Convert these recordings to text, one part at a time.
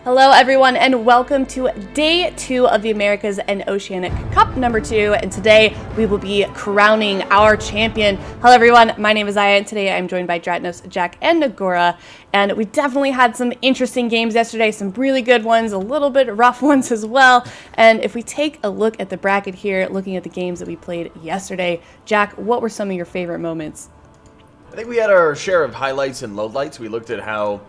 Hello, everyone, and welcome to Day 2 of the Americas and Oceanic Cup number 2. And today we will be crowning our champion. Hello, everyone. My name is Aya, and today I'm joined by Dratnos, Jack, and Nagora. And we definitely had some interesting games yesterday, some really good ones, a little bit rough ones as well. And if we take a look at the bracket here, looking at the games that we played yesterday, Jack, what were some of your favorite moments? I think we had our share of highlights and lowlights. We looked at how,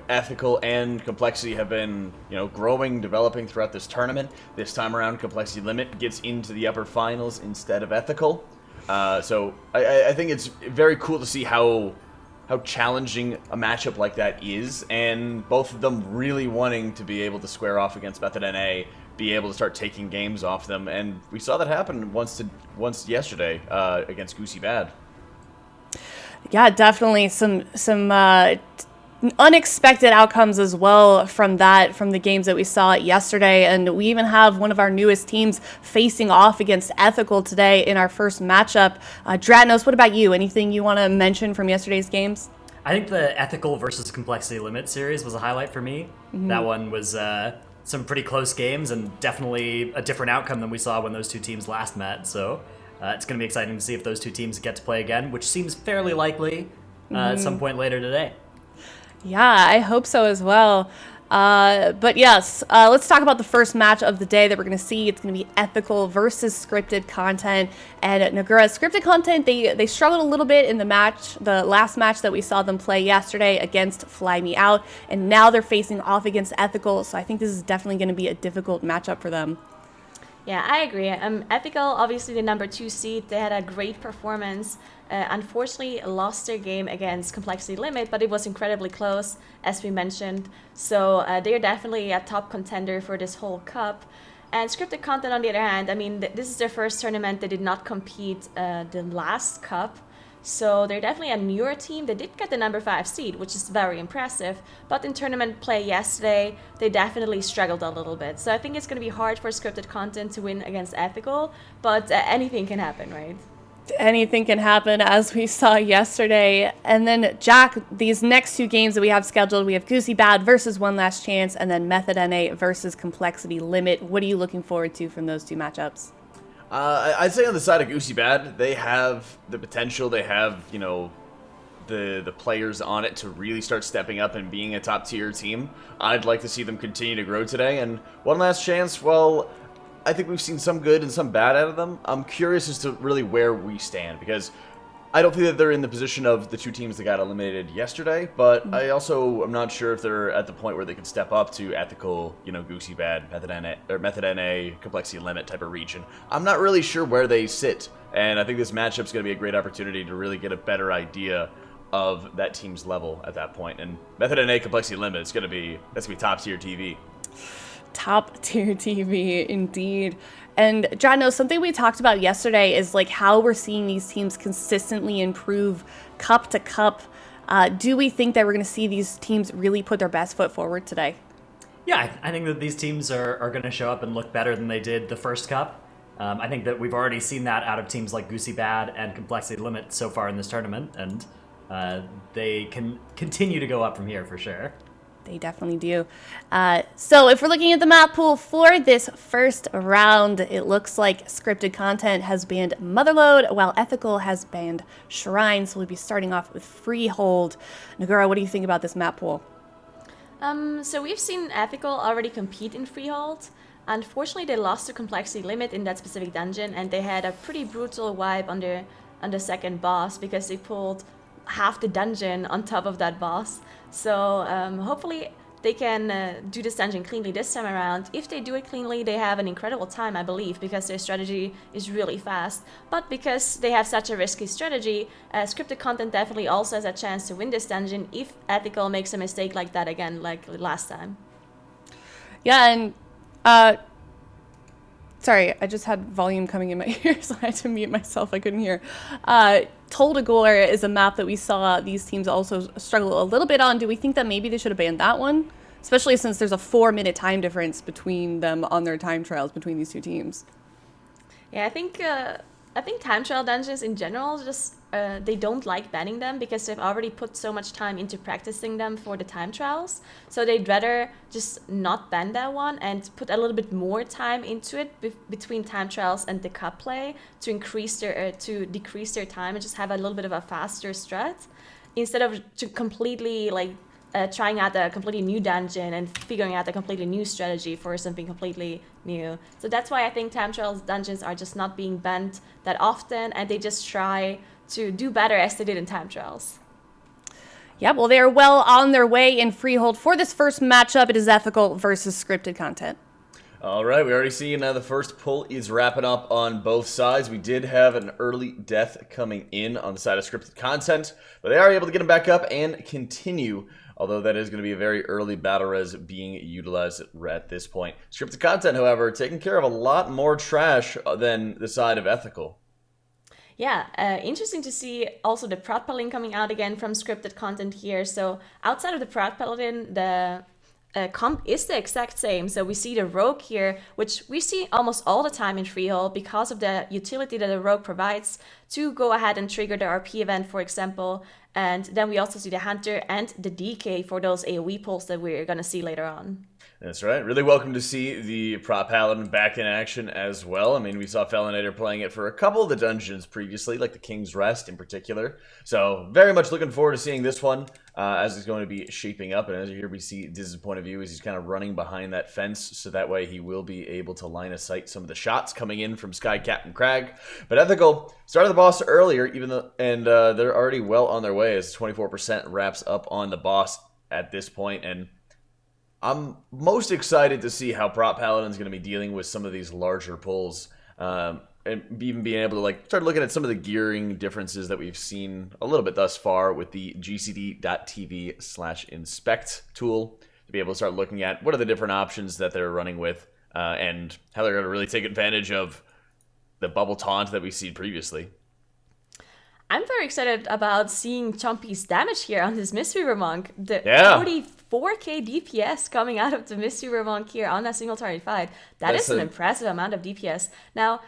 ethical and complexity have been, growing, developing throughout this tournament. This time around, complexity limit gets into the upper finals instead of ethical. So I think it's very cool to see how challenging a matchup like that is, and both of them really wanting to be able to square off against Method NA, be able to start taking games off them, and we saw that happen once yesterday against Goosy Bad. Yeah, definitely some unexpected outcomes as well from the games that we saw yesterday. And we even have one of our newest teams facing off against Ethical today in our first matchup. Dratnos, what about you? Anything you want to mention from yesterday's games? I think the Ethical versus Complexity Limit series was a highlight for me. Mm-hmm. That one was some pretty close games and definitely a different outcome than we saw when those two teams last met. So it's going to be exciting to see if those two teams get to play again, which seems fairly likely at some point later today. Yeah, I hope so as well. But yes, let's talk about the first match of the day that we're going to see. It's going to be Ethical versus Scripted Content. And Nagura, Scripted Content, they struggled a little bit in the last match that we saw them play yesterday against Fly Me Out. And now they're facing off against Ethical. So I think this is definitely going to be a difficult matchup for them. Yeah, I agree. Ethical, obviously the number 2 seed, they had a great performance. Unfortunately, lost their game against Complexity Limit, but it was incredibly close, as we mentioned. So they're definitely a top contender for this whole cup. And Scripted Content, on the other hand, this is their first tournament. They did not compete the last cup. So they're definitely a newer team. They did get the number 5 seed, which is very impressive. But in tournament play yesterday, they definitely struggled a little bit. So I think it's going to be hard for Scripted Content to win against Ethical. But anything can happen, right? Anything can happen, as we saw yesterday. And then, Jack, these next 2 games that we have scheduled, we have Goosy Bad versus One Last Chance, and then Method NA versus Complexity Limit. What are you looking forward to from those 2 matchups? I'd say on the side of Goosy Bad, they have the potential, they have, the players on it to really start stepping up and being a top-tier team. I'd like to see them continue to grow today, and One Last Chance, well, I think we've seen some good and some bad out of them. I'm curious as to really where we stand, because I don't think that they're in the position of the 2 teams that got eliminated yesterday, but I also am not sure if they're at the point where they can step up to Ethical, Goosy Bad, Method NA, Complexity Limit type of region. I'm not really sure where they sit, and I think this matchup's going to be a great opportunity to really get a better idea of that team's level at that point. And Method NA, Complexity Limit, that's going to be top tier TV. Top tier TV, indeed. And Dratnos, something we talked about yesterday is like how we're seeing these teams consistently improve cup to cup. Do we think that we're going to see these teams really put their best foot forward today? Yeah, I think that these teams are going to show up and look better than they did the first cup. I think that we've already seen that out of teams like Goosy Bad and Complexity Limit so far in this tournament, and they can continue to go up from here for sure. They definitely do. So if we're looking at the map pool for this first round, it looks like Scripted Content has banned Motherload, while Ethical has banned Shrine. So we'll be starting off with Freehold. Nagura, what do you think about this map pool? So we've seen Ethical already compete in Freehold. Unfortunately, they lost to Complexity Limit in that specific dungeon, and they had a pretty brutal wipe on the second boss because they pulled half the dungeon on top of that boss. So hopefully they can do this dungeon cleanly this time around. If they do it cleanly, they have an incredible time, I believe, because their strategy is really fast. But because they have such a risky strategy, Scripted Content definitely also has a chance to win this dungeon if Ethical makes a mistake like that again, like last time. Yeah, and sorry, I just had volume coming in my ears, so I had to mute myself. I couldn't hear. Toldagor is a map that we saw these teams also struggle a little bit on. Do we think that maybe they should have banned that one? Especially since there's a 4-minute time difference between them on their time trials between these 2 teams. Yeah, I think I think time trial dungeons in general just they don't like banning them because they've already put so much time into practicing them for the time trials. So they'd rather just not ban that one and put a little bit more time into it between time trials and the cup play to decrease their time and just have a little bit of a faster strat instead of to completely trying out a completely new dungeon and figuring out a completely new strategy for something completely new. So that's why I think time trials dungeons are just not being banned that often, and they just try to do better as they did in time trials. Yeah, well, they are well on their way in Freehold for this first matchup. It is ethical versus scripted content. All right, we already see now the first pull is wrapping up on both sides. We did have an early death coming in on the side of scripted content, but they are able to get him back up and continue, although that is going to be a very early battle res being utilized at this point. Scripted content, however, taking care of a lot more trash than the side of ethical. Yeah, interesting to see also the Proud Paladin coming out again from scripted content here. So outside of the Proud Paladin, the comp is the exact same. So we see the Rogue here, which we see almost all the time in Freehold because of the utility that the Rogue provides to go ahead and trigger the RP event, for example. And then we also see the Hunter and the DK for those AoE pulls that we're going to see later on. That's right. Really welcome to see the Prop Paladin back in action as well. I mean, we saw Felinator playing it for a couple of the dungeons previously, like the King's Rest in particular. So very much looking forward to seeing this one as it's going to be shaping up. And as here we see Diz's point of view as he's kind of running behind that fence. So that way he will be able to line of sight some of the shots coming in from Sky Captain Crag. But Ethical started the boss earlier, and they're already well on their way as 24% wraps up on the boss at this point. And I'm most excited to see how Prop Paladin's going to be dealing with some of these larger pulls, and even being able to start looking at some of the gearing differences that we've seen a little bit thus far with the gcd.tv/inspect tool to be able to start looking at what are the different options that they're running with, and how they're going to really take advantage of the bubble taunt that we've seen previously. I'm very excited about seeing Chompy's damage here on this Mystery Monk. The 44k DPS coming out of the Mystery Monk here on a single target fight. That's an impressive amount of DPS. Now,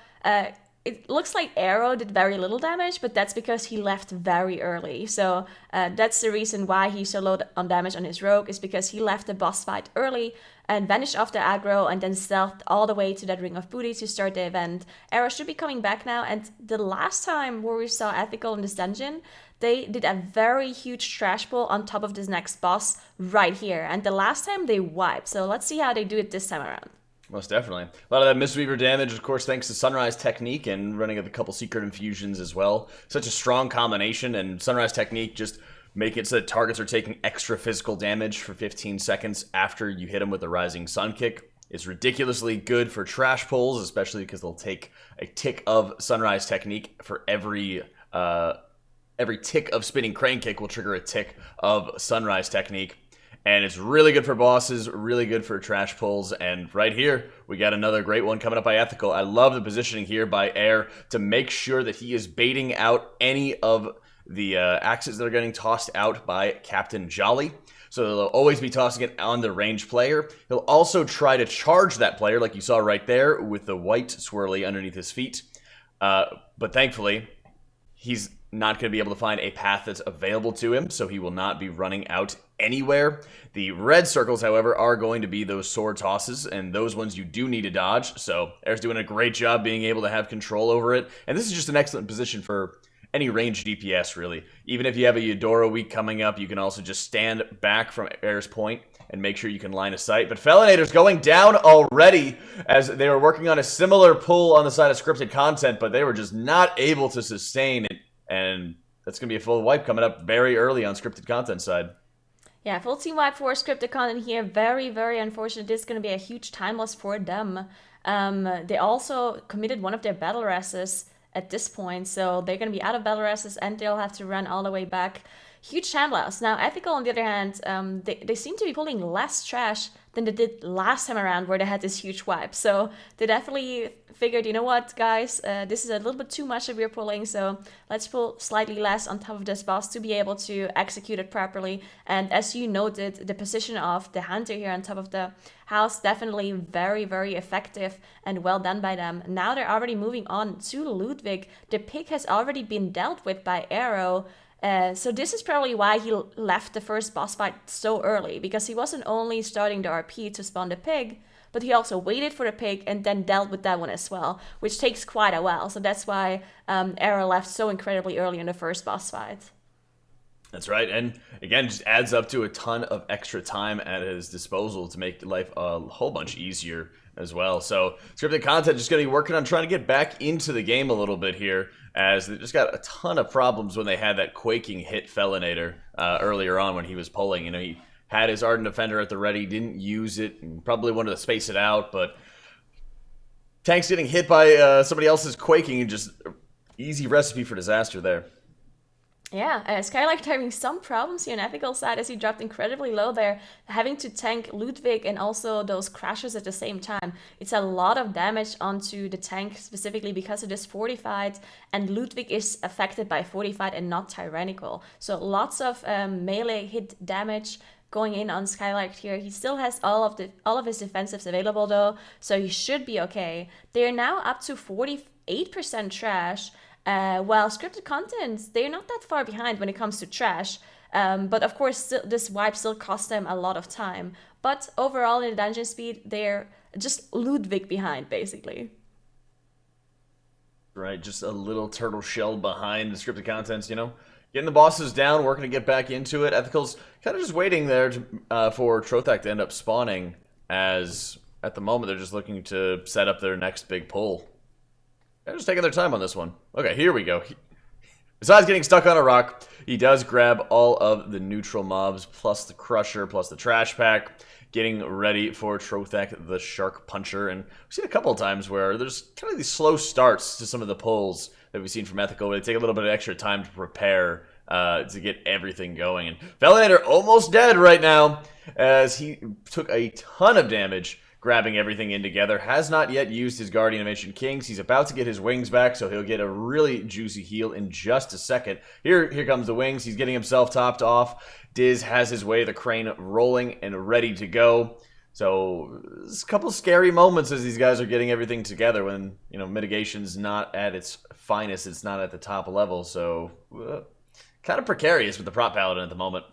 it looks like Arrow did very little damage, but that's because he left very early. So that's the reason why he's so low on damage on his Rogue, is because he left the boss fight early and vanished off the aggro and then stealthed all the way to that Ring of Booty to start the event. Arrow should be coming back now, and the last time where we saw Ethical in this dungeon, they did a very huge trash pull on top of this next boss right here, and the last time they wiped. So let's see how they do it this time around. Most definitely. A lot of that Mistweaver damage, of course, thanks to Sunrise Technique and running a couple Secret Infusions as well. Such a strong combination, and Sunrise Technique just make it so that targets are taking extra physical damage for 15 seconds after you hit them with the Rising Sun Kick. It's ridiculously good for trash pulls, especially because they'll take a tick of Sunrise Technique for every tick of Spinning Crane Kick will trigger a tick of Sunrise Technique. And it's really good for bosses, really good for trash pulls. And right here, we got another great one coming up by Ethical. I love the positioning here by Air to make sure that he is baiting out any of the axes that are getting tossed out by Captain Jolly. So they'll always be tossing it on the ranged player. He'll also try to charge that player, like you saw right there, with the white swirly underneath his feet. But thankfully, he's not going to be able to find a path that's available to him, so he will not be running out anywhere. The red circles, however, are going to be those sword tosses, and those ones you do need to dodge. So Air's doing a great job being able to have control over it. And this is just an excellent position for any ranged DPS, really. Even if you have a Eudora week coming up, you can also just stand back from Air's point and make sure you can line of sight. But Felinator's going down already as they were working on a similar pull on the side of scripted content, but they were just not able to sustain it. And that's going to be a full wipe coming up very early on scripted content side. Yeah, full team wipe for scripted content here. Very, very unfortunate. This is going to be a huge time loss for them. They also committed one of their battle rests at this point, so they're going to be out of battle rests and they'll have to run all the way back huge hand loss. Now, Ethical, on the other hand, they seem to be pulling less trash than they did last time around where they had this huge wipe. So they definitely figured, you know what, guys, this is a little bit too much that we're pulling, so let's pull slightly less on top of this boss to be able to execute it properly. And as you noted, the position of the Hunter here on top of the house, definitely very, very effective and well done by them. Now they're already moving on to Ludwig. The pick has already been dealt with by Arrow. So this is probably why he left the first boss fight so early, because he wasn't only starting the RP to spawn the pig, but he also waited for the pig and then dealt with that one as well, which takes quite a while. So that's why Arrow left so incredibly early in the first boss fight. That's right, and again, just adds up to a ton of extra time at his disposal to make life a whole bunch easier as well. So scripted content just going to be working on trying to get back into the game a little bit here, as they just got a ton of problems when they had that quaking hit Felinator earlier on when he was pulling. You know, he had his Ardent Defender at the ready, didn't use it, and probably wanted to space it out, but tanks getting hit by somebody else's quaking, and just easy recipe for disaster there. Yeah, Skylark having some problems here on Ethical side as he dropped incredibly low there, having to tank Ludwig and also those crashes at the same time. It's a lot of damage onto the tank, specifically because it is fortified, and Ludwig is affected by fortified and not tyrannical. So lots of melee hit damage going in on Skylark here. He still has all of his defensives available though, so he should be okay. They're now up to 48% trash. While scripted content, they're not that far behind when it comes to trash. But of course, this wipe still cost them a lot of time. But overall, in the dungeon speed, they're just Ludwig behind, basically. Right, just a little turtle shell behind the scripted contents, you know? Getting the bosses down, working to get back into it. Ethical's kind of just waiting there for Trothak to end up spawning, as at the moment they're just looking to set up their next big pull. They're just taking their time on this one. Okay, here we go. Besides getting stuck on a rock, he does grab all of the neutral mobs, plus the Crusher, plus the Trash Pack, getting ready for Trothak the Shark Puncher. And we've seen a couple of times where there's kind of these slow starts to some of the pulls that we've seen from Ethical, where they take a little bit of extra time to prepare to get everything going. And Felinator almost dead right now, as he took a ton of damage grabbing everything in together. Has not yet used his Guardian of Ancient Kings. He's about to get his wings back, so he'll get a really juicy heal in just a second. Here comes the wings. He's getting himself topped off. Diz has his way, the crane rolling and ready to go. So there's a couple scary moments as these guys are getting everything together when, you know, mitigation's not at its finest. It's not at the top level. So kind of precarious with the prop paladin at the moment.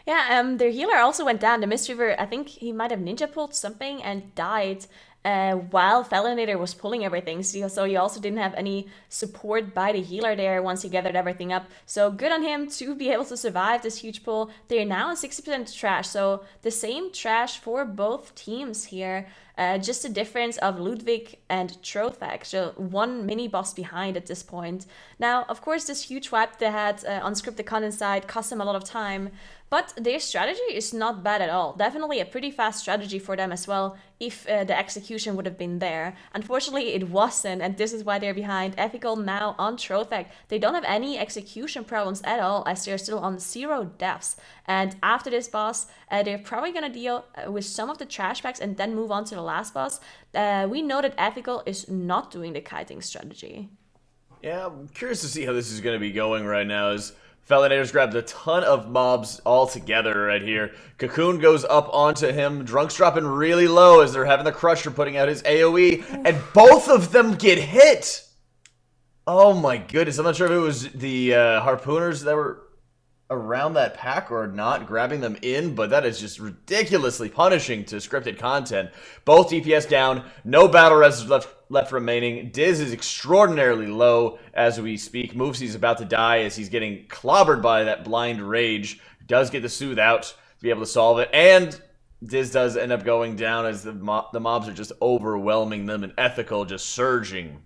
Yeah, their healer also went down. The Mistweaver, I think he might have ninja pulled something and died while Felinator was pulling everything. So he also didn't have any support by the healer there once he gathered everything up. So good on him to be able to survive this huge pull. They're now at 60% trash. So the same trash for both teams here. Just a difference of Ludwig and Trothak, so one mini boss behind at this point. Now, of course, this huge wipe they had on scripted content side cost them a lot of time, but their strategy is not bad at all. Definitely a pretty fast strategy for them as well, if the execution would have been there. Unfortunately, it wasn't, and this is why they're behind. Ethical now on Trothak. They don't have any execution problems at all, as they're still on 0 deaths. And after this boss, they're probably going to deal with some of the trash packs and then move on to the last boss. We know that Ethical is not doing the kiting strategy. Yeah, I'm curious to see how this is going to be going right now, as Felinator's grabbed a ton of mobs all together right here. Cocoon goes up onto him. Drunk's dropping really low as they're having the Crusher putting out his AoE, and both of them get hit! Oh my goodness, I'm not sure if it was the Harpooners that were around that pack or not grabbing them in, but that is just ridiculously punishing to scripted content. Both DPS down, no battle res left remaining. Diz is extraordinarily low as we speak. Movesy's about to die as he's getting clobbered by that blind rage. Does get the soothe out to be able to solve it, and Diz does end up going down as the mobs are just overwhelming them, and Ethical just surging.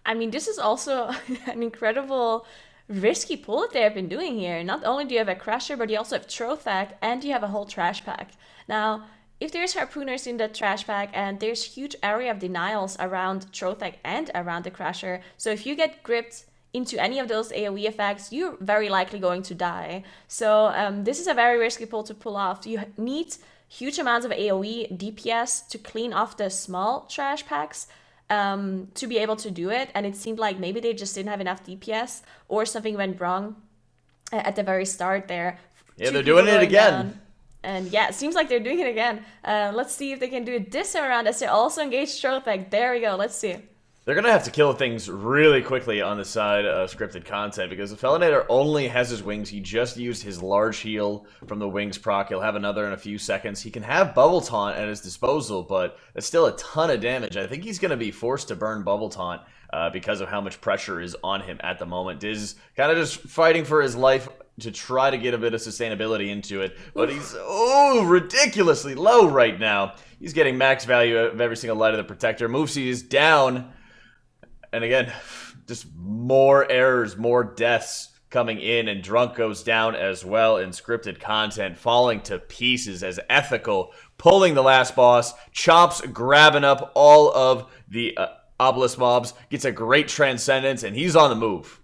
I mean, this is also an incredible risky pull that they have been doing here. Not only do you have a Crusher, but you also have Trothak, and you have a whole trash pack. Now, if there's Harpooners in the trash pack, and there's huge area of denials around Trothak and around the Crusher, so if you get gripped into any of those AoE effects, you're very likely going to die. So this is a very risky pull to pull off. You need huge amounts of AoE DPS to clean off the small trash packs to be able to do it. And it seemed like maybe they just didn't have enough DPS or something went wrong at the very start there. Yeah, they're doing it again. Down. And yeah, it seems like they're doing it again. Let's see if they can do it this time around as they also engage Strothek. There we go. Let's see. They're going to have to kill things really quickly on the side of scripted content because the Felinator only has his wings. He just used his large heal from the wings proc. He'll have another in a few seconds. He can have Bubble Taunt at his disposal, but that's still a ton of damage. I think he's going to be forced to burn Bubble Taunt because of how much pressure is on him at the moment. Diz kind of just fighting for his life to try to get a bit of sustainability into it, but he's ridiculously low right now. He's getting max value of every single Light of the Protector. Moveseed is down. And again, just more errors, more deaths coming in, and Drunk goes down as well in scripted content, falling to pieces as Ethical pulling the last boss, Chops grabbing up all of the Obelisk mobs, gets a great Transcendence, and he's on the move.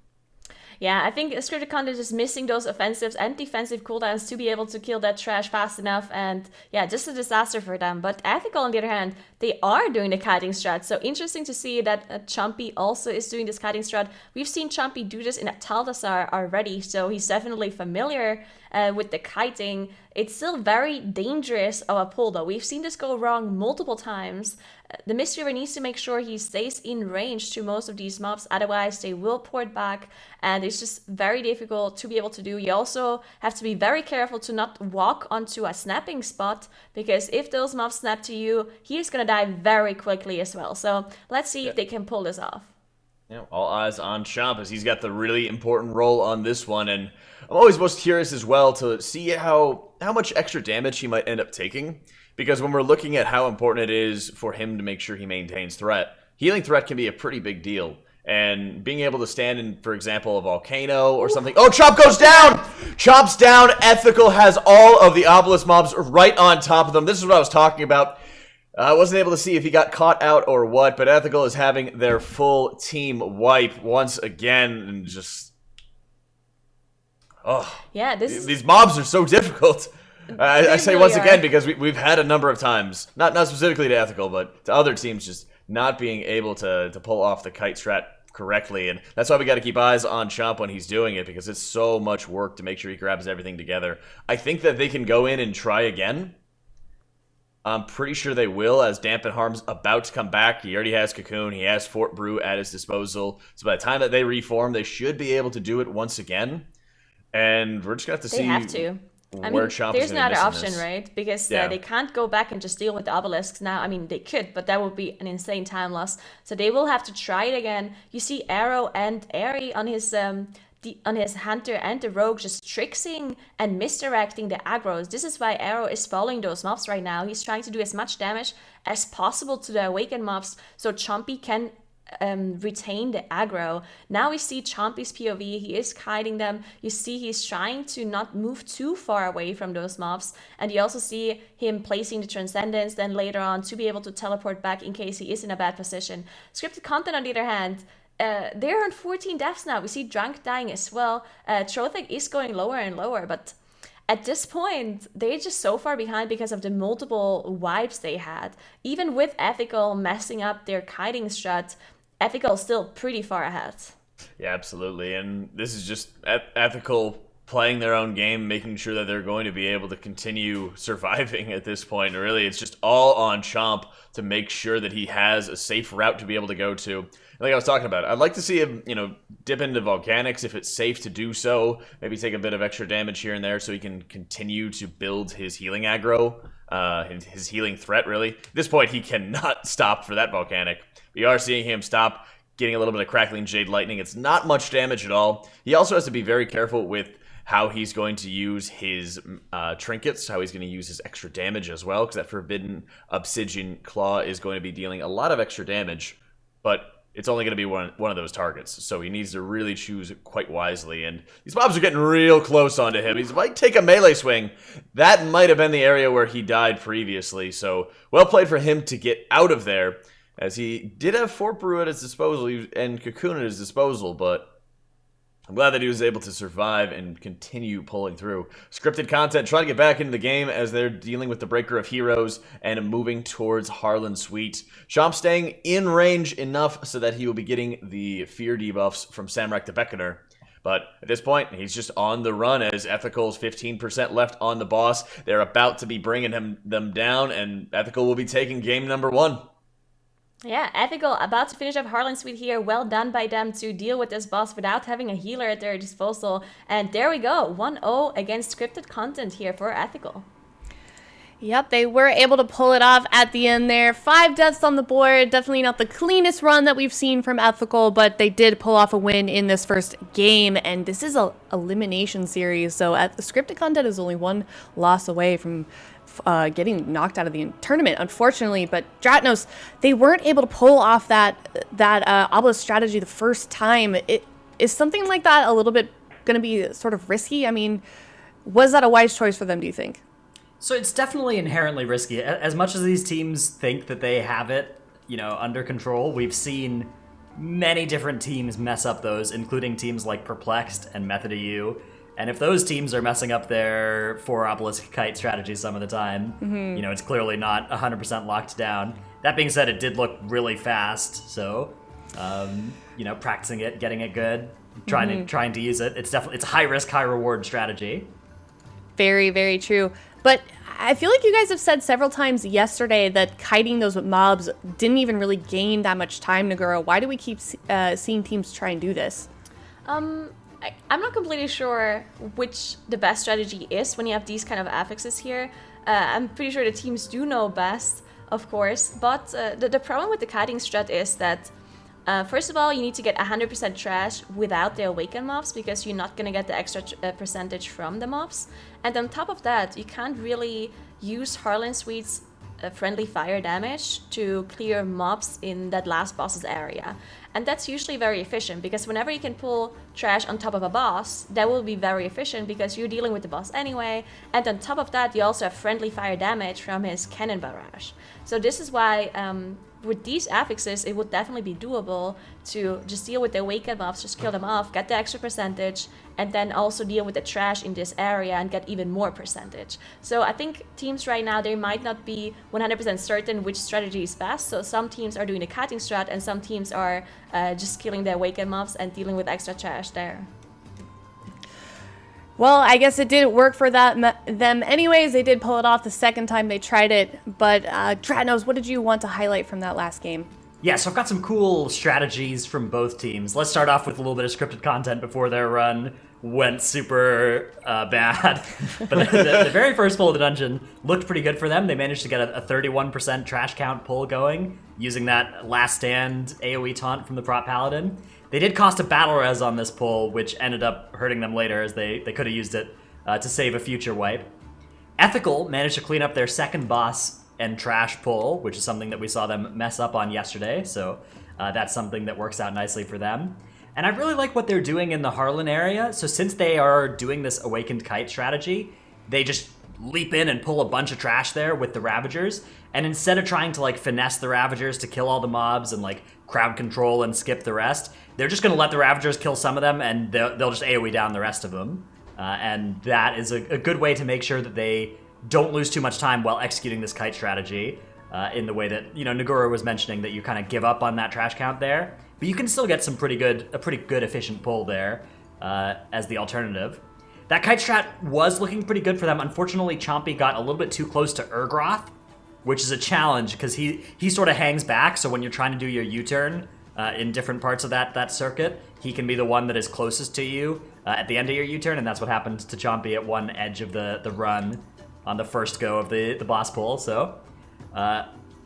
Yeah, I think scripted content is missing those offensives and defensive cooldowns to be able to kill that trash fast enough, and yeah, just a disaster for them. But Ethical, on the other hand, they are doing the kiting strat, so interesting to see that Chompy also is doing this kiting strat. We've seen Chompy do this in Taldassar already, so he's definitely familiar with the kiting. It's still very dangerous of a pull, though. We've seen this go wrong multiple times. The Mistweaver needs to make sure he stays in range to most of these mobs, otherwise they will port back, and it's just very difficult to be able to do. You also have to be very careful to not walk onto a snapping spot, because if those mobs snap to you, he is going to die very quickly as well. So let's see if they can pull this off. Yeah, all eyes on Chomp as he's got the really important role on this one, and I'm always most curious as well to see how much extra damage he might end up taking, because when we're looking at how important it is for him to make sure he maintains threat, healing threat can be a pretty big deal, and being able to stand in, for example, a volcano or something. Oh, Chomp goes down! Chomp's down, Ethical has all of the Obelisk mobs right on top of them. This is what I was talking about. I wasn't able to see if he got caught out or what, but Ethical is having their full team wipe once again, and just... oh, yeah, these mobs are so difficult. I say really once are. again because we've had a number of times, not specifically to Ethical, but to other teams just not being able to pull off the kite strat correctly, and that's why we got to keep eyes on Chomp when he's doing it, because it's so much work to make sure he grabs everything together. I think that they can go in and try again. I'm pretty sure they will, as Dampen Harm's about to come back. He already has Cocoon. He has Fort Brew at his disposal. So by the time that they reform, they should be able to do it once again. And we're just going to have to see They have to. I mean, Chomp there's is no gonna other miss in option, this. right? Because Yeah. they can't go back and just deal with the obelisks now. I mean, they could, but that would be an insane time loss. So they will have to try it again. You see Arrow and Airy on his Hunter and the Rogue just tricksing and misdirecting the aggros. This is why Arrow is following those mobs right now. He's trying to do as much damage as possible to the Awakened mobs so Chompy can retain the aggro. Now we see Chompy's POV. He is kiting them. You see he's trying to not move too far away from those mobs, and you also see him placing the Transcendence then later on to be able to teleport back in case he is in a bad position. Scripted content, on the other hand, they're on 14 deaths now. We see Drunk dying as well. Trothek is going lower and lower, but at this point, they're just so far behind because of the multiple wipes they had. Even with Ethical messing up their kiting strat, Ethical is still pretty far ahead. Yeah, absolutely. And this is just Ethical playing their own game, making sure that they're going to be able to continue surviving at this point. And really, it's just all on Chomp to make sure that he has a safe route to be able to go to. Like I was talking about, I'd like to see him, dip into Volcanics if it's safe to do so. Maybe take a bit of extra damage here and there so he can continue to build his healing aggro, his healing threat, really. At this point, he cannot stop for that Volcanic. We are seeing him stop, getting a little bit of Crackling Jade Lightning. It's not much damage at all. He also has to be very careful with how he's going to use his trinkets, how he's going to use his extra damage as well, because that Forbidden Obsidian Claw is going to be dealing a lot of extra damage, but it's only going to be one of those targets, so he needs to really choose quite wisely, and these mobs are getting real close onto him. He might take a melee swing. That might have been the area where he died previously, so well played for him to get out of there, as he did have Fort Brew at his disposal and Cocoon at his disposal, but I'm glad that he was able to survive and continue pulling through. Scripted content trying to get back into the game as they're dealing with the Breaker of Heroes and moving towards Harlan Sweet. Chomp staying in range enough so that he will be getting the fear debuffs from Samrak the Beckoner. But at this point, he's just on the run as Ethical's 15% left on the boss. They're about to be bringing them down, and Ethical will be taking game number 1. Yeah, Ethical about to finish up Harlan Sweet here. Well done by them to deal with this boss without having a healer at their disposal. And there we go, 1-0 against scripted content here for Ethical. Yep, they were able to pull it off at the end there. 5 deaths on the board. Definitely not the cleanest run that we've seen from Ethical, but they did pull off a win in this first game. And this is a elimination series, so the scripted content is only 1 loss away from getting knocked out of the tournament, unfortunately. But Dratnos, they weren't able to pull off that obelisk strategy the first time. Is something like that a little bit going to be sort of risky? I mean, was that a wise choice for them, do you think? So it's definitely inherently risky. As much as these teams think that they have it, under control, we've seen many different teams mess up those, including teams like Perplexed and Method EU. And if those teams are messing up their 4 obelisk kite strategy some of the time, it's clearly not 100% locked down. That being said, it did look really fast. So, practicing it, getting it good, trying to use it. It's a high risk, high reward strategy. Very, very true. But I feel like you guys have said several times yesterday that kiting those mobs didn't even really gain that much time, Nagura. Why do we keep seeing teams try and do this? I'm not completely sure which the best strategy is when you have these kind of affixes here. I'm pretty sure the teams do know best, of course. But the problem with the kiting strat is that first of all, you need to get 100% trash without the awaken mobs because you're not going to get the extra percentage from the mobs. And on top of that, you can't really use Harlan Sweet's friendly fire damage to clear mobs in that last boss's area. And that's usually very efficient because whenever you can pull trash on top of a boss, that will be very efficient because you're dealing with the boss anyway. And on top of that, you also have friendly fire damage from his cannon barrage. So this is why with these affixes, it would definitely be doable to just deal with the awakened mobs, just kill them off, get the extra percentage, and then also deal with the trash in this area and get even more percentage. So I think teams right now, they might not be 100% certain which strategy is best. So some teams are doing the cutting strat and some teams are just killing the awakened mobs and dealing with extra trash there. Well, I guess it didn't work for them anyways. They did pull it off the second time they tried it. But Dratnos, what did you want to highlight from that last game? Yeah, so I've got some cool strategies from both teams. Let's start off with a little bit of scripted content before their run went super bad. But the very first pull of the dungeon looked pretty good for them. They managed to get a 31% trash count pull going using that last stand AoE taunt from the Prot Paladin. They did cost a battle res on this pull, which ended up hurting them later as they could have used it to save a future wipe. Ethical managed to clean up their second boss and trash pull, which is something that we saw them mess up on yesterday, so that's something that works out nicely for them. And I really like what they're doing in the Harlan area, so since they are doing this Awakened Kite strategy, they just leap in and pull a bunch of trash there with the Ravagers, and instead of trying to finesse the Ravagers to kill all the mobs and crowd control and skip the rest, they're just going to let the Ravagers kill some of them and they'll just AoE down the rest of them. And that is a good way to make sure that they don't lose too much time while executing this kite strategy in the way that, Nagura was mentioning, that you kind of give up on that trash count there. But you can still get a pretty good efficient pull there as the alternative. That kite strat was looking pretty good for them. Unfortunately, Chompy got a little bit too close to Urgroth, which is a challenge because he sort of hangs back. So when you're trying to do your U-turn in different parts of that circuit, he can be the one that is closest to you at the end of your U-turn, and that's what happened to Chompy at one edge of the run on the first go of the boss pull. So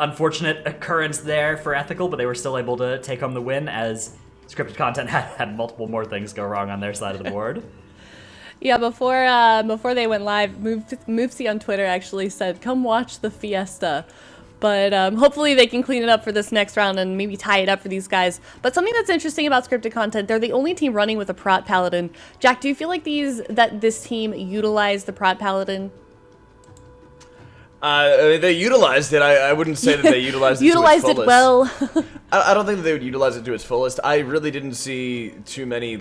unfortunate occurrence there for Ethical, but they were still able to take home the win as scripted content had multiple more things go wrong on their side of the board. Yeah, before they went live, Moofsy on Twitter actually said, "Come watch the fiesta." But hopefully they can clean it up for this next round and maybe tie it up for these guys. But something that's interesting about scripted content, they're the only team running with a Prot Paladin. Jack, do you feel like this team utilized the Prot Paladin? They utilized it. I wouldn't say that they utilized it to its fullest. Well. I don't think that they would utilize it to its fullest. I really didn't see too many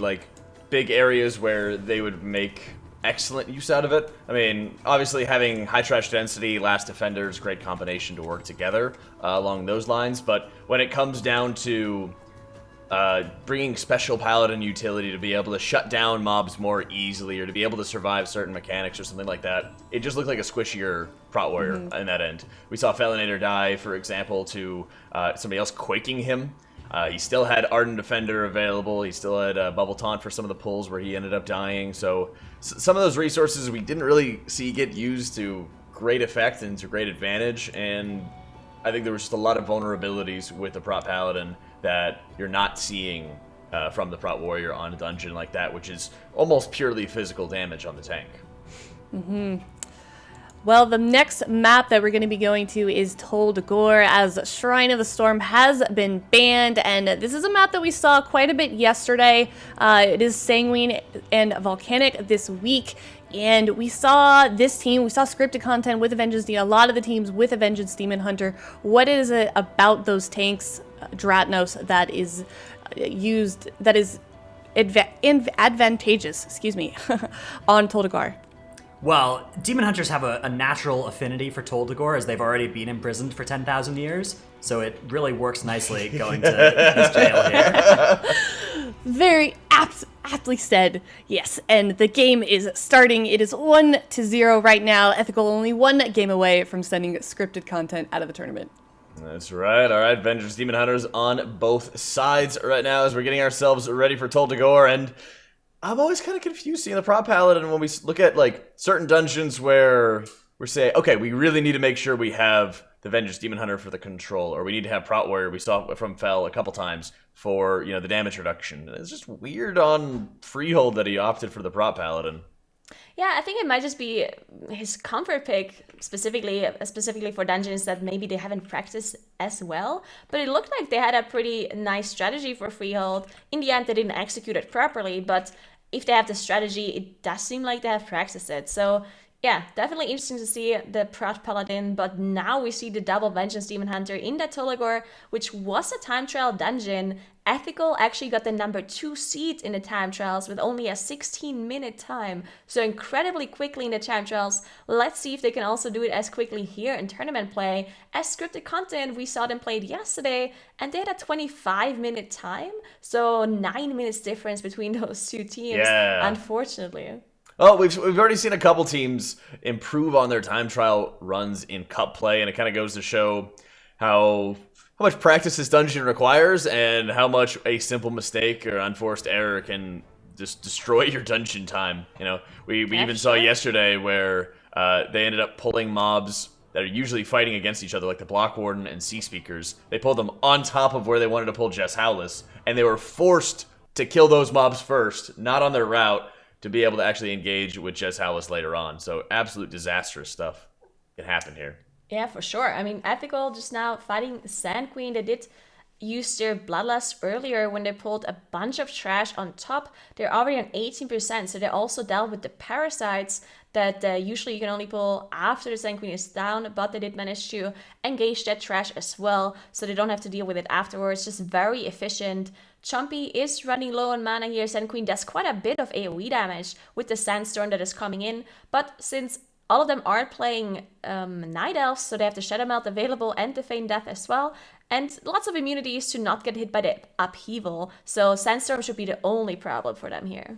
big areas where they would make excellent use out of it. I mean, obviously having high trash density, last defenders, great combination to work together along those lines. But when it comes down to bringing special paladin utility to be able to shut down mobs more easily or to be able to survive certain mechanics or something like that, it just looked like a squishier Prot Warrior in that end. We saw Felinator die, for example, to somebody else quaking him. He still had Ardent Defender available. He still had Bubble Taunt for some of the pulls where he ended up dying. So some of those resources we didn't really see get used to great effect and to great advantage. And I think there was just a lot of vulnerabilities with the Prot Paladin that you're not seeing from the Prot Warrior on a dungeon like that, which is almost purely physical damage on the tank. Well, the next map that we're going to be going to is Tol Dagor, as Shrine of the Storm has been banned, and this is a map that we saw quite a bit yesterday. It is Sanguine and Volcanic this week, and we saw this team, we saw scripted content with a Vengeance Demon, a lot of the teams with a Vengeance Demon Hunter. What is it about those tanks, Dratnos, that is used, that is advantageous, on Tol Dagor? Well, Demon Hunters have a natural affinity for Tol Dagor, as they've already been imprisoned for 10,000 years, so it really works nicely going to this jail here. Very aptly said, yes, and the game is starting. It is 1-0 right now. Ethical only one game away from sending scripted content out of the tournament. That's right. All right, Vengeance Demon Hunters on both sides right now as we're getting ourselves ready for Tol Dagor, and I'm always kind of confused seeing the Prot Paladin when we look at like certain dungeons where we're saying, okay, we really need to make sure we have the Vengeance Demon Hunter for the control, or we need to have Prot Warrior. We saw from Fel a couple times for, you know, the damage reduction. It's just weird on Freehold that he opted for the Prot Paladin. Yeah, I think it might just be his comfort pick specifically for dungeons that maybe they haven't practiced as well. But it looked like they had a pretty nice strategy for Freehold. In the end, they didn't execute it properly, but if they have the strategy, it does seem like they have practiced it. So yeah, definitely interesting to see the Prot Paladin, but now we see the double Vengeance Demon Hunter in that Tol Dagor, which was a time trial dungeon. Ethical actually got the number 2 seed in the time trials with only a 16-minute time, so incredibly quickly in the time trials. Let's see if they can also do it as quickly here in tournament play. As scripted content, we saw them played yesterday, and they had a 25-minute time, so 9 minutes difference between those two teams, unfortunately. Oh, we've already seen a couple teams improve on their time trial runs in cup play, and it kind of goes to show how much practice this dungeon requires and how much a simple mistake or unforced error can just destroy your dungeon time. You know, we even saw yesterday where they ended up pulling mobs that are usually fighting against each other, like the Block Warden and Sea Speakers. They pulled them on top of where they wanted to pull Jess Howless, and they were forced to kill those mobs first, not on their route, to be able to actually engage with Jess Howless later on. So absolute disastrous stuff can happen here. Yeah, for sure. I mean, Ethical just now fighting Sand Queen. They did use their Bloodlust earlier when they pulled a bunch of trash on top. They're already on 18%, so they also dealt with the Parasites that usually you can only pull after the Sand Queen is down, but they did manage to engage that trash as well, so they don't have to deal with it afterwards. Just very efficient. Chompy is running low on mana here. Sand Queen does quite a bit of AoE damage with the Sandstorm that is coming in, but since all of them are playing Night Elves, so they have the Shadow Melt available and the Feign Death as well, and lots of immunities to not get hit by the Upheaval, so Sandstorm should be the only problem for them here.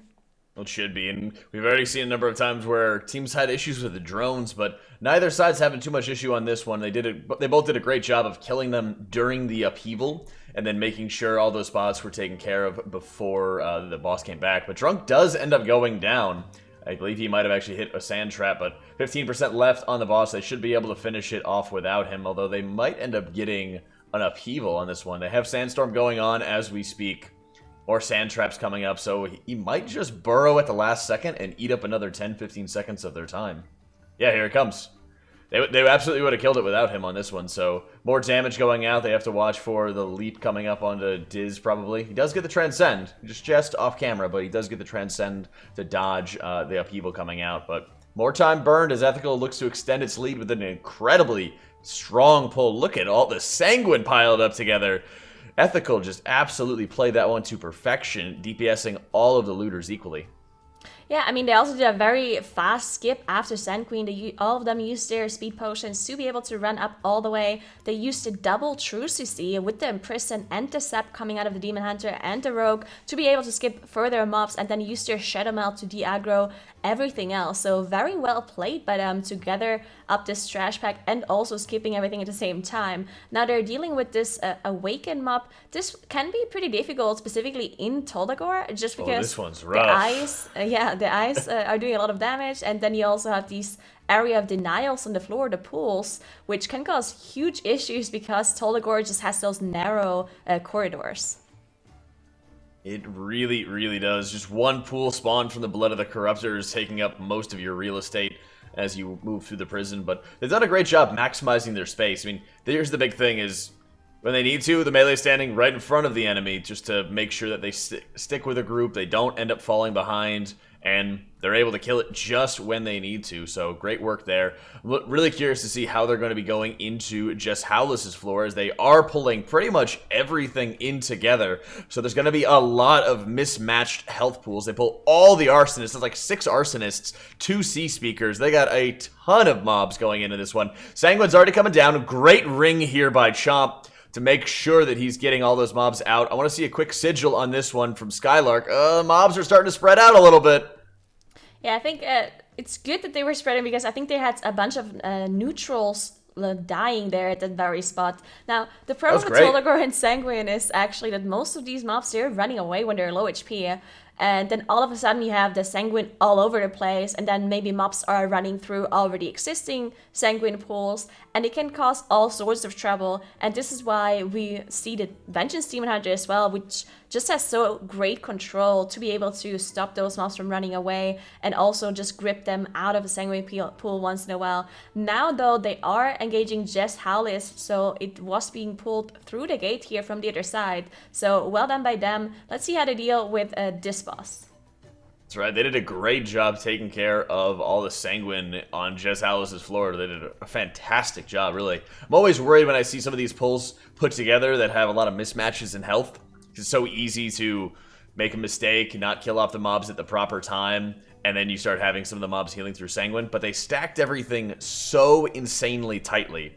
Well, it should be, and we've already seen a number of times where teams had issues with the drones, but neither side's having too much issue on this one. They both did a great job of killing them during the Upheaval, and then making sure all those spots were taken care of before the boss came back. But Drunk does end up going down. I believe he might have actually hit a sand trap, but 15% left on the boss. They should be able to finish it off without him, although they might end up getting an Upheaval on this one. They have Sandstorm going on as we speak, or sand traps coming up, so he might just burrow at the last second and eat up another 10-15 seconds of their time. Yeah, here it comes. They absolutely would have killed it without him on this one, so more damage going out. They have to watch for the leap coming up onto Diz, probably. He does get the Transcend, just off camera, but he does get the Transcend to dodge the Upheaval coming out. But more time burned as Ethical looks to extend its lead with an incredibly strong pull. Look at all the Sanguine piled up together. Ethical just absolutely played that one to perfection, DPSing all of the looters equally. Yeah, I mean, they also did a very fast skip after Sand Queen. All of them used their speed potions to be able to run up all the way. They used the double Truce with the Imprison and the Sep coming out of the Demon Hunter and the Rogue to be able to skip further mobs, and then use their Shadow Melt to de-aggro everything else. So very well played by them to gather up this trash pack and also skipping everything at the same time. Now they're dealing with this Awaken mob. This can be pretty difficult, specifically in Toldagor, just because this one's the rough. eyes are doing a lot of damage, and then you also have these area of denials on the floor, the pools, which can cause huge issues because Toldagor just has those narrow corridors. It really, really does. Just one pool spawned from the Blood of the Corruptors, taking up most of your real estate as you move through the prison. But they've done a great job maximizing their space. I mean, here's the big thing is, when they need to, the melee standing right in front of the enemy just to make sure that they stick with a group, they don't end up falling behind, and they're able to kill it just when they need to. So great work there. Really curious to see how they're going to be going into Jess Howless's floor, as they are pulling pretty much everything in together. So there's going to be a lot of mismatched health pools. They pull all the arsonists. There's like 6 arsonists, 2 sea speakers. They got a ton of mobs going into this one. Sanguine's already coming down. Great ring here by Chomp to make sure that he's getting all those mobs out. I want to see a quick sigil on this one from Skylark. Mobs are starting to spread out a little bit. Yeah, I think it's good that they were spreading, because I think they had a bunch of neutrals dying there at that very spot. Now, the problem with Toldagor and Sanguine is actually that most of these mobs, they're running away when they're low HP. And then all of a sudden you have the Sanguine all over the place, and then maybe mobs are running through already existing Sanguine pools, and it can cause all sorts of trouble. And this is why we see the Vengeance Demon Hunter as well, which just has so great control to be able to stop those mobs from running away, and also just grip them out of a Sanguine pool once in a while. Now though, they are engaging Jess Howless, so it was being pulled through the gate here from the other side. So well done by them. Let's see how they deal with this boss. That's right. They did a great job taking care of all the Sanguine on Jess Howless's floor. They did a fantastic job, really. I'm always worried when I see some of these pulls put together that have a lot of mismatches in health. It's so easy to make a mistake, not kill off the mobs at the proper time, and then you start having some of the mobs healing through Sanguine. But they stacked everything so insanely tightly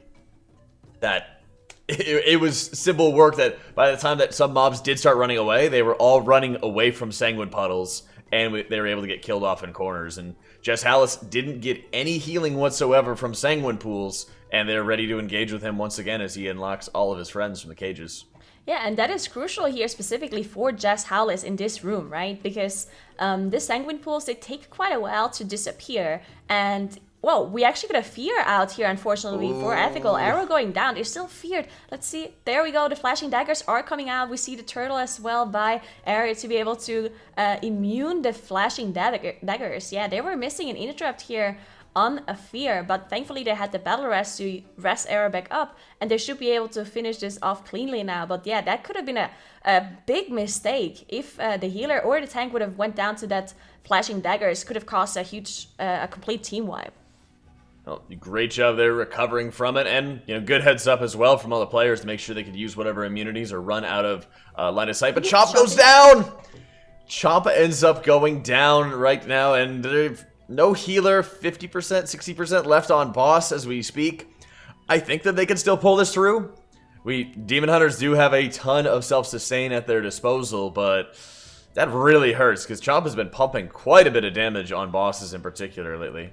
that it was simple work that by the time that some mobs did start running away, they were all running away from Sanguine puddles, and they were able to get killed off in corners. And Jess Howless didn't get any healing whatsoever from Sanguine pools, and they're ready to engage with him once again as he unlocks all of his friends from the cages. Yeah, and that is crucial here specifically for Jess Howless in this room, right? Because the Sanguine pools, they take quite a while to disappear. And, well, we actually got a fear out here, unfortunately, for Ethical. Arrow going down. They're still feared. Let's see. There we go. The flashing daggers are coming out. We see the turtle as well by Area to be able to immune the flashing daggers. Yeah, they were missing an interrupt here on a fear, but thankfully they had the battle rest to rest Arrow back up, and they should be able to finish this off cleanly now. But yeah, that could have been a big mistake if the healer or the tank would have went down to that flashing daggers. Could have caused a huge, a complete team wipe. Well, great job there recovering from it, and good heads up as well from all the players to make sure they could use whatever immunities or run out of line of sight. But Chomp goes down! Chomp ends up going down right now, and they've no healer, 50%, 60% left on boss as we speak. I think that they can still pull this through. Demon Hunters do have a ton of self-sustain at their disposal, but that really hurts because Chomp has been pumping quite a bit of damage on bosses in particular lately.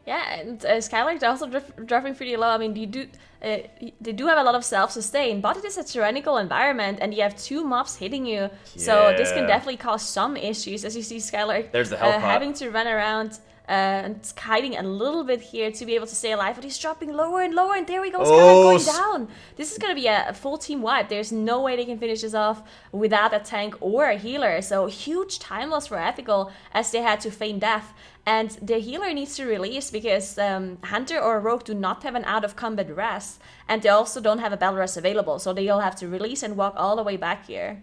Yeah, and Skylark's also dropping pretty low. I mean, they do have a lot of self-sustain, but it is a tyrannical environment, and you have 2 mobs hitting you. Yeah. So this can definitely cause some issues, as you see Skylark There's the health pot. Having to run around and hiding a little bit here to be able to stay alive, but he's dropping lower and lower, and there we go, Skylark going down. This is going to be a full team wipe. There's no way they can finish this off without a tank or a healer, so huge time loss for Ethical as they had to feign death. And the healer needs to release because Hunter or Rogue do not have an out-of-combat rest, and they also don't have a battle rest available, so they'll have to release and walk all the way back here.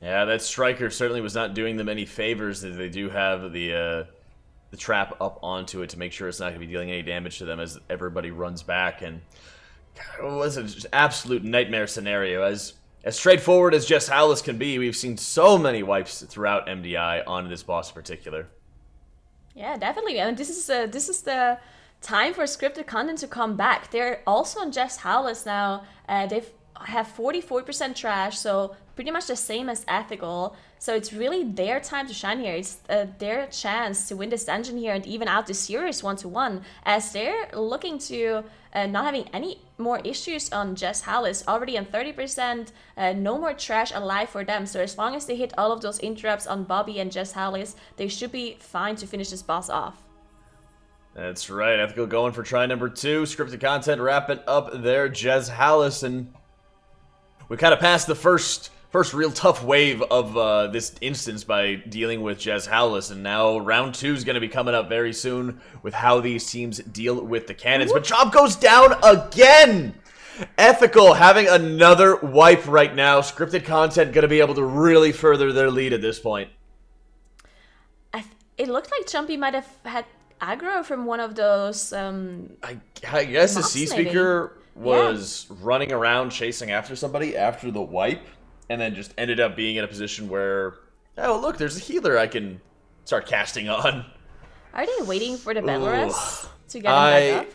Yeah, that Striker certainly was not doing them any favors, as they do have the trap up onto it to make sure it's not going to be dealing any damage to them as everybody runs back. And God, it was an absolute nightmare scenario as as straightforward as Jess Howless can be, we've seen so many wipes throughout MDI on this boss in particular. Yeah, definitely. And this is the time for scripted content to come back. They're also on Jess Howless now. They have 44% trash, so pretty much the same as Ethical. So it's really their time to shine here. It's their chance to win this dungeon here and even out the series 1-1, as they're looking to not having any more issues on Jess Howless, already on 30%, no more trash alive for them. So as long as they hit all of those interrupts on Bobby and Jess Howless, they should be fine to finish this boss off. That's right. Ethical going for try number 2. Scripted content wrapping up there. Jez Howless, and we kind of passed the first real tough wave of this instance by dealing with Jez Howless, and now round 2 is going to be coming up very soon with how these teams deal with the cannons. But Chomp goes down again! Ethical having another wipe right now. Scripted content going to be able to really further their lead at this point. It looked like Chompy might have had aggro from one of those I guess the C-Speaker was running around chasing after somebody after the wipe, and then just ended up being in a position where, oh look, there's a healer I can start casting on. Are they waiting for the Belarus to get him back up?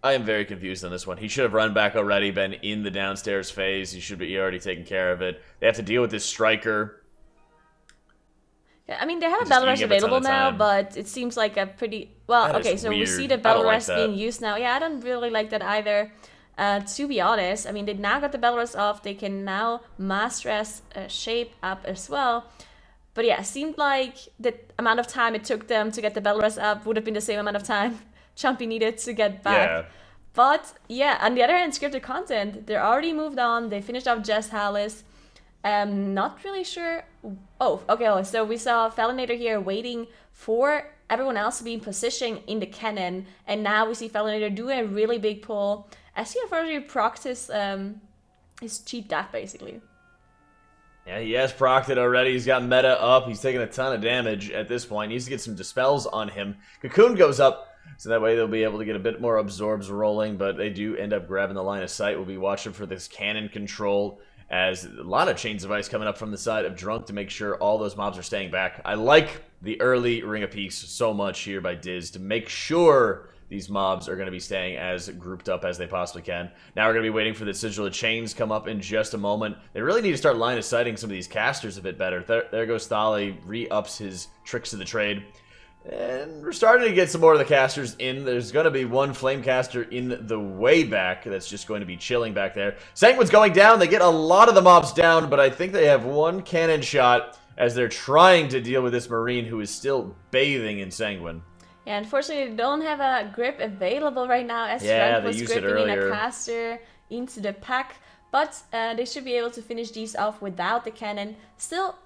I am very confused on this one. He should have run back already, been in the downstairs phase. He should be already taken care of it. They have to deal with this striker. Yeah, I mean, they have a Belarus available now, but it seems like a pretty... Well, okay, so we see the Belarus being used now. Yeah, I don't really like that either, to be honest. I mean, they now got the Belarus off. They can now mass res shape up as well. But yeah, it seemed like the amount of time it took them to get the Belarus up would have been the same amount of time Chompy needed to get back. Yeah. But yeah, on the other hand, scripted content, they're already moved on. They finished off Jess Howless. Not really sure. Oh, okay. So we saw Felinator here waiting for everyone else to be in position in the cannon, and now we see Felinator doing a really big pull as he has already procced his cheap death basically. Yeah, he has procced it already. He's got meta up. He's taking a ton of damage at this point. He needs to get some dispels on him. Cocoon goes up, so that way they'll be able to get a bit more absorbs rolling, but they do end up grabbing the line of sight. We'll be watching for this cannon control, as a lot of chains of ice coming up from the side of Drunk to make sure all those mobs are staying back. I like the early Ring of Peace so much here by Diz to make sure these mobs are going to be staying as grouped up as they possibly can. Now we're going to be waiting for the Sigil of Chains come up in just a moment. They really need to start line of sighting some of these casters a bit better. There goes Thali, re-ups his tricks of the trade. And we're starting to get some more of the casters in. There's going to be one flame caster in the way back that's just going to be chilling back there. Sanguine's going down. They get a lot of the mobs down, but I think they have one cannon shot as they're trying to deal with this Marine who is still bathing in Sanguine. Yeah, unfortunately, they don't have a grip available right now, as Frank was gripping in a caster into the pack. But they should be able to finish these off without the cannon. Still,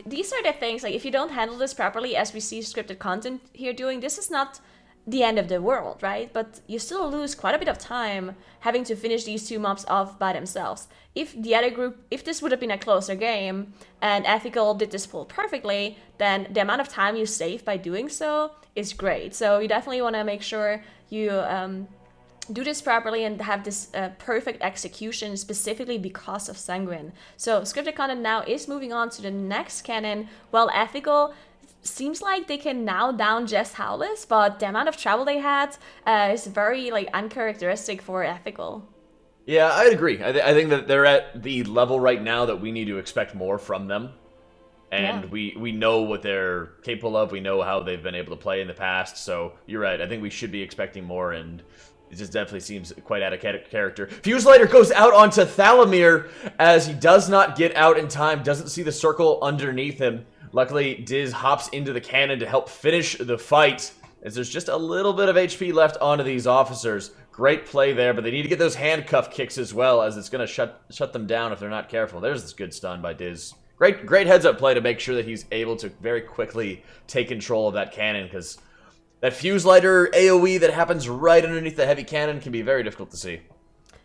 these are the things, like, if you don't handle this properly, as we see scripted content here doing, this is not the end of the world, right? But you still lose quite a bit of time having to finish these two mobs off by themselves. If the other group, if this would have been a closer game and Ethical did this pull perfectly, then the amount of time you save by doing so is great. So you definitely want to make sure you do this properly and have this perfect execution, specifically because of Sanguine. So scripted content now is moving on to the next cannon, while Ethical seems like they can now down Jess Howless, but the amount of trouble they had is very uncharacteristic for Ethical. Yeah, I'd agree. I think that they're at the level right now that we need to expect more from them. And we know what they're capable of. We know how they've been able to play in the past. So you're right. I think we should be expecting more, and it just definitely seems quite out of character. Fuse Lighter goes out onto Thalamir as he does not get out in time. Doesn't see the circle underneath him. Luckily, Diz hops into the cannon to help finish the fight, as there's just a little bit of HP left onto these officers. Great play there, but they need to get those handcuff kicks as well, as it's going to shut them down if they're not careful. There's this good stun by Diz. Great heads-up play to make sure that he's able to very quickly take control of that cannon, because that Fuse Lighter AoE that happens right underneath the heavy cannon can be very difficult to see.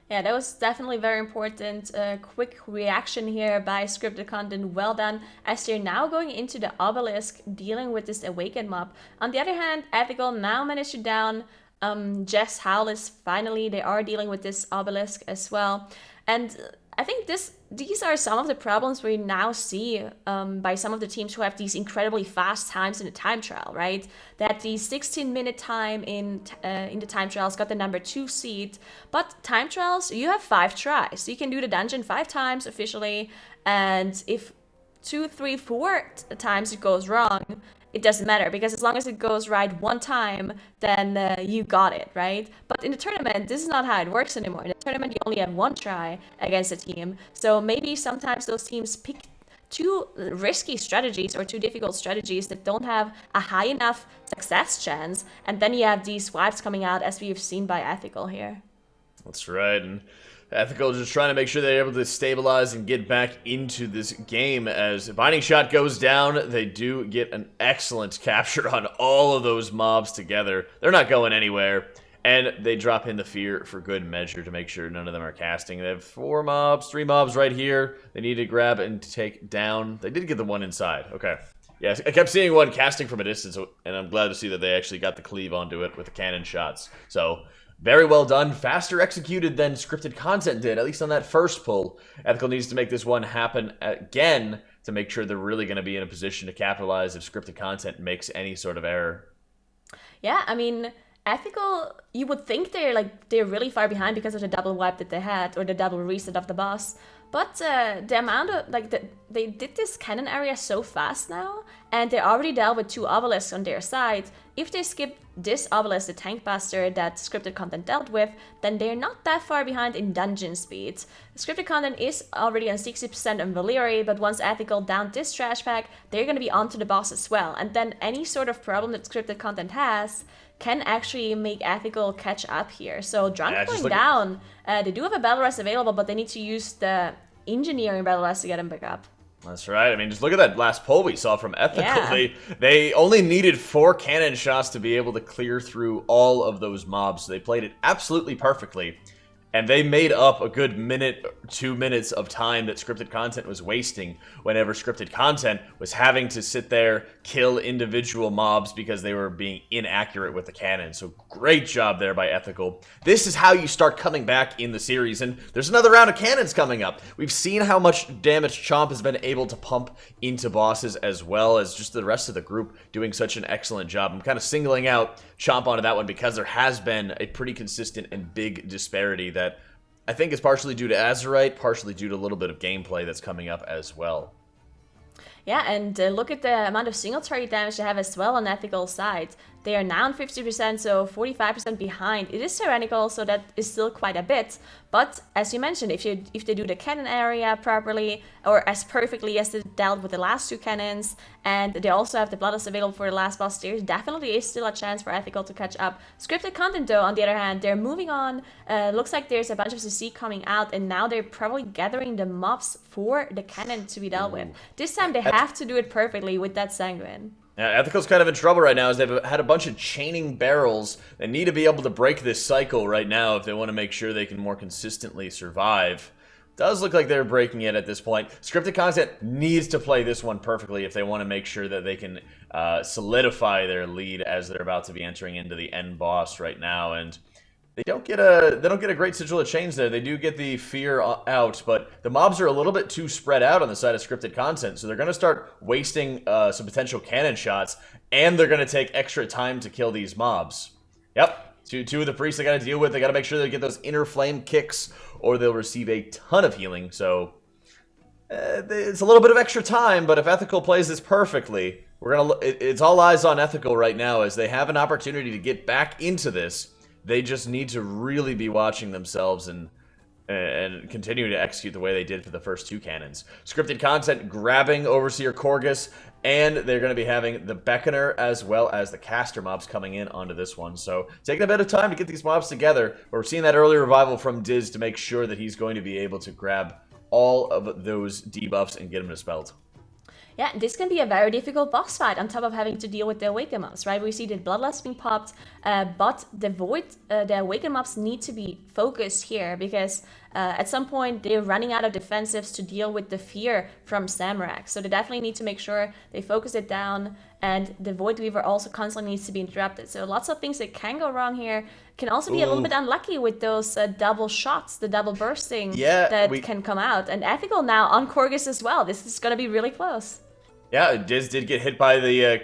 Yeah, that was definitely very important. Quick reaction here by scripted content. Well done, as they're now going into the obelisk, dealing with this awakened mob. On the other hand, Ethical now managed to down Jess Howless. Finally, they are dealing with this obelisk as well. And I think these are some of the problems we now see by some of the teams who have these incredibly fast times in the time trial, right? That the 16-minute time in the time trials got the number 2 seed, but time trials, you have 5 tries. So you can do the dungeon 5 times officially, and if 2, 3, 4 times it goes wrong, it doesn't matter, because as long as it goes right 1 time, then you got it, right? But in the tournament, this is not how it works anymore. In the tournament, you only have 1 try against a team. So maybe sometimes those teams pick too risky strategies or too difficult strategies that don't have a high enough success chance. And then you have these wipes coming out, as we've seen by Ethical here. That's right, and Ethical just trying to make sure they're able to stabilize and get back into this game. As Binding Shot goes down, they do get an excellent capture on all of those mobs together. They're not going anywhere, and they drop in the Fear for good measure to make sure none of them are casting. They have 3 mobs right here they need to grab and take down. They did get the one inside. Okay. Yes, I kept seeing one casting from a distance, and I'm glad to see that they actually got the cleave onto it with the cannon shots. So, very well done. Faster executed than scripted content did, at least on that first pull. Ethical needs to make this one happen again to make sure they're really going to be in a position to capitalize if scripted content makes any sort of error. Yeah, I mean, Ethical, you would think they're really far behind because of the double wipe that they had, or the double reset of the boss. But the amount of, they did this cannon area so fast now, and they already dealt with 2 obelisks on their side. If they skip this obelisk, the tank buster that scripted content dealt with, then they're not that far behind in dungeon speed. Scripted content is already on 60% on Valyria, but once Ethical downed this trash pack, they're going to be onto the boss as well. And then any sort of problem that scripted content has can actually make Ethical catch up here. So Drunk going down, they do have a battle rest available, but they need to use the engineering battle rest to get him back up. That's right. I mean, just look at that last pull we saw from Ethical. Yeah. They only needed 4 cannon shots to be able to clear through all of those mobs. So they played it absolutely perfectly. And they made up a good 2 minutes of time that scripted content was wasting whenever scripted content was having to sit there, kill individual mobs because they were being inaccurate with the cannon. So great job there by Ethical. This is how you start coming back in the series, and there's another round of cannons coming up. We've seen how much damage Chomp has been able to pump into bosses, as well as just the rest of the group doing such an excellent job. I'm kind of singling out Chomp onto that one because there has been a pretty consistent and big disparity that I think is partially due to Azerite, partially due to a little bit of gameplay that's coming up as well. Yeah, and look at the amount of single target damage they have as well on Ethical side. They are now on 50%, so 45% behind. It is tyrannical, so that is still quite a bit. But as you mentioned, if they do the cannon area properly, or as perfectly as they dealt with the last 2 cannons, and they also have the Bloodlust available for the last boss, there definitely is still a chance for Ethical to catch up. Scripted content, though, on the other hand, they're moving on. Looks like there's a bunch of CC coming out, and now they're probably gathering the mobs for the cannon to be dealt with. This time they have to do it perfectly with that Sanguine. Yeah, Ethical's kind of in trouble right now as they've had a bunch of chaining barrels. They need to be able to break this cycle right now if they want to make sure they can more consistently survive. Does look like they're breaking it at this point. Scripted content needs to play this one perfectly if they want to make sure that they can solidify their lead as they're about to be entering into the end boss right now. And they don't get a great sigil of change there. They do get the Fear out, but the mobs are a little bit too spread out on the side of scripted content, so they're going to start wasting some potential cannon shots, and they're going to take extra time to kill these mobs. Yep, two of the priests they got to deal with. They got to make sure they get those inner flame kicks, or they'll receive a ton of healing. So it's a little bit of extra time, but if Ethical plays this perfectly, it's all eyes on Ethical right now as they have an opportunity to get back into this. They just need to really be watching themselves and continue to execute the way they did for the first 2 cannons. Scripted content grabbing Overseer Korgus, and they're going to be having the Beckoner as well as the caster mobs coming in onto this one. So taking a bit of time to get these mobs together. We're seeing that early revival from Diz to make sure that he's going to be able to grab all of those debuffs and get them dispelled. Yeah, this can be a very difficult boss fight on top of having to deal with the Awaken mobs, right? We see the Bloodlust being popped, but the Awaken mobs need to be focused here because at some point they're running out of defensives to deal with the fear from Samrak. So they definitely need to make sure they focus it down, and the Void Weaver also constantly needs to be interrupted. So lots of things that can go wrong here. Can also be a little bit unlucky with those double shots, the double bursting that can come out. And Ethical now on Corgus as well. This is going to be really close. Yeah, Diz did get hit by the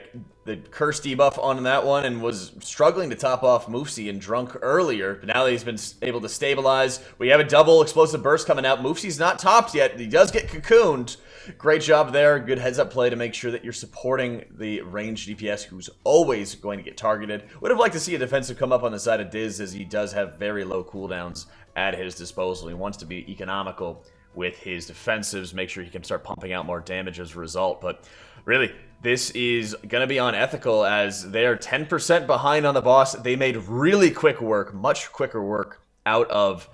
curse debuff on that one and was struggling to top off Moofsy and Drunk earlier, but now that he's been able to stabilize, we have a double explosive burst coming out. Moofsy's not topped yet. He does get cocooned. Great job there. Good heads-up play to make sure that you're supporting the ranged DPS, who's always going to get targeted. Would have liked to see a defensive come up on the side of Diz, as he does have very low cooldowns at his disposal. He wants to be economical with his defensives, make sure he can start pumping out more damage as a result. But really, this is going to be on Ethical, as they're 10% behind on the boss. They made really quick work, much quicker work out of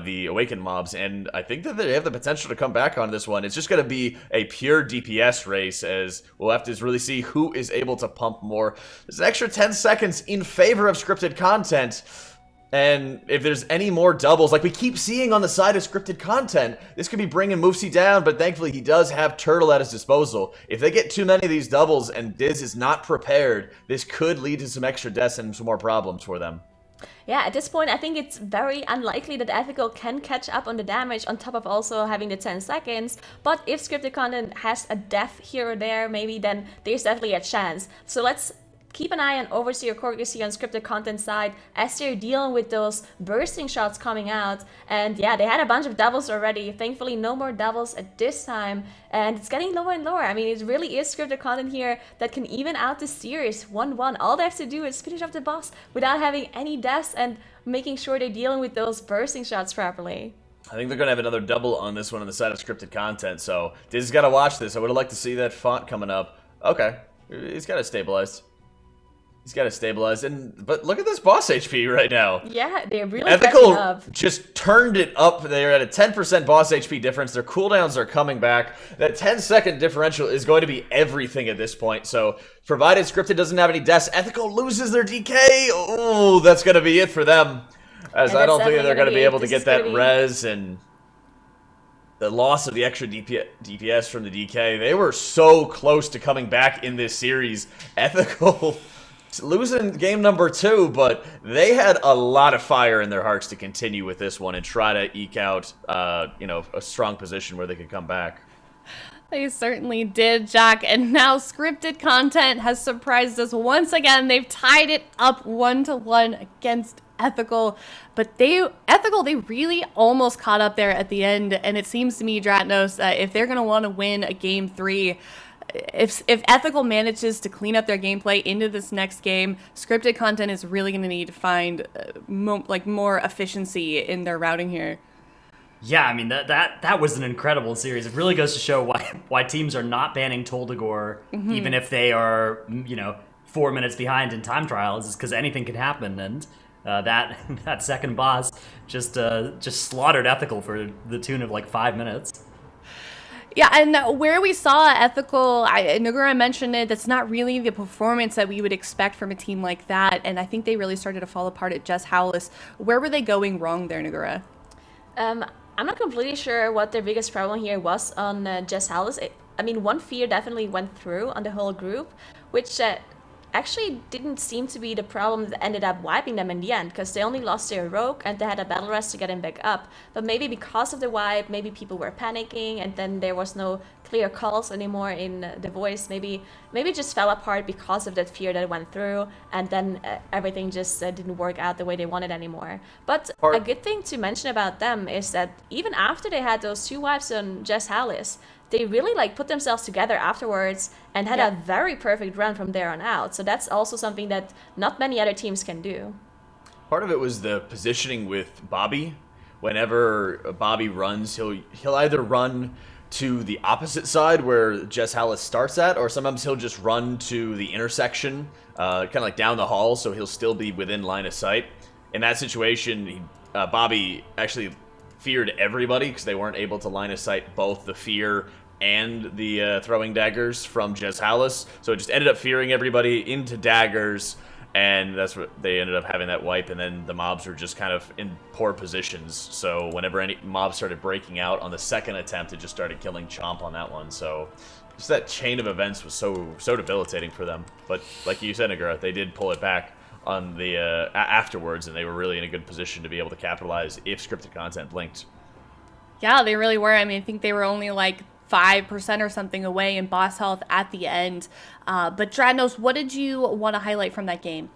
the Awakened mobs, and I think that they have the potential to come back on this one. It's just going to be a pure DPS race, as we'll have to really see who is able to pump more. There's an extra 10 seconds in favor of scripted content, and if there's any more doubles, like we keep seeing on the side of scripted content, this could be bringing Moofsy down, but thankfully he does have Turtle at his disposal. If they get too many of these doubles and Diz is not prepared, this could lead to some extra deaths and some more problems for them. Yeah, at this point, I think it's very unlikely that Ethical can catch up on the damage on top of also having the 10 seconds. But if scripted content has a death here or there, maybe, then there's definitely a chance. So let's keep an eye on Overseer Corgus on scripted content side as they're dealing with those bursting shots coming out. And yeah, they had a bunch of doubles already. Thankfully, no more doubles at this time. And it's getting lower and lower. I mean, it really is scripted content here that can even out the series 1-1. All they have to do is finish off the boss without having any deaths and making sure they're dealing with those bursting shots properly. I think they're going to have another double on this one on the side of scripted content. So Diz got to watch this. I would have liked to see that font coming up. Okay, he's got it stabilized. He's got it stabilized, but look at this boss HP right now. Yeah, they're really Ethical catching up. just turned it up. They're at a 10% boss HP difference. Their cooldowns are coming back. That 10-second differential is going to be everything at this point. So, provided Scripted doesn't have any deaths, Ethical loses their DK. Oh, that's going to be it for them. As I don't think they're going to be able to get that res, and the loss of the extra DPS from the DK. They were so close to coming back in this series. Ethical losing game number 2, but they had a lot of fire in their hearts to continue with this one and try to eke out, a strong position where they could come back. They certainly did, Jack, and now scripted content has surprised us once again. They've tied it up 1-1 against Ethical, but they really almost caught up there at the end, and it seems to me, Dratnos, if they're going to want to win a game 3, if Ethical manages to clean up their gameplay into this next game, scripted content is really going to need to find more efficiency in their routing here. Yeah, I mean, that was an incredible series. It really goes to show why teams are not banning Toldagor, even if they are, 4 minutes behind in time trials, is because anything can happen. And that second boss just slaughtered Ethical for the tune of 5 minutes. Yeah, and where we saw Ethical, Nagura mentioned it, that's not really the performance that we would expect from a team like that, and I think they really started to fall apart at Jess Howlis. Where were they going wrong there, Nagura? I'm not completely sure what their biggest problem here was on Jess Howlis. One fear definitely went through on the whole group, which actually didn't seem to be the problem that ended up wiping them in the end, because they only lost their rogue and they had a battle rest to get him back up. But maybe because of the wipe, maybe people were panicking and then there was no clear calls anymore in the voice. Maybe it just fell apart because of that fear that went through, and then everything just didn't work out the way they wanted anymore. But a good thing to mention about them is that even after they had those 2 wipes on Jess Howlis, they really put themselves together afterwards and had a very perfect run from there on out. So that's also something that not many other teams can do. Part of it was the positioning with Bobby. Whenever Bobby runs, he'll either run to the opposite side where Jess Howlis starts at, or sometimes he'll just run to the intersection, kind of down the hall, so he'll still be within line of sight. In that situation, Bobby actually feared everybody because they weren't able to line of sight both the fear and the throwing daggers from Jess Howlis. So it just ended up fearing everybody into daggers, and that's what they ended up having that wipe, and then the mobs were just kind of in poor positions. So whenever any mobs started breaking out on the second attempt, it just started killing Chomp on that one. So just that chain of events was so debilitating for them. But like you said, Nagura, they did pull it back on the afterwards, and they were really in a good position to be able to capitalize if scripted content blinked. Yeah, they really were. I mean, I think they were only like 5% or something away in boss health at the end. But Dradnos, what did you want to highlight from that game?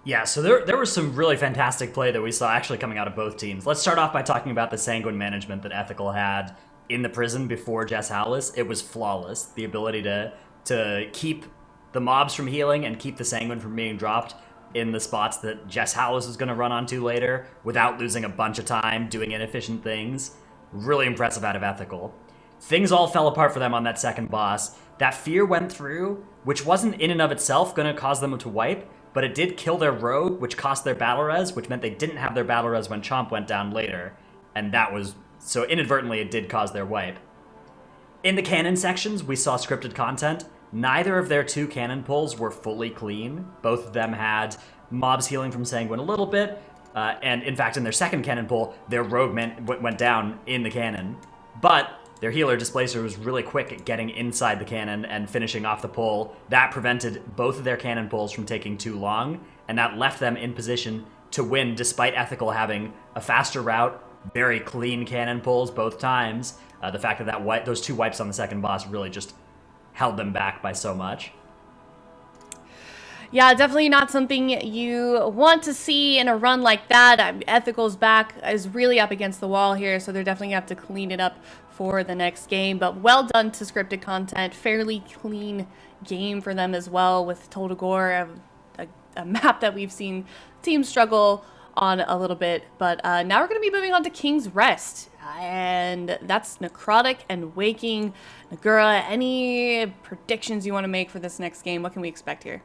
Yeah, so there was some really fantastic play that we saw actually coming out of both teams. Let's start off by talking about the Sanguine management that Ethical had in the prison before Jess Howless. It was flawless. The ability to keep the mobs from healing and keep the Sanguine from being dropped in the spots that Jess Howless was going to run onto later without losing a bunch of time doing inefficient things. Really impressive out of Ethical. Things all fell apart for them on that second boss. That fear went through, which wasn't in and of itself going to cause them to wipe, but it did kill their rogue, which cost their battle res, which meant they didn't have their battle res when Chomp went down later. And that was, so inadvertently it did cause their wipe. In the cannon sections, we saw scripted content. Neither of their 2 cannon pulls were fully clean. Both of them had mobs healing from Sanguine a little bit, and in fact in their second cannon pull, their rogue went down in the cannon. But their healer, Displacer, was really quick at getting inside the cannon and finishing off the pull. That prevented both of their cannon pulls from taking too long, and that left them in position to win despite Ethical having a faster route, very clean cannon pulls both times. The fact that those 2 wipes on the second boss really just held them back by so much. Yeah, definitely not something you want to see in a run like that. Ethical's back is really up against the wall here, so they're definitely going to have to clean it up for the next game. But well done to scripted content. Fairly clean game for them as well, with Tol'Dogor, a map that we've seen teams struggle on a little bit. But now we're going to be moving on to King's Rest. And that's Necrotic and Waking. Nagura, any predictions you want to make for this next game? What can we expect here?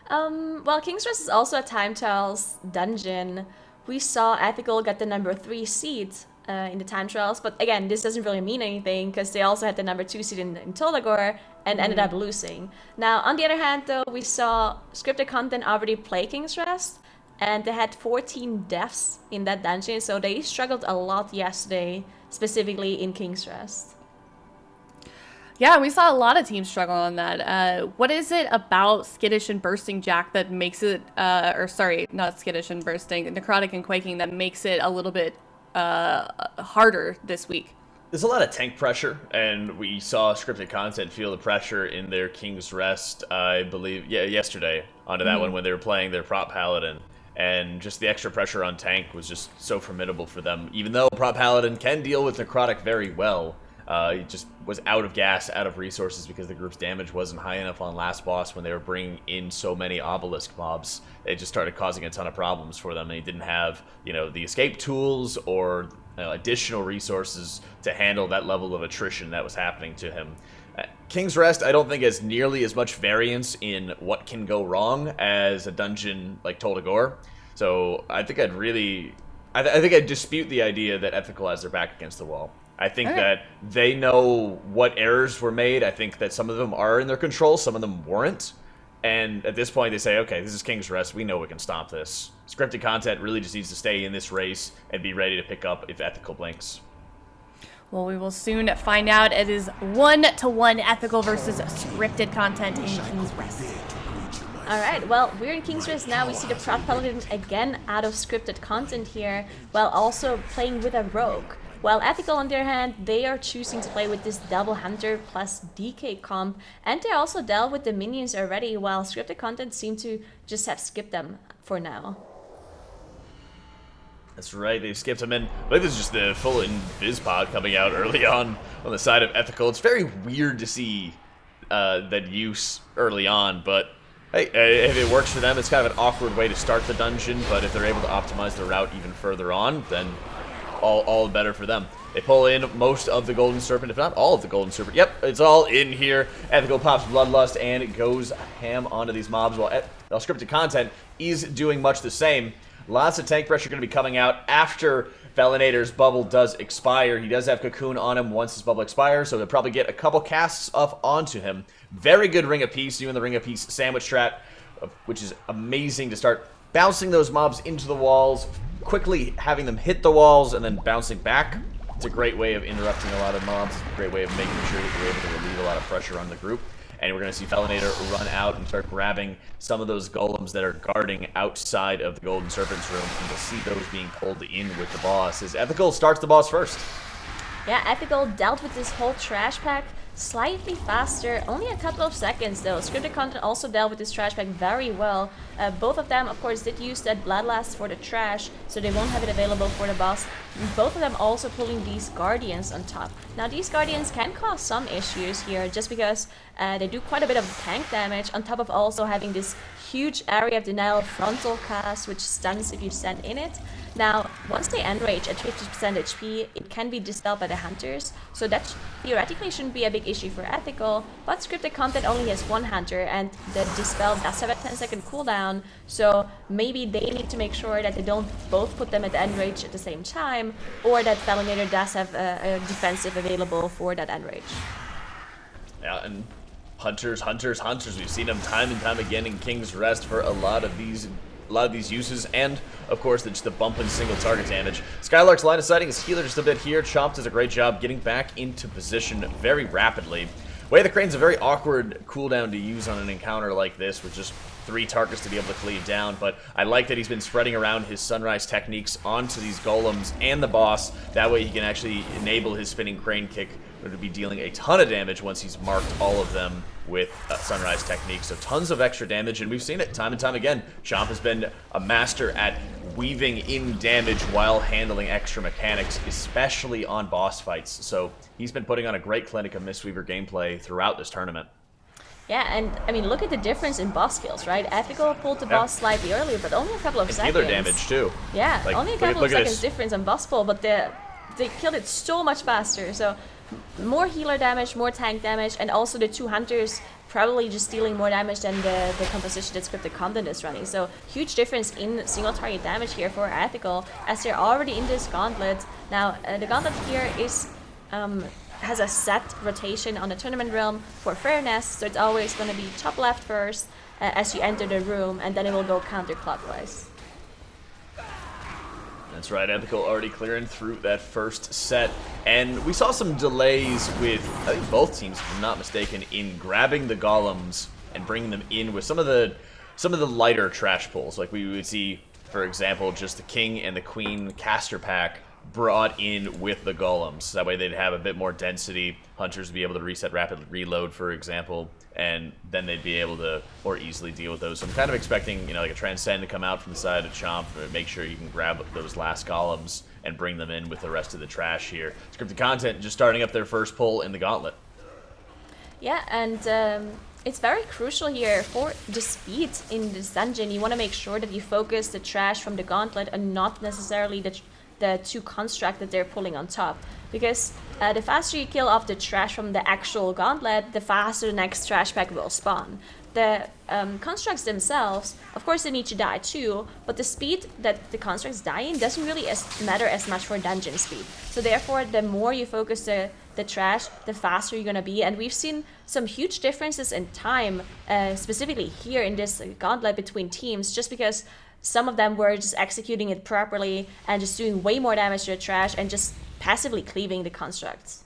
Well, King's Rest is also a time trials dungeon. We saw Ethical get the number 3 seed in the time trials, but again, this doesn't really mean anything because they also had the number 2 seed in Tol'Dogor and ended up losing. Now, on the other hand, though, we saw scripted content already play King's Rest, and they had 14 deaths in that dungeon, so they struggled a lot yesterday, specifically in King's Rest. Yeah, we saw a lot of teams struggle on that. What is it about Skittish and Bursting Jack that makes it, or sorry, not Skittish and Bursting, Necrotic and Quaking, that makes it a little bit harder this week? There's a lot of tank pressure, and we saw scripted content feel the pressure in their King's Rest, I believe, yesterday, onto that one when they were playing their prop paladin. And just the extra pressure on tank was just so formidable for them. Even though prop paladin can deal with Necrotic very well, he just was out of gas, out of resources because the group's damage wasn't high enough on last boss when they were bringing in so many obelisk mobs. It just started causing a ton of problems for them, and he didn't have, the escape tools or additional resources to handle that level of attrition that was happening to him. King's Rest, I don't think has nearly as much variance in what can go wrong as a dungeon like Tol'Dogor. So I think I'd dispute the idea that Ethical has their back against the wall. I think that they know what errors were made. I think that some of them are in their control, some of them weren't. And at this point, they say, okay, this is King's Rest. We know we can stop this. Scripted content really just needs to stay in this race and be ready to pick up if Ethical blinks. Well, we will soon find out. It is 1-1 Ethical versus scripted content in King's Rest. Alright, well, we're in King's Rest now. We see the Prot Paladin again out of scripted content here, while also playing with a rogue. While Ethical, on their hand, they are choosing to play with this Double Hunter plus DK comp, and they also dealt with the minions already, while scripted content seem to just have skipped them for now. That's right, they've skipped him in. I believe this is just the full invis pod coming out early on the side of Ethical. It's very weird to see that use early on, but hey, if it works for them, it's kind of an awkward way to start the dungeon, but if they're able to optimize the route even further on, then all the better for them. They pull in most of the Golden Serpent, if not all of the Golden Serpent. Yep, it's all in here. Ethical pops Bloodlust and it goes ham onto these mobs, while scripted content is doing much the same. Lots of tank pressure going to be coming out after Felinator's bubble does expire. He does have Cocoon on him once his bubble expires, so they'll probably get a couple casts up onto him. Very good Ring of Peace, doing the Ring of Peace sandwich strat. which is amazing to start bouncing those mobs into the walls, quickly having them hit the walls, and then bouncing back. It's a great way of interrupting a lot of mobs. It's a great way of making sure that you're able to relieve a lot of pressure on the group. And we're going to see Felinator run out and start grabbing some of those golems that are guarding outside of the Golden Serpent's room. And we'll see those being pulled in with the boss as Ethical starts the boss first. Yeah, Ethical dealt with this whole trash pack slightly faster, only a couple of seconds though. Scripted Content also dealt with this trash pack very well. Both of them, of course, did use that Bloodlust for the trash, so they won't have it available for the boss. Both of them also pulling these Guardians on top. Now, these Guardians can cause some issues here, just because they do quite a bit of tank damage, on top of also having this huge area of denial frontal cast, which stuns if you stand in it. Now, once they enrage at 50% HP, it can be dispelled by the hunters, so that theoretically shouldn't be a big issue for Ethical, but Scripted Content only has one hunter, and the dispel does have a 10-second cooldown, so maybe they need to make sure that they don't both put them at enrage at the same time, or that Felinator does have a defensive available for that enrage. Yeah, and hunters. We've seen them time and time again in King's Rest for a lot of these uses, and of course just the bump and single target damage. Skylark's line of sighting his healer just a bit here. Chomp does a great job getting back into position very rapidly. Way of the Crane's a very awkward cooldown to use on an encounter like this with just 3 targets to be able to cleave down, but I like that he's been spreading around his Sunrise techniques onto these golems and the boss. That way he can actually enable his spinning crane kick to be dealing a ton of damage once he's marked all of them with Sunrise techniques. So tons of extra damage, and we've seen it time and time again. Chomp has been a master at weaving in damage while handling extra mechanics, especially on boss fights. So he's been putting on a great clinic of Mistweaver gameplay throughout this tournament. Yeah, and I mean, look at the difference in boss skills, right? Ethical pulled the boss slightly earlier, but only a couple of seconds. Healer damage too. Yeah, like, only a couple of seconds difference on boss pull, but they killed it so much faster. So more healer damage, more tank damage, and also the 2 hunters probably just dealing more damage than the composition that Scripted Content is running. So huge difference in single target damage here for Ethical, as they're already in this gauntlet. Now, the gauntlet here is has a set rotation on the tournament realm for fairness, so it's always going to be top left first as you enter the room, and then it will go counterclockwise. That's right, Ethical already clearing through that first set, and we saw some delays with, I think both teams, if I'm not mistaken, in grabbing the golems and bringing them in with some of the lighter trash pulls. Like we would see, for example, just the King and the Queen caster pack brought in with the golems. That way they'd have a bit more density. Hunters would be able to reset rapid reload, for example, and then they'd be able to more easily deal with those. So I'm kind of expecting, you know, like a Transcend to come out from the side of Chomp, make sure you can grab those last golems and bring them in with the rest of the trash here. Scripted Content just starting up their first pull in the gauntlet. Yeah, and it's very crucial here for the speed in this dungeon. You want to make sure that you focus the trash from the gauntlet and not necessarily the 2 construct that they're pulling on top, because the faster you kill off the trash from the actual gauntlet, the faster the next trash pack will spawn. The constructs themselves, of course, they need to die too, but the speed that the constructs die in doesn't really matter as much for dungeon speed. So therefore, the more you focus the trash, the faster you're gonna be. And we've seen some huge differences in time, specifically here in this gauntlet between teams, just because some of them were just executing it properly and just doing way more damage to the trash and just passively cleaving the constructs.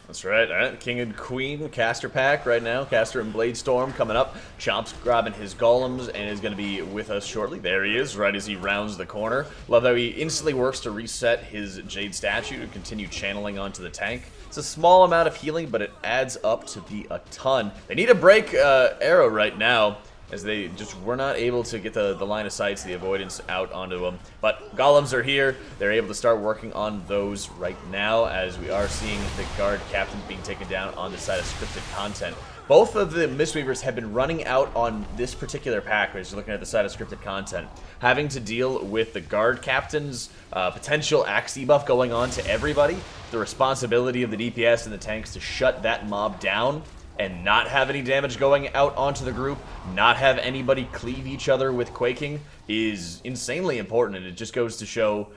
That's right. All right, King and Queen caster pack right now. Caster and Bladestorm coming up. Chomp's grabbing his golems and is going to be with us shortly. There he is, right as he rounds the corner. Love how he instantly works to reset his Jade statue to continue channeling onto the tank. It's a small amount of healing, but it adds up to be a ton. They need a break arrow right now, as they just were not able to get the line of sight, the avoidance out onto them. But golems are here. They're able to start working on those right now, as we are seeing the guard captain being taken down on the side of Scripted Content. Both of the Mistweavers have been running out on this particular pack, as you're looking at the side of Scripted Content, having to deal with the guard captain's potential axe debuff going on to everybody, the responsibility of the DPS and the tanks to shut that mob down, and not have any damage going out onto the group, not have anybody cleave each other with Quaking, is insanely important. And it just goes to show,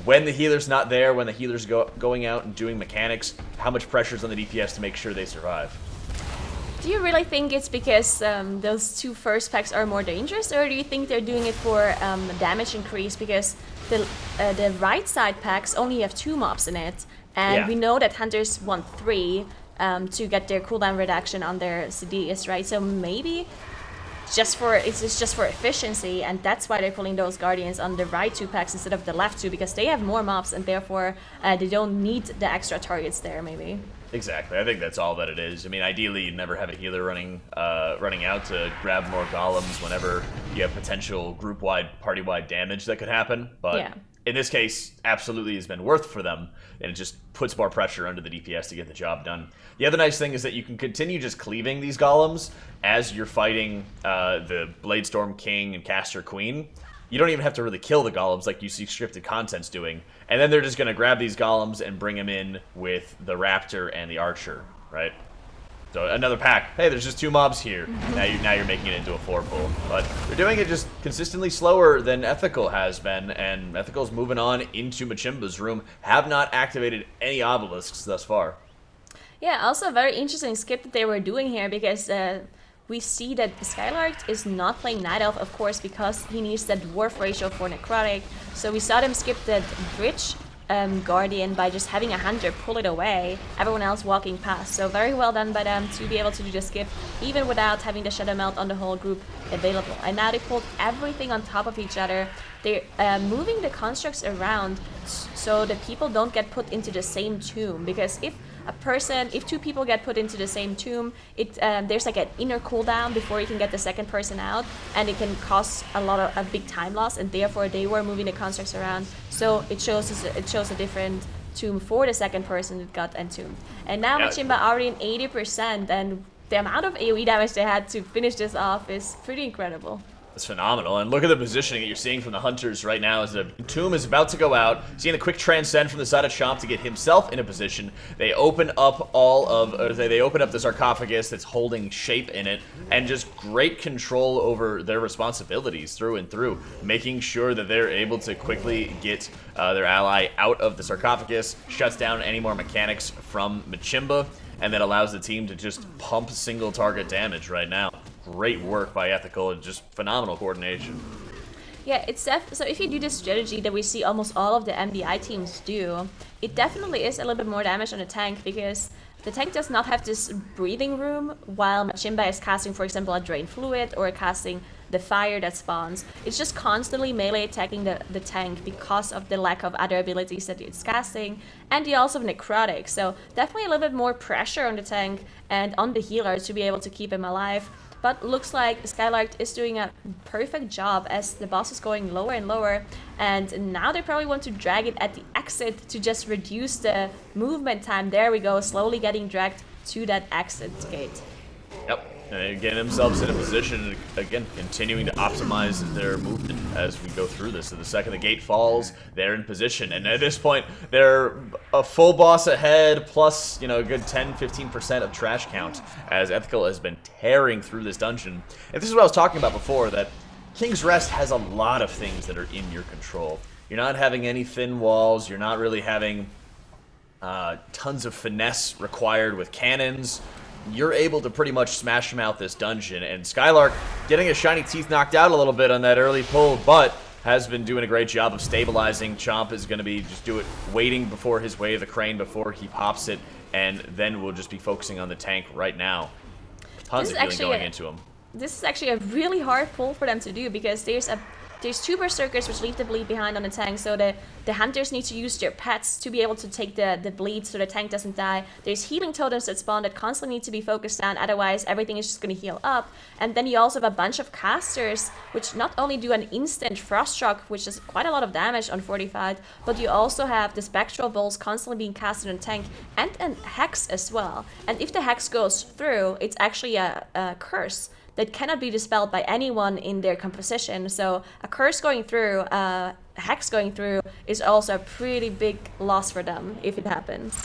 when the healer's not there, when the healer's going out and doing mechanics, how much pressure's on the DPS to make sure they survive. Do you really think it's because those two first packs are more dangerous, or do you think they're doing it for damage increase? Because the right side packs only have 2 mobs in it, and we know that hunters want 3 to get their cooldown reduction on their CDs, right? So maybe it's just for efficiency, and that's why they're pulling those guardians on the right 2 packs instead of the left 2, because they have more mobs and therefore they don't need the extra targets there, maybe. Exactly. I think that's all that it is. I mean, ideally, you'd never have a healer running out to grab more golems whenever you have potential group-wide, party-wide damage that could happen. But in this case, absolutely has been worth for them, and it just puts more pressure under the DPS to get the job done. The other nice thing is that you can continue just cleaving these golems as you're fighting the Bladestorm King and Caster Queen. You don't even have to really kill the golems like you see scripted content's doing. And then they're just going to grab these golems and bring them in with the Raptor and the Archer, right? So another pack. Hey, there's just 2 mobs here. Now you're making it into a 4-pull. But they're doing it just consistently slower than Ethical has been, and Ethical's moving on into Machimba's room. Have not activated any obelisks thus far. Yeah, also a very interesting skip that they were doing here, because we see that Skylark is not playing Night Elf, of course, because he needs that dwarf ratio for Necrotic. So we saw them skip that bridge Guardian by just having a hunter pull it away, everyone else walking past. So very well done by them to be able to do the skip, even without having the Shadow Melt on the whole group available. And now they pulled everything on top of each other. They're moving the constructs around so that people don't get put into the same tomb, because if 2 people get put into the same tomb, there's like an inner cooldown before you can get the second person out, and it can cause a big time loss, and therefore they were moving the constructs around, so it shows a different tomb for the second person that got entombed. And now Machimba already in 80%, and the amount of AoE damage they had to finish this off is pretty incredible. It's phenomenal, and look at the positioning that you're seeing from the Hunters right now as the Tomb is about to go out. Seeing the quick transcend from the side of Chomp to get himself in a position. They open up they open up the sarcophagus that's holding Shape in it, and just great control over their responsibilities through and through, making sure that they're able to quickly get their ally out of the sarcophagus, shuts down any more mechanics from Machimba, and then allows the team to just pump single target damage right now. Great work by Ethical and just phenomenal coordination. Yeah, so if you do this strategy that we see almost all of the MDI teams do, it definitely is a little bit more damage on the tank, because the tank does not have this breathing room while Machimba is casting, for example, a Drain Fluid or casting the fire that spawns. It's just constantly melee attacking the tank because of the lack of other abilities that it's casting, and the also have Necrotic. So definitely a little bit more pressure on the tank and on the healer to be able to keep him alive. But looks like Skylark is doing a perfect job as the boss is going lower and lower, and now they probably want to drag it at the exit to just reduce the movement time. There we go, slowly getting dragged to that exit gate. Yep. And getting themselves in a position, again, continuing to optimize their movement as we go through this. So the second the gate falls, they're in position. And at this point, they're a full boss ahead, plus, a good 10-15% of trash count, as Ethical has been tearing through this dungeon. And this is what I was talking about before, that King's Rest has a lot of things that are in your control. You're not having any thin walls, you're not really having tons of finesse required with cannons. You're able to pretty much smash him out this dungeon, and Skylark getting his shiny teeth knocked out a little bit on that early pull, but has been doing a great job of stabilizing. Chomp is going to be waiting before his wave, the crane before he pops it, and then we'll just be focusing on the tank right now. Tons of healing going into him. This is actually a really hard pull for them to do, because there's 2 berserkers which leave the bleed behind on the tank, so the hunters need to use their pets to be able to take the bleed so the tank doesn't die. There's healing totems that spawn that constantly need to be focused on, otherwise everything is just going to heal up. And then you also have a bunch of casters which not only do an instant frost shock, which is quite a lot of damage on Fortified, but you also have the spectral bolts constantly being casted on the tank, and a hex as well. And if the hex goes through, it's actually a curse that cannot be dispelled by anyone in their composition. So a curse going through, a hex going through, is also a pretty big loss for them if it happens.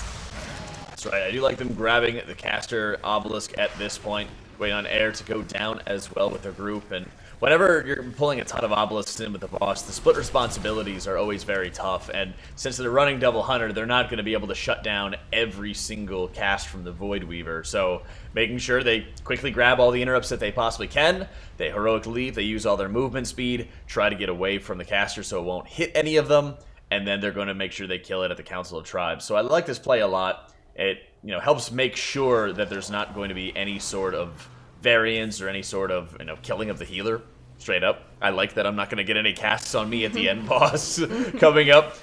That's right. I do like them grabbing the caster obelisk at this point, waiting on air to go down as well with their group. And whenever you're pulling a ton of obelisks in with the boss, the split responsibilities are always very tough, and since they're running Double Hunter, they're not going to be able to shut down every single cast from the Void Weaver, so making sure they quickly grab all the interrupts that they possibly can, they heroically leave, they use all their movement speed, try to get away from the caster so it won't hit any of them, and then they're going to make sure they kill it at the Council of Tribes. So I like this play a lot. It helps make sure that there's not going to be any sort of variance or any sort of killing of the healer. Straight up, I like that I'm not going to get any casts on me at the end boss coming up,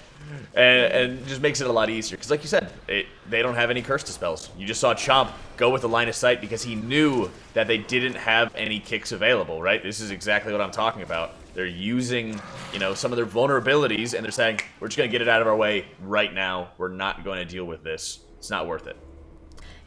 and just makes it a lot easier. Because like you said, they don't have any curse dispels. You just saw Chomp go with the line of sight because he knew that they didn't have any kicks available, right? This is exactly what I'm talking about. They're using, some of their vulnerabilities, and they're saying, we're just going to get it out of our way right now. We're not going to deal with this. It's not worth it.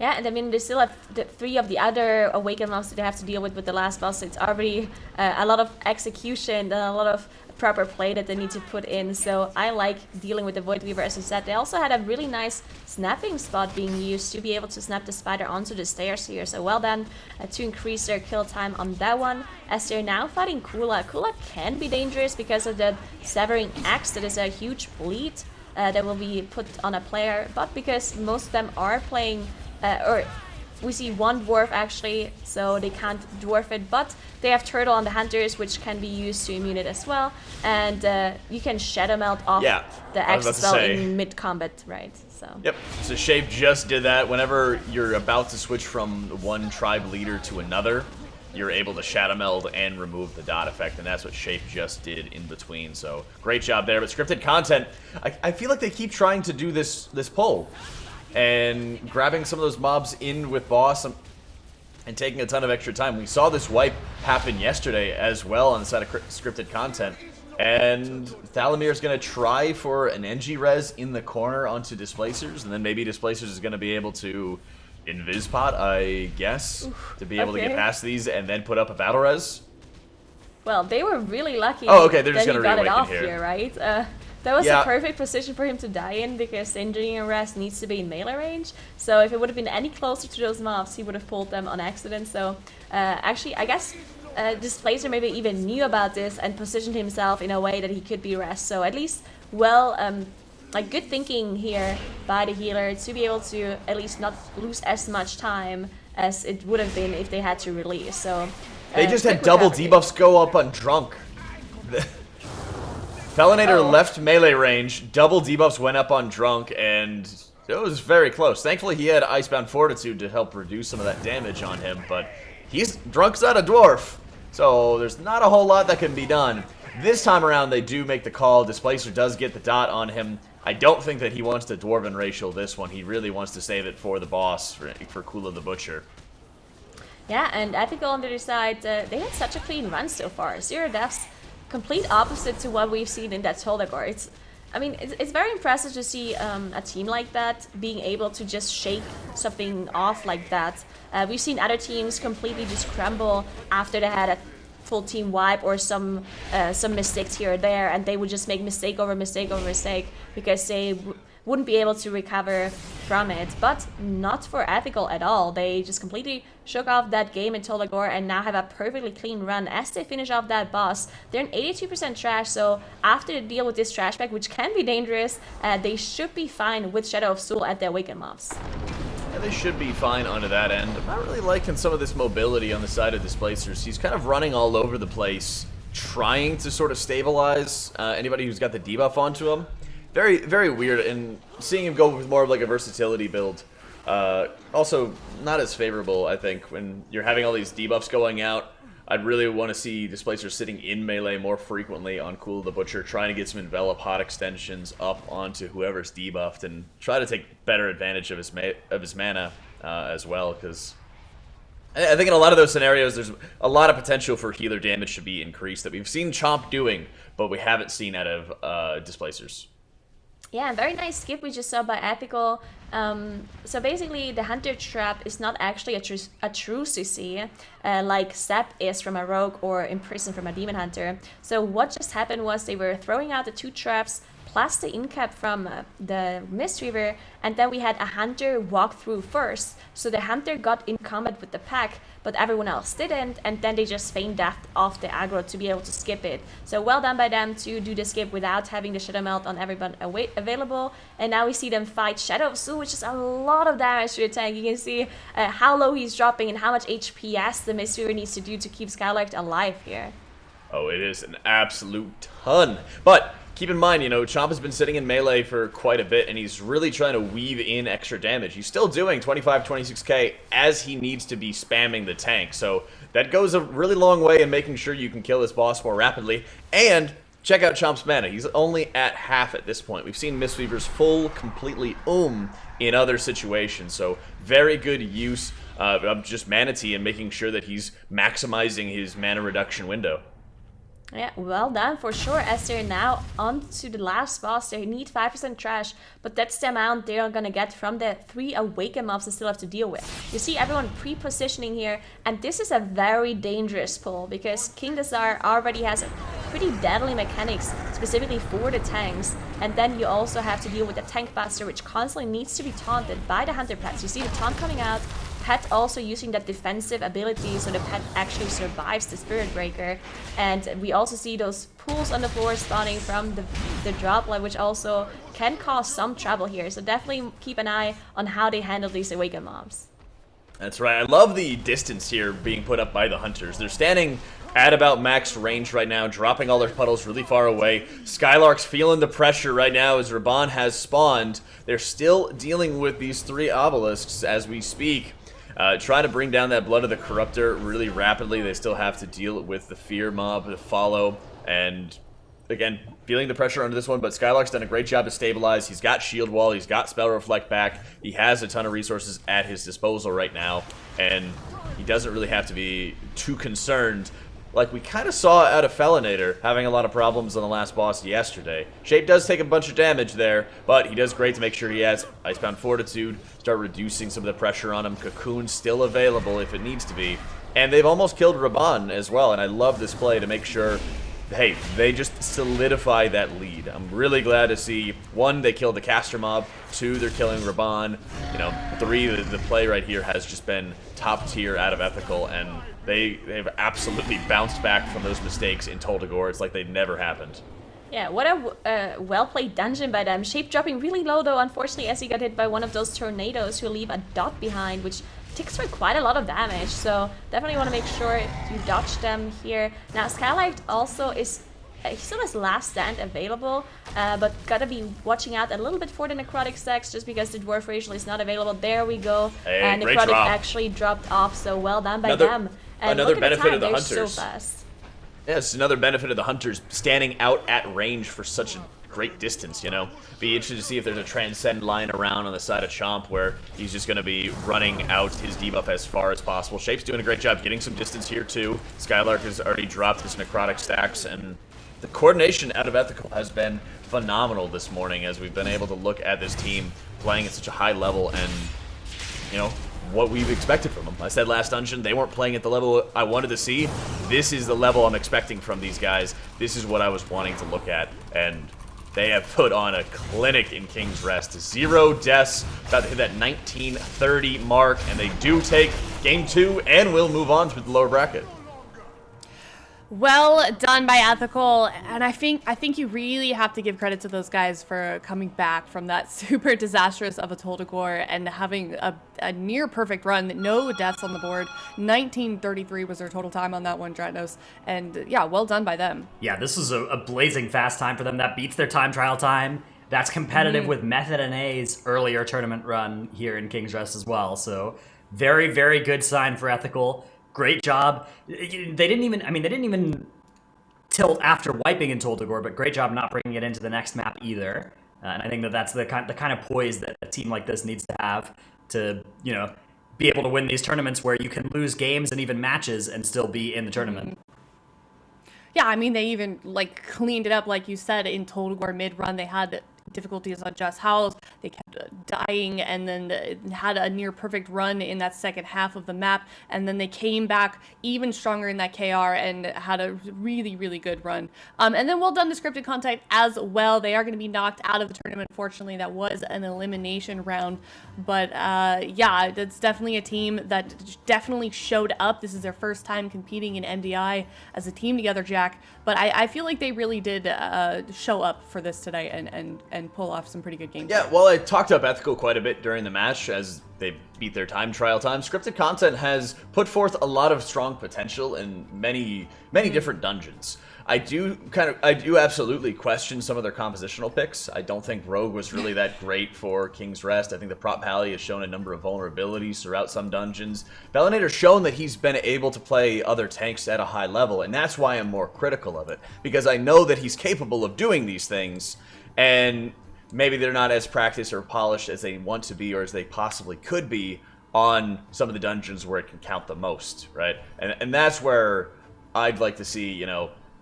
Yeah, and I mean, they still have the 3 of the other Awakened mobs that they have to deal with the last boss. So it's already a lot of execution and a lot of proper play that they need to put in. So I like dealing with the Void Weaver, as you said. They also had a really nice snapping spot being used to be able to snap the spider onto the stairs here. So well done to increase their kill time on that one. As they're now fighting Kula. Kula can be dangerous because of the Severing Axe. That is a huge bleed that will be put on a player. But because most of them are playing... or we see one dwarf actually, so they can't dwarf it, but they have turtle on the hunters, which can be used to immune it as well, and you can shadow melt off the axe spell in mid combat, right? So yep. So Shape just did that. Whenever you're about to switch from one tribe leader to another, you're able to shadow meld and remove the dot effect, and that's what Shape just did in between. So great job there. But scripted content, I feel like they keep trying to do this pull. And grabbing some of those mobs in with boss and taking a ton of extra time. We saw this wipe happen yesterday as well on the side of scripted content. And Thalamir's going to try for an NG res in the corner onto Displacers, and then maybe Displacers is going to be able to Invispot, I guess, to be able to get past these and then put up a battle res. Well, they were really lucky they're just that he got it off here. here, right? That was a perfect position for him to die in because the Engineering Rest needs to be in melee range. So if it would have been any closer to those mobs, he would have pulled them on accident. So actually, I guess Displacer maybe even knew about this and positioned himself in a way that he could be rest. So at least, good thinking here by the healer to be able to at least not lose as much time as it would have been if they had to release. So they just had double debuffs go up on Drunk. Felinator left melee range, double debuffs went up on Drunk, and it was very close. Thankfully, he had Icebound Fortitude to help reduce some of that damage on him, but Drunk's not a dwarf, so there's not a whole lot that can be done. This time around, they do make the call. Displacer does get the dot on him. I don't think that he wants to Dwarven Racial this one. He really wants to save it for the boss, for Kula the Butcher. Yeah, and Ethical on the other side, they had such a clean run so far. 0 deaths. Complete opposite to what we've seen in that Toldagor. It's very impressive to see a team like that being able to just shake something off like that. We've seen other teams completely just crumble after they had a full team wipe or some mistakes here or there, and they would just make mistake over mistake over mistake because they wouldn't be able to recover from it. But not for Ethical at all. They just completely shook off that game in Toldagor and now have a perfectly clean run as they finish off that boss. They're in 82% trash, so after they deal with this trash pack, which can be dangerous, they should be fine with Shadow of Sul at their Awakened mobs. Yeah, they should be fine onto that end. I'm not really liking some of this mobility on the side of Displacers. He's kind of running all over the place, trying to sort of stabilize anybody who's got the debuff onto him. Very, very weird, and seeing him go with more of like a versatility build. Also, not as favorable, I think, when you're having all these debuffs going out. I'd really want to see Displacers sitting in melee more frequently on Kula the Butcher, trying to get some Envelop Hot extensions up onto whoever's debuffed, and try to take better advantage of his mana as well, because I think in a lot of those scenarios, there's a lot of potential for healer damage to be increased that we've seen Chomp doing, but we haven't seen out of Displacers. Yeah, very nice skip we just saw by Ethical. So basically, the Hunter Trap is not actually a true CC, like Sap is from a Rogue or Imprison from a Demon Hunter. So what just happened was they were throwing out the 2 traps, plus the incap from the Mistweaver, and then we had a Hunter walk through first. So the Hunter got in combat with the pack, but everyone else didn't, and then they just feigned death off the aggro to be able to skip it. So well done by them to do the skip without having the Shadow Melt on everyone available. And now we see them fight Shadow of Zoo, which is a lot of damage to the tank. You can see how low he's dropping and how much HPS the Mistweaver needs to do to keep Skylark alive here. Oh, it is an absolute ton. But keep in mind, Chomp has been sitting in melee for quite a bit, and he's really trying to weave in extra damage. He's still doing 25, 26k as he needs to be spamming the tank. So that goes a really long way in making sure you can kill this boss more rapidly. And check out Chomp's mana. He's only at half at this point. We've seen Mistweaver's full completely in other situations. So very good use of just Mana Tea and making sure that he's maximizing his mana reduction window. Yeah, well done for sure, as they're now on to the last boss. They need 5% trash, but that's the amount they're gonna get from the 3 Awaken mobs they still have to deal with. You see everyone pre-positioning here, and this is a very dangerous pull, because King Desire already has a pretty deadly mechanics, specifically for the tanks, and then you also have to deal with the Tank Buster, which constantly needs to be taunted by the Hunter pets. You see the taunt coming out, Pet also using that defensive ability, so the Pet actually survives the Spirit Breaker. And we also see those pools on the floor spawning from the drop, which also can cause some trouble here. So definitely keep an eye on how they handle these Awaken mobs. That's right. I love the distance here being put up by the Hunters. They're standing at about max range right now, dropping all their puddles really far away. Skylark's feeling the pressure right now as Raban has spawned. They're still dealing with these 3 obelisks as we speak. Trying to bring down that Blood of the Corruptor really rapidly. They still have to deal with the Fear mob to follow, and again, feeling the pressure under this one, but Skylark's done a great job to stabilize. He's got Shield Wall, he's got Spell Reflect back, he has a ton of resources at his disposal right now, and he doesn't really have to be too concerned like we kind of saw out of Felinator, having a lot of problems on the last boss yesterday. Shape does take a bunch of damage there, but he does great to make sure he has Icebound Fortitude, start reducing some of the pressure on him. Cocoon's still available if it needs to be. And they've almost killed Raban as well, and I love this play to make sure, hey, they just solidify that lead. I'm really glad to see, 1, they killed the caster mob, 2, they're killing Raban, 3, the play right here has just been top tier out of Ethical, and they've absolutely bounced back from those mistakes in Tol'Degor. It's like they never happened. Yeah, what a well-played dungeon by them. Shape dropping really low though, unfortunately, as he got hit by one of those tornadoes who leave a dot behind, which ticks for quite a lot of damage. So definitely want to make sure you dodge them here. Now Skylight also is, he still has Last Stand available, but gotta be watching out a little bit for the Necrotic stacks just because the Dwarf Racial is not available. There we go. Hey, and great Necrotic drop. Actually dropped off, so well done by them. And another look at benefit the of the time, they're Hunters. so fast. Yeah, it's another benefit of the Hunters standing out at range for such a great distance, Be interested to see if there's a Transcend line around on the side of Chomp where he's just going to be running out his debuff as far as possible. Shape's doing a great job getting some distance here too. Skylark has already dropped his Necrotic stacks, and the coordination out of Ethical has been phenomenal this morning as we've been able to look at this team playing at such a high level and, what we've expected from them. I said last dungeon, they weren't playing at the level I wanted to see. This is the level I'm expecting from these guys. This is what I was wanting to look at, and they have put on a clinic in King's Rest. 0 deaths, about to hit that 1930 mark, and they do take game 2 and will move on to the lower bracket. Well done by Ethical, and I think you really have to give credit to those guys for coming back from that super disastrous of a Tol'Degor and having a near perfect run, no deaths on the board. 1933 was their total time on that one, Dratnos, and yeah, well done by them. Yeah, this was a blazing fast time for them. That beats their time trial time. That's competitive with Method and A's earlier tournament run here in King's Rest as well, so very, very good sign for Ethical. Great job. They didn't even tilt after wiping in Tol'Degor, but great job not bringing it into the next map either. And I think that's the kind of poise that a team like this needs to have to, be able to win these tournaments where you can lose games and even matches and still be in the tournament. Yeah, I mean, they even cleaned it up, like you said, in Tol'Degor mid-run. They had difficulties on Just Howls. They kept dying and then had a near perfect run in that second half of the map. And then they came back even stronger in that KR and had a really, really good run. And then well done to Scripted Content as well. They are going to be knocked out of the tournament. Fortunately, that was an elimination round. But yeah, that's definitely a team that definitely showed up. This is their first time competing in MDI as a team together, Jack. But I feel like they really did show up for this today and pull off some pretty good games. Yeah, well, I talked up Ethical quite a bit during the match as they beat their time trial time. Scripted Content has put forth a lot of strong potential in many different dungeons. I do absolutely question some of their compositional picks. I don't think Rogue was really that great for King's Rest. I think the Prop Pally has shown a number of vulnerabilities throughout some dungeons. Balinator's shown that he's been able to play other tanks at a high level, and that's why I'm more critical of it. Because I know that he's capable of doing these things, and maybe they're not as practiced or polished as they want to be or as they possibly could be on some of the dungeons where it can count the most, right? And that's where I'd like to see,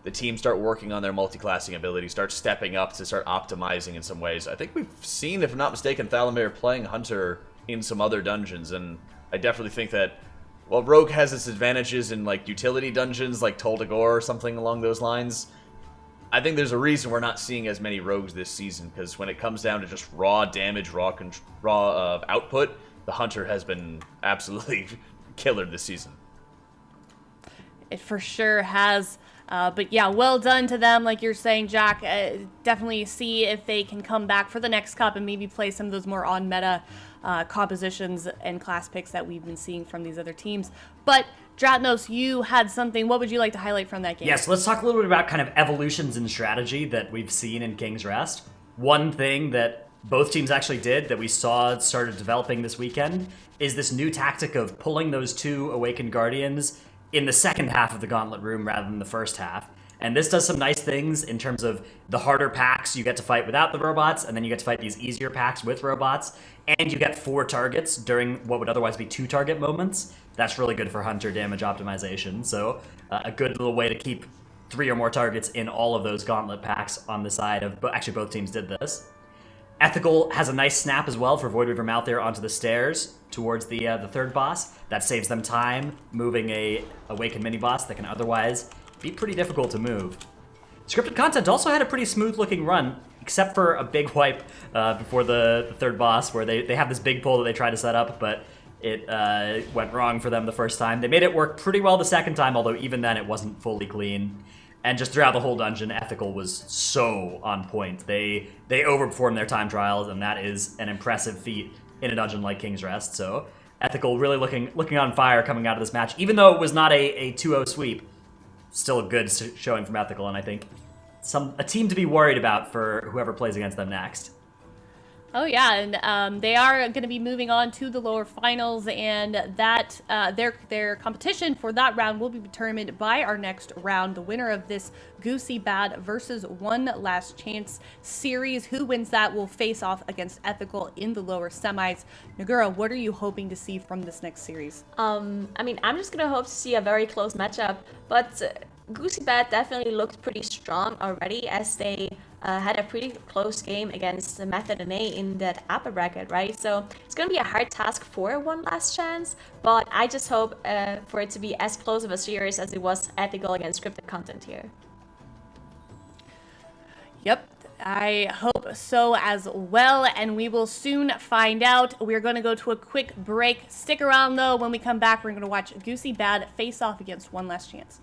the team start working on their multi-classing ability, start stepping up to start optimizing in some ways. I think we've seen, if I'm not mistaken, Thalamir playing Hunter in some other dungeons, and I definitely think that, while Rogue has its advantages in, utility dungeons, like Tol Dagor or something along those lines, I think there's a reason we're not seeing as many Rogues this season, because when it comes down to just raw damage, raw output, the Hunter has been absolutely killer this season. It for sure has. But yeah, well done to them. Like you're saying, Jack, definitely see if they can come back for the next cup and maybe play some of those more on-meta compositions and class picks that we've been seeing from these other teams. But Dratnos, you had something. What would you like to highlight from that game? Yes, let's talk a little bit about kind of evolutions in strategy that we've seen in King's Rest. One thing that both teams actually did that we saw started developing this weekend is this new tactic of pulling those two Awakened Guardians in the second half of the Gauntlet room rather than the first half. And this does some nice things in terms of the harder packs you get to fight without the robots, and then you get to fight these easier packs with robots, and you get 4 targets during what would otherwise be 2 target moments. That's really good for Hunter damage optimization, so a good little way to keep 3 or more targets in all of those Gauntlet packs on the side of, actually both teams did this. Ethical has a nice snap as well for Void Weaver Malthair onto the stairs towards the third boss. That saves them time moving a Awakened mini-boss that can otherwise be pretty difficult to move. Scripted Content also had a pretty smooth-looking run, except for a big wipe before the third boss, where they have this big pull that they try to set up, but it went wrong for them the first time. They made it work pretty well the second time, although even then it wasn't fully clean. And just throughout the whole dungeon, Ethical was so on point. They overperformed their time trials, and that is an impressive feat in a dungeon like King's Rest. So Ethical really looking on fire coming out of this match, even though it was not a 2-0 sweep. Still a good showing from Ethical, and I think a team to be worried about for whoever plays against them next. Oh yeah, and they are going to be moving on to the lower finals, and that their competition for that round will be determined by our next round. The winner of this Goosy Bad versus One Last Chance series, who wins that will face off against Ethical in the lower semis. Nagura, what are you hoping to see from this next series? I'm just gonna hope to see a very close matchup, but Goosy Bad definitely looked pretty strong already as they had a pretty close game against Method and A in that upper bracket, right? So it's going to be a hard task for One Last Chance, but I just hope for it to be as close of a series as it was Ethical against Scripted Content here. Yep, I hope so as well, and we will soon find out. We're going to go to a quick break. Stick around, though. When we come back, we're going to watch Goosy Bad face off against One Last Chance.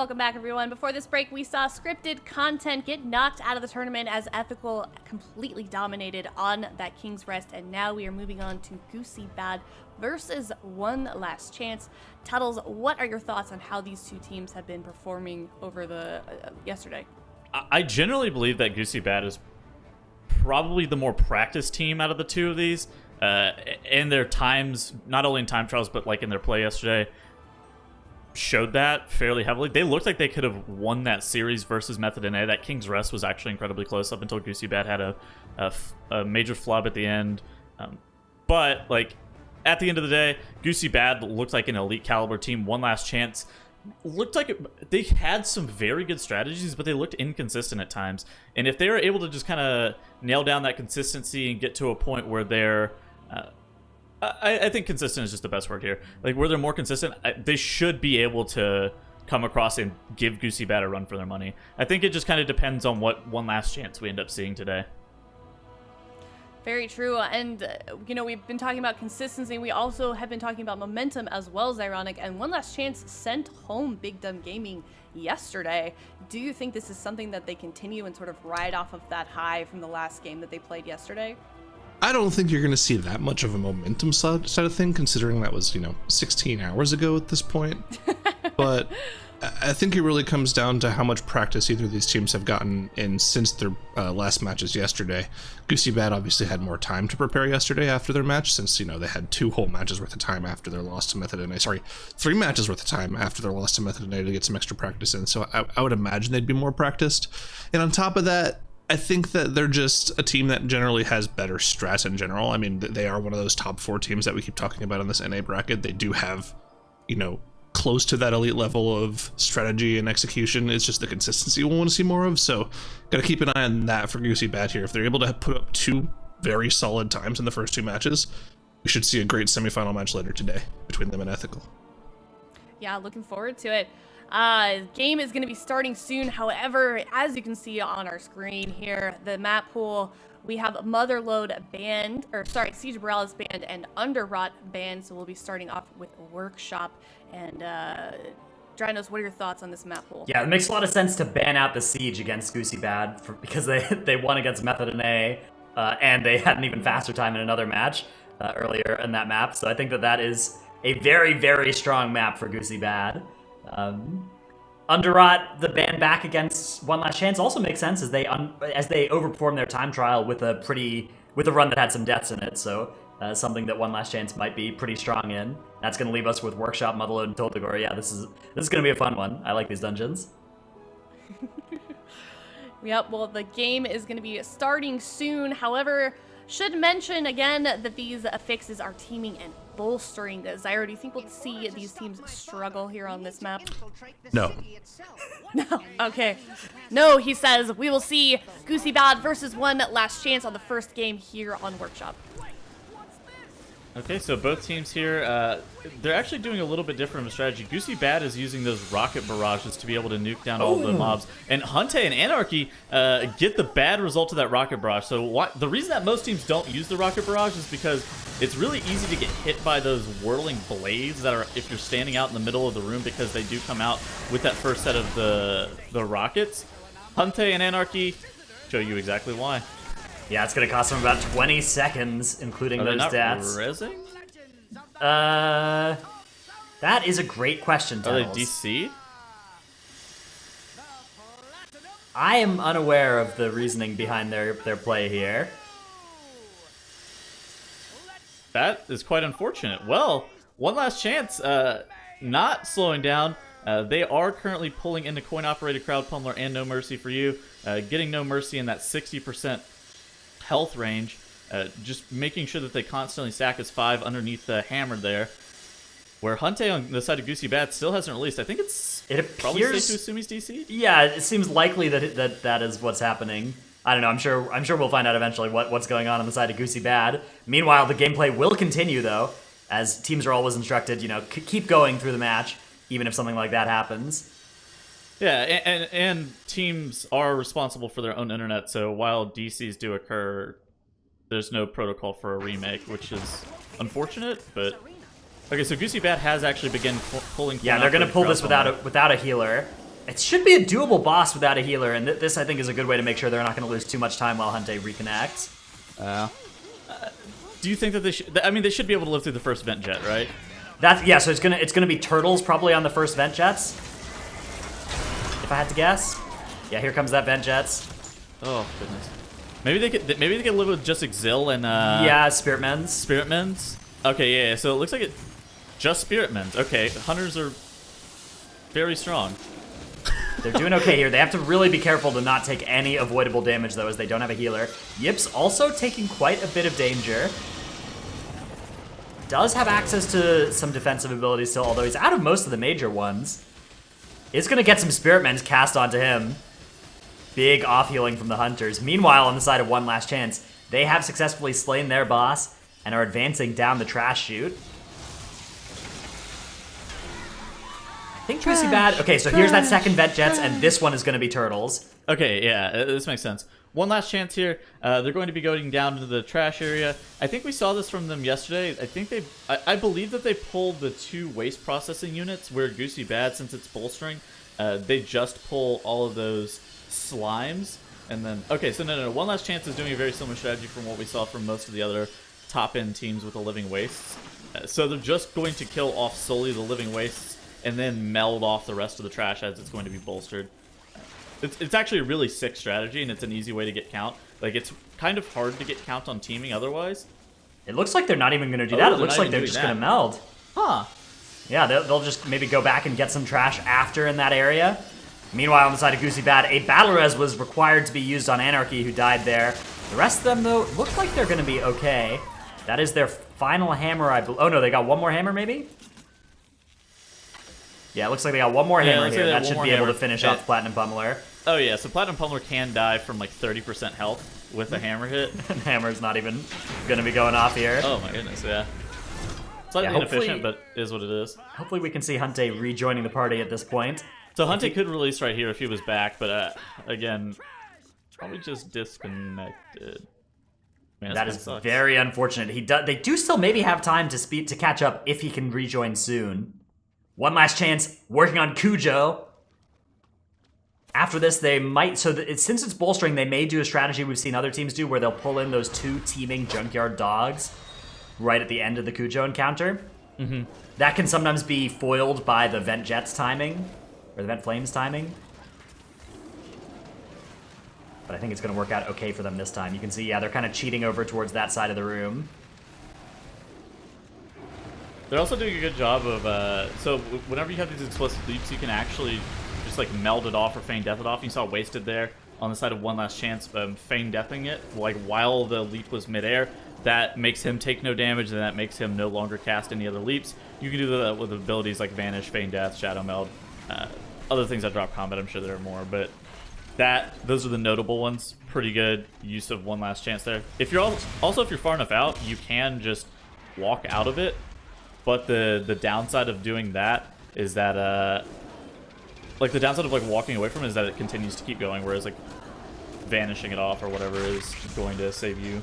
Welcome back, everyone. Before this break, we saw scripted content get knocked out of the tournament as Ethical completely dominated on that King's Rest, and now we are moving on to Goosy Bad versus One Last Chance. Tuttles, what are your thoughts on how these two teams have been performing over the yesterday? I generally believe that Goosy Bad is probably the more practiced team out of the two of these. In their times, not only in time trials, but like in their play yesterday, showed that fairly heavily. They looked like they could have won that series versus Method NA. That King's Rest was actually incredibly close up until Goosy Bad had a major flub at the end. But like at the end of the day, Goosy Bad looked like an elite caliber team. One Last Chance looked like they had some very good strategies, but they looked inconsistent at times. And if they were able to just kind of nail down that consistency and get to a point where they're I think consistent is just the best word here. Like, where they're more consistent, they should be able to come across and give Goosy Bad a run for their money. I think it just kind of depends on what One Last Chance we end up seeing today. Very true. And, we've been talking about consistency. We also have been talking about momentum as well as Ironic. And One Last Chance sent home Big Dumb Gaming yesterday. Do you think this is something that they continue and sort of ride off of that high from the last game that they played yesterday? I don't think you're going to see that much of a momentum side of thing, considering that was, 16 hours ago at this point. But I think it really comes down to how much practice either of these teams have gotten in since their last matches yesterday. Goosy Bad obviously had more time to prepare yesterday after their match, since, they had 2 whole matches worth of time after their loss to Method NA. Sorry, 3 matches worth of time after their loss to Method NA to get some extra practice in. So I would imagine they'd be more practiced. And on top of that, I think that they're just a team that generally has better strats in general. I mean, they are one of those top 4 teams that we keep talking about in this NA bracket. They do have, close to that elite level of strategy and execution. It's just the consistency we'll want to see more of. So got to keep an eye on that for Goosy Bad here. If they're able to put up 2 very solid times in the first 2 matches, we should see a great semifinal match later today between them and Ethical. Yeah, looking forward to it. Game is going to be starting soon. However, as you can see on our screen here, the map pool, we have Motherload banned, Siege Borealis banned and Underrot banned. So we'll be starting off with Workshop. And Dranos, what are your thoughts on this map pool? Yeah, it makes a lot of sense to ban out the Siege against Goosy Bad because they won against Method NA, and they had an even faster time in another match earlier in that map. So I think that is a very, very strong map for Goosy Bad. Underrot, the ban back against One Last Chance also makes sense as they overperform their time trial with a run that had some deaths in it. So something that One Last Chance might be pretty strong in. That's going to leave us with Workshop, Motherload, and Toldagor. Yeah, this is going to be a fun one. I like these dungeons. Yep. Well, the game is going to be starting soon. However, should mention again that these fixes are teaming and bolstering. Zyro, do you think we'll see these teams struggle here on this map? No. No. Okay. No, he says we will see Goosy Bad versus One Last Chance on the first game here on Workshop. Okay, so both teams here, they're actually doing a little bit different of a strategy. Goosy Bad is using those rocket barrages to be able to nuke down all the mobs. And Hunte and Anarchy get the bad result of that rocket barrage. So the reason that most teams don't use the rocket barrage is because it's really easy to get hit by those whirling blades that are, if you're standing out in the middle of the room, because they do come out with that first set of the rockets. Hunte and Anarchy show you exactly why. Yeah, it's going to cost them about 20 seconds, including those deaths. Are they not rezzing? That is a great question, Tuttles. Are they DC? I am unaware of the reasoning behind their play here. That is quite unfortunate. Well, One Last Chance, not slowing down. They are currently pulling into coin-operated crowd pummeler and No Mercy for you, getting No Mercy in that 60% health range, just making sure that they constantly stack as 5 underneath the hammer there. Where Hunte on the side of Goosy Bad still hasn't released. I think it appears, probably safe to assume he's DC. Yeah, it seems likely that is what's happening. I don't know. I'm sure we'll find out eventually what's going on the side of Goosy Bad. Meanwhile, the gameplay will continue though, as teams are always instructed. Keep going through the match, even if something like that happens. Yeah, and teams are responsible for their own internet, so while DCs do occur, there's no protocol for a remake, which is unfortunate, but... Okay, so Goosy Bad has actually begun pulling... Yeah, they're going to pull this without a healer. It should be a doable boss without a healer, and this I think is a good way to make sure they're not going to lose too much time while Hunte reconnects. Do you think that they should? I mean, they should be able to live through the first vent jet, right? So it's gonna be turtles probably on the first vent jets. If I had to guess. Yeah, here comes that vent jets. Oh goodness. Maybe they could live with just Exil and yeah, Spirit Men's. Spirit Men's. Okay, yeah. So it looks like it just Spirit Men's. Okay, hunters are very strong. They're doing okay here. They have to really be careful to not take any avoidable damage, though, as they don't have a healer. Yip's also taking quite a bit of danger. Does have access to some defensive abilities still, although he's out of most of the major ones. Is going to get some Spirit Men's cast onto him. Big off-healing from the Hunters. Meanwhile, on the side of One Last Chance, they have successfully slain their boss and are advancing down the trash chute. I think Goosy Bad. Okay, so here's that second Vent Jets, and this one is going to be Turtles. Okay, yeah, this makes sense. One last chance here. They're going to be going down to the trash area. I think we saw this from them yesterday. I think I believe that they pulled the 2 waste processing units, where Goosy Bad, since it's bolstering, they just pull all of those slimes. And then, okay, so no. One Last Chance is doing a very similar strategy from what we saw from most of the other top-end teams with the living wastes. So they're just going to kill off solely the living wastes, and then meld off the rest of the trash as it's going to be bolstered. It's actually a really sick strategy, and it's an easy way to get count. Like, it's kind of hard to get count on teaming otherwise. It looks like they're not even going to do that. It looks like they're just going to meld. Huh. Yeah, they'll just maybe go back and get some trash after in that area. Meanwhile, on the side of Goosy Bad, a Battle Res was required to be used on Anarchy, who died there. The rest of them, though, look like they're going to be okay. That is their final hammer, I believe. Oh, no, they got one more hammer, maybe? Yeah, it looks like they got one more hammer here. That should be able to finish off the Platinum Pummeler. Oh yeah, so Platinum Pummeler can die from like 30% health with a hammer hit. And hammer's not even going to be going off here. Oh my goodness, yeah. Slightly inefficient, but is what it is. Hopefully we can see Hunte rejoining the party at this point. So Hunte could release right here if he was back, but again, probably just disconnected. Man, that is very unfortunate. They do still maybe have time to catch up if he can rejoin soon. One Last Chance, working on Cujo. After this, they might... since it's bolstering, they may do a strategy we've seen other teams do, where they'll pull in those 2 teaming Junkyard Dogs right at the end of the Cujo encounter. Mm-hmm. That can sometimes be foiled by the Vent Jets timing, or the Vent Flames timing. But I think it's going to work out okay for them this time. You can see, yeah, they're kind of cheating over towards that side of the room. They're also doing a good job of, so whenever you have these explosive leaps, you can actually just like meld it off or feign death it off. You saw Wasted there on the side of One Last Chance, feign deathing it, like while the leap was midair. That makes him take no damage, and that makes him no longer cast any other leaps. You can do that with abilities like Vanish, Feign Death, Shadow Meld, other things that drop combat. I'm sure there are more, but those are the notable ones. Pretty good use of One Last Chance there. If you're if you're far enough out, you can just walk out of it. But the downside of doing that is that, like, the downside of, like, walking away from it is that it continues to keep going, whereas, like, vanishing it off or whatever is going to save you,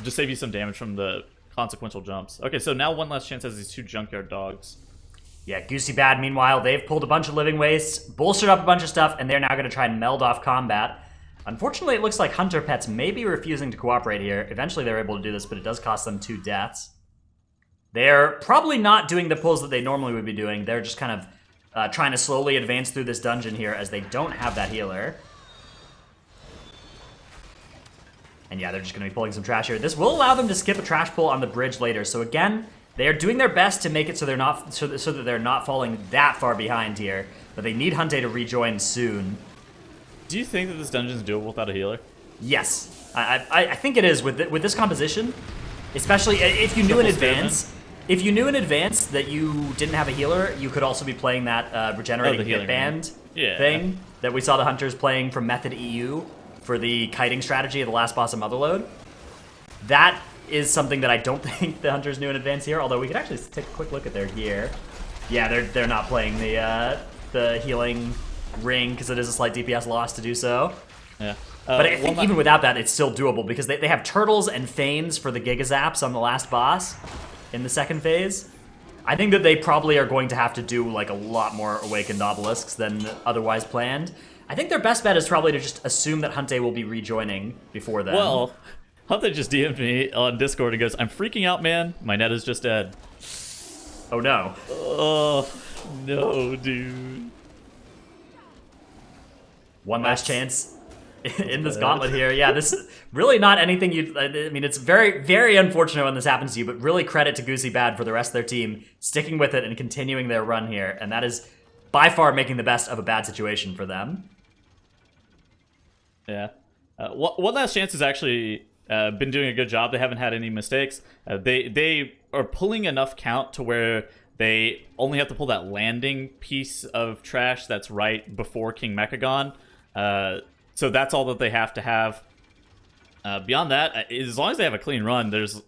just save you some damage from the consequential jumps. Okay, so now One Last Chance has these 2 Junkyard Dogs. Yeah, Goosy Bad, meanwhile, they've pulled a bunch of living wastes, bolstered up a bunch of stuff, and they're now going to try and meld off combat. Unfortunately, it looks like Hunter Pets may be refusing to cooperate here. Eventually, they're able to do this, but it does cost them 2 deaths. They're probably not doing the pulls that they normally would be doing. They're just kind of trying to slowly advance through this dungeon here as they don't have that healer. And yeah, they're just going to be pulling some trash here. This will allow them to skip a trash pull on the bridge later. So again, they are doing their best to make it so they're not so that they're not falling that far behind here. But they need Hunte to rejoin soon. Do you think that this dungeon is doable without a healer? Yes, I think it is with this composition, especially if you knew in advance. If you knew in advance that you didn't have a healer, you could also be playing that regenerating hit band thing that we saw the Hunters playing from Method EU for the kiting strategy of the last boss of Motherload. That is something that I don't think the Hunters knew in advance here, although we could actually take a quick look at their gear. Yeah, they're not playing the healing ring because it is a slight DPS loss to do so. Yeah. But I think even without that, it's still doable because they have turtles and feigns for the Giga Zaps on the last boss in the second phase. I think that they probably are going to have to do like a lot more Awakened Obelisks than otherwise planned. I think their best bet is probably to just assume that Hunte will be rejoining before then. Well, Hunte just DM'd me on Discord and goes, "I'm freaking out, man. My net is just dead." Oh no. Oh, no, dude. One last chance in this gauntlet here. Yeah, this is really not anything you'd... I mean, it's very, very unfortunate when this happens to you, but really credit to Goosy Bad for the rest of their team sticking with it and continuing their run here. And that is by far making the best of a bad situation for them. Yeah. One Last Chance has actually been doing a good job. They haven't had any mistakes. They are pulling enough count to where they only have to pull that landing piece of trash that's right before King Mechagon. So that's all that they have to have. Beyond that, as long as they have a clean run, there's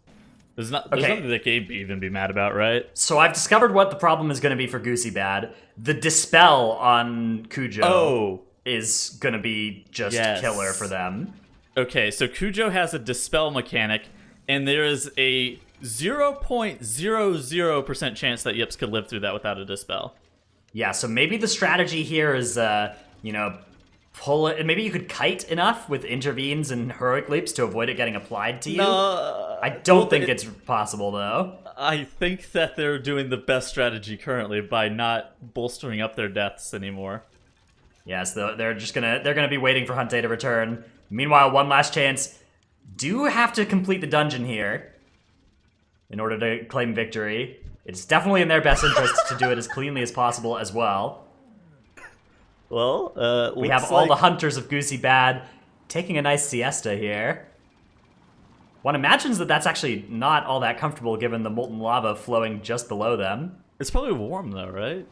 nothing they can even be mad about, right? So I've discovered what the problem is going to be for Goosy Bad. The Dispel on Cujo is going to be just killer for them. Okay, so Cujo has a Dispel mechanic, and there is a 0.00% chance that Yips could live through that without a Dispel. Yeah, so maybe the strategy here is, pull it. Maybe you could kite enough with intervenes and heroic leaps to avoid it getting applied to you. No, I don't think it's possible, though. I think that they're doing the best strategy currently by not bolstering up their deaths anymore. Yes, they're gonna be waiting for Hunte to return. Meanwhile, One Last Chance do have to complete the dungeon here in order to claim victory. It's definitely in their best interest to do it as cleanly as possible as well. Well, we have all the hunters of Goosy Bad taking a nice siesta here. One imagines that that's actually not all that comfortable given the molten lava flowing just below them. It's probably warm though, right?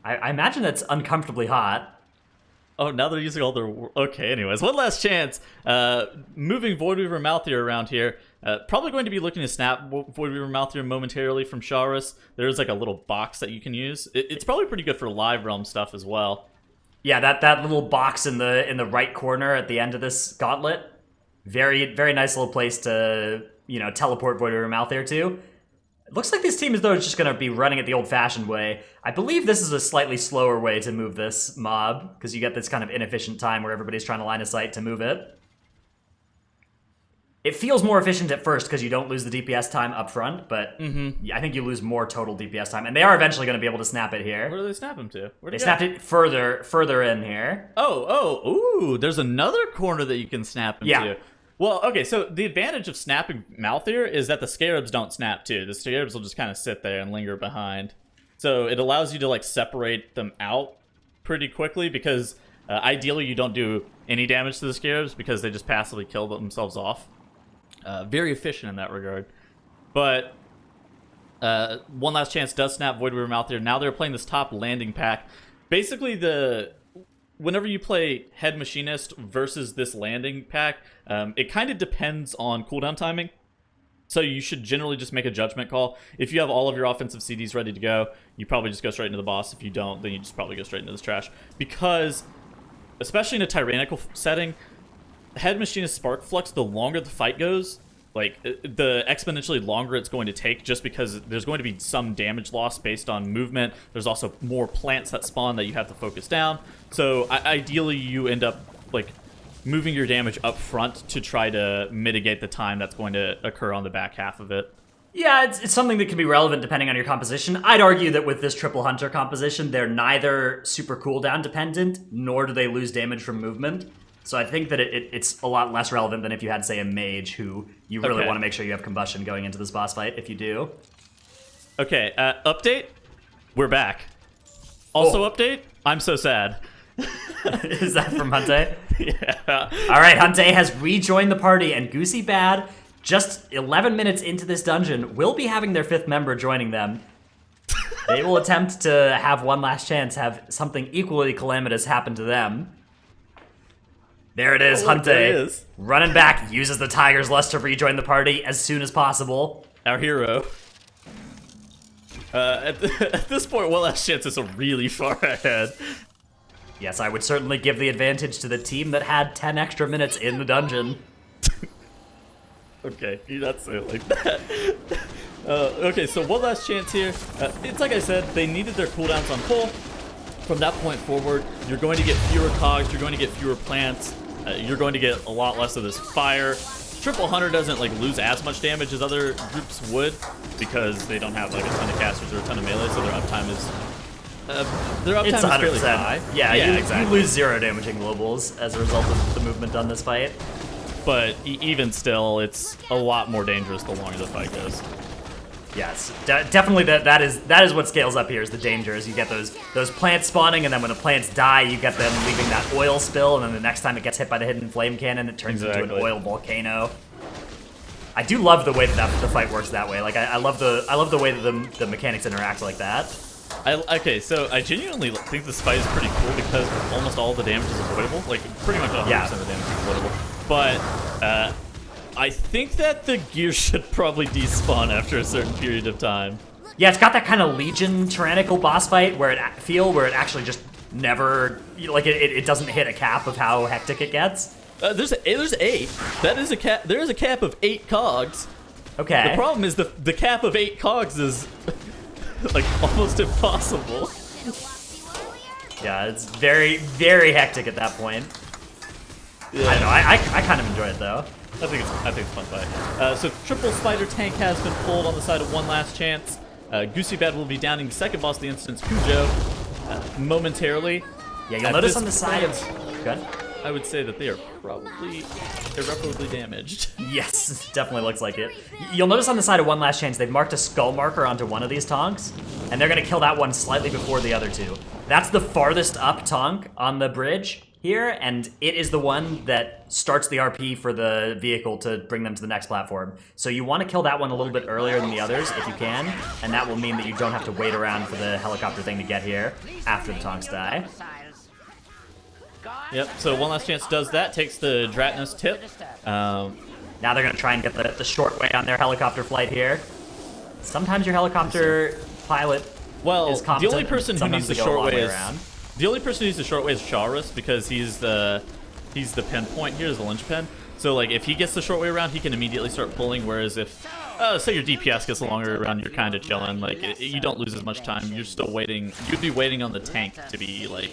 I imagine it's uncomfortably hot. Oh, now they're using all their... Okay, anyways. One Last Chance. Moving Voidweaver Malthier around here. Probably going to be looking to snap Voidweaver Malthier momentarily from Shaurus. There's like a little box that you can use. It's probably pretty good for live realm stuff as well. Yeah, that little box in the right corner at the end of this gauntlet. Very, very nice little place to, teleport Voidweaver Malthier to. It looks like this team is, though, just going to be running it the old-fashioned way. I believe this is a slightly slower way to move this mob, because you get this kind of inefficient time where everybody's trying to line of sight to move it. It feels more efficient at first because you don't lose the DPS time up front, but I think you lose more total DPS time. And they are eventually going to be able to snap it here. Where do they snap him to? They snapped it further in here. Ooh, there's another corner that you can snap him to. Well, okay, so the advantage of snapping Malthier is that the Scarabs don't snap too. The Scarabs will just kind of sit there and linger behind. So it allows you to like separate them out pretty quickly because ideally you don't do any damage to the Scarabs because they just passively kill themselves off. Very efficient in that regard. But One Last Chance does snap Voidweaver Malthier. Now they're playing this top landing pack. Basically, whenever you play Head Machinist versus this landing pack, it kind of depends on cooldown timing. So you should generally just make a judgment call. If you have all of your offensive CDs ready to go, you probably just go straight into the boss. If you don't, then you just probably go straight into this trash. Because, especially in a tyrannical setting, Head Machinist Spark Flux, the longer the fight goes, like, the exponentially longer it's going to take just because there's going to be some damage loss based on movement. There's also more plants that spawn that you have to focus down. So ideally you end up like moving your damage up front to try to mitigate the time that's going to occur on the back half of it. Yeah, it's something that can be relevant depending on your composition. I'd argue that with this triple hunter composition, they're neither super cooldown dependent, nor do they lose damage from movement. So I think that it's a lot less relevant than if you had, say, a mage who you really want to make sure you have combustion going into this boss fight, if you do. Okay, update. We're back. Also update. I'm so sad. Is that from Hunte? Yeah. All right, Hunte has rejoined the party, and Goosy Bad, just 11 minutes into this dungeon, will be having their 5th member joining them. They will attempt to have One Last Chance have something equally calamitous happen to them. There it is, Hunte. There it is. Running back, uses the Tiger's Lust to rejoin the party as soon as possible. Our hero. At this point, One Last Chance is really far ahead. Yes, I would certainly give the advantage to the team that had 10 extra minutes in the dungeon. Okay, you're not saying it like that. Okay, so one last chance here. It's like I said, they needed their cooldowns on pull. From that point forward, you're going to get fewer cogs, you're going to get fewer plants, you're going to get a lot less of this fire. Triple Hunter doesn't like lose as much damage as other groups would because they don't have like a ton of casters or a ton of melee, so their uptime is It's 100%. fairly high. Yeah, exactly. You lose 0 damaging globals as a result of the movement on this fight. But even still, it's a lot more dangerous the longer the fight goes. Yes, definitely that is what scales up here is the dangers. You get those plants spawning, and then when the plants die, you get them leaving that oil spill, and then the next time it gets hit by the hidden flame cannon, it turns into an oil volcano. I do love the way that the fight works that way. Like I love the way that the mechanics interact like that. Okay, so I genuinely think this fight is pretty cool because almost all the damage is avoidable. Like pretty much 100% of the damage is avoidable. But I think that the gear should probably despawn after a certain period of time. Yeah, it's got that kind of Legion tyrannical boss fight where it actually just never, like it doesn't hit a cap of how hectic it gets. There's 8. There is a cap of 8 cogs. Okay. The problem is the cap of 8 cogs is like almost impossible. Yeah, it's very, very hectic at that point. Yeah. I don't know. I kind of enjoy it though. I think it's a fun fight. So triple spider tank has been pulled on the side of One Last Chance. Goosy Bad will be downing the second boss of the instance, Cujo, momentarily. Yeah, you'll notice on the side of. Good. I would say that they are probably irreparably damaged. Yes, definitely looks like it. You'll notice on the side of One Last Chance, they've marked a skull marker onto one of these tonks, and they're gonna kill that one slightly before the other two. That's the farthest up tonk on the bridge here, and it is the one that starts the RP for the vehicle to bring them to the next platform. So you want to kill that one a little bit earlier than the others if you can, and that will mean that you don't have to wait around for the helicopter thing to get here after the tonks die. Yep, so One Last Chance does that, takes the Dratnos tip. Now they're going to try and get the short way on their helicopter flight here. Sometimes your helicopter pilot is competent. The only person who needs the short way is around. The only person who needs the short way is Chaurus because he's the pinpoint here, is the linchpin. So like if he gets the short way around, he can immediately start pulling. Whereas if say your DPS gets the longer around, you're kind of chilling. Like you don't lose as much time. You're still waiting. You'd be waiting on the tank to be like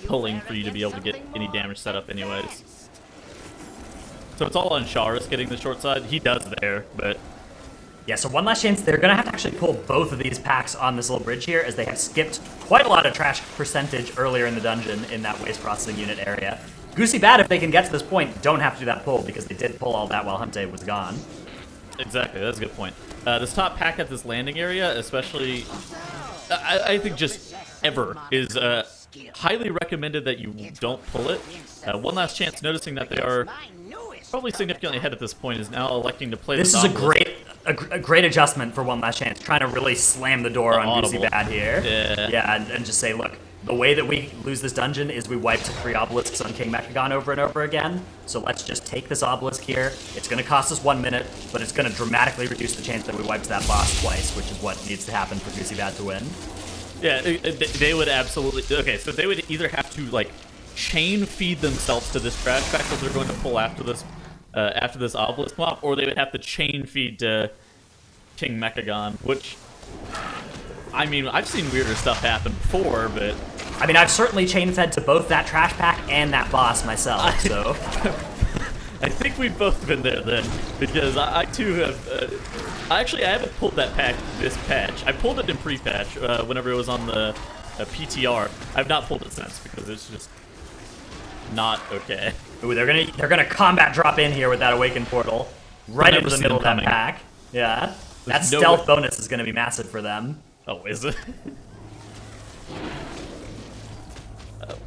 pulling for you to be able to get any damage set up, anyways. So it's all on Chaurus getting the short side. He does there, but. Yeah, so One Last Chance, they're going to have to actually pull both of these packs on this little bridge here as they have skipped quite a lot of trash percentage earlier in the dungeon in that waste processing unit area. Goosy Bad, if they can get to this point, don't have to do that pull because they did pull all that while Humte was gone. Exactly, that's a good point. This top pack at this landing area, especially, I think just ever, is highly recommended that you don't pull it. One Last Chance, noticing that they are probably significantly ahead at this point, is now electing to play this is a great adjustment for One Last Chance, trying to really slam the door on Goosy Bad here. Yeah, and just say, look, the way that we lose this dungeon is we wiped 3 obelisks on King Mechagon over and over again, so let's just take this obelisk here. It's going to cost us 1 minute, but it's going to dramatically reduce the chance that we wiped that boss twice, which is what needs to happen for Goosy Bad to win. Yeah, they would absolutely... Okay, so they would either have to, like, chain feed themselves to this trash pack that they're going to pull after this obelisk mob, or they would have to chain feed to King Mechagon, which, I mean, I've seen weirder stuff happen before, but... I mean, I've certainly chain fed to both that trash pack and that boss myself, so... I think we've both been there then, because I too have... Actually, I haven't pulled that pack this patch. I pulled it in pre-patch, whenever it was on the PTR. I've not pulled it since, because it's just not okay. Ooh, they're gonna combat drop in here with that awakened portal, right into the middle of that pack. Yeah, that stealth bonus is gonna be massive for them. Oh, is it?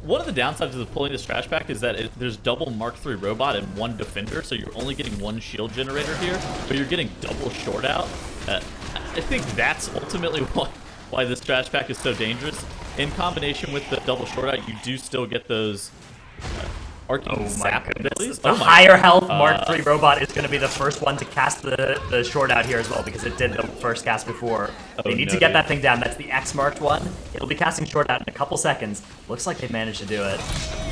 One of the downsides of pulling this trash pack is that there's double Mark III robot and 1 defender, so you're only getting 1 shield generator here, but you're getting double short out. I think that's ultimately why this trash pack is so dangerous. In combination with the double short out, you do still get those arcane sap abilities. The higher health Mark III robot is going to be the first one to cast the short out here as well, because it did the first cast before. They need to get that thing down. That's the X marked one. It'll be casting short out in a couple seconds. Looks like they've managed to do it.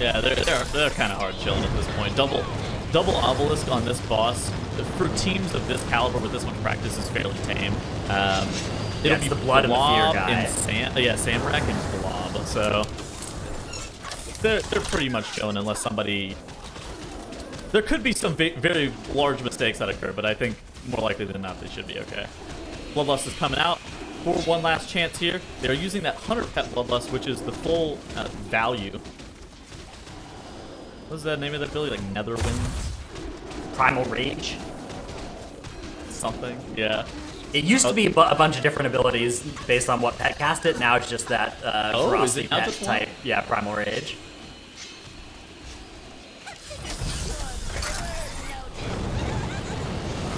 Yeah, they're kind of hard chilling at this point. double obelisk on this boss for teams of this caliber with this much practice is fairly tame. It'll be the blood and the fear Blob guy. and Samrak and Blob. So they're pretty much shown unless somebody. There could be some very large mistakes that occur, but I think more likely than not they should be okay. Bloodlust is coming out for one last chance here. They're using that 100 pet Bloodlust, which is the full value. What's the name of that ability? Like Netherwinds? Primal Rage. Something? Yeah. It used to be a bunch of different abilities based on what pet cast it. Now it's just that Oh, is ferocity it not pet just one? type. Yeah, Primal Rage.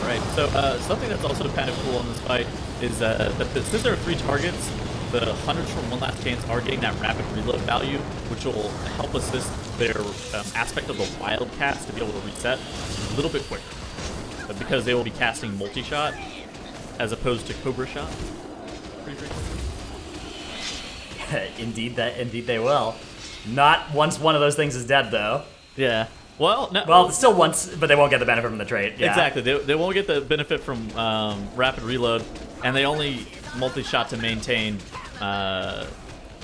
Right, so something that's also kind of cool in this fight is that since there are 3 targets, the hunters from One Last Chance are getting that rapid reload value, which will help assist their aspect of the wild cast to be able to reset a little bit quicker. Because they will be casting multi-shot as opposed to Cobra Shot. Pretty frequently. Indeed they will. Not once one of those things is dead though. Yeah. Well, no. Well, still once, but they won't get the benefit from the trait. Yeah. Exactly. They won't get the benefit from rapid reload, and they only multi-shot to maintain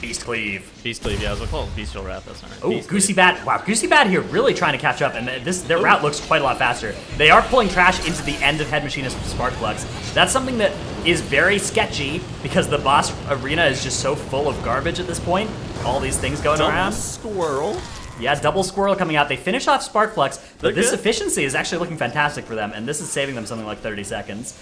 Beast Cleave. Beast Cleave. Yeah, I was gonna call it Bestial Wrath. That's not right. Oh, Beast Goosey Cleave. Bad. Wow, Goosey Bad here really trying to catch up, and their route looks quite a lot faster. They are pulling trash into the end of Head Machinist Spark Flux. That's something that is very sketchy because the boss arena is just so full of garbage at this point. All these things going around. Squirrel. Yeah, double squirrel coming out. They finish off Spark Flux, but They're this good. efficiency is actually looking fantastic for them, and this is saving them something like 30 seconds.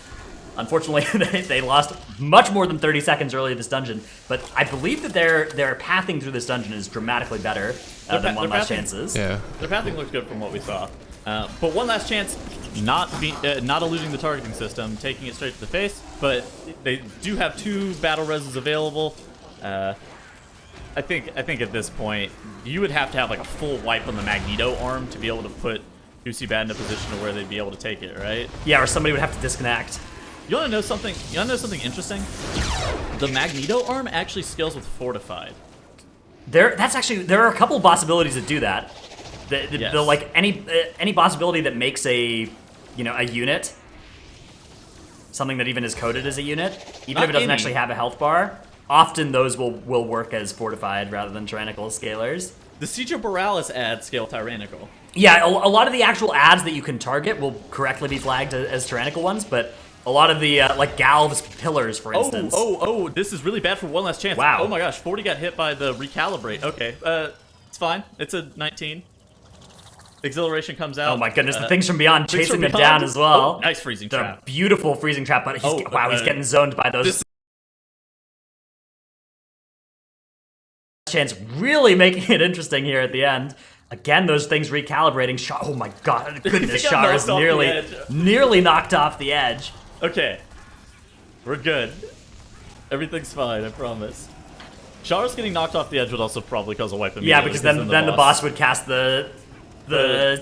Unfortunately, they lost much more than 30 seconds early in this dungeon, but I believe that their pathing through this dungeon is dramatically better than One Last Chance's. Yeah. Their pathing looks good from what we saw. But One Last Chance, not eluding the targeting system, taking it straight to the face, but they do have 2 battle reses available. I think at this point, you would have to have like a full wipe on the Magneto arm to be able to put Goosey Bad in a position to where they'd be able to take it, right? Yeah, or somebody would have to disconnect. You wanna know something? You wanna know something interesting? The Magneto arm actually scales with Fortified. There are a couple possibilities that do that. Yes. The like any possibility that makes a unit, something that even is coded as a unit, even Not if it doesn't any. actually have a health bar. Often those will work as fortified rather than tyrannical scalers. The Siege of Borealis ad scale Tyrannical. Yeah, a lot of the actual ads that you can target will correctly be flagged as tyrannical ones, but a lot of the like Galv's pillars, for instance. Oh, this is really bad for One Last Chance. Wow. Oh my gosh, 40 got hit by the recalibrate. Okay, it's fine. It's a 19. Exhilaration comes out. Oh my goodness, the things from beyond Things chasing from them Beyond? down as well. Oh, nice freezing The trap. beautiful freezing trap, but he's getting zoned by those. this- Chance really making it interesting here at the end. Again, those things recalibrating. Oh my god, goodness, He got Char is knocked off the edge. nearly knocked off the edge. Okay, we're good. Everything's fine, I promise. Char's getting knocked off the edge would also probably cause a wipe Yeah, immediately, because then the boss would cast the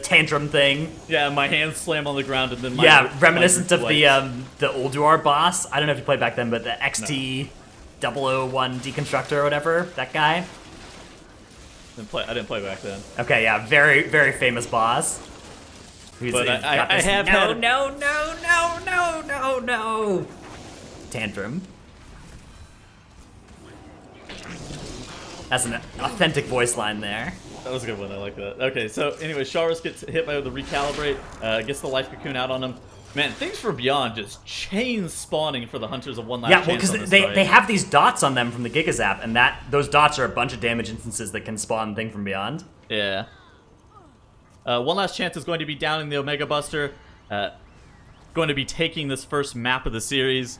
tantrum thing. Yeah, my hands slam on the ground and then my Yeah, reminiscent my of reflex. the Ulduar boss. I don't know if you played back then, but the XT 001 deconstructor or whatever, that guy. I didn't play back then. Okay, yeah, very, very famous boss. But got I this have no tantrum. That's an authentic voice line there. That was a good one. I like that. Okay, so anyway, Sharos gets hit by the recalibrate, gets the life cocoon out on him. Man, things for Beyond just chain spawning for the hunters of One Last Yeah, well, Chance. because on this they fight. have these dots on them from the Giga Zap, and those dots are a bunch of damage instances that can spawn Thing from Beyond. Yeah. One Last Chance is going to be downing the Omega Buster. Going to be taking this first map of the series.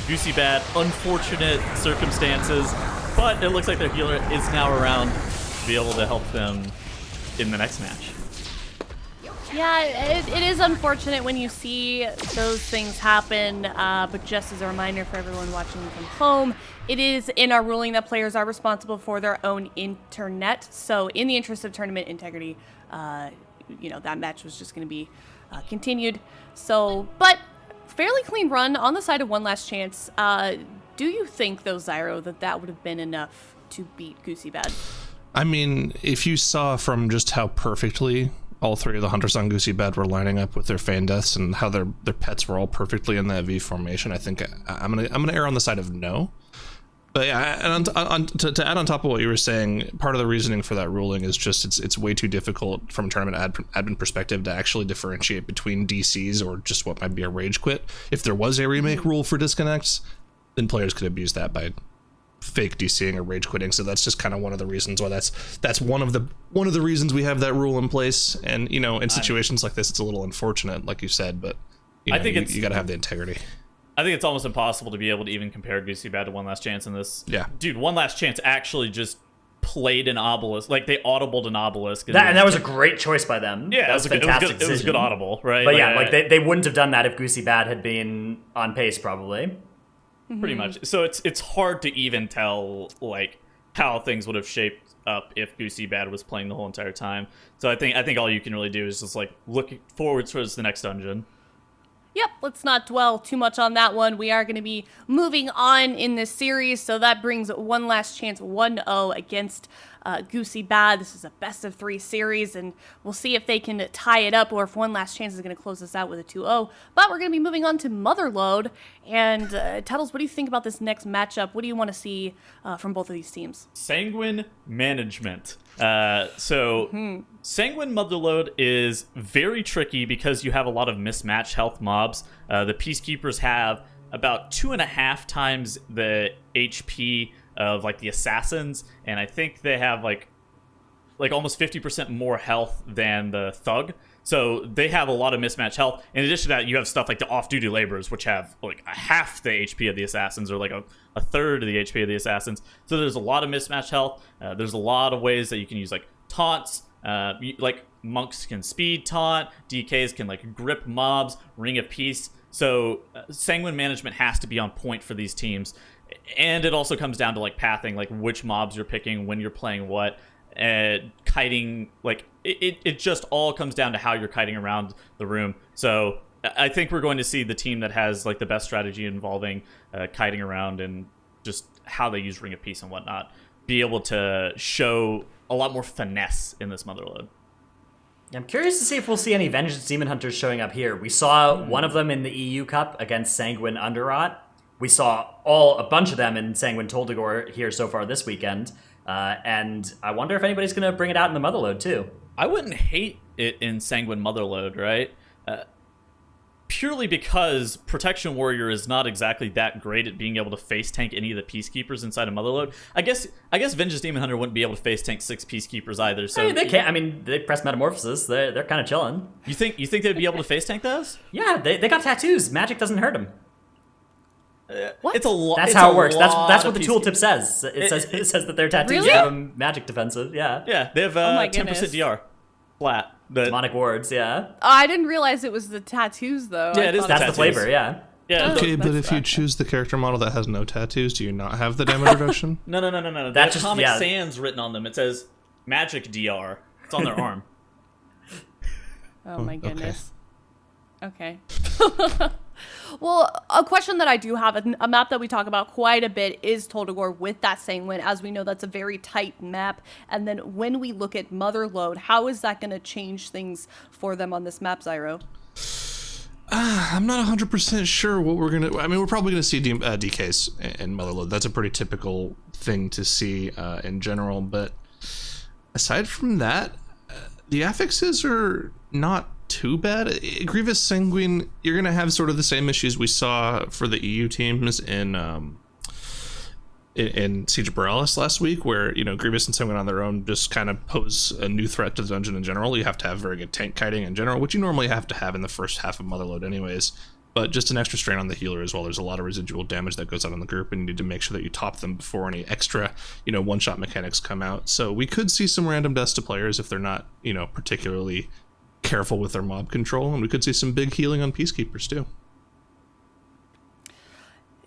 Goosey Bad, unfortunate circumstances, but it looks like their healer is now around to be able to help them in the next match. Yeah, it is unfortunate when you see those things happen, but just as a reminder for everyone watching from home, it is in our ruling that players are responsible for their own internet. So in the interest of tournament integrity, that match was just going to be continued. So, but fairly clean run on the side of One Last Chance. Do you think, though, Zyro, that would have been enough to beat Goosey Bad? I mean, if you saw from just how perfectly all three of the hunters on Goosy Bad were lining up with their Feign Deaths and how their pets were all perfectly in that V formation, I think I'm gonna err on the side of no. But yeah, and to add on top of what you were saying, part of the reasoning for that ruling is just it's way too difficult from a tournament admin perspective to actually differentiate between DCs or just what might be a rage quit. If there was a remake rule for disconnects, then players could abuse that by fake DCing or rage quitting. So that's just kind of one of the reasons why that's one of the reasons we have that rule in place. And in situations like this, it's a little unfortunate, like you said, but I think you got to have the integrity. I think it's almost impossible to be able to even compare Goosy Bad to One Last Chance in this. Yeah. Dude, One Last Chance actually just played an obelisk. Like, they audibled an obelisk. And that was a great choice by them. Yeah, that was a fantastic decision. It was a good audible, right? But yeah, they wouldn't have done that if Goosy Bad had been on pace, probably. Pretty much. So it's hard to even tell, like, how things would have shaped up if Goosy Bad was playing the whole entire time. So I think all you can really do is just, like, look forward towards the next dungeon. Yep, let's not dwell too much on that one. We are going to be moving on in this series, so that brings One Last Chance 1-0 against Goosy Bad. This is a best-of-3 series, and we'll see if they can tie it up or if One Last Chance is going to close this out with a 2-0. But we're going to be moving on to Motherlode. And, Tuttles, what do you think about this next matchup? What do you want to see from both of these teams? Sanguine management. Sanguine Motherlode is very tricky because you have a lot of mismatched health mobs. The Peacekeepers have about 2.5 times the HP of like the Assassins, and I think they have like almost 50% more health than the Thug. So they have a lot of mismatched health. In addition to that, you have stuff like the off-duty laborers, which have like half the HP of the Assassins, or like a third of the HP of the Assassins. So there's a lot of mismatched health. There's a lot of ways that you can use like taunts. Like monks can speed taunt, DKs can like grip mobs, Ring of Peace. So Sanguine management has to be on point for these teams. And it also comes down to like pathing, like which mobs you're picking, when you're playing what. Kiting, like it just all comes down to how you're kiting around the room. So I think we're going to see the team that has like the best strategy involving kiting around and just how they use Ring of Peace and whatnot be able to show a lot more finesse in this Motherlode. I'm curious to see if we'll see any Vengeance Demon Hunters showing up here. We saw one of them in the EU Cup against Sanguine Underrot. We saw a bunch of them in Sanguine Toldegor here so far this weekend. And I wonder if anybody's going to bring it out in the Motherlode, too. I wouldn't hate it in Sanguine Motherlode, right? Purely because Protection Warrior is not exactly that great at being able to face tank any of the Peacekeepers inside of Motherlode. I guess Vengeance Demon Hunter wouldn't be able to face tank 6 Peacekeepers either. So I mean, they can't. I mean, they press Metamorphosis. They're kind of chilling. You think they'd be able to face tank those? Yeah, they got tattoos. Magic doesn't hurt them. What? It's a lot. That's how it works. That's what the tooltip says. It says that their tattoos Really? have them magic defensive. Yeah. Yeah, they have my 10% goodness. DR flat. Demonic wards. Yeah. I didn't realize it was the tattoos, though. Yeah, I it is thought That's tattoos. the flavor. Yeah. Yeah. Okay, but that's if you fine. choose the character model that has no tattoos, do you not have the damage reduction? No. That's That's just- Comic yeah. Sans written on them. It says Magic DR. It's on their arm. Oh my okay. goodness. Okay. Well, a question that I do have, a map that we talk about quite a bit is Toldegor with that Sanguine. As we know, that's a very tight map. And then when we look at Motherlode, how is that going to change things for them on this map, Zyro? I'm not 100% sure what we're gonna. I mean, we're probably gonna see DKs in Motherlode. That's a pretty typical thing to see in general. But aside from that, the affixes are not too bad. Grievous Sanguine, you're gonna have sort of the same issues we saw for the EU teams in Siege of Borealis last week, where Grievous and Sanguine on their own just kind of pose a new threat to the dungeon in general. You have to have very good tank kiting in general, which you normally have to have in the first half of Motherlode anyways, but just an extra strain on the healer as well. There's a lot of residual damage that goes out on the group, and you need to make sure that you top them before any extra one-shot mechanics come out. So we could see some random deaths to players if they're not particularly careful with their mob control, and we could see some big healing on Peacekeepers too.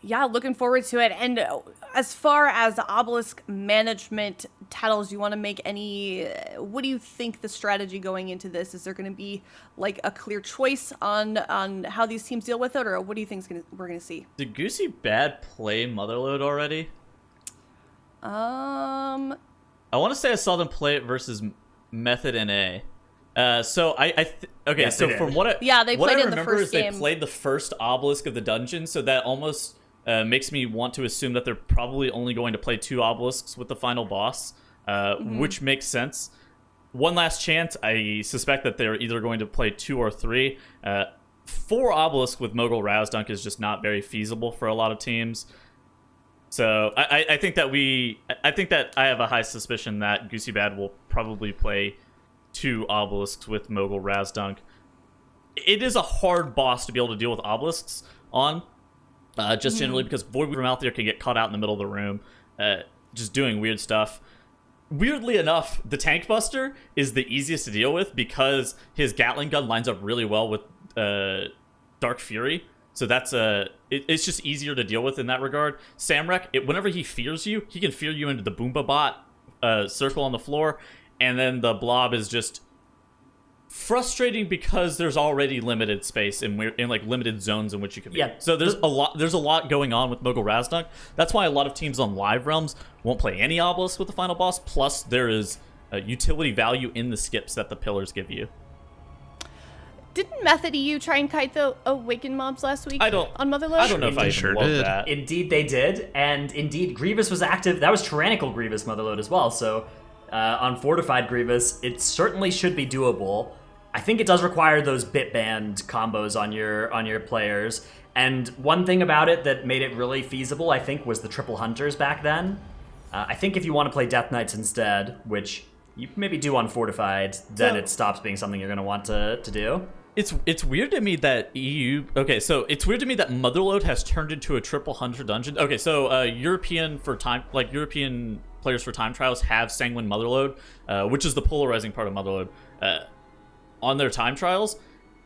Yeah, looking forward to it. And as far as the obelisk management, Tattles, you want to make any, what do you think the strategy going into this? Is there going to be like a clear choice on how these teams deal with it, or what do you think we're going to see? Did Goosy Bad play Motherlode already? Um, I want to say I saw them play it versus Method NA. So okay. Yes, So they did. from what I they what played I in the remember first is they game. played the first obelisk of the dungeon, so that almost makes me want to assume that they're probably only going to play 2 obelisks with the final boss, which makes sense. One last chance. I suspect that they're either going to play 2 or 3. 4 obelisks with Mogul Razdunk is just not very feasible for a lot of teams. So I think that I have a high suspicion that Goosy Bad will probably play 2 obelisks with Mogul Razdunk. It is a hard boss to be able to deal with obelisks on, just generally because Void from out there can get caught out in the middle of the room, just doing weird stuff. Weirdly enough, the Tank Buster is the easiest to deal with because his Gatling gun lines up really well with Dark Fury. So that's it's just easier to deal with in that regard. Samrek, whenever he fears you, he can fear you into the Boomba Bot circle on the floor, and then the Blob is just frustrating because there's already limited space in like limited zones in which you can be. Yeah. So there's a lot going on with Mogul Razdunk. That's why a lot of teams on Live Realms won't play any obelisks with the final boss. Plus, there is utility value in the skips that the pillars give you. Didn't Method EU try and kite the Awakened mobs last week on Motherload? I don't know if I Sure even love did. that. Indeed, they did, and indeed, Grievous was active. That was Tyrannical Grievous Motherload as well. So, on Fortified Grievous, it certainly should be doable. I think it does require those bit band combos on your players. And one thing about it that made it really feasible, I think, was the triple hunters back then. I think if you want to play Death Knights instead, which you maybe do on Fortified, then it stops being something you're going to want to do. It's weird to me that it's weird to me that Motherload has turned into a triple hunter dungeon. Okay, so European players for time trials have Sanguine Motherload, which is the polarizing part of Motherload, on their time trials,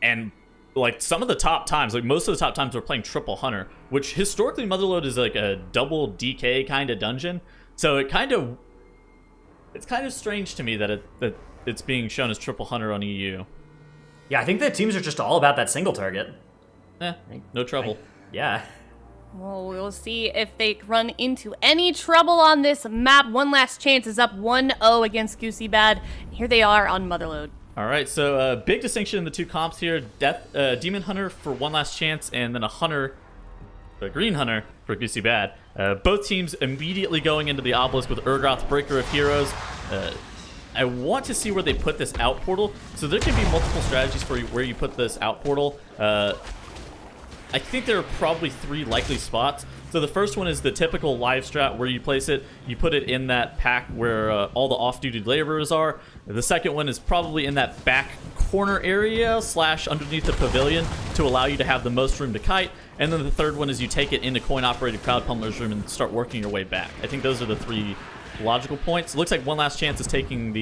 and like some of the top times, like most of the top times, are playing triple hunter, which historically Motherload is like a double DK kind of dungeon. So it's kind of strange to me that it's being shown as triple hunter on EU. Yeah, I think the teams are just all about that single target. No trouble. Yeah. Well, we'll see if they run into any trouble on this map. One Last Chance is up 1-0 against Goosy Bad. Here they are on Motherload. All right, so big distinction in the two comps here. Demon Hunter for One Last Chance, and then a Green Hunter for Goosy Bad. Both teams immediately going into the Obelisk with Urgoth, Breaker of Heroes. I want to see where they put this out portal. So there can be multiple strategies for where you put this out portal. I think there are probably 3 likely spots. So the first one is the typical live strat where you place it. You put it in that pack where all the off-duty laborers are. The second one is probably in that back corner area / underneath the pavilion to allow you to have the most room to kite. And then the third one is you take it into coin-operated crowd pummeler's room and start working your way back. I think those are the 3 logical points. It looks like One Last Chance is taking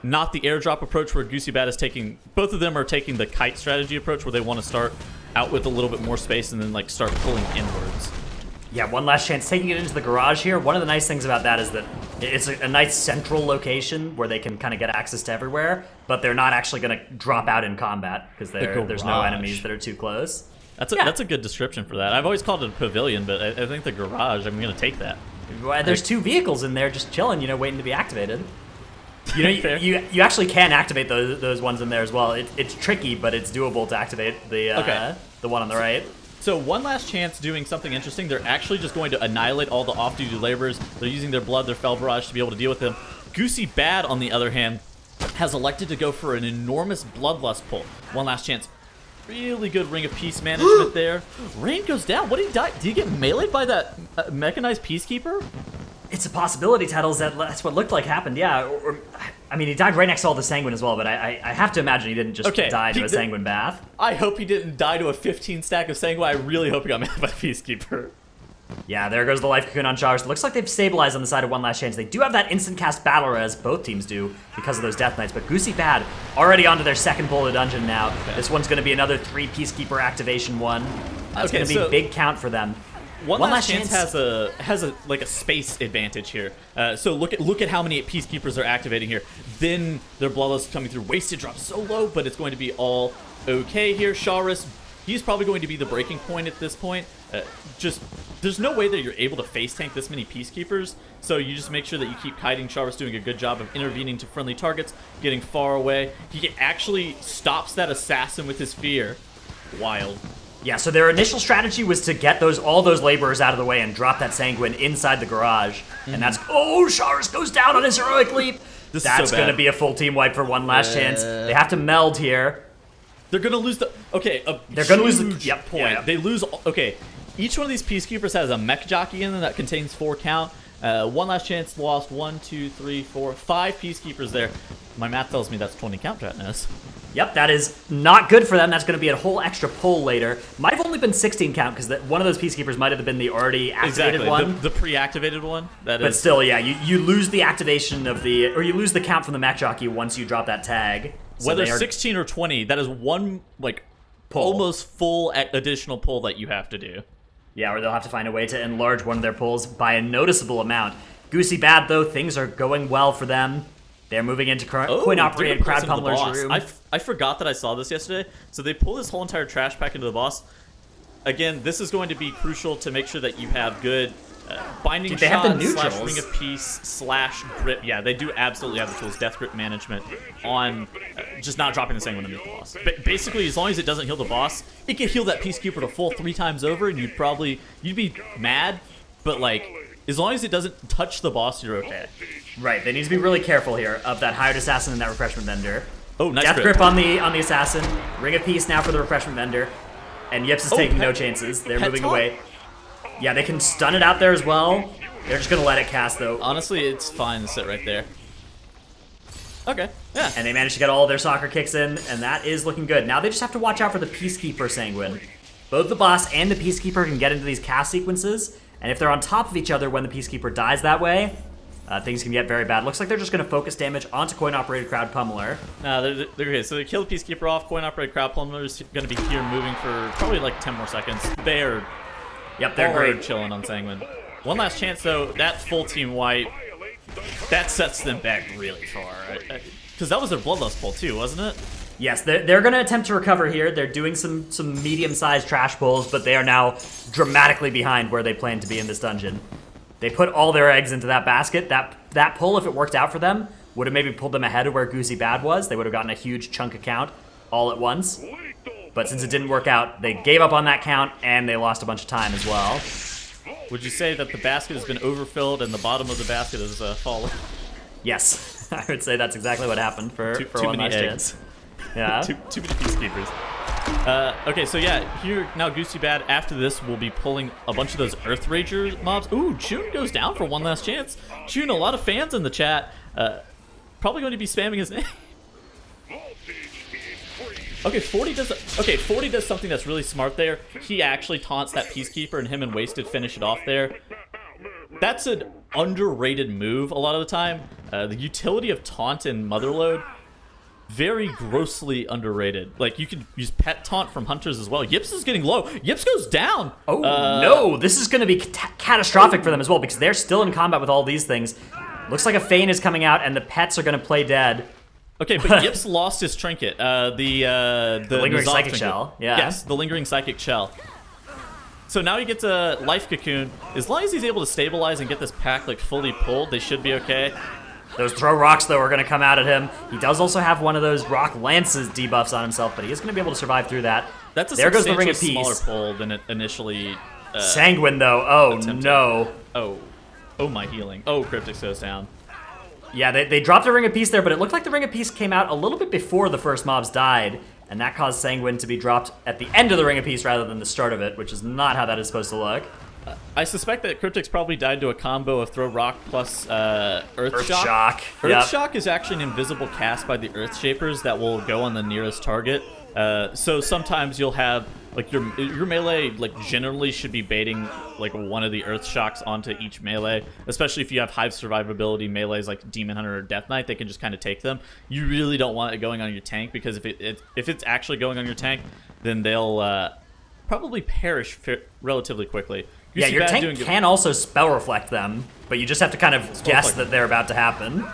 not the airdrop approach where Goosy Bad is taking. Both of them are taking the kite strategy approach where they want to start out with a little bit more space and then like start pulling inwards. Yeah, One Last Chance taking it into the garage here. One of the nice things about that is that it's a nice central location where they can kind of get access to everywhere, but they're not actually going to drop out in combat because there's no enemies that are too close. That's a good description for that. I've always called it a pavilion, but I think the garage, I'm going to take that. Well, there's 2 vehicles in there just chilling, waiting to be activated. You actually can activate those ones in there as well. It's tricky, but it's doable to activate the one on the right. So One Last Chance doing something interesting. They're actually just going to annihilate all the off-duty laborers. They're using their blood, their Fel Barrage to be able to deal with them. Goosy Bad, on the other hand, has elected to go for an enormous Bloodlust pull. One Last Chance. Really good Ring of Peace management there. Rain goes down. What did he die? Did he get meleeed by that mechanized Peacekeeper? It's a possibility, Tattles. That's what looked like happened, yeah. I mean, he died right next to all the Sanguine as well, but I have to imagine he didn't just die to a Sanguine bath. I hope he didn't die to a 15 stack of Sanguine. I really hope he got meleeed by Peacekeeper. Yeah, there goes the Life Cocoon on Charged. Looks like they've stabilized on the side of One Last Chance. They do have that instant cast Battle Res, both teams do, because of those Death Knights. But Goosy Bad already onto their second bowl of dungeon now. Okay. This one's going to be another 3 Peacekeeper activation one. That's going to be a big count for them. One Last Chance has a space advantage here. So look at how many Peacekeepers are activating here. Then their Bloodlust coming through. Wasted drops so low, but it's going to be all okay here. Sharis, he's probably going to be the breaking point at this point. Just there's no way that you're able to face tank this many Peacekeepers, so you just make sure that you keep kiting. Charvis doing a good job of intervening to friendly targets, getting far away. He actually stops that assassin with his fear. Wild. Yeah, so their initial strategy was to get all those laborers out of the way and drop that Sanguine inside the garage. And that's, Charvis goes down on his heroic leap. That's going to be a full team wipe for one last chance. They have to meld here. They're going to lose the... Okay, they're going to lose the... Yep, point. Yeah. They lose... Okay, each one of these Peacekeepers has a mech jockey in them that contains 4 count. One last chance lost. 1, 2, 3, 4, 5 Peacekeepers there. My math tells me that's 20 count, Dratness. Yep, that is not good for them. That's going to be a whole extra pull later. Might have only been 16 count because one of those Peacekeepers might have been the already activated one. The pre-activated one. But still, yeah, you lose the activation of or you lose the count from the mech jockey once you drop that tag. So whether 16 or 20, that is one pull. Almost full additional pull that you have to do. Yeah, or they'll have to find a way to enlarge one of their pulls by a noticeable amount. Goosy Bad, though, things are going well for them. They're moving into coin-operated crowd pummeler's room. I forgot that I saw this yesterday. So they pull this whole entire trash pack into the boss. Again, this is going to be crucial to make sure that you have good binding they shots have the neutrals. / ring of peace / grip. Yeah, they do absolutely have the tools. Death grip management on just not dropping the same one underneath the boss. But basically, as long as it doesn't heal the boss, it can heal that Peacekeeper to full 3 times over, and you'd be mad, but as long as it doesn't touch the boss, you're okay. Right, they need to be really careful here of that hired assassin and that refreshment vendor. Oh, nice Death grip on the assassin. Ring of peace now for the refreshment vendor. And Yips is taking no chances. They're moving away. Yeah, they can stun it out there as well. They're just going to let it cast, though. Honestly, it's fine to sit right there. Okay, yeah. And they managed to get all of their soccer kicks in, and that is looking good. Now they just have to watch out for the Peacekeeper Sanguine. Both the boss and the Peacekeeper can get into these cast sequences, and if they're on top of each other when the Peacekeeper dies that way, things can get very bad. Looks like they're just going to focus damage onto coin-operated crowd pummeler. They're okay. So they kill the Peacekeeper off. Coin-operated crowd pummeler is going to be here moving for probably 10 more seconds. They're great. Chilling on Sanguine. One last chance, though. That full team wipe, that sets them back really far. Because that was their Bloodlust pull, too, wasn't it? Yes, they're going to attempt to recover here. They're doing some medium-sized trash pulls, but they are now dramatically behind where they plan to be in this dungeon. They put all their eggs into that basket. That pull, if it worked out for them, would have maybe pulled them ahead of where Goosy Bad was. They would have gotten a huge chunk of count all at once. But since it didn't work out, they gave up on that count, and they lost a bunch of time as well. Would you say that the basket has been overfilled and the bottom of the basket has fallen? Yes, I would say that's exactly what happened for one last chance. Yeah. Too many Peacekeepers. Okay, so yeah, here now Goosy Bad, after this, will be pulling a bunch of those Earth Rager mobs. Ooh, Chun goes down for one last chance. Chun, a lot of fans in the chat. Probably going to be spamming his name. Okay, 40 does something that's really smart there. He actually taunts that Peacekeeper, and him and Wasted finish it off there. That's an underrated move a lot of the time. The utility of taunt and Motherload, very grossly underrated. You can use pet taunt from hunters as well. Yips is getting low. Yips goes down. Oh, no. This is going to be catastrophic for them as well because they're still in combat with all these things. Looks like a Feign is coming out, and the pets are going to play dead. Okay, but Yips lost his trinket. The lingering Nazov psychic trinket. shell. Yeah. Yes, the lingering psychic shell. So now he gets a life cocoon. As long as he's able to stabilize and get this pack fully pulled, they should be okay. Those throw rocks, though, are going to come out at him. He does also have one of those rock lances debuffs on himself, but he is going to be able to survive through that. That's a there goes the ring of smaller peace. pull than it initially. Sanguine, though. Oh attempted. No. Oh my healing. Oh, Cryptix goes down. Yeah, they dropped a ring of peace there, but it looked like the ring of peace came out a little bit before the first mobs died, and that caused Sanguine to be dropped at the end of the ring of peace rather than the start of it, which is not how that is supposed to look. I suspect that Cryptix probably died to a combo of Throw Rock plus Earth Shock. Yep. Earth Shock is actually an invisible cast by the Earth Shapers that will go on the nearest target. So sometimes you'll have your melee generally should be baiting one of the Earth Shocks onto each melee, especially if you have high survivability melees like Demon Hunter or Death Knight. They can just kind of take them. You really don't want it going on your tank because if it's actually going on your tank, then they'll probably perish relatively quickly. Yeah, your tank can also spell reflect them, but you just have to kind of guess that they're about to happen.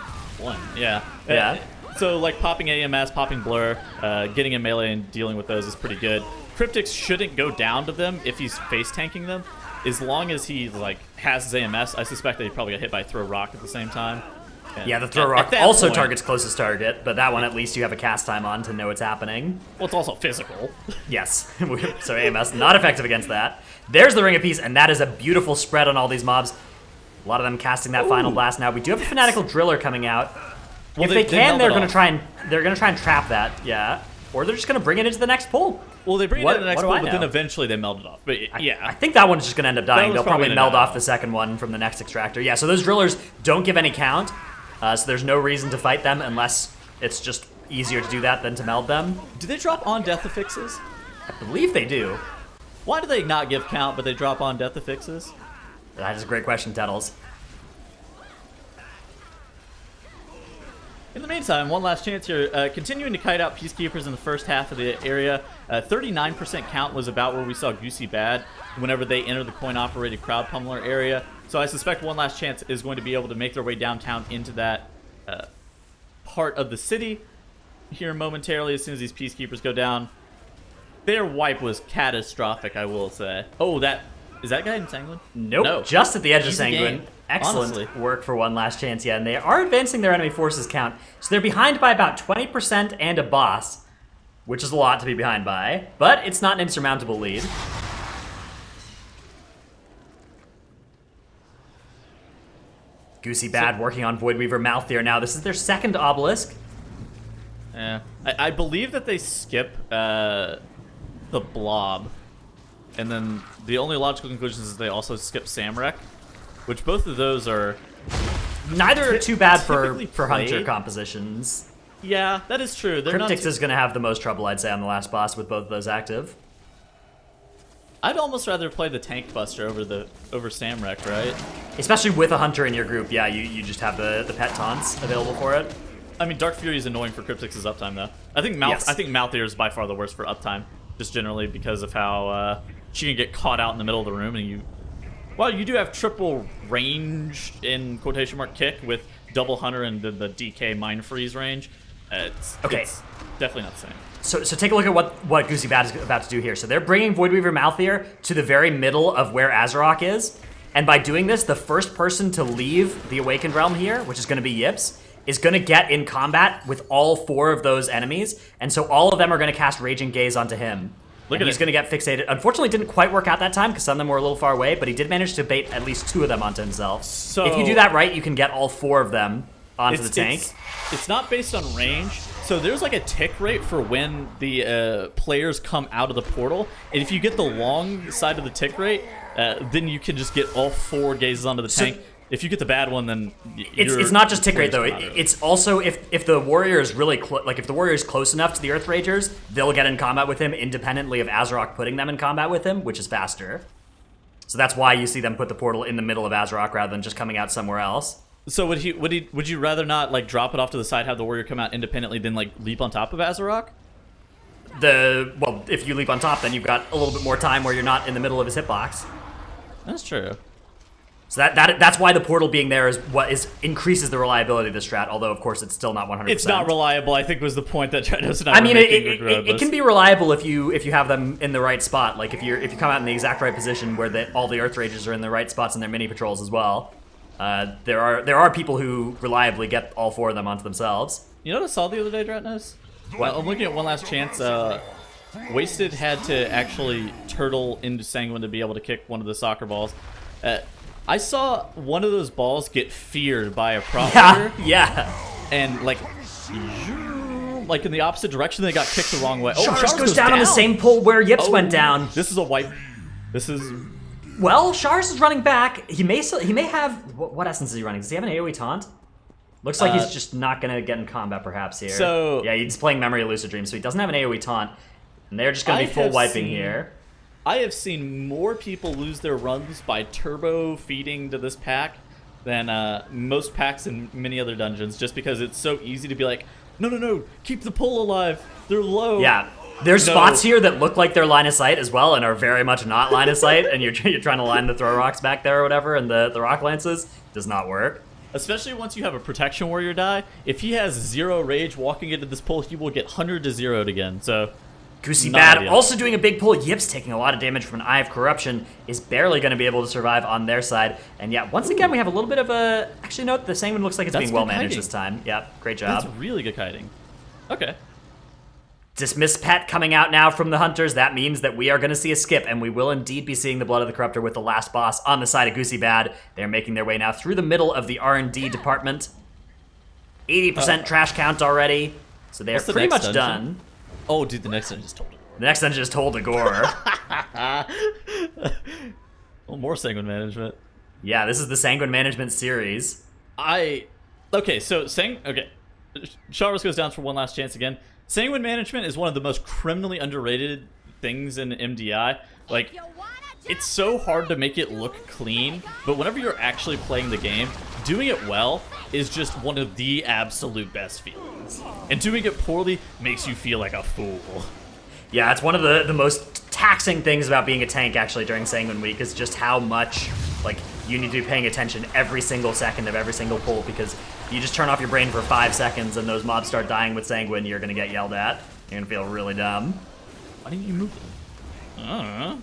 Yeah. So popping AMS, popping Blur, getting in melee and dealing with those is pretty good. Cryptix shouldn't go down to them if he's face tanking them. as long as he like has his AMS, I suspect that he probably got hit by a throw rock at the same time. And Yeah, the throw rock that also point- targets closest target, but that one at least you have a cast time on to know what's happening. Well, it's also physical. Yes, so AMS not effective against that. There's the Ring of Peace, and that is a beautiful spread on all these mobs. A lot of them casting that final blast now. We do have a Fanatical Driller coming out. Well, If they can, meld they're it gonna off. try and trap that, yeah. Or they're just gonna bring it into the next pull. Well, they bring it What- to the next what do one, I but then know? eventually they meld it off. But yeah, I think that one's just gonna end up dying. was They'll probably probably gonna meld die. off the second one from the next extractor. Yeah, so those drillers don't give any count, so there's no reason to fight them unless it's just easier to do that than to meld them. do they drop on death affixes? I believe they do. Why do they not give count, but they drop on death affixes? That is a great question, Tettles. In the meantime, one last chance here. Continuing to kite out Peacekeepers in the first half of the area. 39% count was about where we saw Goosy Bad whenever they entered the coin-operated crowd pummeler area. So I suspect one last chance is going to be able to make their way downtown into that part of the city here momentarily as soon as these Peacekeepers go down. Their wipe was catastrophic, I will say. Oh, is that guy in Sanguine? Nope, No. just at the edge of Easy Sanguine. game, Excellent honestly. work for one last chance, yeah, and they are advancing their enemy forces count. So they're behind by about 20% and a boss, which is a lot to be behind by, but it's not an insurmountable lead. Goosy Bad working on Voidweaver Malthier now. This is their second obelisk. Yeah. I believe that they skip the blob. And then the only logical conclusion is they also skip Samrek, which both of those are... Neither are too bad for typically Hunter played. compositions. Yeah, that is true. They're not Cryptix too- is going to have the most trouble, I'd say, on the last boss with both of those active. I'd almost rather play the Tank Buster over Samrek, right? Especially with a Hunter in your group, yeah, you just have the pet taunts available for it. I mean, Dark Fury is annoying for Cryptix's uptime, though. I think Yes. Malthier is by far the worst for uptime, just generally because of how she can get caught out in the middle of the room, and you do have triple range in quotation mark kick with double Hunter and the DK Mind Freeze range. It's definitely not the same. So take a look at what Goosy Bad is about to do here. So they're bringing Voidweaver Malthier to the very middle of where Azarok is, and by doing this, the first person to leave the Awakened Realm here, which is going to be Yips, is going to get in combat with all four of those enemies, and so all of them are going to cast Raging Gaze onto him. Look And at he's it. going to get fixated. Unfortunately, it didn't quite work out that time because some of them were a little far away, but he did manage to bait at least two of them onto himself. So- if you do that right, you can get all four of them onto the tank. It's not based on range. So there's like a tick rate for when the players come out of the portal, and if you get the long side of the tick rate, then you can just get all four gazes onto the tank. If you get the bad one, then It's not just tick rate though. players come out of it. It's also if the warrior is really if the warrior is close enough to the Earth Ragers, they'll get in combat with him independently of Azarok putting them in combat with him, which is faster. So that's why you see them put the portal in the middle of Azarok rather than just coming out somewhere else. So would you rather not like drop it off to the side, have the warrior come out independently, then like leap on top of Azarok? Well, if you leap on top, then you've got a little bit more time where you're not in the middle of his hitbox. That's true. So that's why the portal being there is increases the reliability of the strat. Although of course it's still not 100%. It's not reliable, I think, was the point that Trados and I I were mean, making it regardless. can be reliable if you have them in the right spot. Like if you come out in the exact right position where all the Earth Rages are in the right spots in their mini patrols as well. There are people who reliably get all four of them onto themselves. You know what I saw the other day, Dratnos? Well, I'm looking at one last chance. Wasted had to actually turtle into Sanguine to be able to kick one of the soccer balls. I saw one of those balls get feared by a prop player, Yeah. and like in the opposite direction, they got kicked the wrong way. Shars goes down on the same pull where Yips went down. This is a wipe. This is Well, Shars is running back. He may have what essence is he running? Does he have an AoE taunt? Looks like he's just not gonna get in combat perhaps here. So- yeah, he's playing Memory of Lucid Dream, so he doesn't have an AoE taunt, and they're just gonna be I full have wiping seen- here. I have seen more people lose their runs by turbo feeding to this pack than most packs in many other dungeons, just because it's so easy to be like, no, keep the pull alive. They're low. Yeah. There's No. spots here that look like they're line of sight as well and are very much not line of sight, and you're trying to line the throw rocks back there or whatever, and the rock lances does not work. Especially once you have a protection warrior die. If he has 0 rage walking into this pull, he will get 100 to 0'd again. So Goosy Not Bad ideal. also doing a big pull. Yips taking a lot of damage from an Eye of Corruption, is barely going to be able to survive on their side. And yeah, once again, we have a little bit of a... Actually, no, the Sanguine looks like it's That's being well good managed kiting. this time. Yeah, great That's job. really good kiting. Okay. Dismiss Pet coming out now from the Hunters. That means that we are going to see a skip, and we will indeed be seeing the Blood of the Corruptor with the last boss on the side of Goosy Bad. They're making their way now through the middle of the R&D department. 80% trash count already, so they're What's the pretty next much dungeon? done. Oh, dude, the next one just told it. The next dungeon just hold a gore. Well, more Sanguine management. Yeah, this is the Sanguine Management series. Okay, so Sharvis goes down for one last chance again. Sanguine management is one of the most criminally underrated things in MDI. Like, it's so hard to make it look clean, but whenever you're actually playing the game, doing it well is just one of the absolute best feelings. And doing it poorly makes you feel like a fool. Yeah, it's one of the most taxing things about being a tank actually during Sanguine Week is just how much like you need to be paying attention every single second of every single pull, because if you just turn off your brain for 5 seconds and those mobs start dying with Sanguine, you're gonna get yelled at. You're gonna feel really dumb. Why didn't you move them? I don't know.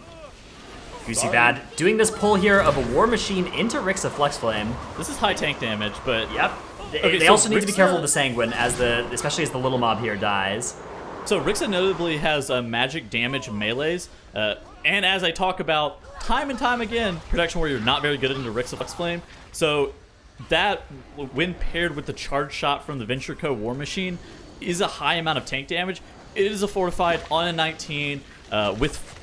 Goosey Bad doing this pull here of a War Machine into Rixa Flux Flame. This is high tank damage, but Yep. Okay, They so also need to be Rixa- careful of the Sanguine, especially as the little mob here dies. So Rixa notably has magic damage melees, and as I talk about time and time again, Protection Warrior not very good into Rixa Flux Flame. So that, when paired with the charge shot from the Venture Co. War Machine, is a high amount of tank damage. It is a fortified on a 19 with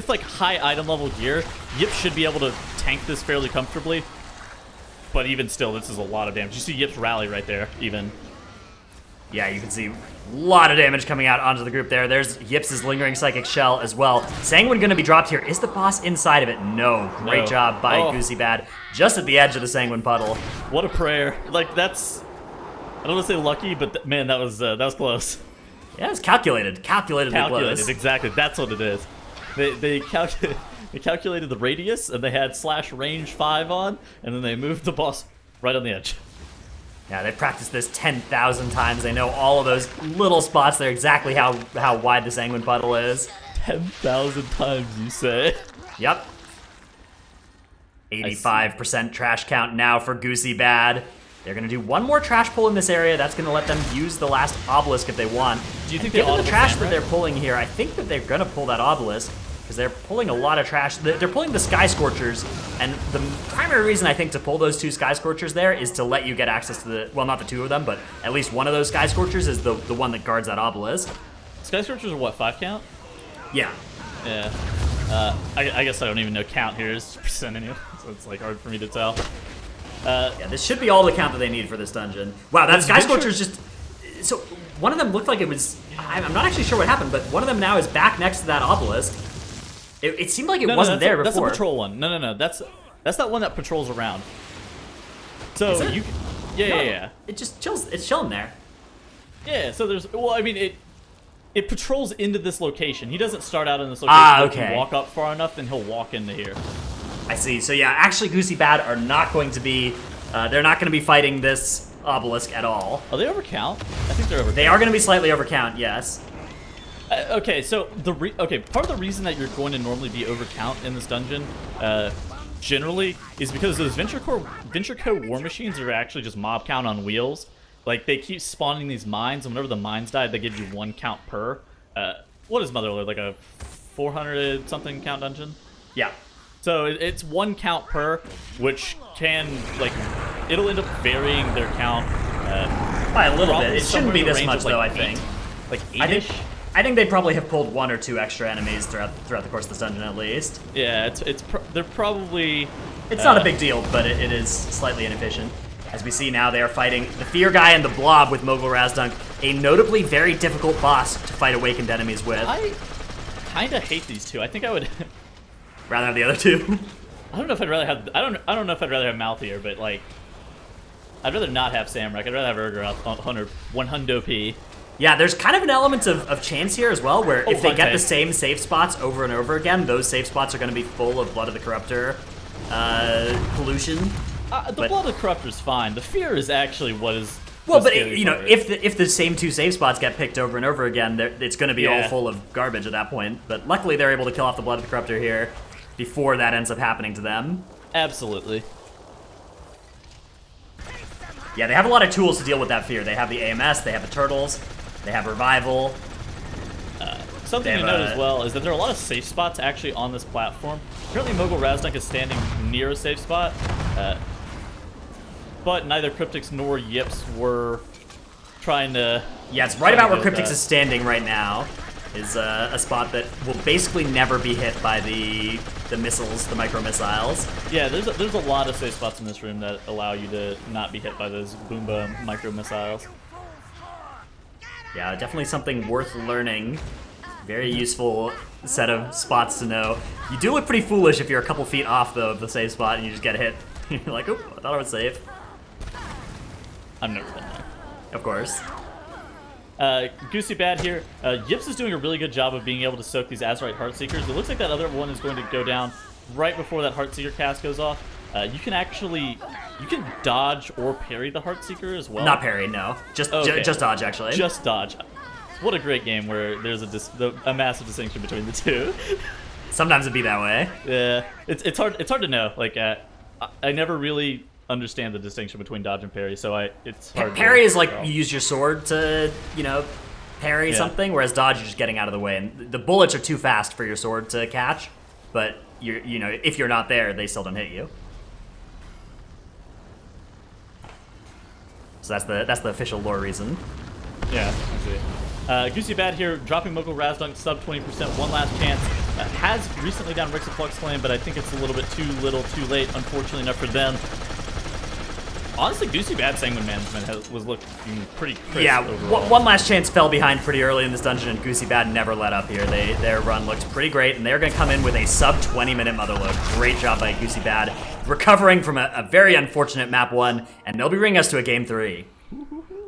like high item level gear. Yip should be able to tank this fairly comfortably, but even still, this is a lot of damage. You see Yip's rally right there, even. Yeah, you can see a lot of damage coming out onto the group there. There's Yips' Lingering Psychic Shell as well. Sanguine going to be dropped here. Is the boss inside of it? No. Great No. job by Oh. Goosey Bad. Just at the edge of the Sanguine puddle. What a prayer! Like that's, I don't want to say lucky, but man, that was close. Yeah, it's calculated. Calculated. Calculated, exactly. That's what it is. They calculated the radius, and they had slash range 5 on, and then they moved the boss right on the edge. Yeah, they practiced this 10,000 times. They know all of those little spots there, exactly how wide the Sanguine puddle is. 10,000 times, you say? Yep. 85% trash count now for Goosey Bad. They're going to do one more trash pull in this area. That's going to let them use the last obelisk if they want. Do you think given they the auto trash Samurai? that they're pulling here, I think that they're going to pull that obelisk because they're pulling a lot of trash. They're pulling the Sky Scorchers, and the primary reason I think to pull those 2 Sky Scorchers there is to let you get access to the, well, not the 2 of them, but at least one of those Sky Scorchers is the one that guards that obelisk. Sky Scorchers are what, 5 count? Yeah. Yeah. I guess I don't even know count here is percent anyway, so it's like hard for me to tell. Yeah, this should be all the count that they need for this dungeon. Wow, that Sky Scorcher's just... So, one of them looked like it was... I'm not actually sure what happened, but one of them now is back next to that obelisk. It seemed like it wasn't there That's before. the patrol one. No. That's that one that patrols around. So Is it? you... Yeah, No, yeah. It just chills. It's chilling there. Yeah, so there's... Well, I mean, it patrols into this location. He doesn't start out in this location. Ah, but if okay. you walk up far enough, then he'll walk into here. I see. So yeah, actually Goosey Bad are not going to be... they're not going to be fighting this obelisk at all. Are they overcount? I think they're overcount. They are going to be slightly overcount, yes. Okay, so part of the reason that you're going to normally be overcount in this dungeon, generally, is because those Venture Co. War Machines are actually just mob count on wheels. Like, they keep spawning these mines, and whenever the mines die, they give you 1 count per. What is Motherlode, like a 400-something count dungeon? Yeah. So it's 1 count per, which can, like, it'll end up varying their count. By a little bit. Probably It shouldn't somewhere be in the this range much, of, like, though, I 8. think. Like I 8-ish? think they probably have pulled 1 or 2 extra enemies throughout the course of this dungeon, at least. Yeah, they're probably... It's not a big deal, but it is slightly inefficient. As we see now, they are fighting the Fear Guy and the Blob with Mogul Razdunk, a notably very difficult boss to fight awakened enemies with. I kind of hate these two. I think I would... Rather than the other 2. I don't know if I'd rather have... I don't know if I'd rather have Malthier, but, like... I'd rather not have Samrak. I'd rather have Urgot 100 P. Yeah, there's kind of an element of chance here as well, where if they fun get the take. same safe spots over and over again, those safe spots are going to be full of Blood of the Corruptor pollution. The But- Blood of the Corruptor's fine. The Fear is actually what is Well, but scary you know, part. if the same 2 save spots get picked over and over again, it's going to be all Yeah. full of garbage at that point. But luckily, they're able to kill off the Blood of the Corruptor here before that ends up happening to them. Absolutely. Yeah, they have a lot of tools to deal with that fear. They have the AMS, they have the turtles, they have revival. Something They to have note a- as well is that there are a lot of safe spots actually on this platform. Currently, Mogul Razdunk is standing near a safe spot, but neither Cryptix nor Yips were trying to... Yeah, it's right about where Trying to Cryptix get that. is standing right now. Is a spot that will basically never be hit by the missiles, the micro missiles. Yeah, there's a lot of safe spots in this room that allow you to not be hit by those Boomba micro missiles. Yeah, definitely something worth learning. Very useful set of spots to know. You do look pretty foolish if you're a couple feet off though of the safe spot and you just get hit. You're like, oop, I thought I was safe. I've never been there. Of course. Goosy Bad here. Yips is doing a really good job of being able to soak these Azurite Heartseekers. It looks like that other one is going to go down right before that Heartseeker cast goes off. You can dodge or parry the Heartseeker as well. Not parry, no. Just Okay. just dodge actually. Just dodge. What a great game where there's a massive distinction between the two. Sometimes it'd be that way. Yeah, it's hard to know. Like I never really understand the distinction between dodge and parry, so it's hard. Parry to is like tell. you use your sword to, parry Yeah. something, whereas dodge you're just getting out of the way. And the bullets are too fast for your sword to catch, but if you're not there, they still don't hit you. So that's the official lore reason. Yeah, I see. Goosey Bad here, dropping Mogul Razdunk sub 20%, one last chance. Has recently down Rix of Flux Flame, but I think it's a little bit too little, too late, unfortunately enough for them. Honestly, Goosey Bad Sanguine Management was looking pretty crisp Yeah, overall. one last chance fell behind pretty early in this dungeon, and Goosey Bad never let up here. Their run looked pretty great, and they're going to come in with a sub 20-minute Motherload. Great job by Goosey Bad, recovering from a very unfortunate map 1, and they'll be bringing us to a game 3.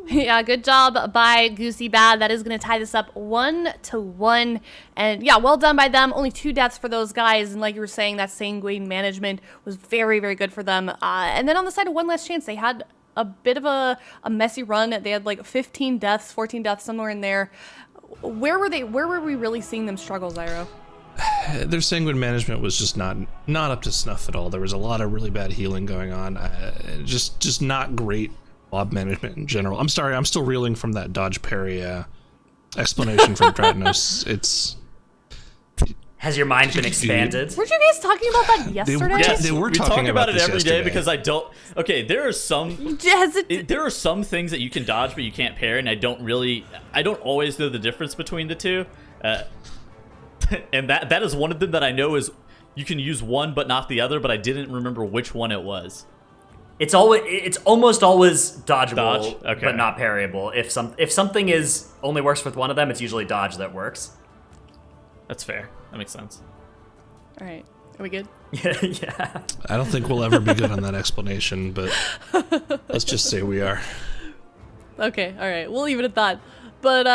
Yeah, good job by Goosey Bad. That is going to tie this up 1-1. And yeah, well done by them. Only 2 deaths for those guys. And like you were saying, that Sanguine Management was very, very good for them. And then on the side of One Last Chance, they had a bit of a messy run. They had like 15 deaths, 14 deaths, somewhere in there. Where were we really seeing them struggle, Zyro? Their Sanguine Management was just not up to snuff at all. There was a lot of really bad healing going on. Just not great mob management in general. I'm sorry, I'm still reeling from that dodge parry explanation from Dratnos. It's... Has your mind been expanded? Weren't you guys talking about that yesterday? Yes, They were we talking talk about it this every day yesterday. because I don't. Okay, there are some. There are some things that you can dodge, but you can't parry, and I don't always know the difference between the two. And that is one of them that I know is you can use one but not the other, but I didn't remember which one it was. It's almost always dodgeable, Dodge? Okay. but not parryable. If something only works with one of them, it's usually dodge that works. That's fair. That makes sense. All right. Are we good? Yeah. I don't think we'll ever be good on that explanation, but let's just say we are. Okay, all right, we'll leave it at that. But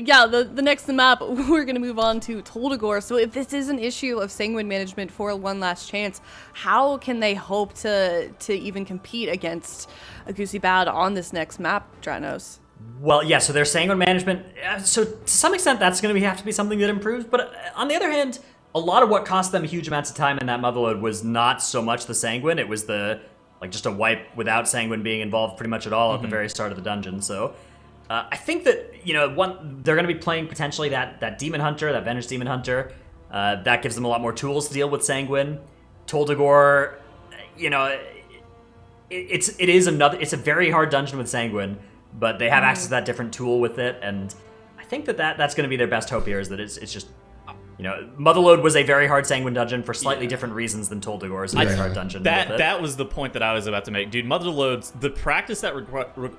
yeah, the next map, we're going to move on to Toldagor. So if this is an issue of Sanguine Management for One Last Chance, how can they hope to even compete against a Goosey Bad on this next map, Dratnos? Well, yeah, so their Sanguine Management, so to some extent that's going to have to be something that improves, but on the other hand, a lot of what cost them huge amounts of time in that Motherload was not so much the Sanguine, it was just a wipe without Sanguine being involved pretty much at all at the very start of the dungeon, so... I think that, they're going to be playing potentially that Demon Hunter, that Venged Demon Hunter. That gives them a lot more tools to deal with Sanguine. Toldagor, it's a very hard dungeon with Sanguine, but they have access to that different tool with it, and I think that's going to be their best hope here, is that it's just, Motherload was a very hard Sanguine dungeon for slightly different reasons than Toldagor is a very hard dungeon with it. That was the point that I was about to make. Dude, Motherloads, the practice that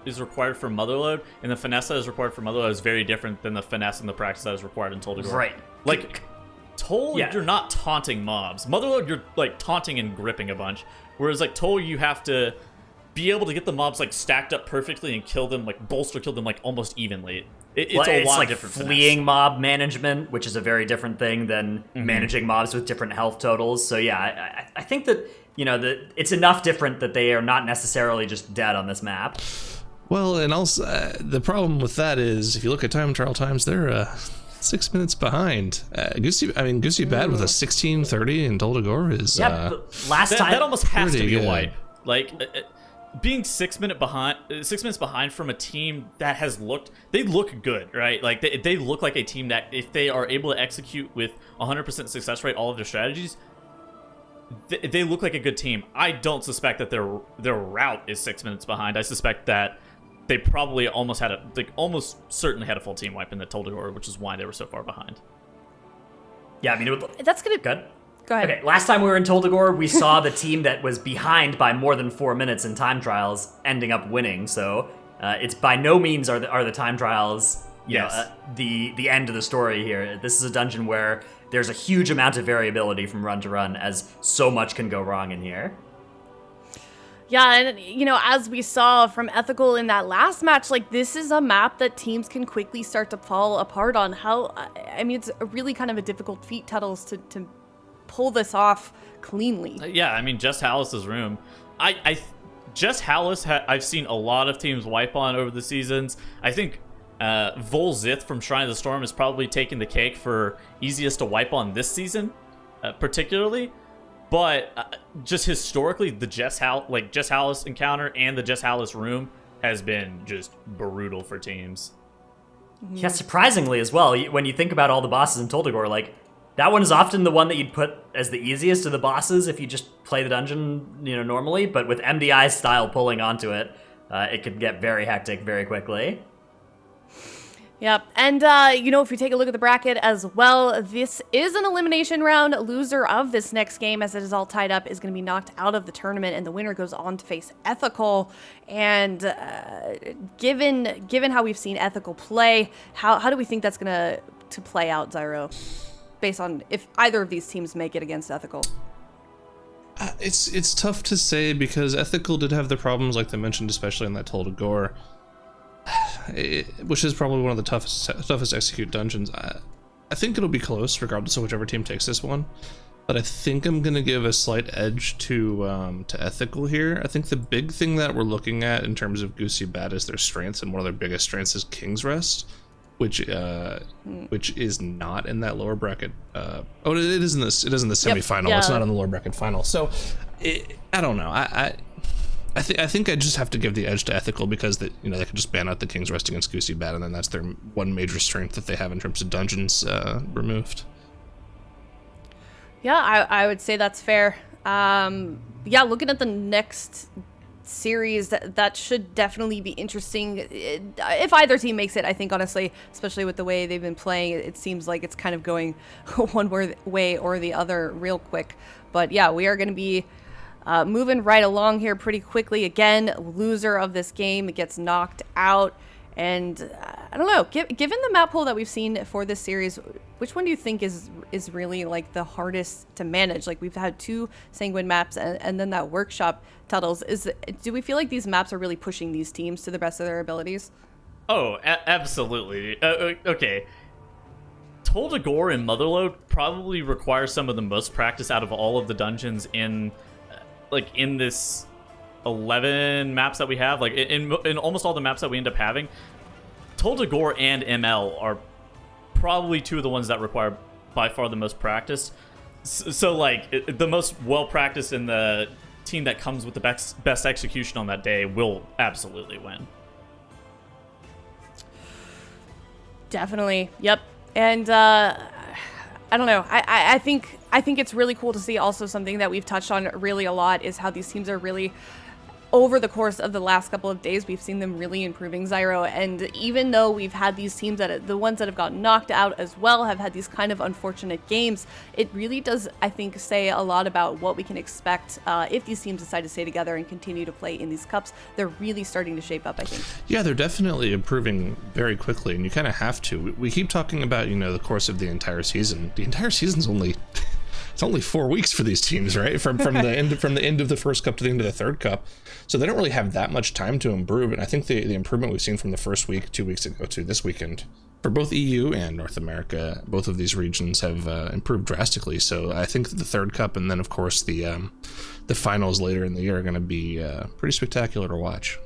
is required for Motherload and the finesse that is required for Motherload is very different than the finesse and the practice that is required in Toldagor. Right. Like, Toll, Yeah. you're not taunting mobs. Motherload, you're, like, taunting and gripping a bunch. Whereas, like, Toll, you have to be able to get the mobs, like, stacked up perfectly and kill them, like, kill them, like, almost evenly. It's a lot like different fleeing finesse. mob management, which is a very different thing than managing mobs with different health totals. So yeah, I think that it's enough different that they are not necessarily just dead on this map. Well, and also the problem with that is if you look at time trial times, they're 6 minutes behind. Goosy Bad with a 16:30 and Toldagor is but last time That almost has to pretty be a good. wipe. Like being 6 minutes behind from a team that has they look good, right? Like they look like a team that if they are able to execute with 100% success rate all of their strategies, they look like a good team. I don't suspect that their route is 6 minutes behind. I suspect that they probably almost certainly had a full team wipe in the Toldagor, which is why they were so far behind. Yeah, I mean, That's gonna good. go ahead. Okay, last time we were in Toldagor, we saw the team that was behind by more than 4 minutes in time trials ending up winning. So it's by no means are the time trials the end of the story here. This is a dungeon where there's a huge amount of variability from run to run, as so much can go wrong in here. Yeah, and as we saw from Ethical in that last match, like this is a map that teams can quickly start to fall apart on. It's really kind of a difficult feat, Tuttles, to pull this off cleanly. Yeah, I mean, just Hallis's room. Just Hallis, I've seen a lot of teams wipe on over the seasons. I think Volzith from Shrine of the Storm is probably taking the cake for easiest to wipe on this season, particularly. But just historically, the Jess Hallis encounter and the Jess Hallis room has been just brutal for teams. Yeah, surprisingly as well, when you think about all the bosses in Toldagor, like, that one is often the one that you'd put as the easiest of the bosses if you just play the dungeon, normally. But with MDI style pulling onto it, it could get very hectic very quickly. Yep, and if we take a look at the bracket as well, this is an elimination round. Loser of this next game, as it is all tied up, is going to be knocked out of the tournament, and the winner goes on to face Ethical. And given how we've seen Ethical play, how do we think that's going to play out, Zyro, based on if either of these teams make it against Ethical? It's tough to say because Ethical did have the problems like they mentioned, especially in that Toldagor. Which is probably one of the toughest execute dungeons. I think it'll be close regardless of whichever team takes this one, but I think I'm gonna give a slight edge to Ethical here. I think the big thing that we're looking at in terms of Goosy Bad is their strengths, and one of their biggest strengths is King's Rest, which is not in that lower bracket. It is in the semifinal. Yeah. It's not in the lower bracket final. So I don't know. I think I just have to give the edge to Ethical because they can just ban out the King's Rest against Goosy Bad, and then that's their one major strength that they have in terms of dungeons removed. Yeah, I would say that's fair. Looking at the next series, that should definitely be interesting. If either team makes it, I think, honestly, especially with the way they've been playing, it seems like it's kind of going one way or the other real quick. But yeah, we are going to be moving right along here pretty quickly. Again, loser of this game gets knocked out. And I don't know, given the map pool that we've seen for this series, which one do you think is really like the hardest to manage? Like we've had 2 Sanguine maps and then that Workshop Tuttles. Do we feel like these maps are really pushing these teams to the best of their abilities? Oh, absolutely. Okay. Toldagor and Motherlode probably require some of the most practice out of all of the dungeons in this 11 maps that we have, like in almost all the maps that we end up having. Toldagor and ML are probably 2 of the ones that require by far the most practice. So the most well practiced in the team that comes with the best execution on that day will absolutely win. Definitely. Yep. And I don't know. I think it's really cool to see also something that we've touched on really a lot is how these teams are really, over the course of the last couple of days, we've seen them really improving, Zyro. And even though we've had these teams the ones that have gotten knocked out as well, have had these kind of unfortunate games, it really does, I think, say a lot about what we can expect if these teams decide to stay together and continue to play in these cups. They're really starting to shape up, I think. Yeah, they're definitely improving very quickly, and you kind of have to. We keep talking about, the course of the entire season. The entire season's only... It's only 4 weeks for these teams, right? From the end of the first cup to the end of the third cup, so they don't really have that much time to improve. And I think the improvement we've seen from the first week, 2 weeks ago, to this weekend, for both EU and North America, both of these regions have improved drastically. So I think the third cup and then of course the finals later in the year are going to be pretty spectacular to watch.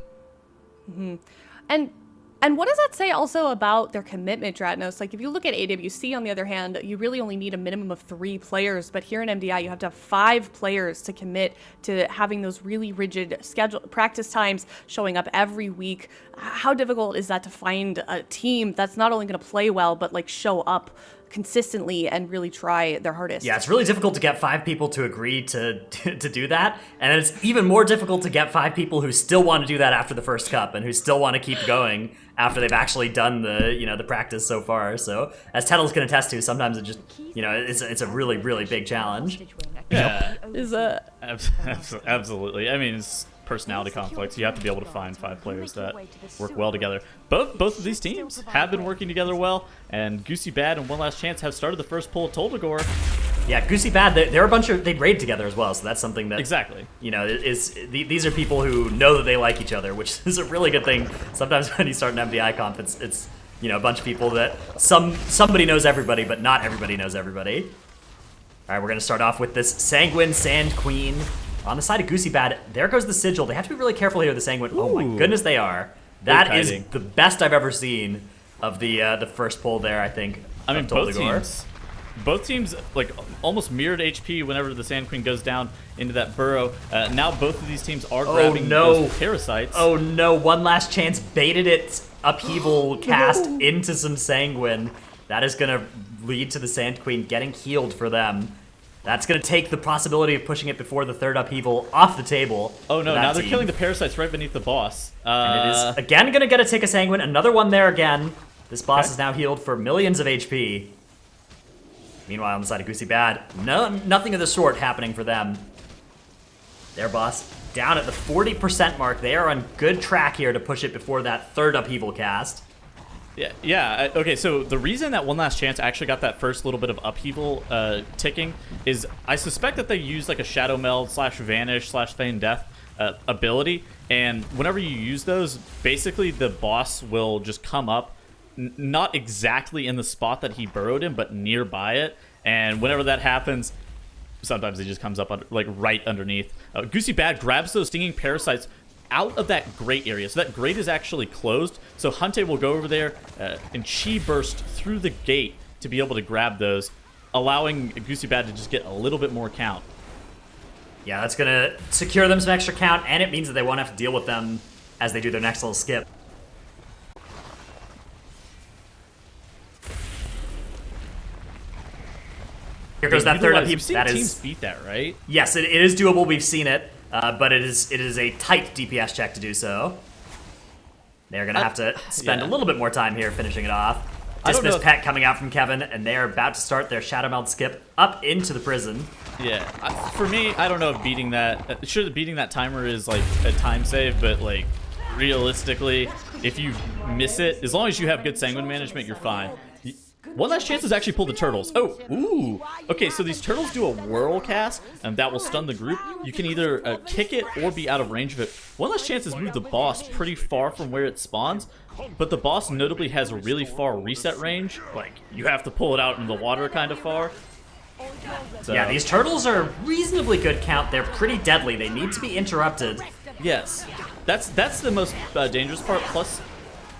And what does that say also about their commitment, Dratnos? Like, if you look at AWC, on the other hand, you really only need a minimum of 3 players. But here in MDI, you have to have 5 players to commit to having those really rigid practice times, showing up every week. How difficult is that to find a team that's not only going to play well, but like show up consistently and really try their hardest? Yeah, it's really difficult to get 5 people to agree to do that, and it's even more difficult to get 5 people who still want to do that after the first cup and who still want to keep going after they've actually done the practice so far. So as Tettle's can attest to, sometimes it just it's a really, really big challenge. Yeah, Is a absolutely. I mean, it's personality conflicts. You have to be able to find 5 players that work well together. Both of these teams have been working together well, and Goosy Bad and One Last Chance have started the first pull of Toldagor. Yeah, Goosy Bad, they're a bunch of, they raid together as well, so that's something that... Exactly. These are people who know that they like each other, which is a really good thing. Sometimes when you start an MDI comp, it's a bunch of people that somebody knows everybody, but not everybody knows everybody. All right, we're going to start off with this Sanguine Sand Queen. On the side of Goosy Bad, there goes the Sigil. They have to be really careful here with the Sanguine. Oh my goodness, they are. That is the best I've ever seen of the first pull there, I think. I mean, both teams like almost mirrored HP whenever the Sand Queen goes down into that burrow. Now both of these teams are grabbing those parasites. Oh no, One Last Chance baited its upheaval cast into some Sanguine. That is going to lead to the Sand Queen getting healed for them. That's going to take the possibility of pushing it before the third upheaval off the table. Oh no, now they're killing the parasites right beneath the boss. And it is again going to get a tick of Sanguine. Another one there again. This boss is now healed for millions of HP. Meanwhile, on the side of Goosy Bad, nothing of the sort happening for them. Their boss down at the 40% mark. They are on good track here to push it before that third upheaval cast. Yeah. Okay, so the reason that One Last Chance actually got that first little bit of upheaval ticking is I suspect that they used like a Shadow Meld / Vanish / Feign Death ability, and whenever you use those, basically the boss will just come up, not exactly in the spot that he burrowed in, but nearby it, and whenever that happens, sometimes it just comes up like right underneath. Goosy Bad grabs those stinging parasites out of that grate area. So that grate is actually closed. So Hunte will go over there and Chi burst through the gate to be able to grab those, allowing Goosy Bad to just get a little bit more count. Yeah, that's going to secure them some extra count, and it means that they won't have to deal with them as they do their next little skip. Here goes that third upheaval. You've seen teams beat that, right? Yes, it is doable. We've seen it. But it is a tight DPS check to do so. They're going to have to spend a little bit more time here finishing it off. Dismiss Pet coming out from Kevin, and they are about to start their Shadow Meld skip up into the prison. Yeah, for me, I don't know if beating that... Sure, beating that timer is like a time save, but like realistically, if you miss it, as long as you have good Sanguine management, you're fine. One Last Chance has actually pulled the turtles. Oh, ooh. Okay, so these turtles do a whirl cast, and that will stun the group. You can either kick it or be out of range of it. One Last Chance has moved the boss pretty far from where it spawns, but the boss notably has a really far reset range. Like, you have to pull it out in the water kind of far. So, yeah, these turtles are reasonably good count. They're pretty deadly. They need to be interrupted. Yes. That's the most dangerous part. Plus,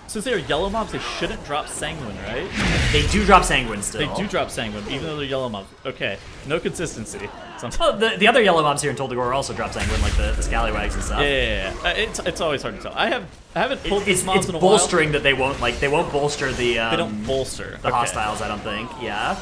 since they are yellow mobs, they shouldn't drop Sanguine, right? They do drop Sanguine still. They do drop Sanguine, even though they're yellow mobs. Okay, no consistency. Well, the other yellow mobs here in Toldagor also drop Sanguine, like the Scallywags and stuff. Yeah. It's always hard to tell. I haven't pulled these mobs in a while. It's bolstering that they won't bolster the. They don't bolster the hostiles. I don't think. Yeah.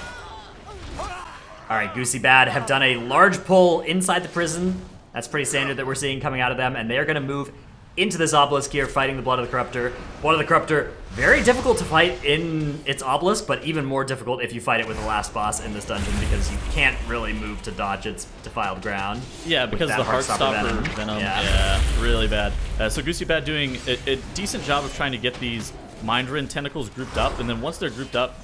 All right, Goosy Bad have done a large pull inside the prison. That's pretty standard that we're seeing coming out of them, and they are going to move into this obelisk here, fighting the Blood of the Corruptor. Blood of the Corruptor, very difficult to fight in its obelisk, but even more difficult if you fight it with the last boss in this dungeon, because you can't really move to dodge its defiled ground. Yeah, because the Heartstopper Venom. Yeah, really bad. So Goosy Bad doing a decent job of trying to get these Mindrin tentacles grouped up, and then once they're grouped up,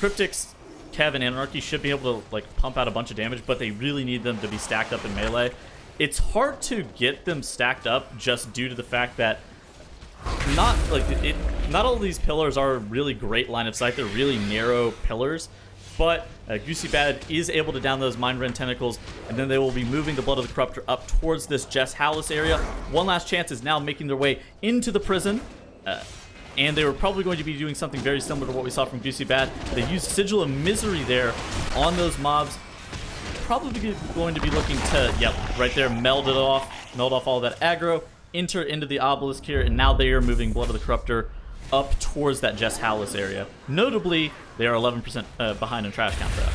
Cryptics, Kev, and Anarchy should be able to like pump out a bunch of damage, but they really need them to be stacked up in melee. It's hard to get them stacked up just due to the fact that not all of these pillars are really great line of sight. They're really narrow pillars. but Goosy Bad is able to down those Mind Rend Tentacles, and then they will be moving the Blood of the Corruptor up towards this Jess Hallis area. One Last Chance is now making their way into the prison, and they were probably going to be doing something very similar to what we saw from Goosy Bad. They used Sigil of Misery there on those mobs. Probably going to be looking to, yep, right there, meld off all that aggro, enter into the obelisk here, and now they are moving Blood of the Corruptor up towards that Jess Hallis area. Notably, they are 11% behind in trash count though.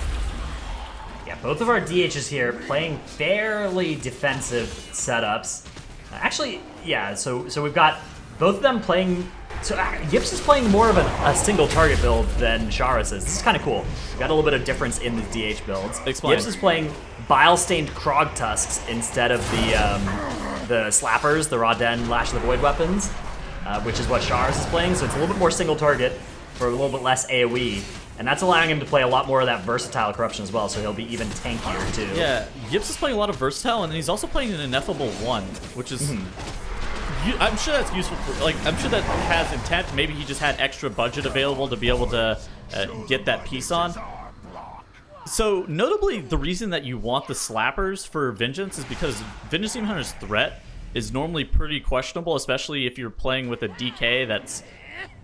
Yeah, both of our DHs here playing fairly defensive setups. Actually, yeah, so we've got both of them playing. So Yips is playing more of a single target build than Sharis is. This is kind of cool. We've got a little bit of difference in the DH builds. Explain. Yips is playing Bile-Stained Krog Tusks instead of the Slappers, the Raden Lash of the Void weapons, which is what Sharis is playing. So it's a little bit more single target for a little bit less AoE. And that's allowing him to play a lot more of that versatile corruption as well, so he'll be even tankier too. Yeah, Yips is playing a lot of versatile, and then he's also playing an ineffable 1, which is... I'm sure that's useful for, like, I'm sure that has intent. Maybe he just had extra budget available to be able to get that piece on. So, notably, the reason that you want the Slappers for Vengeance is because Vengeance Demon Hunter's threat is normally pretty questionable, especially if you're playing with a DK that's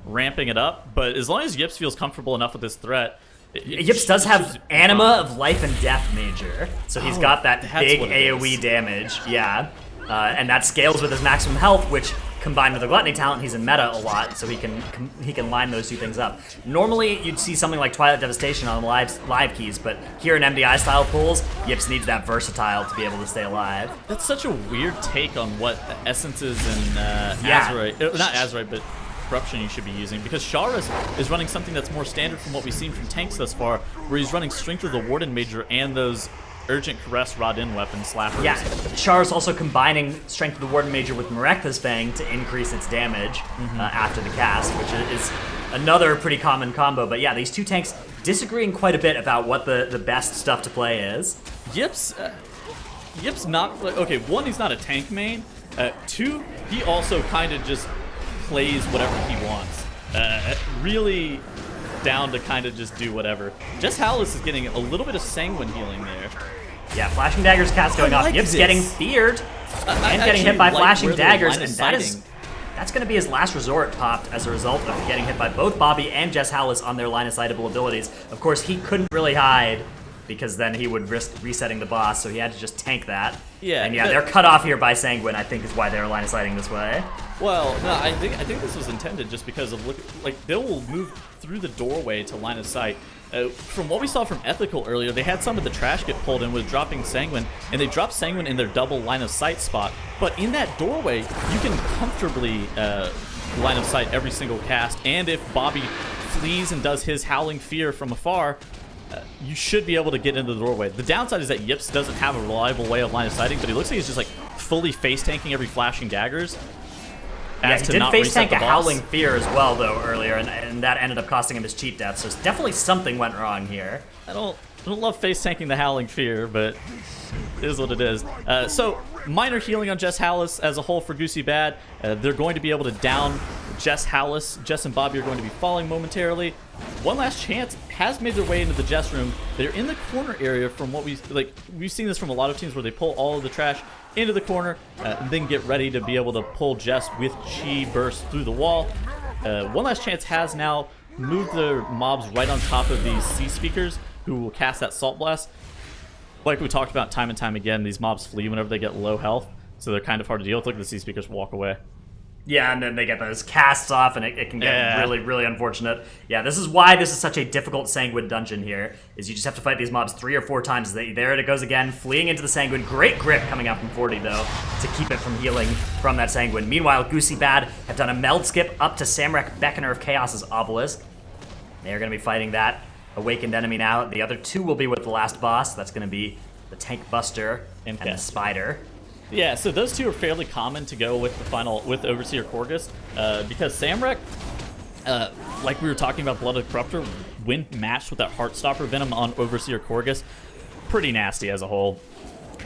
ramping it up. But as long as Yips feels comfortable enough with this threat... Yips does have Anima of Life and Death Major, so he's got that big AoE damage, yeah. And that scales with his maximum health, which combined with the Gluttony talent, he's in meta a lot, so he can line those two things up. Normally, you'd see something like Twilight Devastation on the live keys, but here in MDI style pools, Yips needs that versatile to be able to stay alive. That's such a weird take on what essences and Yeah. Azerite, not Azerite, but Corruption you should be using, because Sharis is running something that's more standard from what we've seen from tanks thus far, where he's running Strength of the Warden Major and those Urgent Caress Raden weapon slappers. Yeah, Char's also combining Strength of the Warden Major with Merekth's Fang to increase its damage after the cast, which is another pretty common combo. But yeah, these two tanks disagreeing quite a bit about what the best stuff to play is. Yips not, okay, one, he's not a tank main. Two, he also kind of just plays whatever he wants. Really down to kind of just do whatever. Jess Hallis is getting a little bit of Sanguine healing there. Yeah, Flashing Daggers cast going off. Yips getting feared and getting hit by Flashing Daggers, and that's going to be his last resort popped as a result of getting hit by both Bobby and Jess Hallis on their line of sightable abilities. Of course, he couldn't really hide because then he would risk resetting the boss, so he had to just tank that. Yeah, and yeah, they're cut off here by Sanguine, I think is why they're line of sighting this way. Well, no, I think this was intended just because of they will move through the doorway to line of sight. From what we saw from Ethical earlier, they had some of the trash get pulled in with dropping Sanguine, and they dropped Sanguine in their double line of sight spot. But in that doorway, you can comfortably line of sight every single cast, and if Bobby flees and does his Howling Fear from afar, you should be able to get into the doorway. The downside is that Yips doesn't have a reliable way of line of sighting, but he looks like he's just like fully face tanking every Flashing Daggers. Yeah, he did face tank a Howling Fear as well, though, earlier, and that ended up costing him his cheap death, so definitely something went wrong here. I don't love face tanking the Howling Fear, but it is what it is. So, minor healing on Jess Hallis as a whole for Goosy Bad. They're going to be able to down Jess Hallis. Jess and Bobby are going to be falling momentarily. One Last Chance has made their way into the Jess room. They're in the corner area from what we've seen this from a lot of teams where they pull all of the trash into the corner and then get ready to be able to pull Jess with Chi burst through the wall. One Last Chance has now moved their mobs right on top of these C speakers who will cast that Salt Blast. Like we talked about time and time again, these mobs flee whenever they get low health, so they're kind of hard to deal with. Look at the C speakers walk away. Yeah, and then they get those casts off, and it can get really, really unfortunate. Yeah, this is why this is such a difficult Sanguine dungeon here, is you just have to fight these mobs 3 or 4 times. There it goes again, fleeing into the Sanguine. Great grip coming out from 40, though, to keep it from healing from that Sanguine. Meanwhile, Goosy Bad have done a meld skip up to Samrak Beckoner of Chaos's Obelisk. They're going to be fighting that awakened enemy now. The other 2 will be with the last boss. That's going to be the Tank Buster and the Spider. Yeah, so those 2 are fairly common to go with with Overseer Korgus, because Samrak, like we were talking about Blood of the Corruptor, when matched with that Heartstopper Venom on Overseer Korgus, pretty nasty as a whole.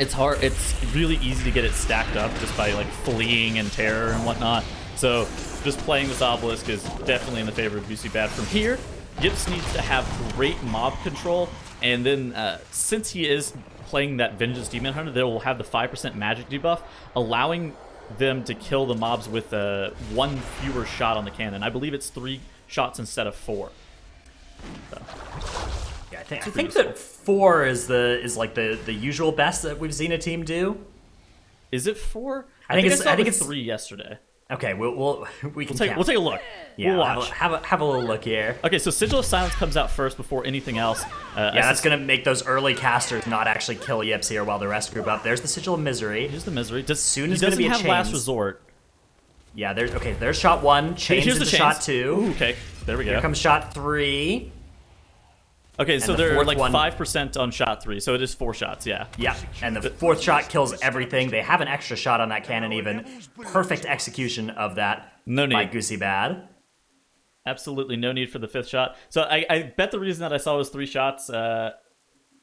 It's hard. It's really easy to get it stacked up just by like fleeing and terror and whatnot. So just playing this Obelisk is definitely in the favor of Goosy Bad. From here, Yips needs to have great mob control, and then since he is playing that Vengeance Demon Hunter, they will have the 5% magic debuff, allowing them to kill the mobs with one fewer shot on the cannon. I believe it's 3 shots instead of 4. So. Yeah, I think that 4 is like the usual best that we've seen a team do. Is it 4? I think it's 3 yesterday. Okay, we'll take a look. Yeah, we'll watch. Have a little look here. Okay, so Sigil of Silence comes out first before anything else. Yeah, that's gonna make those early casters not actually kill Yips here while the rest group up. There's the Sigil of Misery. Here's the Misery. Soon he is gonna doesn't be a have chains. Last Resort. Yeah, there's shot 1. Chains Here's the into chains. shot 2. Ooh, okay, there we go. Here comes shot 3. Okay, so the they're fourth like one- 5% on shot 3, so it is 4 shots, yeah. Yeah, and the 4th shot kills everything. They have an extra shot on that cannon even. Perfect execution of that No by need. Goosy Bad. Absolutely no need for the 5th shot. So I bet the reason that I saw was 3 shots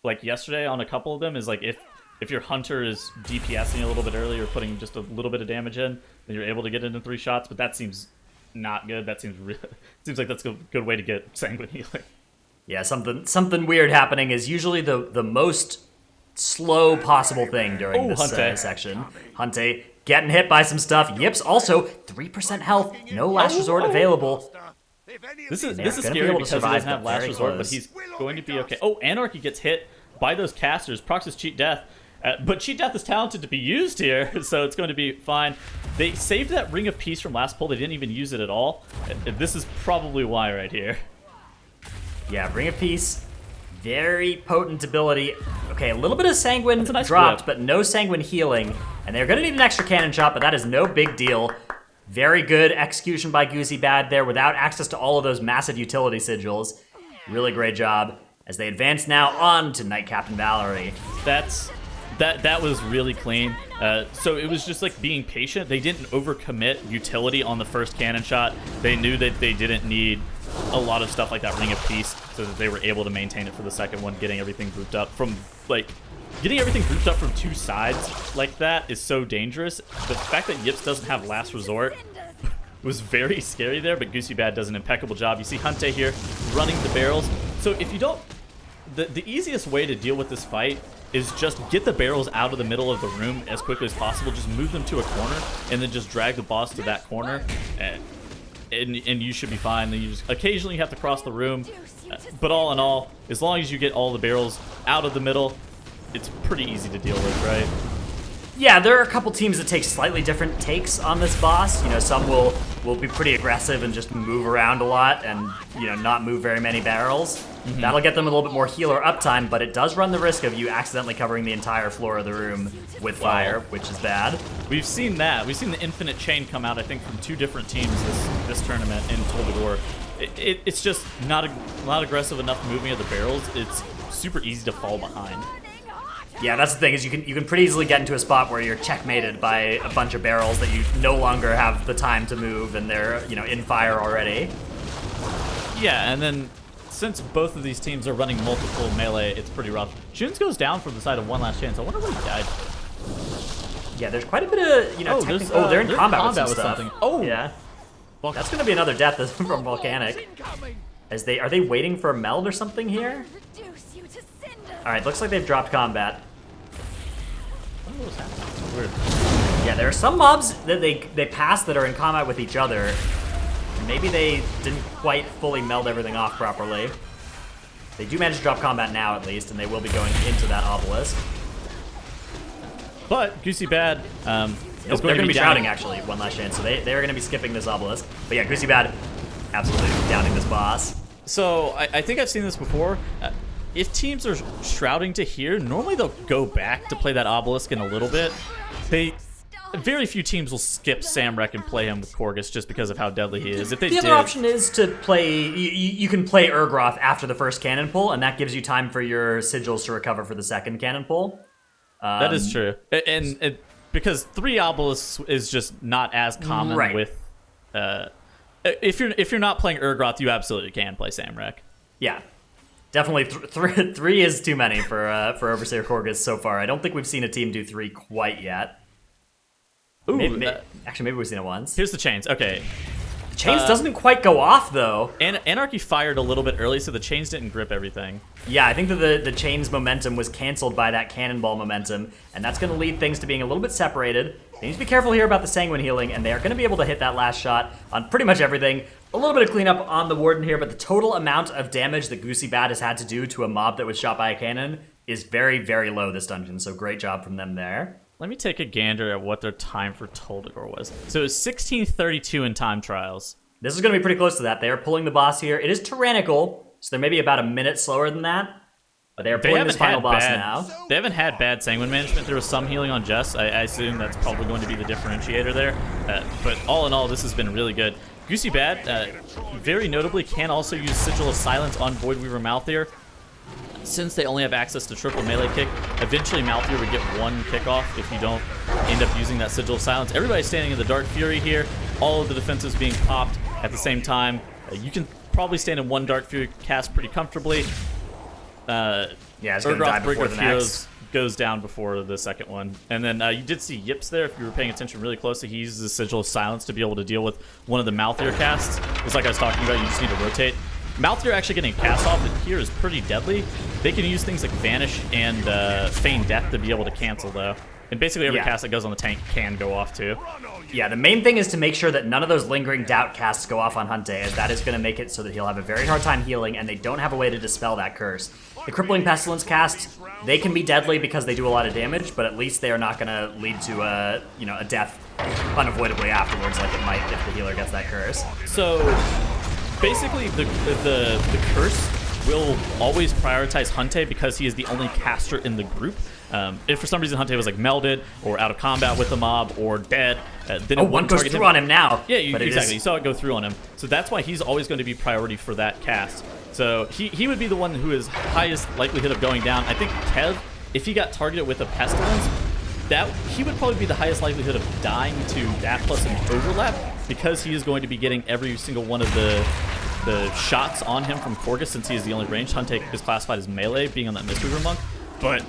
like yesterday on a couple of them is like if your hunter is DPSing a little bit early or putting just a little bit of damage in, then you're able to get into 3 shots, but that seems not good. That seems seems like that's a good way to get sanguine healing. Yeah, something weird happening is usually the most slow possible thing during this Hunte. section. Hunte getting hit by some stuff. Yips also 3% health, no last resort available. This is gonna be scary able to because he survive, doesn't have but last very resort, close. but he's going to be okay. Oh, Anarchy gets hit by those casters. Proxys Cheat Death. But Cheat Death is talented to be used here, so it's going to be fine. They saved that Ring of Peace from last pull. They didn't even use it at all. This is probably why right here. Yeah, Ring of Peace, very potent ability. Okay, a little bit of Sanguine a nice dropped, grip. but no Sanguine healing. And they're going to need an extra cannon shot, but that is no big deal. Very good execution by Goosy Bad there without access to all of those massive utility sigils. Really great job as they advance now on to Knight Captain Valerie. That was really clean. So it was just like being patient. They didn't overcommit utility on the first cannon shot. They knew that they didn't need a lot of stuff like that Ring of Peace, so that they were able to maintain it for the second one, getting everything grouped up from getting everything grouped up from 2 sides like that is so dangerous. The fact that Yips doesn't have last resort was very scary there, but Goosy Bad does an impeccable job. You see Hunte here running the barrels. So if you don't, the easiest way to deal with this fight is just get the barrels out of the middle of the room as quickly as possible. Just move them to a corner, and then just drag the boss to that corner, and you should be fine. Then you just occasionally have to cross the room, but all in all, as long as you get all the barrels out of the middle, it's pretty easy to deal with, right? Yeah, there are a couple teams that take slightly different takes on this boss. You know, some will be pretty aggressive and just move around a lot and, you know, not move very many barrels. Mm-hmm. That'll get them a little bit more healer uptime, but it does run the risk of you accidentally covering the entire floor of the room with fire, which is bad. We've seen that. We've seen the Infinite Chain come out, I think, from 2 different teams this tournament in Tolbador. It's just not aggressive enough moving of the barrels. It's super easy to fall behind. Yeah, that's the thing, is you can pretty easily get into a spot where you're checkmated by a bunch of barrels that you no longer have the time to move, and they're, you know, in fire already. Yeah, and then since both of these teams are running multiple melee, it's pretty rough. Junes goes down from the side of One Last Chance. I wonder what he died. Yeah, there's quite a bit of, you know, they're in combat with some stuff. something. Oh, Yeah. That's gonna be another death from Volcanic. Are they waiting for a meld or something here? Alright, looks like they've dropped combat. What was happening? Weird. Yeah, there are some mobs that they pass that are in combat with each other. Maybe they didn't quite fully meld everything off properly. They do manage to drop combat now, at least, and they will be going into that obelisk. But Goosy Bad is They're going going to be shouting, down. actually, One Last Chance, so they're going to be skipping this obelisk. But yeah, Goosy Bad absolutely downing this boss. So I think I've seen this before. If teams are shrouding to here, normally they'll go back to play that obelisk in a little bit. Very few teams will skip Samrek and play him with Korgus just because of how deadly he is. If they The other option is to play, you can play Urgroth after the first cannon pull, and that gives you time for your sigils to recover for the second cannon pull. That is true. And because 3 obelisks is just not as common Right. with... if you're not playing Urgroth, you absolutely can play Samrek. Yeah. Definitely, three is too many for Overseer Korgus so far. I don't think we've seen a team do 3 quite yet. Ooh, Maybe we've seen it once. here's the chains. Okay. Chains doesn't quite go off, though. And Anarchy fired a little bit early, so the chains didn't grip everything. Yeah, I think that the chains momentum was canceled by that cannonball momentum, and that's going to lead things to being a little bit separated. They need to be careful here about the Sanguine healing, and they are going to be able to hit that last shot on pretty much everything. A little bit of cleanup on the Warden here, but the total amount of damage that Goosy Bad has had to do to a mob that was shot by a cannon is very, very low this dungeon, so great job from them there. Let me take a gander at what their time for Toldagor was. So it was 16:32 in time trials. This is going to be pretty close to that. They are pulling the boss here. It is tyrannical, so they're maybe about a minute slower than that. But they are pulling this final boss now. They haven't had bad Sanguine management. There was some healing on Jess. I assume that's probably going to be the differentiator there. But all in all, this has been really good. Goosy Bad, very notably, can also use Sigil of Silence on Voidweaver Malthier. Since they only have access to triple melee kick, eventually Malthier would get one kick off if you don't end up using that Sigil of Silence. Everybody's standing in the Dark Fury here. All of the defenses being popped at the same time. You can probably stand in one Dark Fury cast pretty comfortably. Yeah, it's going to die before the next. Goes down before the second one. And then you did see Yips there. If you were paying attention really closely, he uses the Sigil of Silence to be able to deal with one of the Malthier casts. It's like I was talking about, you just need to rotate. Malthier actually getting a cast off here is pretty deadly. They can use things like Vanish and Feign Death to be able to cancel, though. And basically every cast that goes on the tank can go off, too. Yeah, the main thing is to make sure that none of those Lingering Doubt casts go off on Hunte, as that is going to make it so that he'll have a very hard time healing, and they don't have a way to dispel that curse. The Crippling Pestilence casts, they can be deadly because they do a lot of damage, but at least they are not going to lead to a death unavoidably afterwards, like it might if the healer gets that curse. So basically, the curse will always prioritize Hunte because he is the only caster in the group. If for some reason Hunte was like melded or out of combat with the mob or dead, then one goes through on him now. Yeah, exactly. You saw it go through on him. So that's why he's always going to be priority for that cast. So he would be the one who is highest likelihood of going down. I think Kev, if he got targeted with a Pestilence, he would probably be the highest likelihood of dying to that plus an overlap because he is going to be getting every single one of the shots on him from Korgus since he is the only ranged. Hunte is classified as melee, being on that Mistweaver Monk. But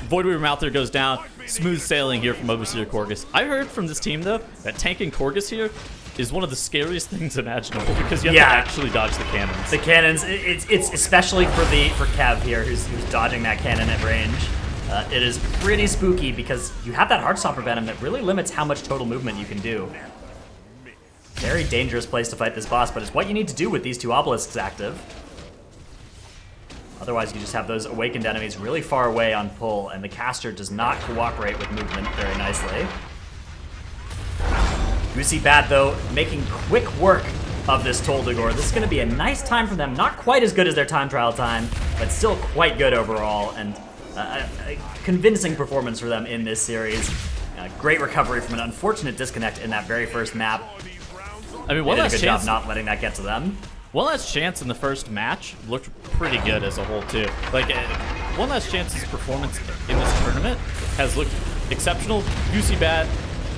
Voidweaver Malthier goes down. Smooth sailing here from Overseer Korgus. I heard from this team, though, that tanking Korgus here is one of the scariest things imaginable because you have to actually dodge the cannons. The cannons, it's especially for Kev here, who's dodging that cannon at range. It is pretty spooky because you have that Heartstopper Venom that really limits how much total movement you can do. Very dangerous place to fight this boss, but it's what you need to do with these two obelisks active. Otherwise, you just have those awakened enemies really far away on pull, and the caster does not cooperate with movement very nicely. Goosy Bad, though, making quick work of this Toldagor. This is going to be a nice time for them. Not quite as good as their time trial time, but still quite good overall, and a convincing performance for them in this series. Great recovery from an unfortunate disconnect in that very first map. I mean, one last chance. They did a good job not letting that get to them. One Last Chance in the first match looked pretty good as a whole, too. Like, One Last Chance's performance in this tournament has looked exceptional. Goosy Bad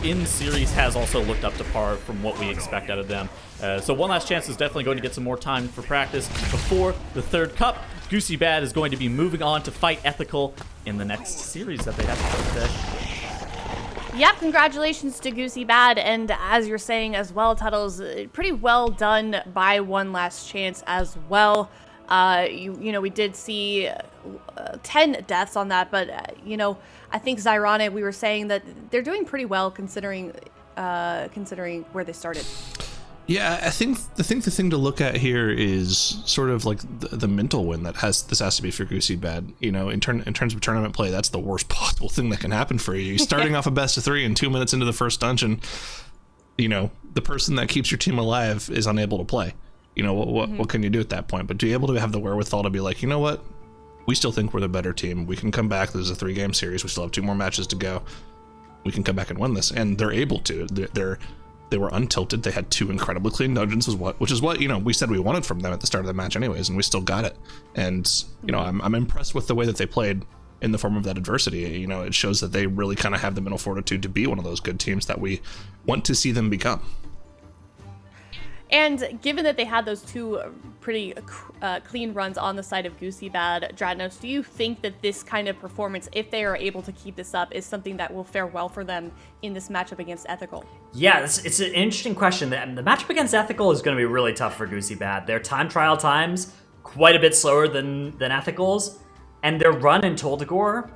in series has also looked up to par from what we expect out of them. So One Last Chance is definitely going to get some more time for practice before the third cup. Goosy Bad is going to be moving on to fight Ethical in the next series that they have to play today. Yeah, congratulations to Goosy Bad, and as you're saying as well, Tuttles, pretty well done by One Last Chance as well. You know, we did see 10 deaths on that, but I think Zyronic, we were saying that they're doing pretty well considering where they started. Yeah, I think the thing to look at here is sort of like the mental win that has to be for Goosy Bad. You know, in terms of tournament play, that's the worst possible thing that can happen for you. You're starting off a best of 3 and 2 minutes into the first dungeon. You know, the person that keeps your team alive is unable to play. You know, what can you do at that point? But to be able to have the wherewithal to be like, you know what, we still think we're the better team. We can come back. This is a 3-game series. We still have 2 more matches to go. We can come back and win this, and they're able to. They were untilted. They had 2 incredibly clean dungeons, which is what we said we wanted from them at the start of the match, anyways, and we still got it. And I'm impressed with the way that they played in the form of that adversity. You know, it shows that they really kind of have the mental fortitude to be one of those good teams that we want to see them become. And given that they had those two pretty clean runs on the side of Goosy Bad, Dratnos, do you think that this kind of performance, if they are able to keep this up, is something that will fare well for them in this matchup against Ethical? Yeah, it's an interesting question. The matchup against Ethical is going to be really tough for Goosy Bad. Their time trial times quite a bit slower than Ethical's, and their run in Toldagor,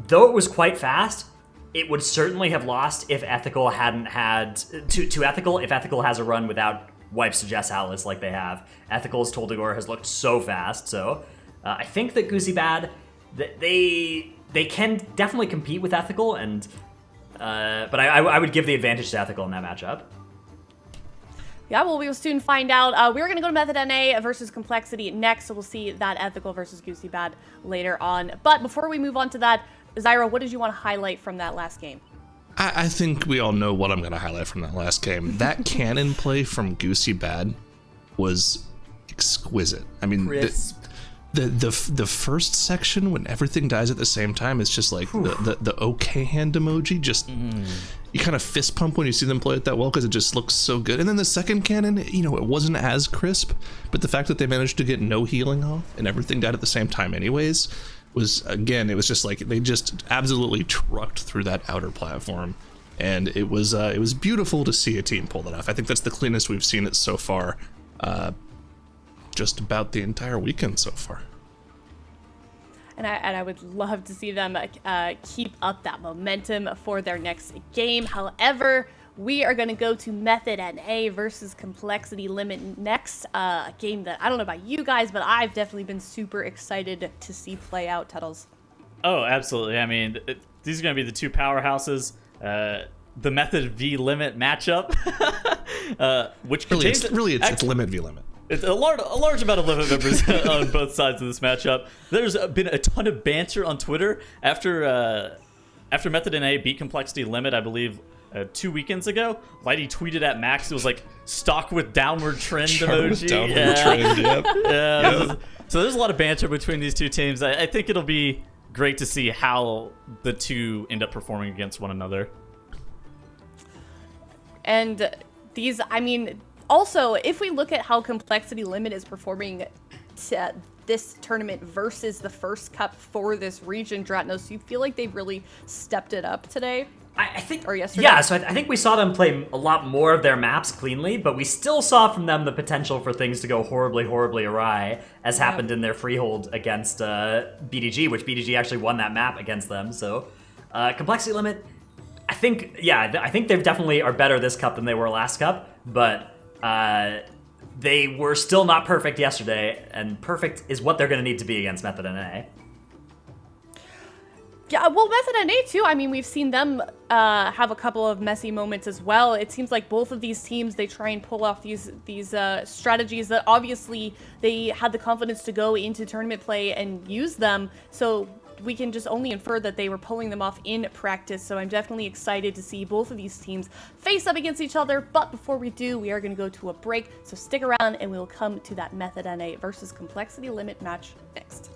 though it was quite fast, it would certainly have lost if Ethical hadn't had to Ethical if Ethical has a run without wipes to Jess Atlas like they have. Ethical's Toldagor has looked so fast, so I think that Goosy Bad, they can definitely compete with Ethical, and but I would give the advantage to Ethical in that matchup. Yeah, well, we will soon find out. We're going to go to Method NA versus Complexity next, so we'll see that Ethical versus Goosy Bad later on. But before we move on to that, Zyra, what did you want to highlight from that last game? I think we all know what I'm going to highlight from that last game. That cannon play from Goosy Bad was exquisite. I mean, the first section when everything dies at the same time is just like the okay hand emoji. Just you kind of fist pump when you see them play it that well because it just looks so good. And then the second cannon, you know, it wasn't as crisp, but the fact that they managed to get no healing off and everything died at the same time anyways was, again, it was just like they just absolutely trucked through that outer platform, and it was beautiful to see a team pull that off. I think that's the cleanest we've seen it so far, just about the entire weekend so far. And I would love to see them keep up that momentum for their next game. However, we are going to go to Method NA versus Complexity Limit next. A game that I don't know about you guys, but I've definitely been super excited to see play out, Tuttles. Oh, absolutely. I mean, these are going to be the two powerhouses. The Method v Limit matchup, which contains... It's Limit v Limit. It's a large amount of Limit members on both sides of this matchup. There's been a ton of banter on Twitter after Method NA beat Complexity Limit, I believe, 2 weekends ago. Lighty tweeted at Max. It was like stock with downward trend emoji. Trend, yep. Yep. So there's a lot of banter between these two teams. I think it'll be great to see how the two end up performing against one another. And these, I mean, also, if we look at how Complexity Limit is performing this tournament versus the first cup for this region, Dratnos, you feel like they've really stepped it up today? I think, or yesterday? Yeah, so I think we saw them play a lot more of their maps cleanly, but we still saw from them the potential for things to go horribly, horribly awry, as happened in their freehold against BDG, which BDG actually won that map against them. So Complexity Limit, I think they definitely are better this cup than they were last cup, but they were still not perfect yesterday, and perfect is what they're going to need to be against Method NA. Yeah, well, Method NA too. I mean, we've seen them have a couple of messy moments as well. It seems like both of these teams, they try and pull off these strategies that obviously they had the confidence to go into tournament play and use them. So we can just only infer that they were pulling them off in practice. So I'm definitely excited to see both of these teams face up against each other. But before we do, we are going to go to a break. So stick around and we'll come to that Method NA versus Complexity Limit match next.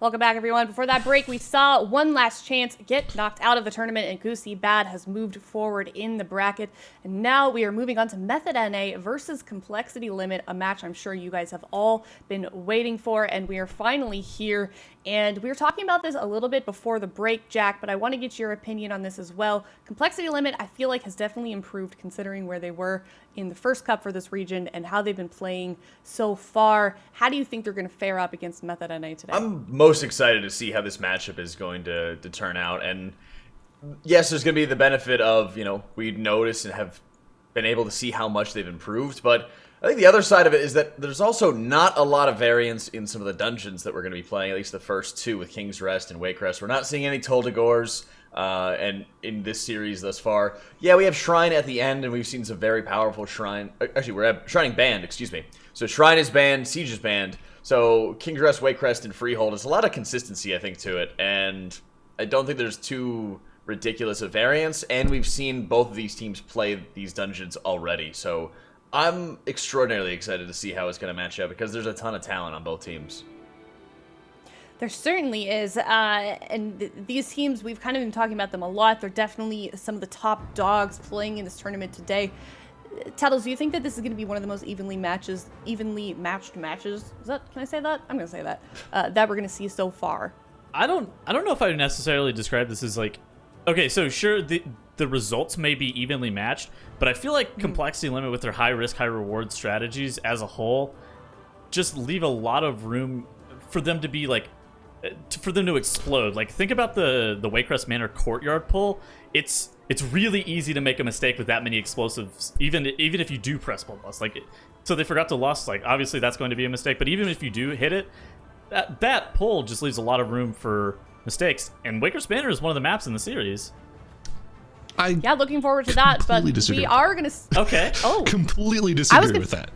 Welcome back, everyone. Before that break, we saw One Last Chance get knocked out of the tournament, and Goosy Bad has moved forward in the bracket. And now we are moving on to Method NA versus Complexity Limit, a match I'm sure you guys have all been waiting for, and we are finally here. And we were talking about this a little bit before the break, Jack, but I want to get your opinion on this as well. Complexity Limit, I feel like, has definitely improved considering where they were in the first cup for this region and how they've been playing so far. How do you think they're going to fare up against Method NA today? I'm most excited to see how this matchup is going to turn out. And yes, there's going to be the benefit of, we noticed and have been able to see how much they've improved, but I think the other side of it is that there's also not a lot of variance in some of the dungeons that we're going to be playing, at least the first two with King's Rest and Warcraft. We're not seeing any Toldagors, and in this series thus far. Yeah, we have Shrine at the end, and we've seen some very powerful Shrine. Actually, we're at Shrining Band, excuse me. So Shrine is banned, Siege is banned. So King's Rest, Warcraft, and Freehold. There's a lot of consistency, I think, to it, and I don't think there's too ridiculous a variance, and we've seen both of these teams play these dungeons already. So I'm extraordinarily excited to see how it's going to match up because there's a ton of talent on both teams. There certainly is, and these teams, we've kind of been talking about them a lot. They're definitely some of the top dogs playing in this tournament today. Tattles, do you think that this is going to be one of the most evenly matched matches? Can I say that? I'm going to say that. That we're going to see so far. I don't know if I would necessarily describe this as like, okay, so sure, the results may be evenly matched, but I feel like Complexity Limit with their high risk, high reward strategies as a whole just leave a lot of room for them to be like, for them to explode. Like, think about the Waycrest Manor courtyard pull. It's really easy to make a mistake with that many explosives, even if you do press bloodlust. Like, so they forgot to lust. Like, obviously that's going to be a mistake, but even if you do hit it, that pull just leaves a lot of room for mistakes. And Waycrest Manor is one of the maps in the series. Yeah, looking forward to that, but we are going to... Okay. Oh. Completely disagree with that.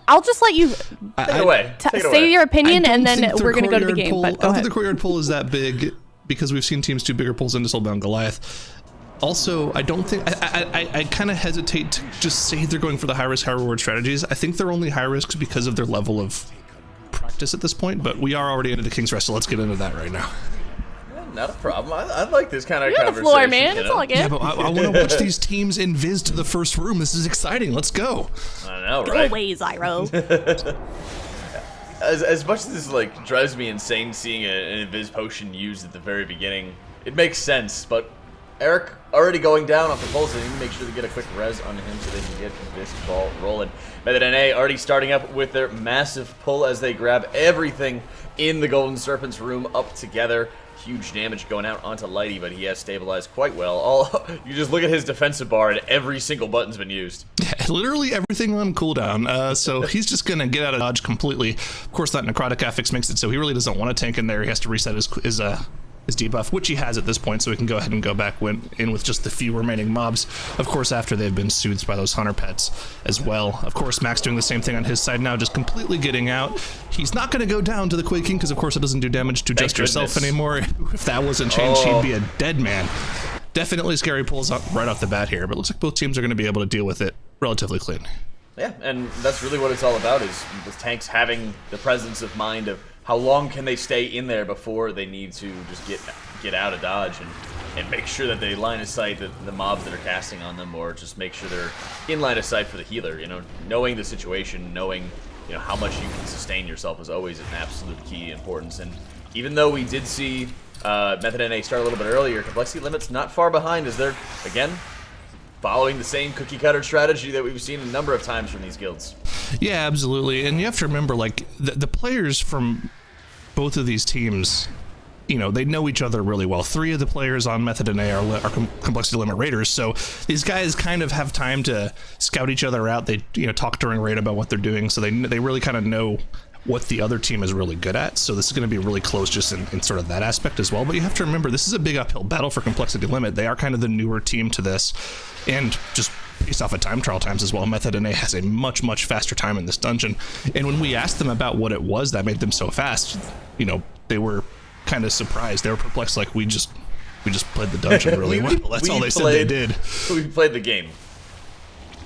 I'll just let you Take it away. Say your opinion, and then we're going to go to the game. I don't think the courtyard pull is that big because we've seen teams do bigger pulls into Soulbound Goliath. Also, I don't think... I kind of hesitate to just say they're going for the high-risk, high-reward strategies. I think they're only high-risks because of their level of practice at this point, but we are already into the King's Rest, so let's get into that right now. Not a problem. I like this kind of You're conversation. You're the floor, man. That's all I get. Yeah, but I want to watch these teams invis to the first room. This is exciting. Let's go. I know, Go right? away, Zyro. As much as this like drives me insane seeing an invis potion used at the very beginning, it makes sense. But Eric already going down off the pulse, so you need to make sure to get a quick res on him so they can get this ball rolling. Method NA already starting up with their massive pull as they grab everything in the Golden Serpent's room up together. Huge damage going out onto Lighty, but he has stabilized quite well. You just look at his defensive bar, and every single button's been used. Yeah, literally everything on cooldown. So he's just going to get out of dodge completely. Of course, that necrotic affix makes it so he really doesn't want to tank in there. He has to reset his debuff, which he has at this point, so he can go ahead and go back in with just the few remaining mobs. Of course, after they've been soothed by those hunter pets as well. Of course, Max doing the same thing on his side now, just completely getting out. He's not going to go down to the Quaking because, of course, it doesn't do damage to just yourself anymore. If that wasn't changed, he'd be a dead man. Definitely scary pulls up right off the bat here, but it looks like both teams are going to be able to deal with it relatively clean. Yeah, and that's really what it's all about, is the tanks having the presence of mind of how long can they stay in there before they need to just get out of dodge and make sure that they line of sight the mobs that are casting on them, or just make sure they're in line of sight for the healer. Knowing the situation, knowing how much you can sustain yourself is always an absolute key importance. And even though we did see Method NA start a little bit earlier, Complexity Limit's not far behind, as they're again following the same cookie cutter strategy that we've seen a number of times from these guilds. Yeah, absolutely. And you have to remember, like, the players from both of these teams, they know each other really well. 3 of the players on Method NA are Complexity Limit Raiders, so these guys kind of have time to scout each other out. They talk during raid about what they're doing, so they really kind of know what the other team is really good at. So this is going to be really close just in sort of that aspect as well. But you have to remember, this is a big uphill battle for Complexity Limit. They are kind of the newer team to this, and just based off of time trial times as well, Method NA has a much, much faster time in this dungeon. And when we asked them about what it was that made them so fast, they were kind of surprised. They were perplexed, like, we just played the dungeon really well. That's all they said they did. We played the game.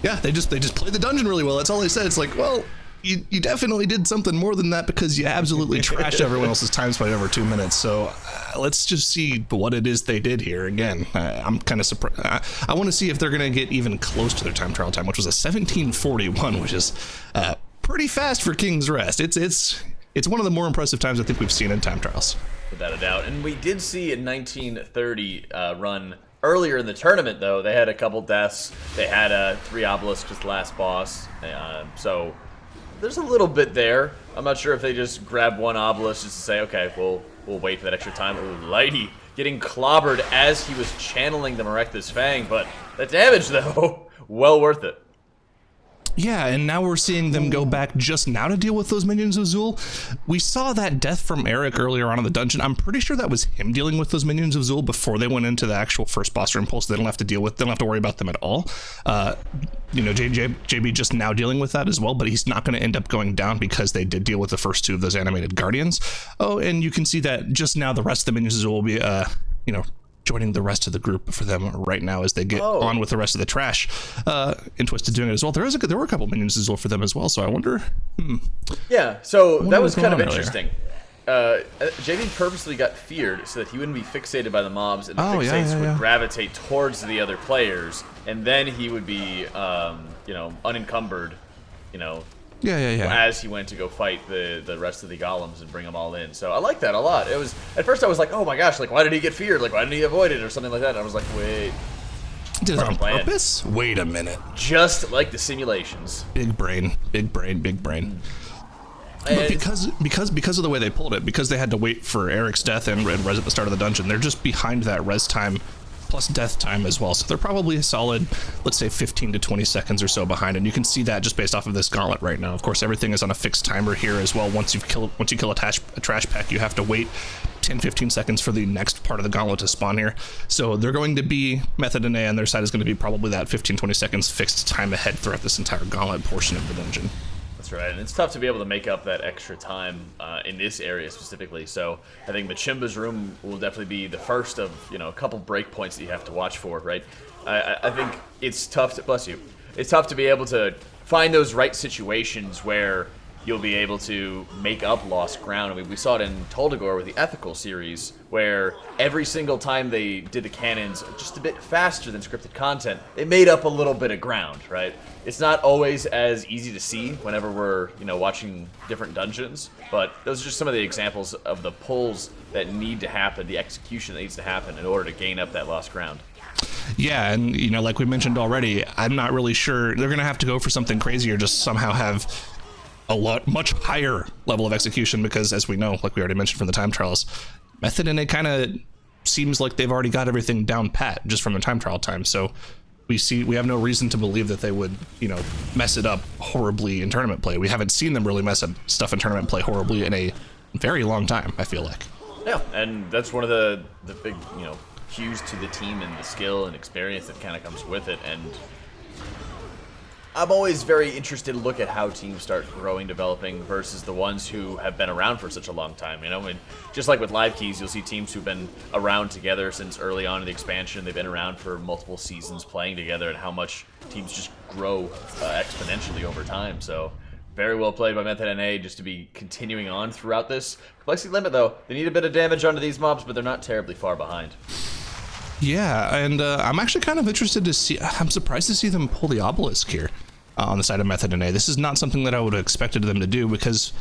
Yeah, they just played the dungeon really well. That's all they said. It's like, well, you definitely did something more than that because you absolutely trashed everyone else's time by over 2 minutes. So let's just see what it is they did here. Again, I'm kind of surprised. I want to see if they're going to get even close to their time trial time, which was a 17:41, which is pretty fast for King's Rest. It's one of the more impressive times I think we've seen in time trials. Without a doubt. And we did see a 1930 run earlier in the tournament, though. They had a couple deaths. They had 3 obelisks with the last boss. So there's a little bit there. I'm not sure if they just grab one obelisk just to say, okay, we'll wait for that extra time. Ooh, Lighty getting clobbered as he was channeling the Merecthus Fang, but the damage, though, well worth it. Yeah, and now we're seeing them go back just now to deal with those minions of Zul. We saw that death from Eric earlier on in the dungeon. I'm pretty sure that was him dealing with those minions of Zul before they went into the actual first boss room pulse. They don't have to deal with, they don't have to worry about them at all. JB just now dealing with that as well, but he's not going to end up going down because they did deal with the first 2 of those animated guardians. Oh, and you can see that just now the rest of the minions of Zul will be, joining the rest of the group for them right now as they get on with the rest of the trash. And Twisted doing it as well. There were a couple minions as well for them as well, so I wonder. Yeah, so that was kind of interesting. JB purposely got feared so that he wouldn't be fixated by the mobs, and the fixates would gravitate towards the other players, and then he would be, unencumbered, as he went to go fight the rest of the golems and bring them all in. So I like that a lot. It was, at first I was like, oh my gosh, like why did he get feared? Like why didn't he avoid it or something like that? And I was like, wait. Did it on purpose? Wait a minute. Just like the simulations. Big brain. But because of the way they pulled it, because they had to wait for Eric's death and res at the start of the dungeon, they're just behind that res time plus death time as well. So they're probably a solid, let's say 15 to 20 seconds or so behind. And you can see that just based off of this gauntlet right now. Of course, everything is on a fixed timer here as well. Once you kill a trash pack, you have to wait 10-15 seconds for the next part of the gauntlet to spawn here. So they're going to be, Method and A on their side is going to be probably that 15-20 seconds fixed time ahead throughout this entire gauntlet portion of the dungeon. That's right, and it's tough to be able to make up that extra time in this area specifically. So I think Machimba's room will definitely be the first of a couple breakpoints that you have to watch for, right? I think it's tough to, bless you, it's tough to be able to find those right situations where you'll be able to make up lost ground. I mean, we saw it in Toldagor with the Ethical series, where every single time they did the cannons just a bit faster than scripted content, they made up a little bit of ground, right? It's not always as easy to see whenever we're, watching different dungeons, but those are just some of the examples of the pulls that need to happen, the execution that needs to happen in order to gain up that lost ground. Yeah, and like we mentioned already, I'm not really sure. They're going to have to go for something crazy or just somehow have a much higher level of execution, because as we know, like we already mentioned from the time trials, Method and it kind of seems like they've already got everything down pat just from the time trial time. So we have no reason to believe that they would, mess it up horribly in tournament play. We haven't seen them really mess up stuff in tournament play horribly in a very long time, I feel like. Yeah, and that's one of the big, cues to the team and the skill and experience that kind of comes with it. And I'm always very interested to look at how teams start growing, developing versus the ones who have been around for such a long time. And just like with Live Keys, you'll see teams who've been around together since early on in the expansion. They've been around for multiple seasons playing together, and how much teams just grow exponentially over time. So very well played by Method NA just to be continuing on throughout this. Complexity Limit, though, they need a bit of damage onto these mobs, but they're not terribly far behind. Yeah, and I'm actually kind of interested to see. I'm surprised to see them pull the obelisk here on the side of Method and A. This is not something that I would have expected them to do, because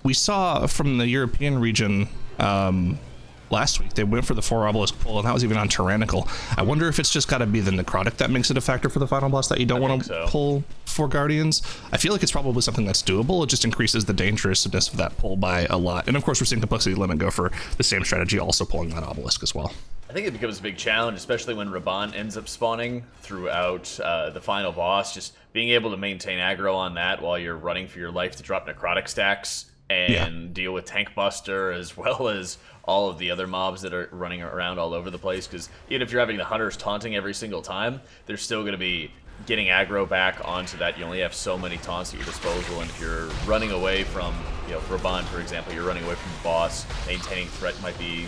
we saw from the European region last week, they went for the 4 obelisk pull, and that was even on Tyrannical. I wonder if it's just got to be the necrotic that makes it a factor for the final boss that you don't want to pull 4 guardians. I feel like it's probably something that's doable. It just increases the dangerousness of that pull by a lot. And of course, we're seeing Complexity Limit go for the same strategy, also pulling that obelisk as well. I think it becomes a big challenge, especially when Raban ends up spawning throughout the final boss. Just being able to maintain aggro on that while you're running for your life to drop necrotic stacks and deal with Tank Buster, as well as all of the other mobs that are running around all over the place. Because even if you're having the hunters taunting every single time, they're still going to be getting aggro back onto that. You only have so many taunts at your disposal, and if you're running away from, Raban, for example, you're running away from the boss, maintaining threat might be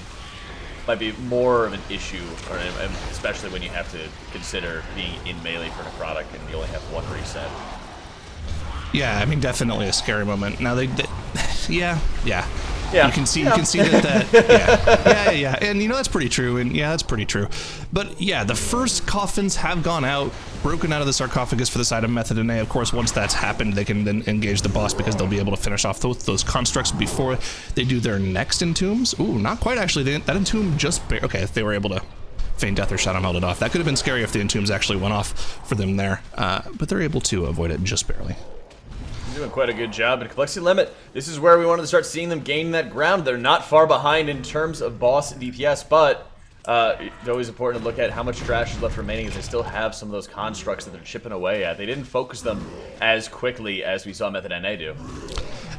more of an issue, especially when you have to consider being in melee for necrotic and you only have 1 reset. Yeah, I mean, definitely a scary moment. Now yeah. Yeah. You can see that yeah. And that's pretty true. And yeah, that's pretty true. But yeah, the first coffins have gone out, broken out of the sarcophagus for the side of Method and A. Of course, once that's happened, they can then engage the boss because they'll be able to finish off those constructs before they do their next entombs. Ooh, not quite actually. That entomb just okay. If they were able to feign death or shadow meld it off, that could have been scary if the entombs actually went off for them there. But they're able to avoid it just barely. Doing quite a good job in Complexity Limit. This is where we wanted to start seeing them gain that ground. They're not far behind in terms of boss DPS, but it's always important to look at how much trash is left remaining, as they still have some of those constructs that they're chipping away at. They didn't focus them as quickly as we saw Method NA do.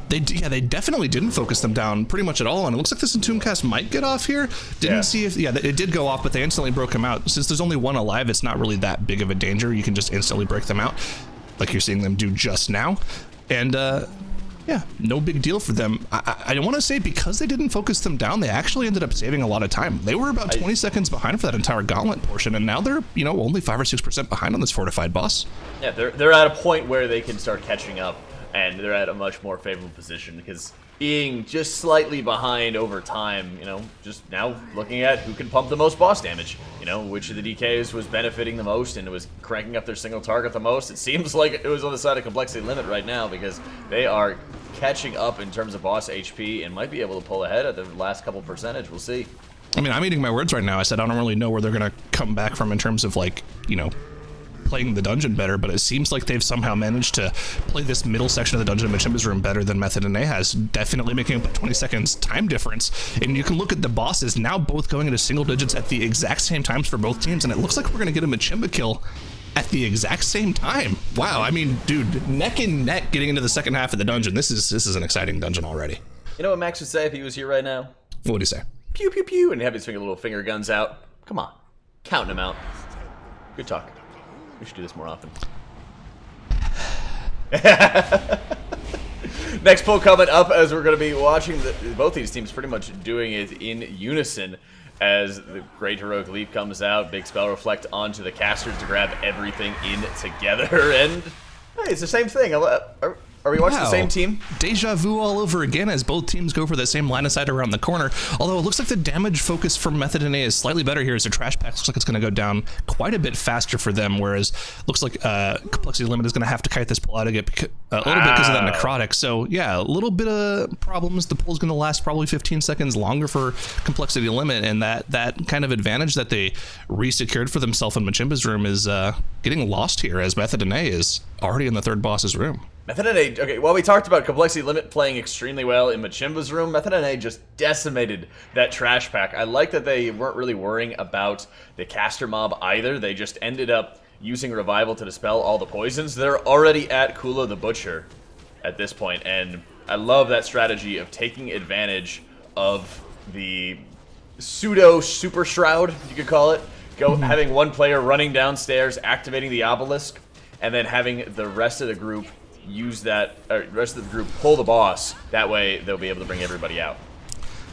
They definitely didn't focus them down pretty much at all, and it looks like this Entomb cast might get off here. Didn't see if it did go off, but they instantly broke him out. Since there's only one alive, it's not really that big of a danger. You can just instantly break them out, like you're seeing them do just now. And yeah, no big deal for them. I don't want to say because they didn't focus them down, they actually ended up saving a lot of time. They were about 20 seconds behind for that entire gauntlet portion, and now they're only 5 or 6% behind on this fortified boss. Yeah, they're at a point where they can start catching up, and they're at a much more favorable position, because being just slightly behind over time, just now looking at who can pump the most boss damage, which of the DKs was benefiting the most and was cranking up their single target the most. It seems like it was on the side of Complexity Limit right now, because they are catching up in terms of boss HP and might be able to pull ahead at the last couple percentage. We'll see. I mean, I'm eating my words right now. I said I don't really know where they're going to come back from in terms of, like, playing the dungeon better, but it seems like they've somehow managed to play this middle section of the dungeon in Machimba's room better than Method and A has, definitely making up a 20 seconds time difference. And you can look at the bosses now both going into single digits at the exact same times for both teams, and it looks like we're going to get a Machimba kill at the exact same time. Wow, I mean, dude, neck and neck getting into the second half of the dungeon. This is an exciting dungeon already. You know what Max would say if he was here right now? What would he say? Pew, pew, pew, and have his little finger guns out. Come on, counting them out. Good talk. We should do this more often. Next poll coming up, as we're going to be watching both these teams pretty much doing it in unison, as the Great Heroic Leap comes out. Big Spell Reflect onto the casters to grab everything in together. And hey, it's the same thing. Are we watching the same team? Deja vu all over again as both teams go for the same line of sight around the corner. Although it looks like the damage focus for Method and A is slightly better here, as their trash pack looks like it's going to go down quite a bit faster for them, whereas looks like Complexity Limit is going to have to kite this pull out a little bit because of that necrotic. So yeah, a little bit of problems. The pull is going to last probably 15 seconds longer for Complexity Limit, and that kind of advantage that they re-secured for themselves in Machimba's room is getting lost here, as Method and A is already in the third boss's room. Method and A, okay, while we talked about Complexity Limit playing extremely well in Machimba's room, Method and A just decimated that trash pack. I like that they weren't really worrying about the caster mob either. They just ended up using Revival to dispel all the poisons. They're already at Kula the Butcher at this point, and I love that strategy of taking advantage of the pseudo super shroud, you could call it. Having one player running downstairs, activating the obelisk, and then having the rest of the group pull the boss. That way they'll be able to bring everybody out.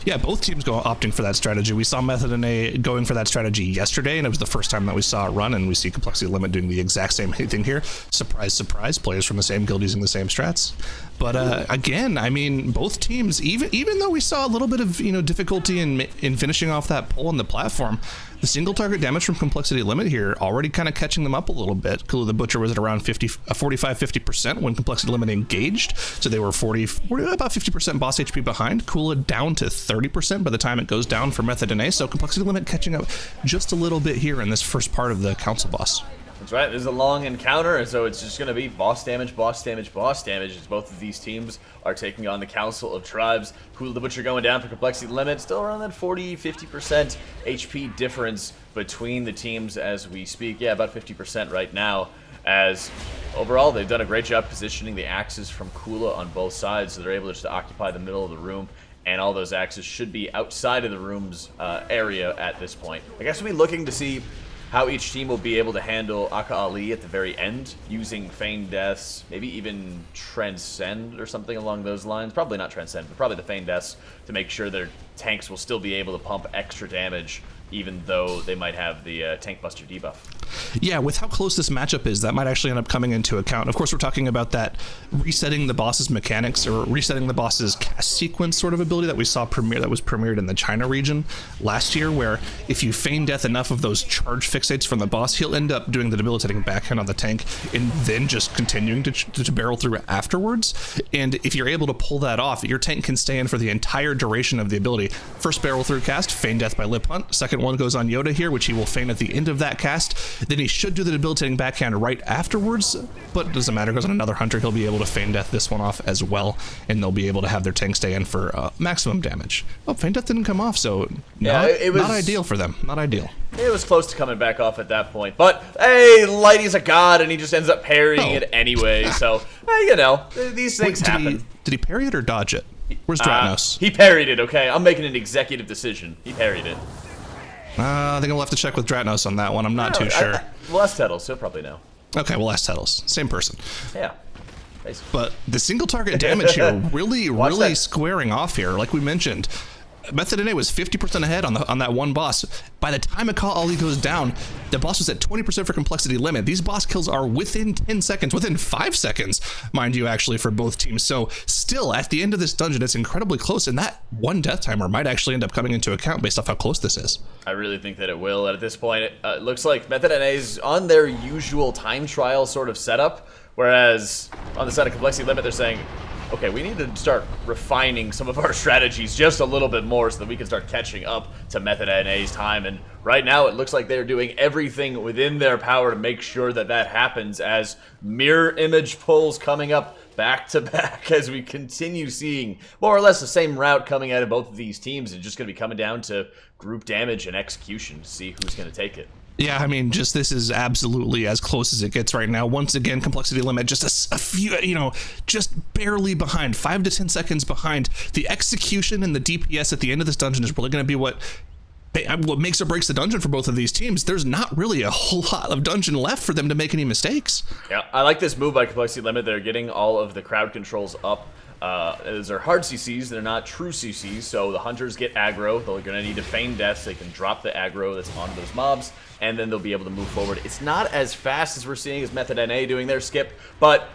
Yeah, both teams opting for that strategy. We saw Method and A going for that strategy yesterday, and it was the first time that we saw it run, and we see Complexity Limit doing the exact same thing here. Surprise, surprise, players from the same guild using the same strats. But again, I mean, both teams, even though we saw a little bit of difficulty in finishing off that pull on the platform, the single target damage from Complexity Limit here already kind of catching them up a little bit. Kula the Butcher was at around 45-50% when Complexity Limit engaged, so they were about 50% boss HP behind. Kula down to 30% by the time it goes down for Method and A, so Complexity Limit catching up just a little bit here in this first part of the Council boss. That's right, there's a long encounter, and so it's just going to be boss damage, boss damage, boss damage, as both of these teams are taking on the Council of Tribes. Kula the Butcher going down for Complexity Limit, still around that 40-50% HP difference between the teams as we speak. Yeah, about 50% right now, as overall they've done a great job positioning the axes from Kula on both sides, so they're able just to occupy the middle of the room, and all those axes should be outside of the room's area at this point. I guess we'll be looking to see how each team will be able to handle Aka Ali at the very end, using Feign Deaths, maybe even Transcend or something along those lines. Probably not Transcend, but probably the Feign Deaths, to make sure their tanks will still be able to pump extra damage even though they might have the Tank Buster debuff. Yeah, with how close this matchup is, that might actually end up coming into account. Of course, we're talking about that resetting the boss's mechanics or resetting the boss's cast sequence sort of ability that we saw that was premiered in the China region last year, where if you feign death enough of those charge fixates from the boss, he'll end up doing the debilitating backhand on the tank and then just continuing to barrel through afterwards. And if you're able to pull that off, your tank can stay in for the entire duration of the ability. First barrel through cast, feign death by Lip Hunt. Second one goes on Yoda here, which he will feign at the end of that cast. Then he should do the debilitating backhand right afterwards, but it doesn't matter, goes on another hunter, he'll be able to feign death this one off as well, and they'll be able to have their tank stay in for maximum damage. Oh, feign death didn't come off, so it was not ideal for them. Not ideal. It was close to coming back off at that point, but hey, Lighty's a god, and he just ends up parrying it anyway, so, you know, these things happen. Did he parry it or dodge it? Where's Dratnos? He parried it, okay? I'm making an executive decision. He parried it. I think I'll have to check with Dratnos on that one. I'm not too sure. We'll ask Tettles. He'll probably know. Okay, we'll ask Tettles. Same person. Yeah. Basically. But the single target damage here really squaring off here. Like we mentioned, Method NA was 50% ahead on that one boss. By the time Akal Ali goes down, the boss was at 20% for complexity limit. These boss kills are within 10 seconds, within 5 seconds, mind you, actually, for both teams. So still, at the end of this dungeon, it's incredibly close, and that one death timer might actually end up coming into account based off how close this is. I really think that it will. At this point, it looks like Method NA is on their usual time trial sort of setup, whereas on the side of complexity limit, they're saying, okay, we need to start refining some of our strategies just a little bit more so that we can start catching up to Method NA's time. And right now, it looks like they're doing everything within their power to make sure that that happens, as mirror image pulls coming up back to back as we continue seeing more or less the same route coming out of both of these teams, and just going to be coming down to group damage and execution to see who's going to take it. Yeah, I mean, just this is absolutely as close as it gets right now. Once again, complexity limit just a few, just barely behind, 5 to 10 seconds behind. The execution and the DPS at the end of this dungeon is really going to be what makes or breaks the dungeon for both of these teams. There's not really a whole lot of dungeon left for them to make any mistakes. Yeah, I like this move by complexity limit. They're getting all of the crowd controls up. Those are hard CCs, they're not true CCs, so the hunters get aggro. They're going to need to feign death so they can drop the aggro that's on those mobs, and then they'll be able to move forward. It's not as fast as we're seeing as Method NA doing their skip, but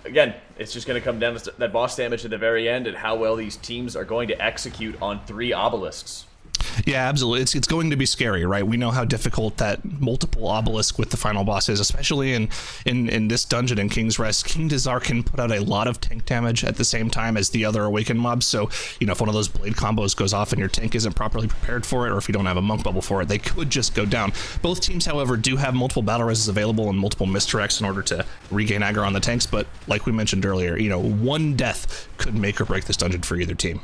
again, it's just going to come down to that boss damage at the very end and how well these teams are going to execute on 3 obelisks. Yeah, absolutely. It's going to be scary, right? We know how difficult that multiple obelisk with the final boss is, especially in this dungeon in King's Rest. King Dazar can put out a lot of tank damage at the same time as the other awakened mobs. So, if one of those blade combos goes off and your tank isn't properly prepared for it, or if you don't have a monk bubble for it, they could just go down. Both teams, however, do have multiple battle reses available and multiple misdirects in order to regain aggro on the tanks. But like we mentioned earlier, one death could make or break this dungeon for either team.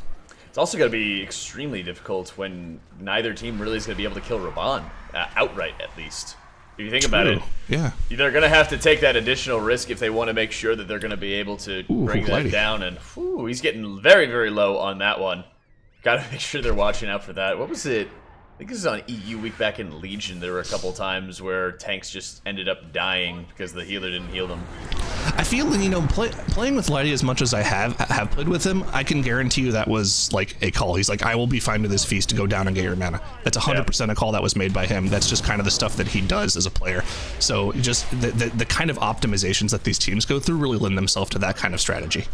It's also going to be extremely difficult when neither team really is going to be able to kill Raban, outright at least. If you think about it, yeah, they're going to have to take that additional risk if they want to make sure that they're going to be able to bring that down. And he's getting very, very low on that one. Got to make sure they're watching out for that. What was it? I think this is on EU week back in Legion. There were a couple times where tanks just ended up dying because the healer didn't heal them. I feel, playing with Lighty as much as I have played with him, I can guarantee you that was like a call. He's like, I will be fine to this feast to go down and get your mana. That's 100% a call that was made by him. That's just kind of the stuff that he does as a player. So just the kind of optimizations that these teams go through really lend themselves to that kind of strategy.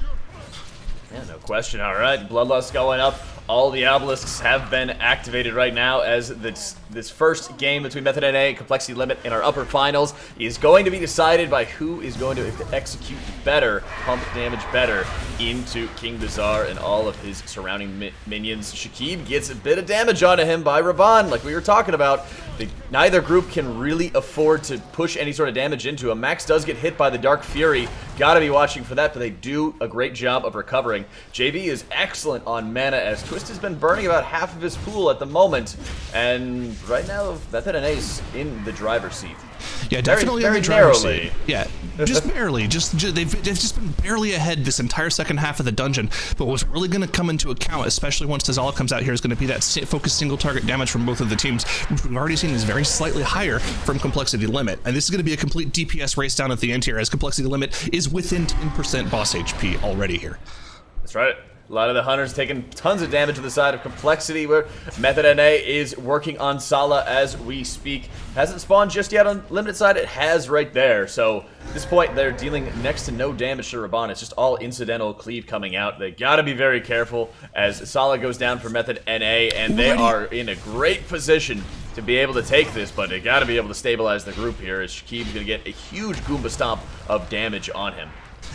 Yeah, no question. All right, Bloodlust going up. All the obelisks have been activated right now as this first game between Method NA and Complexity Limit in our upper finals is going to be decided by who is going to execute better, pump damage better into King Bazaar and all of his surrounding minions. Shakib gets a bit of damage onto him by Raban, like we were talking about. Neither group can really afford to push any sort of damage into him. Max does get hit by the Dark Fury. Gotta be watching for that, but they do a great job of recovering. JV is excellent on mana as Twist has been burning about half of his pool at the moment, and right now Method NA's in the driver's seat. Yeah, definitely very in the driver's narrowly. seat. Yeah, just barely. They've just been barely ahead this entire second half of the dungeon. But what's really going to come into account, especially once Tazala comes out here, is going to be that focused single target damage from both of the teams, which we've already seen is very slightly higher from Complexity Limit. And this is going to be a complete DPS race down at the end here, as Complexity Limit is within 10% boss HP already here. That's right. A lot of the Hunters taking tons of damage to the side of Complexity, where Method NA is working on Sala as we speak. Hasn't spawned just yet on Limited side, it has right there. So at this point, they're dealing next to no damage to Raban. It's just all incidental cleave coming out. They gotta be very careful as Sala goes down for Method NA, and they are in a great position to be able to take this, but they gotta be able to stabilize the group here as Shakib's gonna get a huge Goomba Stomp of damage on him.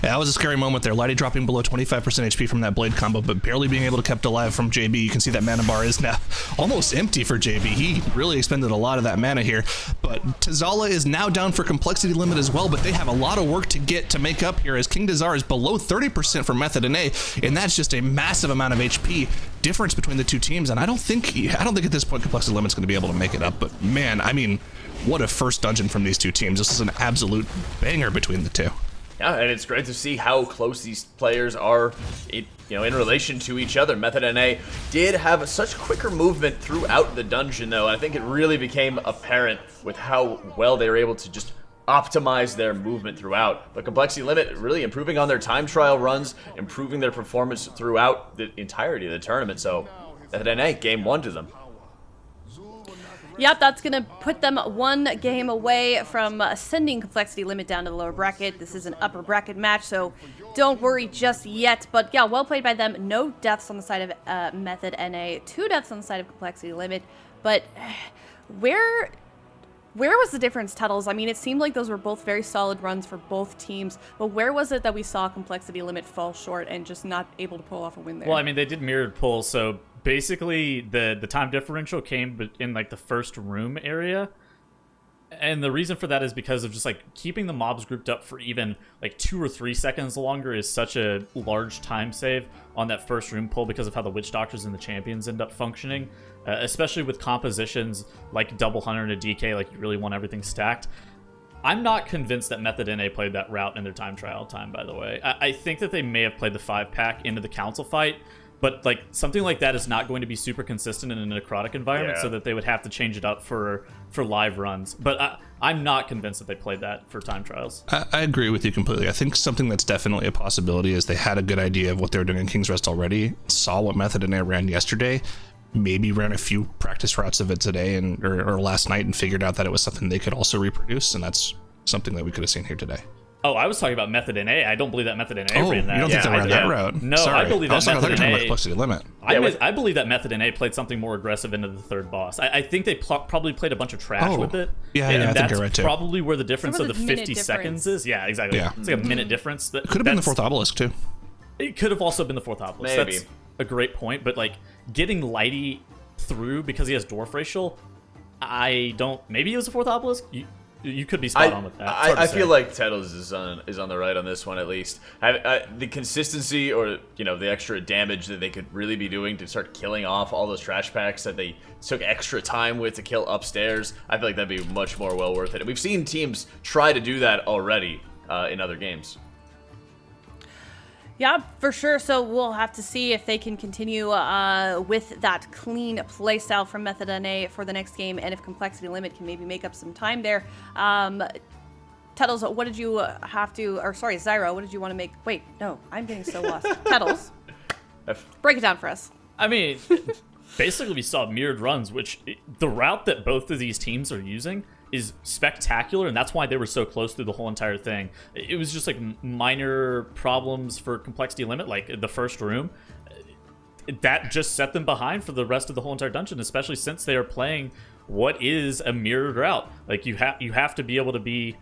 Yeah, that was a scary moment there. Lighty dropping below 25% HP from that blade combo, but barely being able to kept alive from JB. You can see that mana bar is now almost empty for JB. He really expended a lot of that mana here. But Tazala is now down for Complexity Limit as well, but they have a lot of work to get to make up here as King Dazar is below 30% for Method NA, and that's just a massive amount of HP difference between the two teams. And I don't think at this point Complexity Limit's going to be able to make it up. But man, I mean, what a first dungeon from these two teams. This is an absolute banger between the two. Yeah, and it's great to see how close these players are, in relation to each other. Method NA did have such quicker movement throughout the dungeon, though. And I think it really became apparent with how well they were able to just optimize their movement throughout. But Complexity Limit really improving on their time trial runs, improving their performance throughout the entirety of the tournament. So Method NA, game 1 to them. Yep, that's going to put them one game away from sending Complexity Limit down to the lower bracket. This is an upper bracket match, so don't worry just yet. But yeah, well played by them. No deaths on the side of Method NA. 2 deaths on the side of Complexity Limit. But where was the difference, Tuttles? I mean, it seemed like those were both very solid runs for both teams. But where was it that we saw Complexity Limit fall short and just not able to pull off a win there? Well, I mean, they did mirrored pulls, so basically the time differential came in like the first room area, and the reason for that is because of just like keeping the mobs grouped up for even like 2 or 3 seconds longer is such a large time save on that first room pull because of how the witch doctors and the champions end up functioning, especially with compositions like double hunter and a DK, like you really want everything stacked. I'm not convinced that Method NA played that route in their time trial time, by the way. I think that they may have played the 5-pack into the council fight, but like something like that is not going to be super consistent in a necrotic environment, so that they would have to change it up for live runs. But I'm not convinced that they played that for time trials. I agree with you completely. I think something that's definitely a possibility is they had a good idea of what they were doing in King's Rest already, saw what Method NA ran yesterday, maybe ran a few practice routes of it today or last night and figured out that it was something they could also reproduce, and that's something that we could have seen here today. Oh, I was talking about Method NA. I don't believe that Method NA ran that. You don't think they ran that route? No, Sorry. I believe that Method NA... Complexity Limit. I believe that Method NA played something more aggressive into the third boss. I think they probably played a bunch of trash with it. Yeah, I think you're right, too. That's probably where the difference of the 50 difference. seconds is. Yeah, exactly. Yeah. It's like a minute difference. It could have been the 4th obelisk, too. It could have also been the 4th obelisk. Maybe. That's a great point, but like getting Lighty through because he has Dwarf Racial, maybe it was the 4th obelisk? You could be spot on with that. I feel like Tettles is on the right on this one, at least. The consistency or the extra damage that they could really be doing to start killing off all those trash packs that they took extra time with to kill upstairs, I feel like that'd be much more well worth it. And we've seen teams try to do that already in other games. Yeah, for sure. So we'll have to see if they can continue with that clean playstyle from Method NA for the next game, and if Complexity Limit can maybe make up some time there. Tuttles, what did you have to, or sorry, Zyro, what did you want to make? Wait, no, I'm getting so lost. Tuttles, break it down for us. I mean, basically we saw mirrored runs, which the route that both of these teams are using is spectacular, and that's why they were so close through the whole entire thing. It was just like minor problems for Complexity Limit, like the first room. That just set them behind for the rest of the whole entire dungeon, especially since they are playing what is a mirrored route. Like you have to be able to be...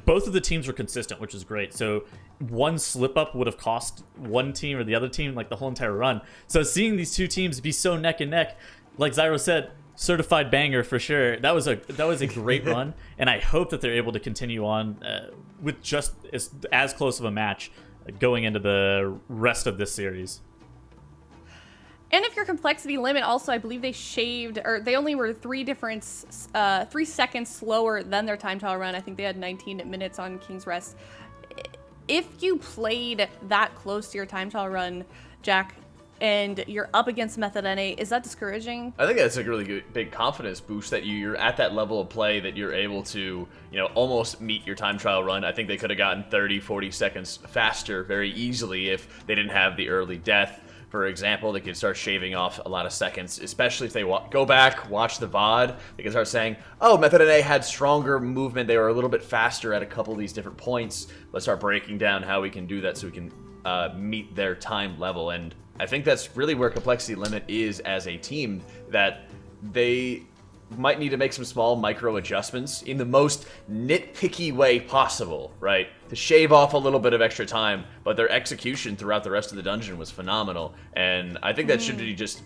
Both of the teams were consistent, which is great. So one slip up would have cost one team or the other team like the whole entire run. So seeing these two teams be so neck and neck, like Zyro said, certified banger for sure. That was a great run, and I hope that they're able to continue on with just as close of a match going into the rest of this series. And if your Complexity Limit, also, I believe they they only were 3 seconds slower than their time trial run. I think they had 19 minutes on King's Rest. If you played that close to your time trial run, Jack, and you're up against Method NA, is that discouraging? I think that's a really good, big confidence boost that you're at that level of play that you're able to, almost meet your time trial run. I think they could have gotten 30, 40 seconds faster very easily if they didn't have the early death. for example, they could start shaving off a lot of seconds, especially if they go back, watch the VOD. They can start saying, oh, Method NA had stronger movement. They were a little bit faster at a couple of these different points. Let's start breaking down how we can do that so we can meet their time level. And I think that's really where Complexity Limit is as a team, that they might need to make some small micro adjustments in the most nitpicky way possible, right? To shave off a little bit of extra time, but their execution throughout the rest of the dungeon was phenomenal. And I think that should be just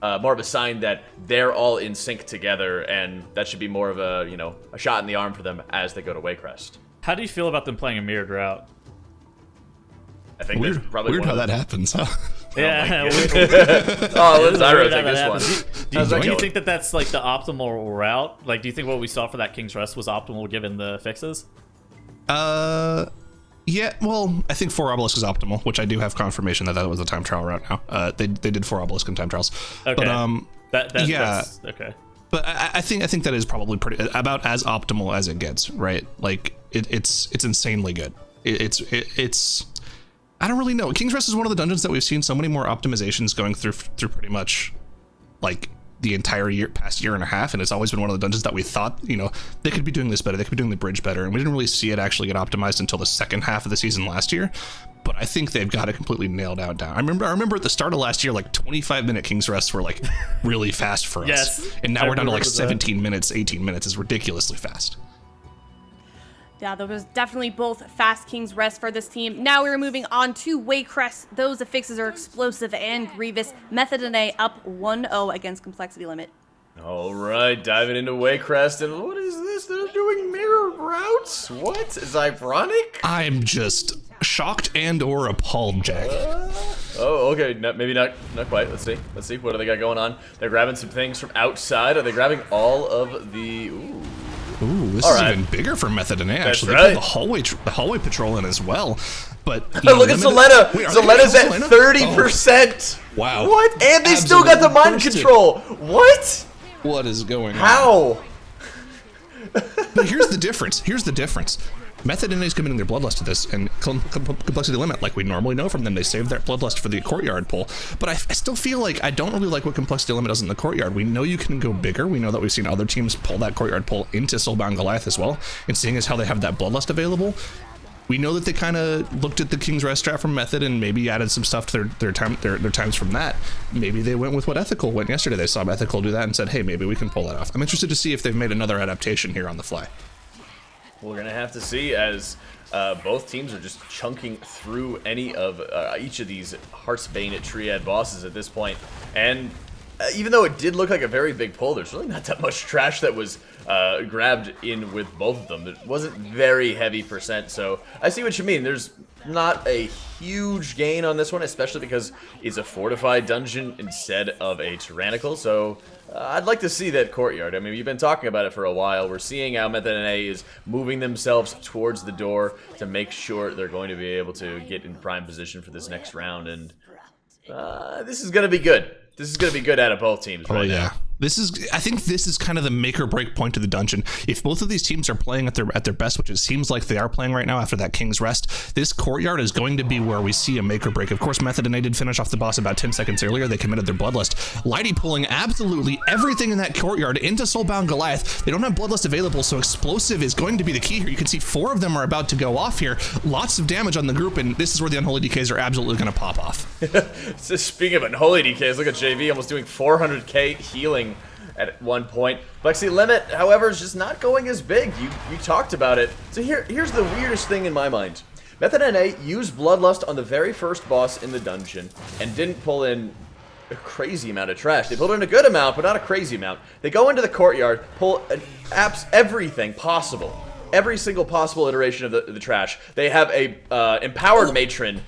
more of a sign that they're all in sync together, and that should be more of a, you know, a shot in the arm for them as they go to Waycrest. How do you feel about them playing a mirrored route? I think that's probably weird how that happens, huh? Yeah. Oh, let Zyro take this one. Do you think that that's like the optimal route? Like, do you think what we saw for that King's Rest was optimal given the fixes? Yeah, well, I think 4 Obelisk is optimal, which I do have confirmation that that was a time trial route now. They did 4 Obelisk in time trials. Okay. But, yeah. That's, okay. But I think that is probably about as optimal as it gets, right? Like, it's insanely good. It's I don't really know. King's Rest is one of the dungeons that we've seen so many more optimizations going through pretty much like the entire past year and a half, and it's always been one of the dungeons that we thought, you know, they could be doing this better, they could be doing the bridge better, and we didn't really see it actually get optimized until the second half of the season last year. But I think they've got it completely nailed out down. I remember at the start of last year, like 25-minute King's Rests were like really fast for us. Yes, and now we're down to like 17 minutes, 18 minutes is ridiculously fast. Yeah, there was definitely both fast King's Rest for this team. Now we're moving on to Waycrest. Those affixes are explosive and grievous. Method NA up 1-0 against Complexity Limit. All right, diving into Waycrest, and what is this? They're doing mirror routes? What? Is ironic? I'm just shocked and or appalled, Jack. Oh, okay. Maybe not quite. Let's see. What do they got going on? They're grabbing some things from outside. Are they grabbing all of the... Ooh, this is even bigger for Method NA, actually. Right. They put the hallway patrol in as well. But look at Selena. Selena's at 30%. Oh. Wow. What? And they still got the mind control. What? What is going on? How? But here's the difference. Method NA is committing their Bloodlust to this, and Complexity Limit, like we normally know from them, they save their Bloodlust for the Courtyard pull. But I still feel like I don't really like what Complexity Limit does in the Courtyard. We know you can go bigger. We know that we've seen other teams pull that Courtyard pull into Soulbound Goliath as well. And seeing as how they have that Bloodlust available, we know that they kind of looked at the King's Rest strat from Method and maybe added some stuff to their times from that. Maybe they went with what Ethical went yesterday. They saw Ethical do that and said, hey, maybe we can pull that off. I'm interested to see if they've made another adaptation here on the fly. We're going to have to see, as both teams are just chunking through any of each of these Heartsbane Triad bosses at this point. And even though it did look like a very big pull, there's really not that much trash that was grabbed in with both of them. It wasn't very heavy percent, so I see what you mean. There's not a huge gain on this one, especially because it's a fortified dungeon instead of a tyrannical, so I'd like to see that Courtyard. I mean, we've been talking about it for a while. We're seeing how Method NA is moving themselves towards the door to make sure they're going to be able to get in prime position for this next round, and this is going to be good. This is going to be good out of both teams right now. I think this is kind of the make or break point of the dungeon. If both of these teams are playing at their best, which it seems like they are playing right now after that King's Rest, this Courtyard is going to be where we see a make or break. Of course, Method NA did finish off the boss about 10 seconds earlier. They committed their Bloodlust. Lighty pulling absolutely everything in that Courtyard into Soulbound Goliath. They don't have Bloodlust available, so Explosive is going to be the key here. You can see 4 of them are about to go off here. Lots of damage on the group, and this is where the Unholy DKs are absolutely going to pop off. So speaking of Unholy DKs, look at JV almost doing 400k healing at one point. Complexity Limit, however, is just not going as big. You talked about it. So here's the weirdest thing in my mind. Method NA used Bloodlust on the very first boss in the dungeon and didn't pull in a crazy amount of trash. They pulled in a good amount, but not a crazy amount. They go into the Courtyard, pull everything possible. Every single possible iteration of the trash. They have a empowered matron,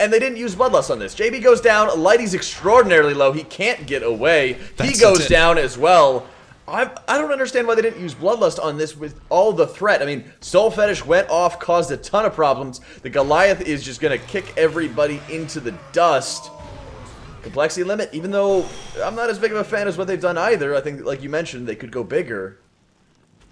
and they didn't use Bloodlust on this. JB goes down, Lighty's extraordinarily low, he can't get away. He goes down as well. I don't understand why they didn't use Bloodlust on this with all the threat. I mean, Soul Fetish went off, caused a ton of problems. The Goliath is just going to kick everybody into the dust. Complexity Limit, even though I'm not as big of a fan as what they've done either, I think, like you mentioned, they could go bigger.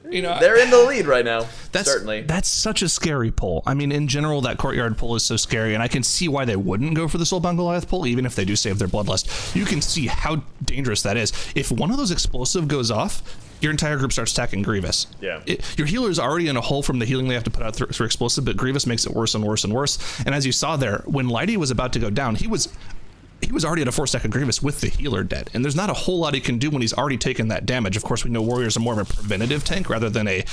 They're in the lead right now. Certainly. That's such a scary pull. I mean, in general, that courtyard pull is so scary, and I can see why they wouldn't go for the Soulbound Goliath pull, even if they do save their Bloodlust. You can see how dangerous that is. If one of those explosive goes off, your entire group starts attacking Grievous. Yeah. Your healer's already in a hole from the healing they have to put out through explosive, but Grievous makes it worse and worse and worse. And as you saw there, when Lighty was about to go down, he was already at a 4-stack of Grievous with the healer dead, and there's not a whole lot he can do when he's already taken that damage. Of course, we know warriors are more of a preventative tank rather than a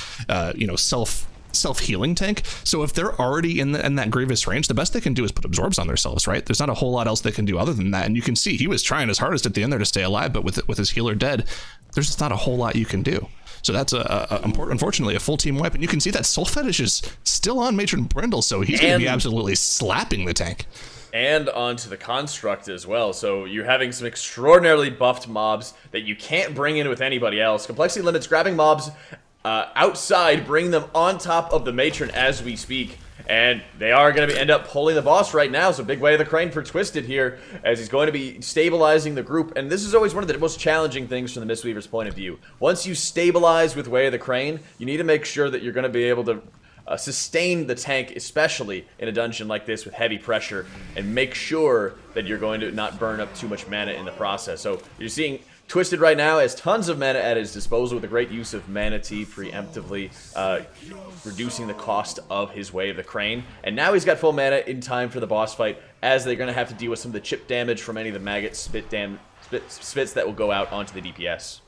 self-healing tank. So if they're already in that Grievous range, the best they can do is put absorbs on themselves, right? There's not a whole lot else they can do other than that. And you can see he was trying his hardest at the end there to stay alive, but with his healer dead, there's just not a whole lot you can do. So that's unfortunately a full team wipe, and you can see that Soul Fetish is still on Matron Brindle, so he's going to be absolutely slapping the tank. And onto the construct as well. So you're having some extraordinarily buffed mobs that you can't bring in with anybody else. Complexity limits grabbing mobs outside, bringing them on top of the matron as we speak. And they are going to end up pulling the boss right now. So big way of the crane for Twisted here, as he's going to be stabilizing the group. And this is always one of the most challenging things from the Mistweaver's point of view. Once you stabilize with way of the crane, you need to make sure that you're going to be able to sustain the tank, especially in a dungeon like this with heavy pressure, and make sure that you're going to not burn up too much mana in the process. So you're seeing Twisted right now has tons of mana at his disposal with a great use of Mana Tea preemptively, reducing the cost of his Way of the Crane. And now he's got full mana in time for the boss fight, as they're going to have to deal with some of the chip damage from any of the maggot spits that will go out onto the DPS.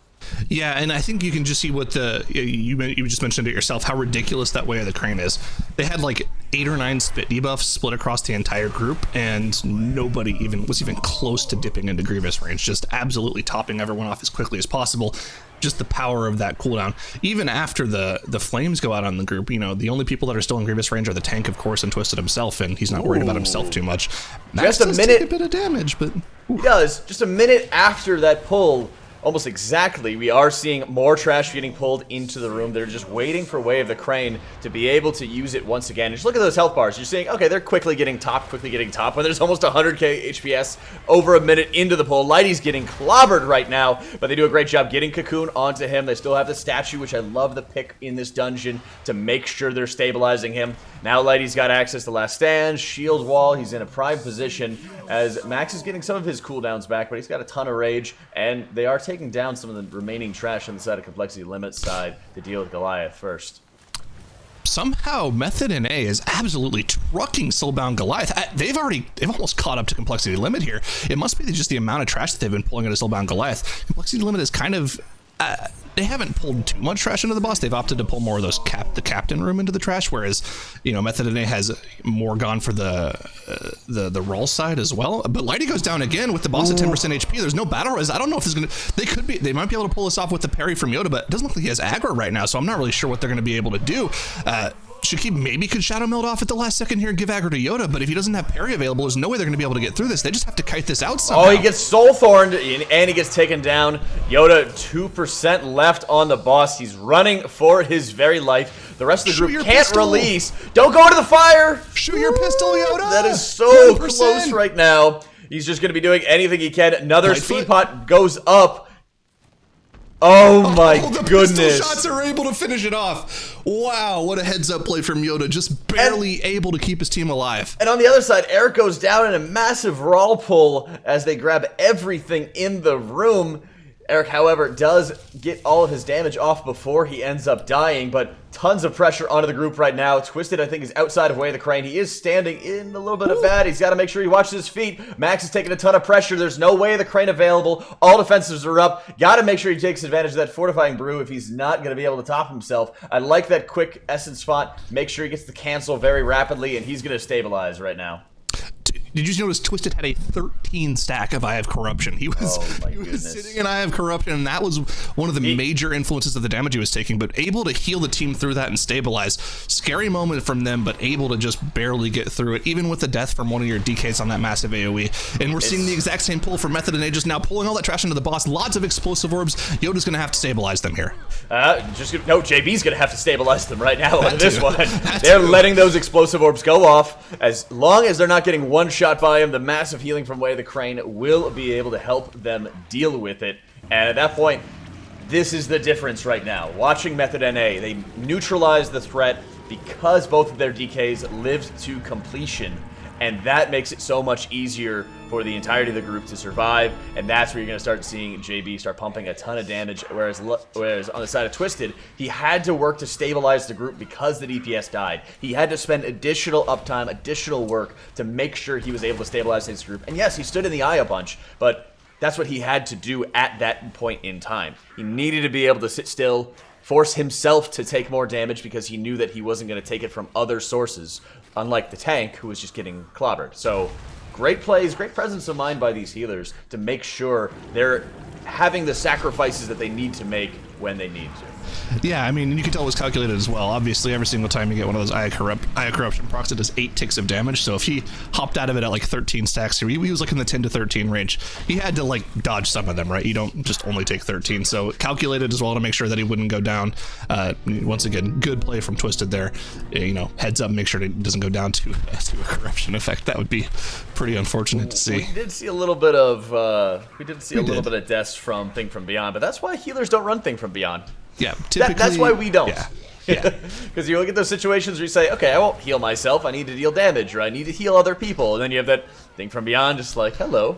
Yeah, and I think you can just see what you just mentioned it yourself, how ridiculous that Way of the Crane is. They had like 8 or 9 spit debuffs split across the entire group, and nobody was even close to dipping into Grievous range, just absolutely topping everyone off as quickly as possible. Just the power of that cooldown. Even after the flames go out on the group, the only people that are still in Grievous range are the tank, of course, and Twisted himself, and he's not worried about himself too much. Max Just a minute. take a bit of damage, but he does. Just a minute after that pull, almost exactly, we are seeing more trash getting pulled into the room. They're just waiting for Way of the Crane to be able to use it once again. And just look at those health bars. You're seeing, okay, they're quickly getting top, when there's almost 100k HPS over a minute into the pull. Lighty's getting clobbered right now, but they do a great job getting Cocoon onto him. They still have the statue, which I love the pick in this dungeon to make sure they're stabilizing him. Now Lighty's got access to Last Stand, Shield Wall. He's in a prime position as Max is getting some of his cooldowns back, but he's got a ton of rage, and they are taking down some of the remaining trash on the side of Complexity Limits side to deal with Goliath first. Somehow Method and A is absolutely trucking Soulbound Goliath. They've almost caught up to Complexity Limit here. It must be just the amount of trash that they've been pulling into Soulbound Goliath. Complexity Limit is kind of they haven't pulled too much trash into the boss. They've opted to pull more of those the captain room into the trash, whereas Method and A has more gone for the roll side as well. But Lighty goes down again with the boss at 10% HP. There's no battle res. I don't know if they might be able to pull this off with the parry from Yoda, but it doesn't look like he has aggro right now, so I'm not really sure what they're going to be able to do. Shakib maybe could Shadow Meld off at the last second here and give aggro to Yoda, but if he doesn't have parry available, there's no way they're going to be able to get through this. They just have to kite this out somehow. Oh, he gets Soul Thorned, and he gets taken down. Yoda, 2% left on the boss. He's running for his very life. The rest of the group can't release. Don't go to the fire! Shoot your pistol, Yoda! That is so 100%. close right now. He's just going to be doing anything he can. Another speed pot goes up. Oh my the goodness. Pistol shots are able to finish it off. Wow, what a heads-up play from Yoda. Just barely able to keep his team alive. And on the other side, Eric goes down in a massive raw pull as they grab everything in the room. Eric, however, does get all of his damage off before he ends up dying, but tons of pressure onto the group right now. Twisted, I think, is outside of Way of the Crane. He is standing in a little bit of bad. He's got to make sure he watches his feet. Max is taking a ton of pressure. There's no Way of the Crane available. All defenses are up. Got to make sure he takes advantage of that Fortifying Brew if he's not going to be able to top himself. I like that quick Essence spot. Make sure he gets the cancel very rapidly, and he's going to stabilize right now. Did you notice Twisted had a 13 stack of Eye of Corruption? He was sitting in Eye of Corruption, and that was one of the major influences of the damage he was taking, but able to heal the team through that and stabilize. Scary moment from them, but able to just barely get through it, even with the death from one of your DKs on that massive AoE. And we're seeing the exact same pull from Method and A, just now pulling all that trash into the boss. Lots of explosive orbs. Yoda's going to have to stabilize them here. No, JB's going to have to stabilize them right now on this one. They're letting those explosive orbs go off. As long as they're not getting one shot by him, the massive healing from Way of the Crane will be able to help them deal with it. And at that point, this is the difference right now. Watching Method NA, they neutralize the threat because both of their DKs lived to completion, and that makes it so much easier for the entirety of the group to survive, and that's where you're going to start seeing JB start pumping a ton of damage, whereas on the side of Twisted, he had to work to stabilize the group because the DPS died. He had to spend additional uptime, additional work to make sure he was able to stabilize his group, and yes, he stood in the eye a bunch, but that's what he had to do at that point in time. He needed to be able to sit still, force himself to take more damage because he knew that he wasn't going to take it from other sources, unlike the tank who was just getting clobbered. So great plays, great presence of mind by these healers to make sure they're having the sacrifices that they need to make when they need to. Yeah, I mean, you can tell it was calculated as well. Obviously, every single time you get one of those Eye Corruption procs, it does 8 ticks of damage. So if he hopped out of it at like 13 stacks here, he was like in the 10 to 13 range. He had to like dodge some of them, right? You don't just only take 13. So calculated as well to make sure that he wouldn't go down. Once again, good play from Twisted there. You know, heads up, make sure it doesn't go down to a corruption effect. That would be pretty unfortunate to see. We did see a little bit of little bit of deaths from Thing from Beyond, but that's why healers don't run Thing from Beyond. Yeah, typically. That's why we don't. Yeah. Because you look at those situations where you say, okay, I won't heal myself, I need to deal damage, or I need to heal other people, and then you have that Thing from Beyond just like, hello.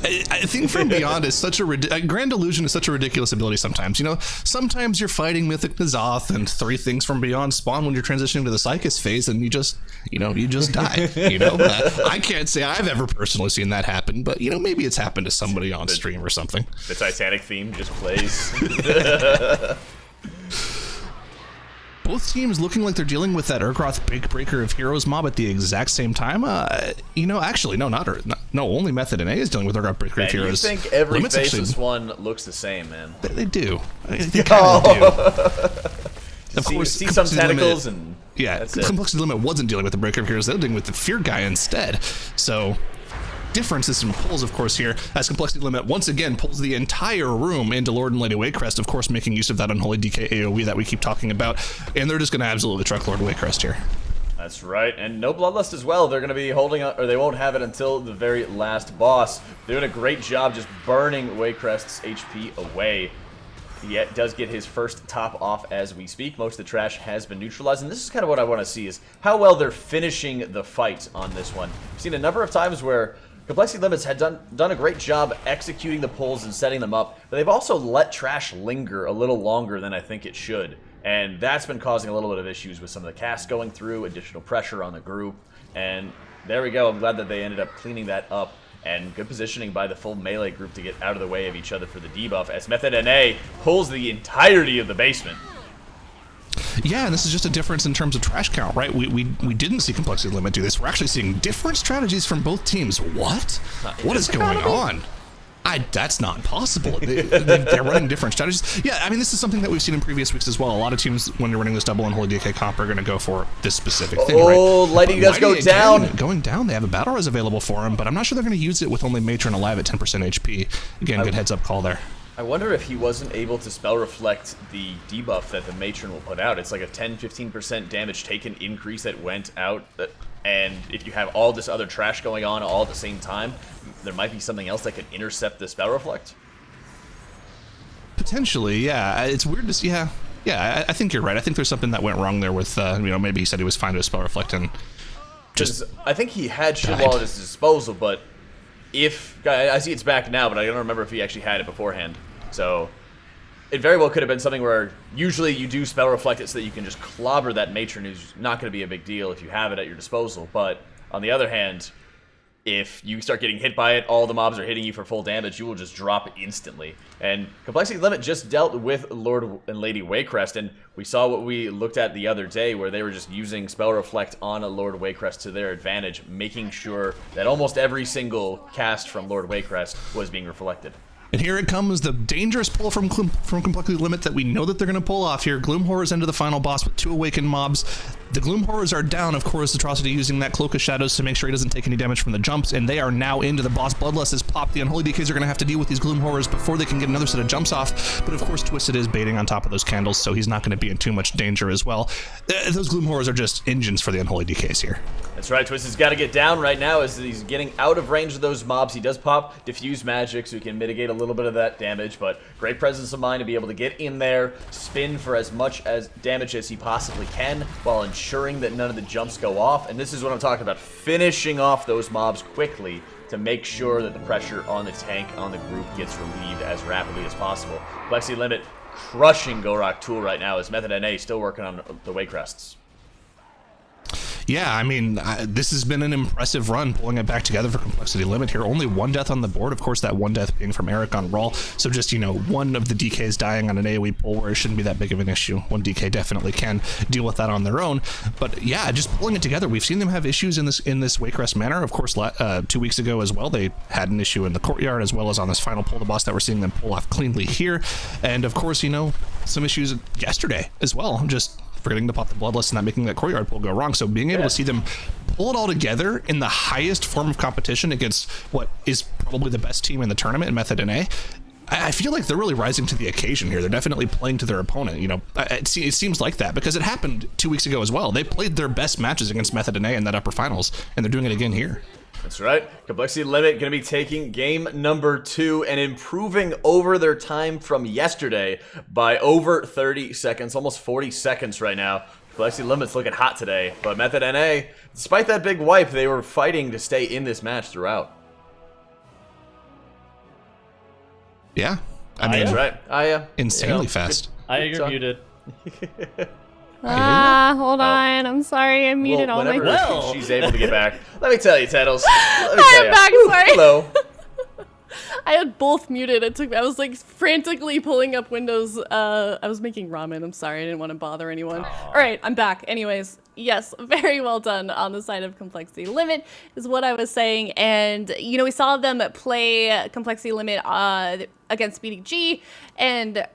I think From Beyond is such a Grand Illusion is such a ridiculous ability sometimes. You know, sometimes you're fighting Mythic N'Zoth and 3 Things from Beyond spawn when you're transitioning to the Psychus phase, and you just die. You know, I can't say I've ever personally seen that happen, but you know, maybe it's happened to somebody on stream or something. The Titanic theme just plays. Both teams looking like they're dealing with that Urgroth Big Breaker of Heroes mob at the exact same time. You know, actually, no, only Method NA is dealing with Urgroth Breaker of Heroes. You think every Faceless one looks the same, man? They do. They kind of do. Of course, see some tentacles and yeah, Complexity Limit wasn't dealing with the Breaker of Heroes. They were dealing with the Fear guy instead. So differences in pulls, of course, here, as Complexity Limit once again pulls the entire room into Lord and Lady Waycrest, of course, making use of that Unholy DK AoE that we keep talking about, and they're just going to absolutely truck Lord Waycrest here. That's right, and no Bloodlust as well. They're going to be holding up, or they won't have it until the very last boss. They're doing a great job just burning Waycrest's HP away. He does get his first top off as we speak. Most of the trash has been neutralized, and this is kind of what I want to see, is how well they're finishing the fight on this one. I've seen a number of times where Complexity Limits had done a great job executing the pulls and setting them up, but they've also let trash linger a little longer than I think it should. And that's been causing a little bit of issues with some of the casts going through, additional pressure on the group. And there we go. I'm glad that they ended up cleaning that up. And good positioning by the full melee group to get out of the way of each other for the debuff, as Method NA pulls the entirety of the basement. Yeah, and this is just a difference in terms of trash count, right? We didn't see Complexity Limit do this. We're actually seeing different strategies from both teams. What? What is going on? That's not possible. They're running different strategies. Yeah, I mean, this is something that we've seen in previous weeks as well. A lot of teams, when you're running this double Unholy DK comp, are going to go for this specific thing, right? Oh, Lighty does go down. Going down. They have a Battle Res available for him, but I'm not sure they're going to use it with only Matron alive at 10% HP. Again, good heads up call there. I wonder if he wasn't able to spell reflect the debuff that the Matron will put out. It's like a 10-15% damage taken increase that went out. And if you have all this other trash going on all at the same time, there might be something else that could intercept the spell reflect. Potentially, yeah. It's weird to see. Yeah. I think you're right. I think there's something that went wrong there with, maybe he said he was fine with spell reflect and just. I think he had Shield Wall at his disposal, but I see it's back now, but I don't remember if he actually had it beforehand. So it very well could have been something where usually you do spell reflect it so that you can just clobber that matron, who's not going to be a big deal if you have it at your disposal. But on the other hand, if you start getting hit by it, all the mobs are hitting you for full damage, you will just drop instantly. And Complexity Limit just dealt with Lord and Lady Waycrest, and we saw what we looked at the other day where they were just using Spell Reflect on a Lord Waycrest to their advantage, making sure that almost every single cast from Lord Waycrest was being reflected. And here it comes, the dangerous pull from Complexity Limit that we know that they're going to pull off here. Gloom Horrors into the final boss with 2 awakened mobs. The Gloom Horrors are down, of course, Atrocity using that Cloak of Shadows to make sure he doesn't take any damage from the jumps, and they are now into the boss. Bloodlust is popped. The Unholy DKs are going to have to deal with these Gloom Horrors before they can get another set of jumps off, but of course Twisted is baiting on top of those candles, so he's not going to be in too much danger as well. Those Gloom Horrors are just engines for the Unholy DKs here. That's right, Twisted's got to get down right now as he's getting out of range of those mobs. He does pop Diffuse Magic, so he can mitigate a little bit of that damage, but great presence of mind to be able to get in there, spin for as much as damage as he possibly can, while ensuring that none of the jumps go off. And this is what I'm talking about, finishing off those mobs quickly to make sure that the pressure on the tank, on the group, gets relieved as rapidly as possible. Plexi Limit crushing Gorak Tool right now as Method NA still working on the Waycrests. Yeah, I mean, this has been an impressive run, pulling it back together for Complexity Limit here. Only one death on the board, of course, that one death being from Eric on Raw. So just, one of the DKs dying on an AoE pull where it shouldn't be that big of an issue. One DK definitely can deal with that on their own. But yeah, just pulling it together. We've seen them have issues in this Waycrest manner. Of course, 2 weeks ago as well, they had an issue in the courtyard as well as on this final pull the boss that we're seeing them pull off cleanly here. And of course, some issues yesterday as well. Just forgetting to pop the Bloodlust and not making that courtyard pull go wrong. So being able to see them pull it all together in the highest form of competition against what is probably the best team in the tournament in Method NA, I feel like they're really rising to the occasion here. They're definitely playing to their opponent. It seems like that because it happened 2 weeks ago as well. They played their best matches against Method NA in that upper finals, and they're doing it again here. That's right. Complexity Limit going to be taking game number 2 and improving over their time from yesterday by over 30 seconds, almost 40 seconds right now. Complexity Limit's looking hot today, but Method NA, despite that big wipe, they were fighting to stay in this match throughout. Yeah. I mean, that's right. insanely fast. You're muted. Hold on. I'm sorry. I muted all my... Whenever she's able to get back. Let me tell you, Tettles. I'm back. Sorry. Hello. I had both muted. I was like frantically pulling up Windows. I was making ramen. I'm sorry. I didn't want to bother anyone. All right. I'm back. Anyways, yes, very well done on the side of Complexity Limit is what I was saying. And, we saw them play Complexity Limit against BDG and,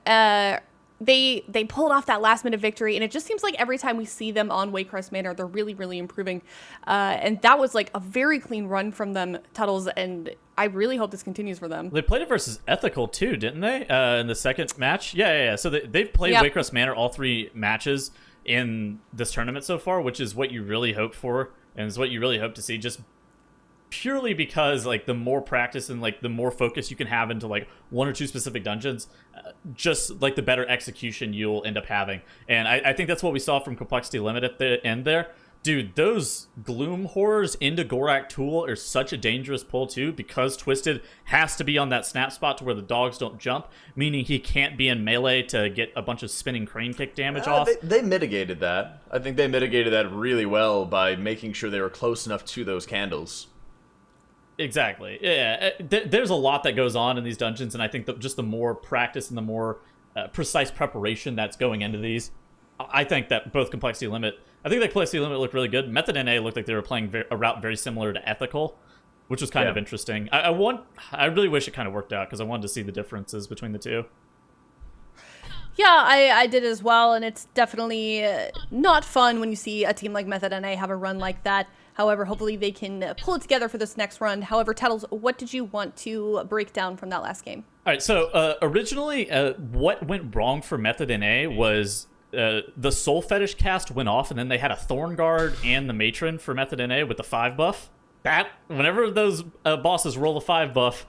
they pulled off that last minute victory, and it just seems like every time we see them on Waycrest Manor, they're really, really improving. And that was like a very clean run from them, Tuttles, and I really hope this continues for them. They played it versus Ethical too, didn't they? In the second match? Yeah. So they've played Waycrest Manor all 3 matches in this tournament so far, which is what you really hope for, and is what you really hope to see. Just purely because the more practice and the more focus you can have into 1 or 2 specific dungeons, just the better execution you'll end up having. And I think that's what we saw from Complexity Limit at the end there. Dude, those Gloom Horrors into Gorak Tool are such a dangerous pull too, because Twisted has to be on that snap spot to where the dogs don't jump, meaning he can't be in melee to get a bunch of spinning crane kick damage off. They mitigated that. I think they mitigated that really well by making sure they were close enough to those candles. Exactly. Yeah, there's a lot that goes on in these dungeons, and I think that just the more practice and the more precise preparation that's going into these, I think that both Complexity Limit, I think that Complexity Limit looked really good. Method NA looked like they were playing a route very similar to Ethical, which was kind of interesting. I really wish it kind of worked out because I wanted to see the differences between the two. Yeah, I did as well, and it's definitely not fun when you see a team like Method NA have a run like that. However, hopefully they can pull it together for this next run. However, Tettles, what did you want to break down from that last game? All right, so originally what went wrong for Method NA was the Soul Fetish cast went off, and then they had a Thorn Guard and the Matron for Method NA with the 5 buff. Whenever those bosses roll the 5 buff,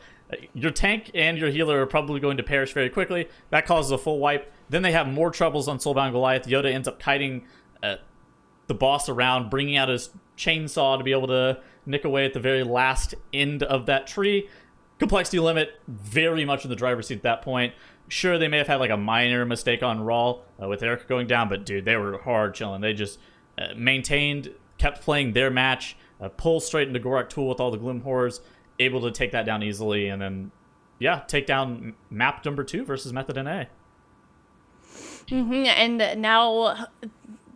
your tank and your healer are probably going to perish very quickly. That causes a full wipe. Then they have more troubles on Soulbound Goliath. Yoda ends up kiting the boss around, bringing out his chainsaw to be able to nick away at the very last end of that tree. Complexity Limit very much in the driver's seat at that point. Sure, they may have had a minor mistake on Raw with Eric going down, but dude, they were hard chilling. They just maintained, kept playing their match, pulled straight into Gorak Tool with all the Gloom Horrors, able to take that down easily, and then take down map number 2 versus Method NA. And now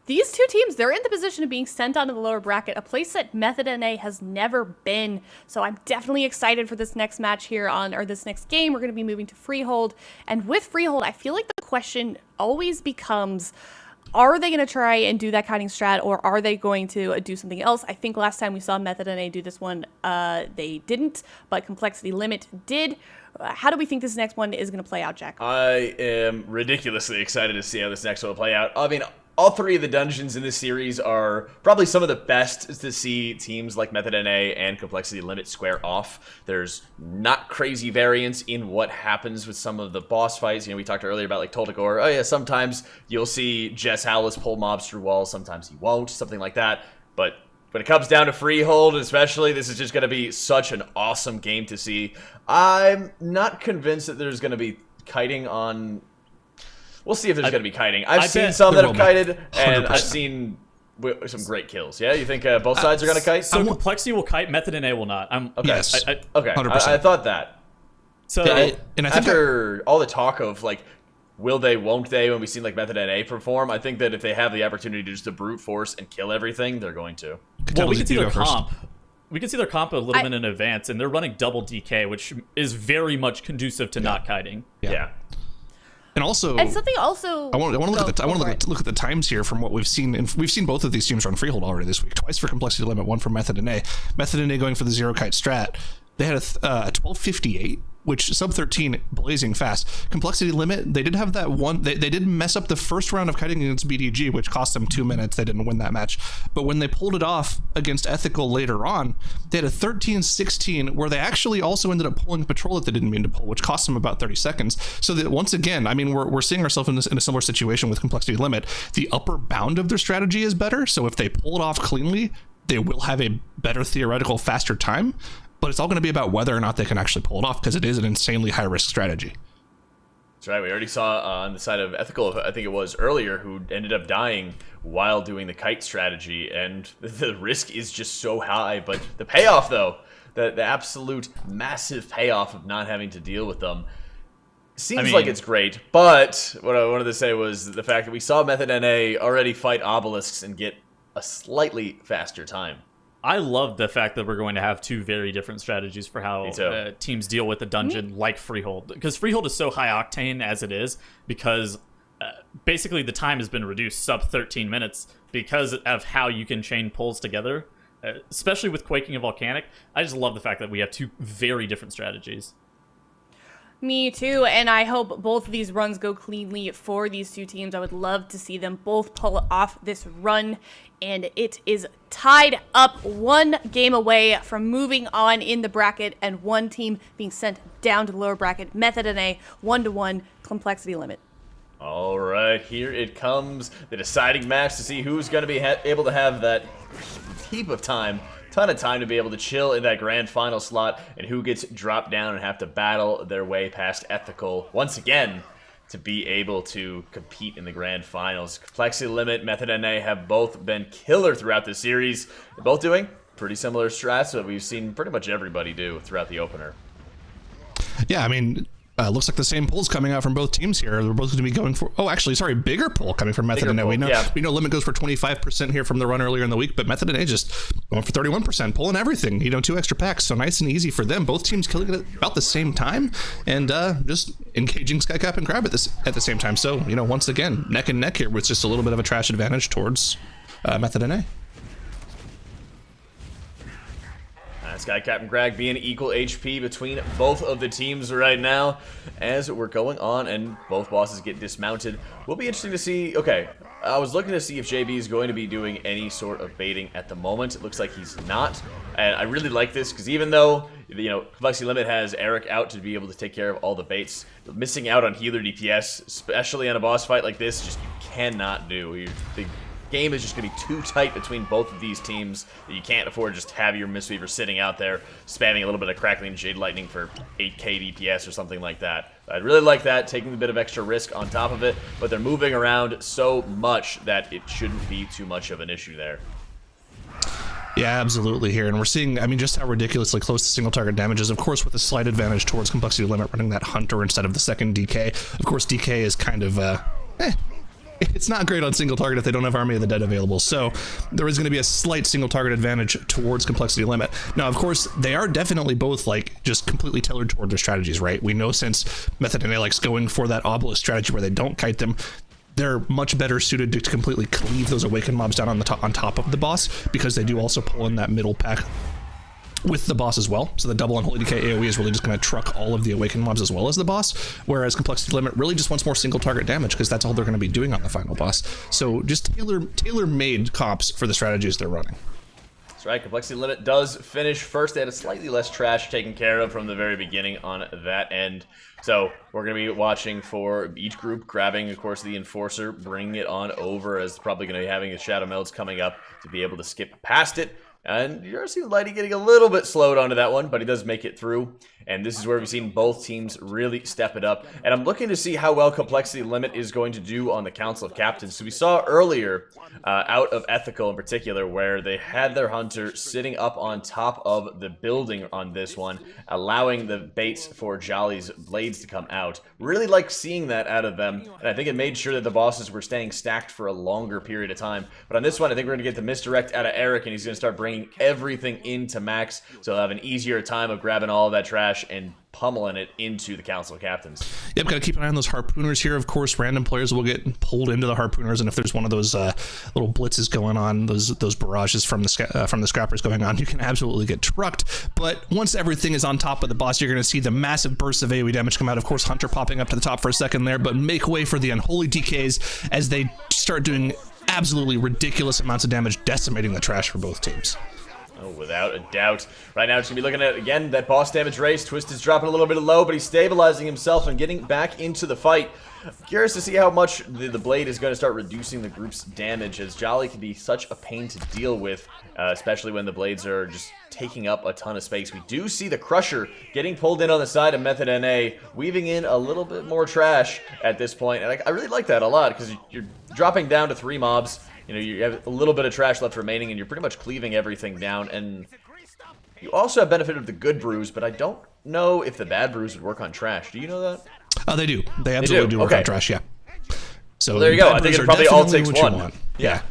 these two teams, they're in the position of being sent onto the lower bracket, a place that Method NA has never been. So I'm definitely excited for this next match here or this next game. We're going to be moving to Freehold. And with Freehold, I feel like the question always becomes, are they going to try and do that kiting strat, or are they going to do something else? I think last time we saw Method NA do this one, they didn't, but Complexity Limit did. How do we think this next one is going to play out, Jack? I am ridiculously excited to see how this next one will play out. I mean, all three of the dungeons in this series are probably some of the best to see teams like Method NA and Complexity Limit square off. There's not crazy variance in what happens with some of the boss fights. We talked earlier about like Toltagor. Oh yeah, sometimes you'll see Jess Howlis pull mobs through walls, sometimes he won't, something like that. But when it comes down to Freehold, especially, this is just going to be such an awesome game to see. I'm not convinced that there's going to be kiting on... We'll see if there's going to be kiting. I've seen some that have kited, and 100%. I've seen some great kills. Yeah, you think both sides are going to kite? So Complexity will kite, Method NA will not. Okay. Yes. Okay, 100%. I thought that. So and I think after all the talk of like, will they, won't they, when we've seen like Method NA perform, I think that if they have the opportunity to just to brute force and kill everything, they're going to. Well, we can see their comp. We can see their comp a little bit in advance, and they're running double DK, which is very much conducive to not kiting. Yeah. And also, something also. I want to look at the times here from what we've seen, and we've seen both of these teams run Freehold already this week. Twice for Complexity Limit, one for Method NA. Method NA going for the zero kite strat. They had a 12:58, which sub 13, blazing fast. Complexity Limit, they did have that one. They did mess up the first round of kiting against BDG, which cost them 2 minutes. They didn't win that match. But when they pulled it off against Ethical later on, they had a 13:16, where they actually also ended up pulling a patrol that they didn't mean to pull, which cost them about 30 seconds. So that once again, I mean, we're seeing ourselves in a similar situation with Complexity Limit. The upper bound of their strategy is better. So if they pull it off cleanly, they will have a better theoretical, faster time. But it's all going to be about whether or not they can actually pull it off, because it is an insanely high-risk strategy. That's right. We already saw on the side of Ethical, I think it was earlier, who ended up dying while doing the kite strategy. And the risk is just so high. But the payoff, though, the absolute massive payoff of not having to deal with them, seems like it's great. But what I wanted to say was the fact that we saw Method NA already fight obelisks and get a slightly faster time. I love the fact that we're going to have two very different strategies for how teams deal with the dungeon, like Freehold. Because Freehold is so high octane as it is, because basically the time has been reduced sub 13 minutes because of how you can chain pulls together, especially with Quaking and Volcanic. I just love the fact that we have two very different strategies. Me too, and I hope both of these runs go cleanly for these two teams. I would love to see them both pull off this run, and it is tied up, one game away from moving on in the bracket, and one team being sent down to the lower bracket. Method NA 1-1 Complexity Limit. All right, here it comes, the deciding match to see who's going to be able to have that heap of time. Ton of time to be able to chill in that grand final slot, and who gets dropped down and have to battle their way past Ethical once again to be able to compete in the grand finals. Complexity Limit, Method NA have both been killer throughout the series. They're both doing pretty similar strats that we've seen pretty much everybody do throughout the opener. Yeah, I mean, looks like the same pulls coming out from both teams here. They're both going to be going for... Oh, actually, sorry, bigger pull coming from Method NA. We know Limit goes for 25% here from the run earlier in the week, but Method NA just going for 31%, pulling everything. 2 extra packs, so nice and easy for them. Both teams killing it about the same time, and just engaging Skycap and Crab at the same time. So, once again, neck and neck here with just a little bit of a trash advantage towards Method NA. Sky Captain Greg being equal HP between both of the teams right now as we're going on and both bosses get dismounted. Will be interesting to see. Okay, I was looking to see if JB is going to be doing any sort of baiting at the moment. It looks like he's not, and I really like this because even though Complexity Limit has Eric out to be able to take care of all the baits, missing out on healer DPS, especially on a boss fight like this, just you cannot do. The game is just going to be too tight between both of these teams that you can't afford to just have your Mistweaver sitting out there spamming a little bit of Crackling Jade Lightning for 8k DPS or something like that. I'd really like that, taking a bit of extra risk on top of it, but they're moving around so much that it shouldn't be too much of an issue there. Yeah, absolutely here. And we're seeing, just how ridiculously close the single target damage is, of course, with a slight advantage towards Complexity Limit running that Hunter instead of the second DK. Of course, DK is kind of, it's not great on single target if they don't have Army of the Dead available, so there is going to be a slight single target advantage towards Complexity Limit. Now, of course, they are definitely both just completely tailored toward their strategies, right? We know since Method NA likes going for that obelisk strategy where they don't kite them, they're much better suited to completely cleave those awakened mobs down on top of the boss, because they do also pull in that middle pack with the boss as well. So the double Unholy Decay AoE is really just going to truck all of the Awakened mobs as well as the boss, whereas Complexity Limit really just wants more single target damage because that's all they're going to be doing on the final boss. So just tailor-made comps for the strategies they're running. That's right, Complexity Limit does finish first. They had a slightly less trash taken care of from the very beginning on that end. So we're going to be watching for each group grabbing, of course, the Enforcer, bringing it on over, as probably going to be having a Shadow Melds coming up to be able to skip past it. And you're seeing Lighty getting a little bit slowed onto that one, but he does make it through. And this is where we've seen both teams really step it up. And I'm looking to see how well Complexity Limit is going to do on the Council of Captains. So we saw earlier, out of Ethical in particular, where they had their Hunter sitting up on top of the building on this one, allowing the baits for Jolly's blades to come out. Really like seeing that out of them. And I think it made sure that the bosses were staying stacked for a longer period of time. But on this one, I think we're going to get the misdirect out of Eric, and he's going to start bringing everything into Max, so he'll have an easier time of grabbing all of that trash and pummeling it into the Council of Captains. Yep, got to keep an eye on those Harpooners here. Of course, random players will get pulled into the Harpooners, and if there's one of those little blitzes going on, those barrages from the Scrappers going on, you can absolutely get trucked. But once everything is on top of the boss, you're going to see the massive bursts of AoE damage come out. Of course, Hunter popping up to the top for a second there, but make way for the Unholy DKs as they start doing absolutely ridiculous amounts of damage, decimating the trash for both teams. Oh, without a doubt. Right now, it's going to be looking at, again, that boss damage race. Twist is dropping a little bit low, but he's stabilizing himself and getting back into the fight. Curious to see how much the blade is going to start reducing the group's damage, as Jolly can be such a pain to deal with, especially when the blades are just taking up a ton of space. We do see the Crusher getting pulled in on the side of Method NA, weaving in a little bit more trash at this point. And I really like that a lot, because you're dropping down to 3 mobs. You know, you have a little bit of trash left remaining, and you're pretty much cleaving everything down. And you also have benefit of the good brews, but I don't know if the bad brews would work on trash. Do you know that? They do. They absolutely do work on trash, yeah. So well, there you go. I think it probably all takes one. Yeah.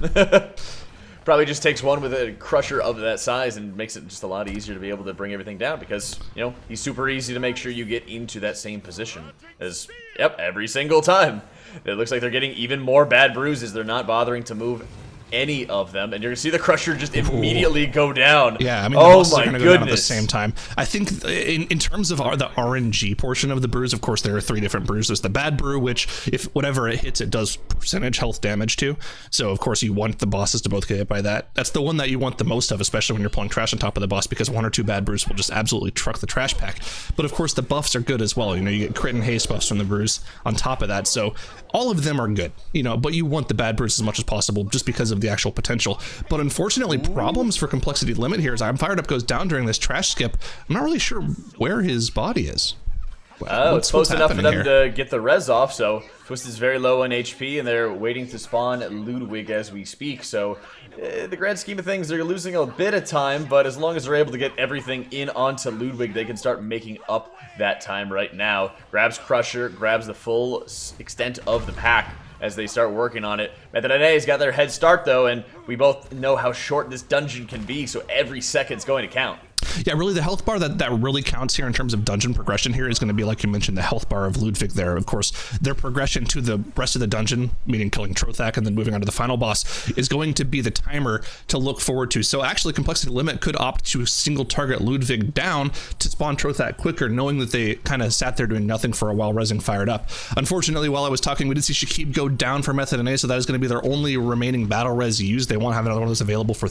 Probably just takes one with a Crusher of that size and makes it just a lot easier to be able to bring everything down, because, you know, he's super easy to make sure you get into that same position as, yep, every single time. It looks like they're getting even more bad bruises. They're not bothering to move any of them, and you're gonna see the Crusher just immediately go down. Yeah, I mean, the bosses are gonna go down at the same time. I think in terms of the RNG portion of the brews, of course, there are 3 different brews. There's the bad brew, which if whatever it hits, it does percentage health damage to. So of course you want the bosses to both get hit by that. That's the one that you want the most of, especially when you're pulling trash on top of the boss, because 1 or 2 bad brews will just absolutely truck the trash pack. But of course the buffs are good as well. You know, you get crit and haste buffs from the brews on top of that. So all of them are good, you know, but you want the bad brews as much as possible just because of the actual potential. But unfortunately, problems for Complexity Limit here as I'm Fired Up goes down during this trash skip. I'm not really sure where his body is. It's close enough for them to get the res off, so Twist is very low on HP, and they're waiting to spawn Ludwig as we speak. So the grand scheme of things, they're losing a bit of time, but as long as they're able to get everything in onto Ludwig, they can start making up that time right now. Grabs Crusher, grabs the full extent of the pack as they start working on it. Method NA's got their head start, though, and we both know how short this dungeon can be, so every second's going to count. Yeah, really the health bar that really counts here in terms of dungeon progression here is going to be, like you mentioned, the health bar of Ludwig there. Of course, their progression to the rest of the dungeon, meaning killing Trothak and then moving on to the final boss, is going to be the timer to look forward to. So actually, Complexity Limit could opt to single target Ludwig down to spawn Trothak quicker, knowing that they kind of sat there doing nothing for a while, resing Fired Up. Unfortunately, while I was talking, we did see Shakib go down for Method NA, so that is going to be their only remaining battle res used. They won't have another one of those available for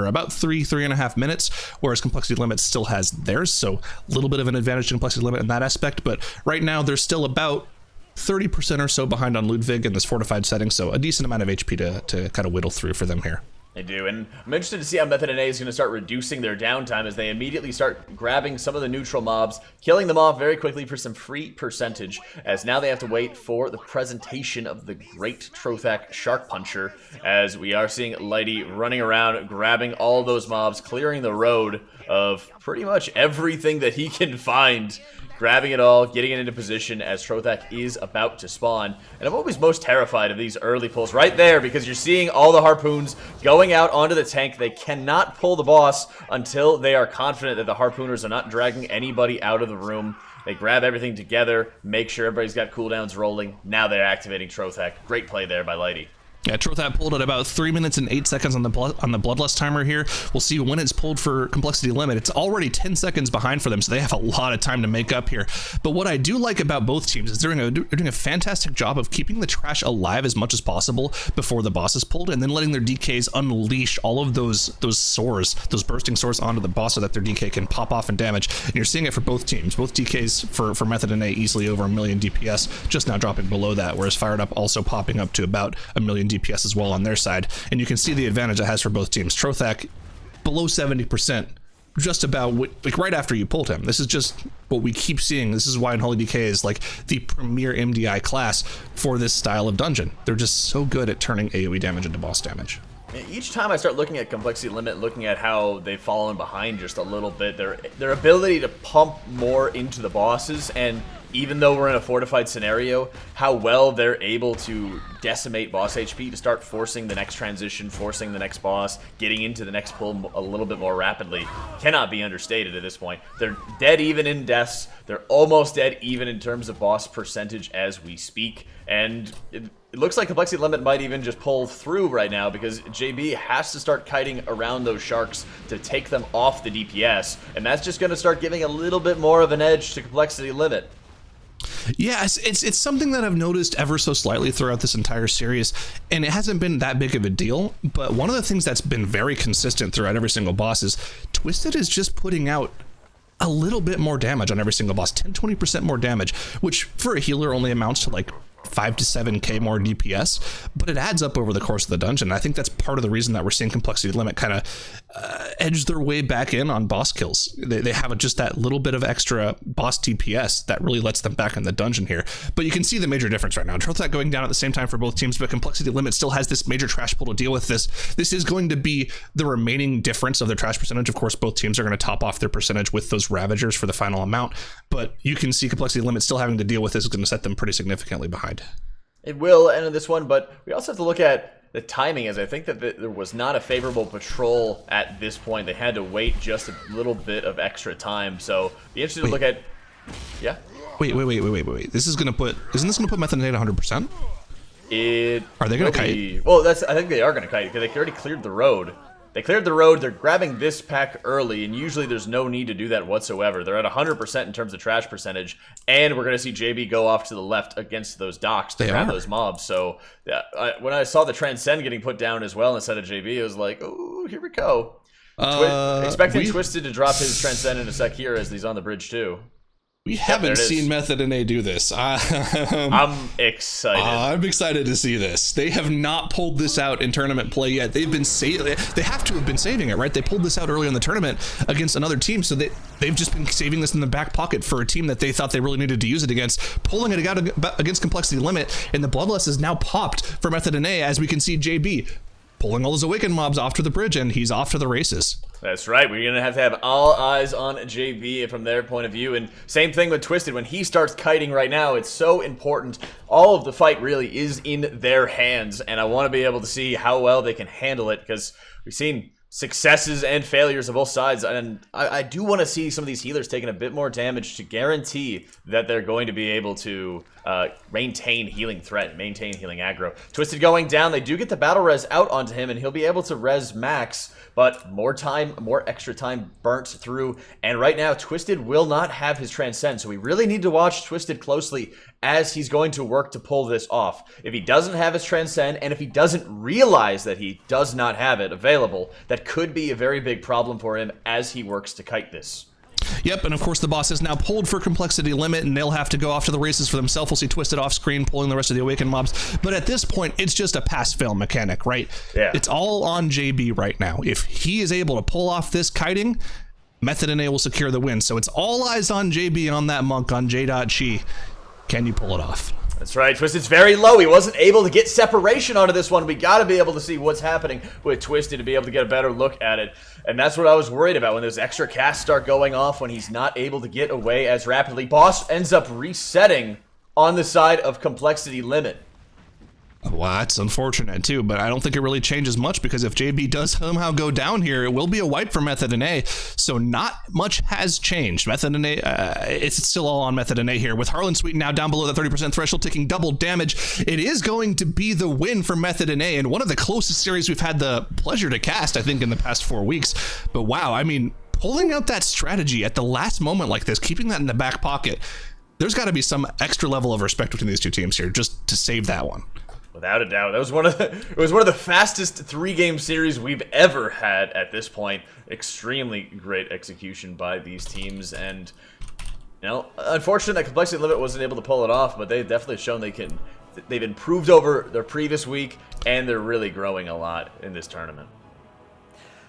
about 3.5 minutes, whereas Complexity Limit still has theirs, so a little bit of an advantage to Complexity Limit in that aspect. But right now they're still about 30% or so behind on Ludwig in this fortified setting, so a decent amount of HP to kind of whittle through for them here. They do, and I'm interested to see how Method NA is going to start reducing their downtime as they immediately start grabbing some of the neutral mobs, killing them off very quickly for some free percentage, as now they have to wait for the presentation of the great Trothak Shark Puncher, as we are seeing Lighty running around, grabbing all those mobs, clearing the road of pretty much everything that he can find, grabbing it all, getting it into position as Trothak is about to spawn. And I'm always most terrified of these early pulls right there, because you're seeing all the harpoons going out onto the tank. They cannot pull the boss until they are confident that the harpooners are not dragging anybody out of the room. They grab everything together, make sure everybody's got cooldowns rolling. Now they're activating Trothak. Great play there by Lighty. Yeah, Trothat pulled at about 3 minutes and 8 seconds on the Bloodlust timer here. We'll see when it's pulled for Complexity Limit. It's already 10 seconds behind for them, so they have a lot of time to make up here. But what I do like about both teams is they're doing a fantastic job of keeping the trash alive as much as possible before the boss is pulled, and then letting their DKs unleash all of those sores, those bursting sores onto the boss so that their DK can pop off and damage. And you're seeing it for both teams. Both DKs for Method and A easily over 1 million DPS, just now dropping below that, whereas Fired Up also popping up to about 1 million DPS as well on their side. And you can see the advantage it has for both teams. Trothak below 70%, just about like right after you pulled him. This is just what we keep seeing. This is why Unholy DK is like the premier MDI class for this style of dungeon. They're just so good at turning AoE damage into boss damage. Each time I start looking at Complexity Limit, looking at how they've fallen behind just a little bit, their ability to pump more into the bosses, and even though we're in a fortified scenario, how well they're able to decimate boss HP to start forcing the next transition, forcing the next boss, getting into the next pull a little bit more rapidly, cannot be understated at this point. They're dead even in deaths. They're almost dead even in terms of boss percentage as we speak. And it looks like Complexity Limit might even just pull through right now, because JB has to start kiting around those sharks to take them off the DPS. And that's just going to start giving a little bit more of an edge to Complexity Limit. Yeah, it's something that I've noticed ever so slightly throughout this entire series, and it hasn't been that big of a deal, but one of the things that's been very consistent throughout every single boss is Twisted is just putting out a little bit more damage on every single boss, 10-20% more damage, which for a healer only amounts to like 5 to 7k more DPS, but it adds up over the course of the dungeon. I think that's part of the reason that we're seeing Complexity Limit kind of edge their way back in on boss kills. They have just that little bit of extra boss DPS that really lets them back in the dungeon here. But you can see the major difference right now. Trothak going down at the same time for both teams, but Complexity Limit still has this major trash pull to deal with. This is going to be the remaining difference of their trash percentage. Of course, both teams are going to top off their percentage with those Ravagers for the final amount, but you can see Complexity Limit still having to deal with this is going to set them pretty significantly behind. It will end in this one, but we also have to look at the timing, as I think that there was not a favorable patrol at this point. They had to wait just a little bit of extra time, so be interested to look at... Yeah? Wait. Isn't this gonna put Method and A at 100%? Are they gonna kite? Well, I think they are gonna kite, because they already cleared the road. They cleared the road, they're grabbing this pack early, and usually there's no need to do that whatsoever. They're at 100% in terms of trash percentage, and we're going to see JB go off to the left against those docks to grab those mobs. So yeah, when I saw the Transcend getting put down as well instead of JB, I was like, oh, here we go. Expecting Twisted to drop his Transcend in a sec here as he's on the bridge too. We haven't seen Method and A do this. I'm excited. I'm excited to see this. They have not pulled this out in tournament play yet. They have to have been saving it, right? They pulled this out early in the tournament against another team, so they've just been saving this in the back pocket for a team that they thought they really needed to use it against, pulling it out against Complexity Limit, and the Bloodlust is now popped for Method and A, as we can see JB pulling all those Awakened mobs off to the bridge, and he's off to the races. That's right. We're going to have all eyes on JB from their point of view. And same thing with Twisted. When he starts kiting right now, it's so important. All of the fight really is in their hands. And I want to be able to see how well they can handle it, because we've seen successes and failures of both sides. And I do want to see some of these healers taking a bit more damage to guarantee that they're going to be able to maintain healing threat, maintain healing aggro. Twisted going down. They do get the battle res out onto him, and he'll be able to res max, but more extra time burnt through. And right now, Twisted will not have his Transcend, so we really need to watch Twisted closely as he's going to work to pull this off. If he doesn't have his Transcend, and if he doesn't realize that he does not have it available, that could be a very big problem for him as he works to kite this. Yep, and of course the boss is now pulled for Complexity Limit, and they'll have to go off to the races for themselves. We'll see Twisted off screen pulling the rest of the Awakened mobs, but at this point it's just a pass-fail mechanic, right? Yeah. It's all on JB right now. If he is able to pull off this kiting, Method and A will secure the win. So it's all eyes on JB and on that monk on J.Chi. Can you pull it off? That's right. Twisted's very low. He wasn't able to get separation onto this one. We got to be able to see what's happening with Twisted to be able to get a better look at it. And that's what I was worried about when those extra casts start going off, when he's not able to get away as rapidly. Boss ends up resetting on the side of Complexity Limit. Well, that's unfortunate too, but I don't think it really changes much because if JB does somehow go down here, it will be a wipe for Method and A. So not much has changed. Method and A, it's still all on Method and A here. With Harlan Sweet now down below the 30% threshold, taking double damage, it is going to be the win for Method and A, and one of the closest series we've had the pleasure to cast, I think, in the past 4 weeks. But wow, I mean, pulling out that strategy at the last moment like this, keeping that in the back pocket, there's got to be some extra level of respect between these two teams here just to save that one. Without a doubt, that was one of the fastest 3-game series we've ever had at this point. Extremely great execution by these teams, and you know, unfortunate that Complexity Limit wasn't able to pull it off, but they've definitely shown they can. They've improved over their previous week, and they're really growing a lot in this tournament.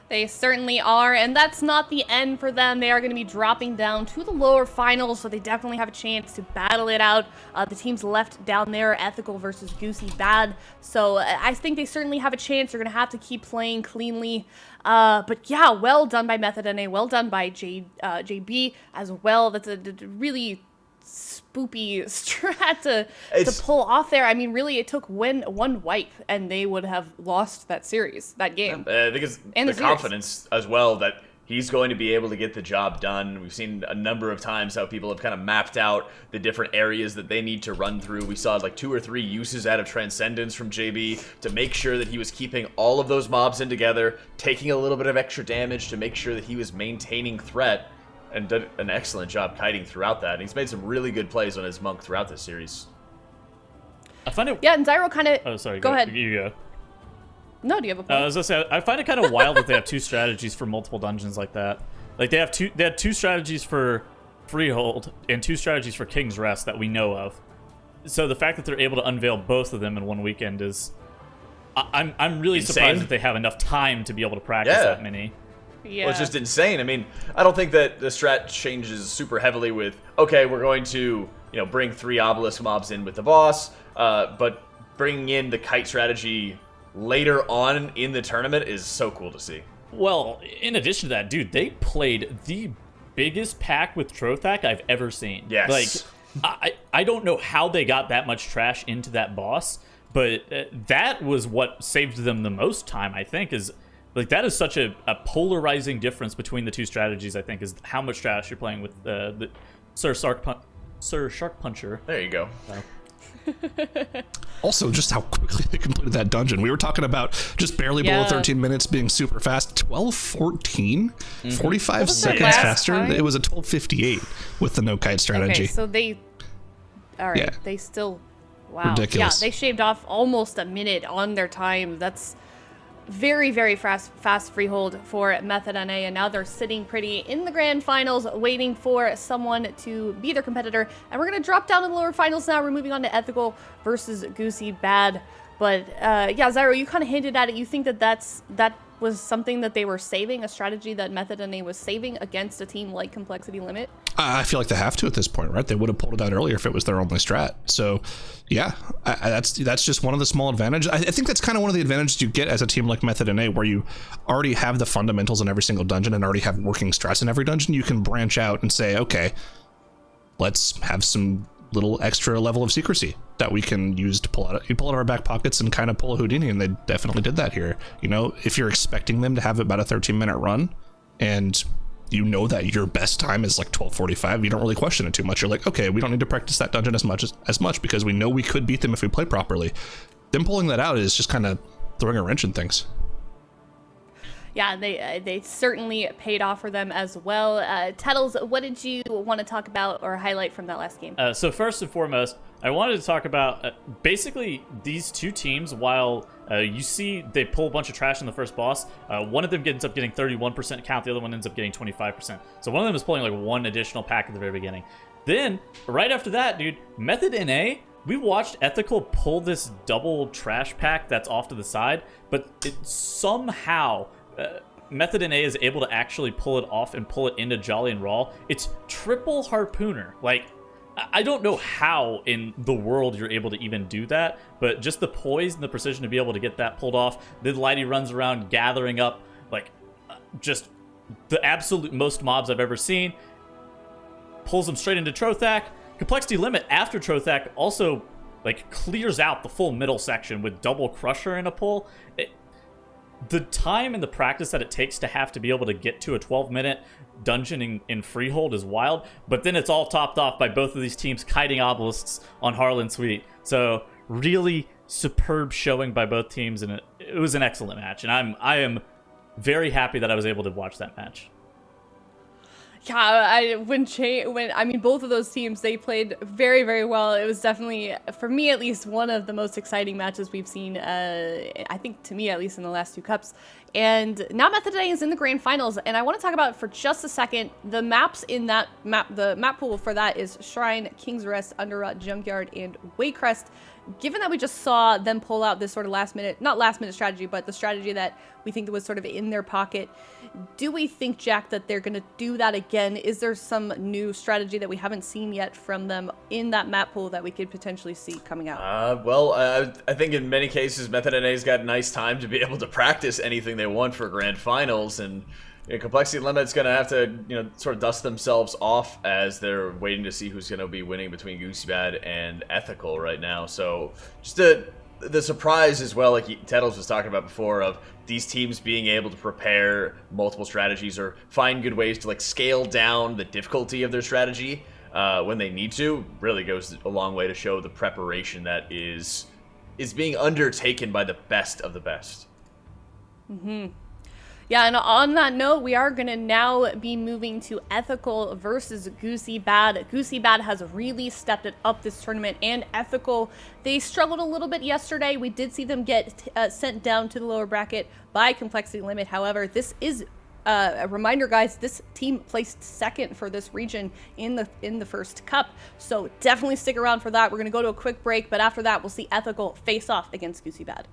They certainly are, and that's not the end for them. They are going to be dropping down to the lower finals, so they definitely have a chance to battle it out. The teams left down there, Ethical versus Goosy Bad, so I think they certainly have a chance. They're going to have to keep playing cleanly. But yeah, well done by Method NA, well done by JB as well. That's a really spoopy strat to pull off there. I mean, really, it took one wipe, and they would have lost that series, that game. I think it's the confidence as well that he's going to be able to get the job done. We've seen a number of times how people have kind of mapped out the different areas that they need to run through. We saw like 2 or 3 uses out of Transcendence from JB to make sure that he was keeping all of those mobs in together, taking a little bit of extra damage to make sure that he was maintaining threat, and did an excellent job kiting throughout that. And he's made some really good plays on his Monk throughout this series. I find it... Yeah, and Zyro kind of... Oh, sorry. Go ahead. You go. No, do you have a point? I was gonna say, I find it kind of wild that they have 2 strategies for multiple dungeons like that. Like, they had 2 strategies for Freehold and 2 strategies for King's Rest that we know of. So the fact that they're able to unveil both of them in one weekend is... I'm really insane. Surprised that they have enough time to be able to practice that many. Yeah. Well, it's just insane. I mean, I don't think that the strat changes super heavily with, okay, we're going to, bring 3 obelisk mobs in with the boss, but bringing in the kite strategy later on in the tournament is so cool to see. Well, in addition to that, dude, they played the biggest pack with Trothak I've ever seen. Yes. Like, I don't know how they got that much trash into that boss, but that was what saved them the most time, I think, is... Like, that is such a polarizing difference between the 2 strategies, I think, is how much trash you're playing with the Sir Shark Puncher. There you go. Also, just how quickly they completed that dungeon. We were talking about just barely below 13 minutes being super fast. 12:14? 45 seconds faster? Time? It was a 12:58 with the no kite strategy. Okay, so they... All right, they still... Wow. Ridiculous. Yeah, they shaved off almost a minute on their time. That's... very, very fast freehold for Method NA, and now they're sitting pretty in the grand finals waiting for someone to be their competitor. And we're going to drop down to the lower finals now. We're moving on to Ethical versus Goosy Bad. But yeah, Zyro, you kind of hinted at it. You think that that was something that they were saving, a strategy that Method NA was saving against a team like Complexity Limit? I feel like they have to at this point, right? They would have pulled it out earlier if it was their only strat. So, yeah, that's just one of the small advantages. I think that's kind of one of the advantages you get as a team like Method NA, where you already have the fundamentals in every single dungeon and already have working strats in every dungeon. You can branch out and say, okay, let's have some little extra level of secrecy that we can use to pull out of our back pockets and kind of pull a Houdini, and they definitely did that here. If you're expecting them to have about a 13-minute run, and you know that your best time is like 12:45, you don't really question it too much. You're like, okay, we don't need to practice that dungeon as much because we know we could beat them if we play properly. Them pulling that out is just kind of throwing a wrench in things. Yeah, they certainly paid off for them as well. Tettles, what did you want to talk about or highlight from that last game? So first and foremost, I wanted to talk about basically these 2 teams. While you see they pull a bunch of trash in the first boss, one of them ends up getting 31% count, the other one ends up getting 25%. So one of them is pulling like 1 additional pack at the very beginning. Then, right after that, dude, Method NA, we watched Ethical pull this double trash pack that's off to the side, but it somehow... Method NA is able to actually pull it off and pull it into Jolly and Raw. It's triple Harpooner. Like, I don't know how in the world you're able to even do that, but just the poise and the precision to be able to get that pulled off. Then Lighty runs around gathering up, like, just the absolute most mobs I've ever seen. Pulls them straight into Trothak. Complexity Limit after Trothak also like clears out the full middle section with double Crusher in a pull. The time and the practice that it takes to have to be able to get to a 12-minute dungeon in Freehold is wild, but then it's all topped off by both of these teams kiting obelisks on Harlan Sweet. So really superb showing by both teams, and it was an excellent match, and I am very happy that I was able to watch that match. Yeah, when both of those teams, they played very, very well. It was definitely, for me at least, one of the most exciting matches we've seen, I think to me at least, in the last 2 cups. And now Method Today is in the grand finals, and I want to talk about for just a second the maps in that map. The map pool for that is Shrine, King's Rest, Underrot, Junkyard, and Waycrest. Given that we just saw them pull out this sort of not last minute strategy, but the strategy that we think was sort of in their pocket, do we think, Jack, that they're going to do that again? Is there some new strategy that we haven't seen yet from them in that map pool that we could potentially see coming out? I think in many cases, Method NA's got nice time to be able to practice anything they want for grand finals, and Complexity Limit's going to have to, sort of dust themselves off as they're waiting to see who's going to be winning between Goosy Bad and Ethical right now. So just the surprise as well, like Tettles was talking about before, of these teams being able to prepare multiple strategies or find good ways to scale down the difficulty of their strategy when they need to, really goes a long way to show the preparation that is being undertaken by the best of the best. Mm-hmm. Yeah, and on that note, we are going to now be moving to Ethical versus Goosy Bad. Goosy Bad has really stepped it up this tournament, and Ethical, they struggled a little bit yesterday. We did see them get sent down to the lower bracket by Complexity Limit. However, this is a reminder, guys, this team placed second for this region in the first cup. So definitely stick around for that. We're going to go to a quick break, but after that, we'll see Ethical face off against Goosy Bad.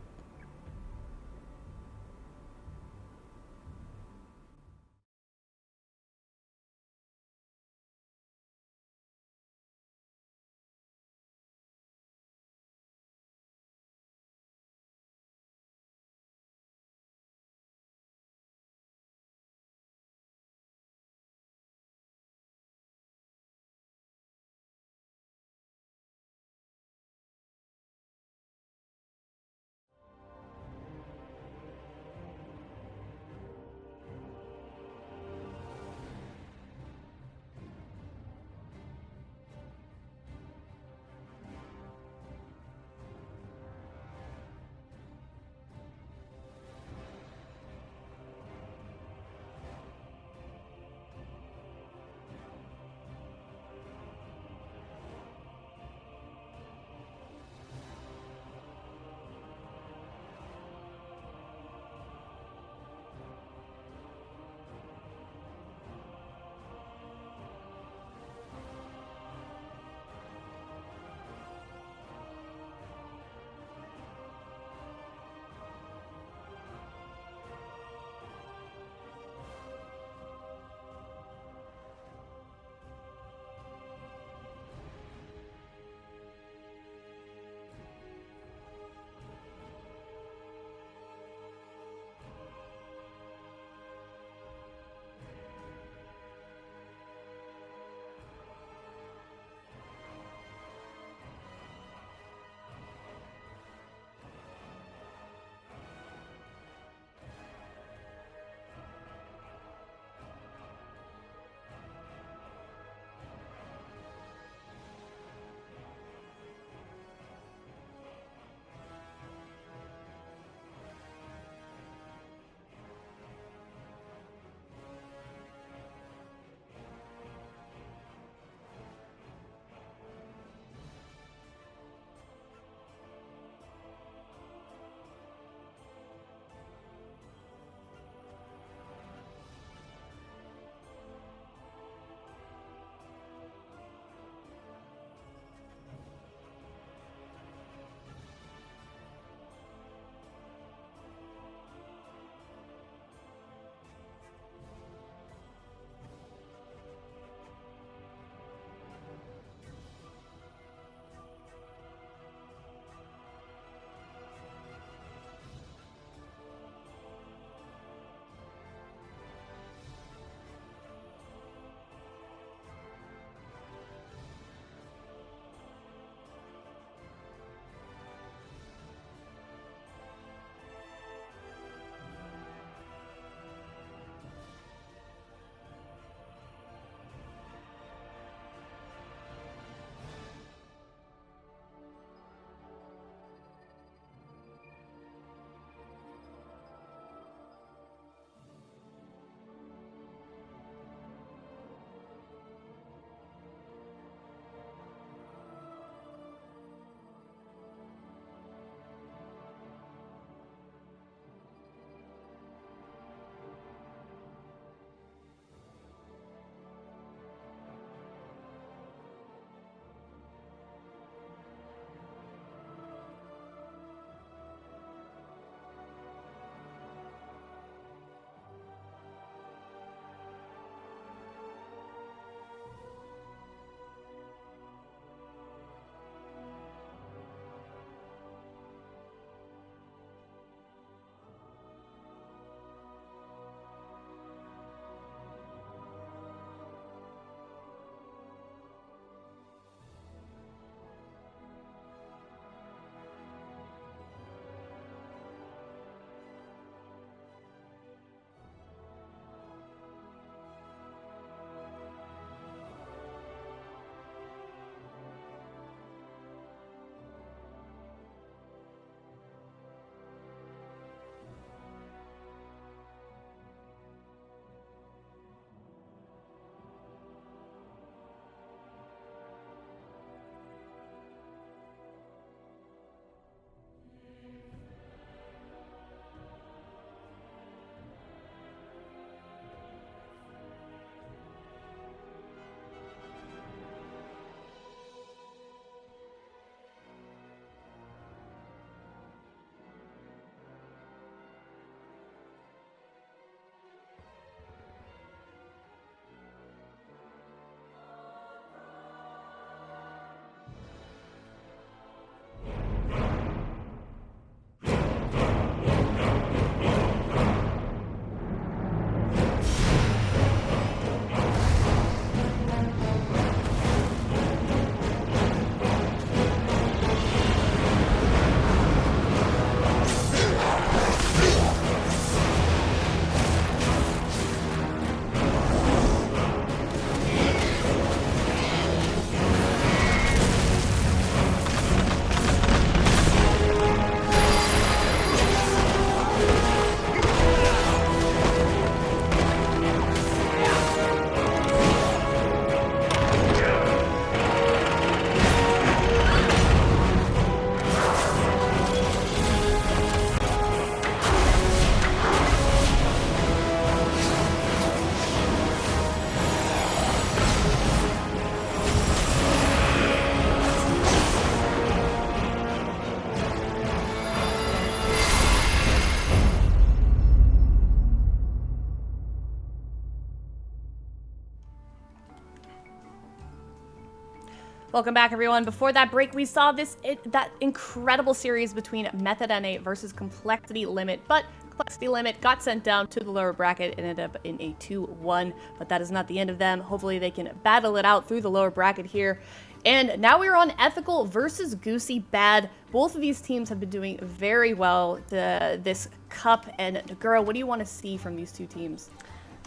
Welcome back, everyone. Before that break, we saw that incredible series between Method NA versus Complexity Limit, but Complexity Limit got sent down to the lower bracket and ended up in a 2-1, but that is not the end of them. Hopefully they can battle it out through the lower bracket here. And now we're on Ethical versus Goosy Bad. Both of these teams have been doing very well this cup. And Nagura, what do you want to see from these two teams?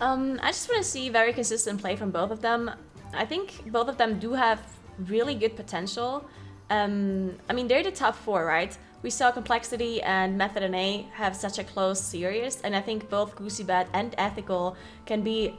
I just want to see very consistent play from both of them. I think both of them do have really good potential. I mean, they're the top 4, right? We saw Complexity and Method NA have such a close series, and I think both Goosy Bad and Ethical can be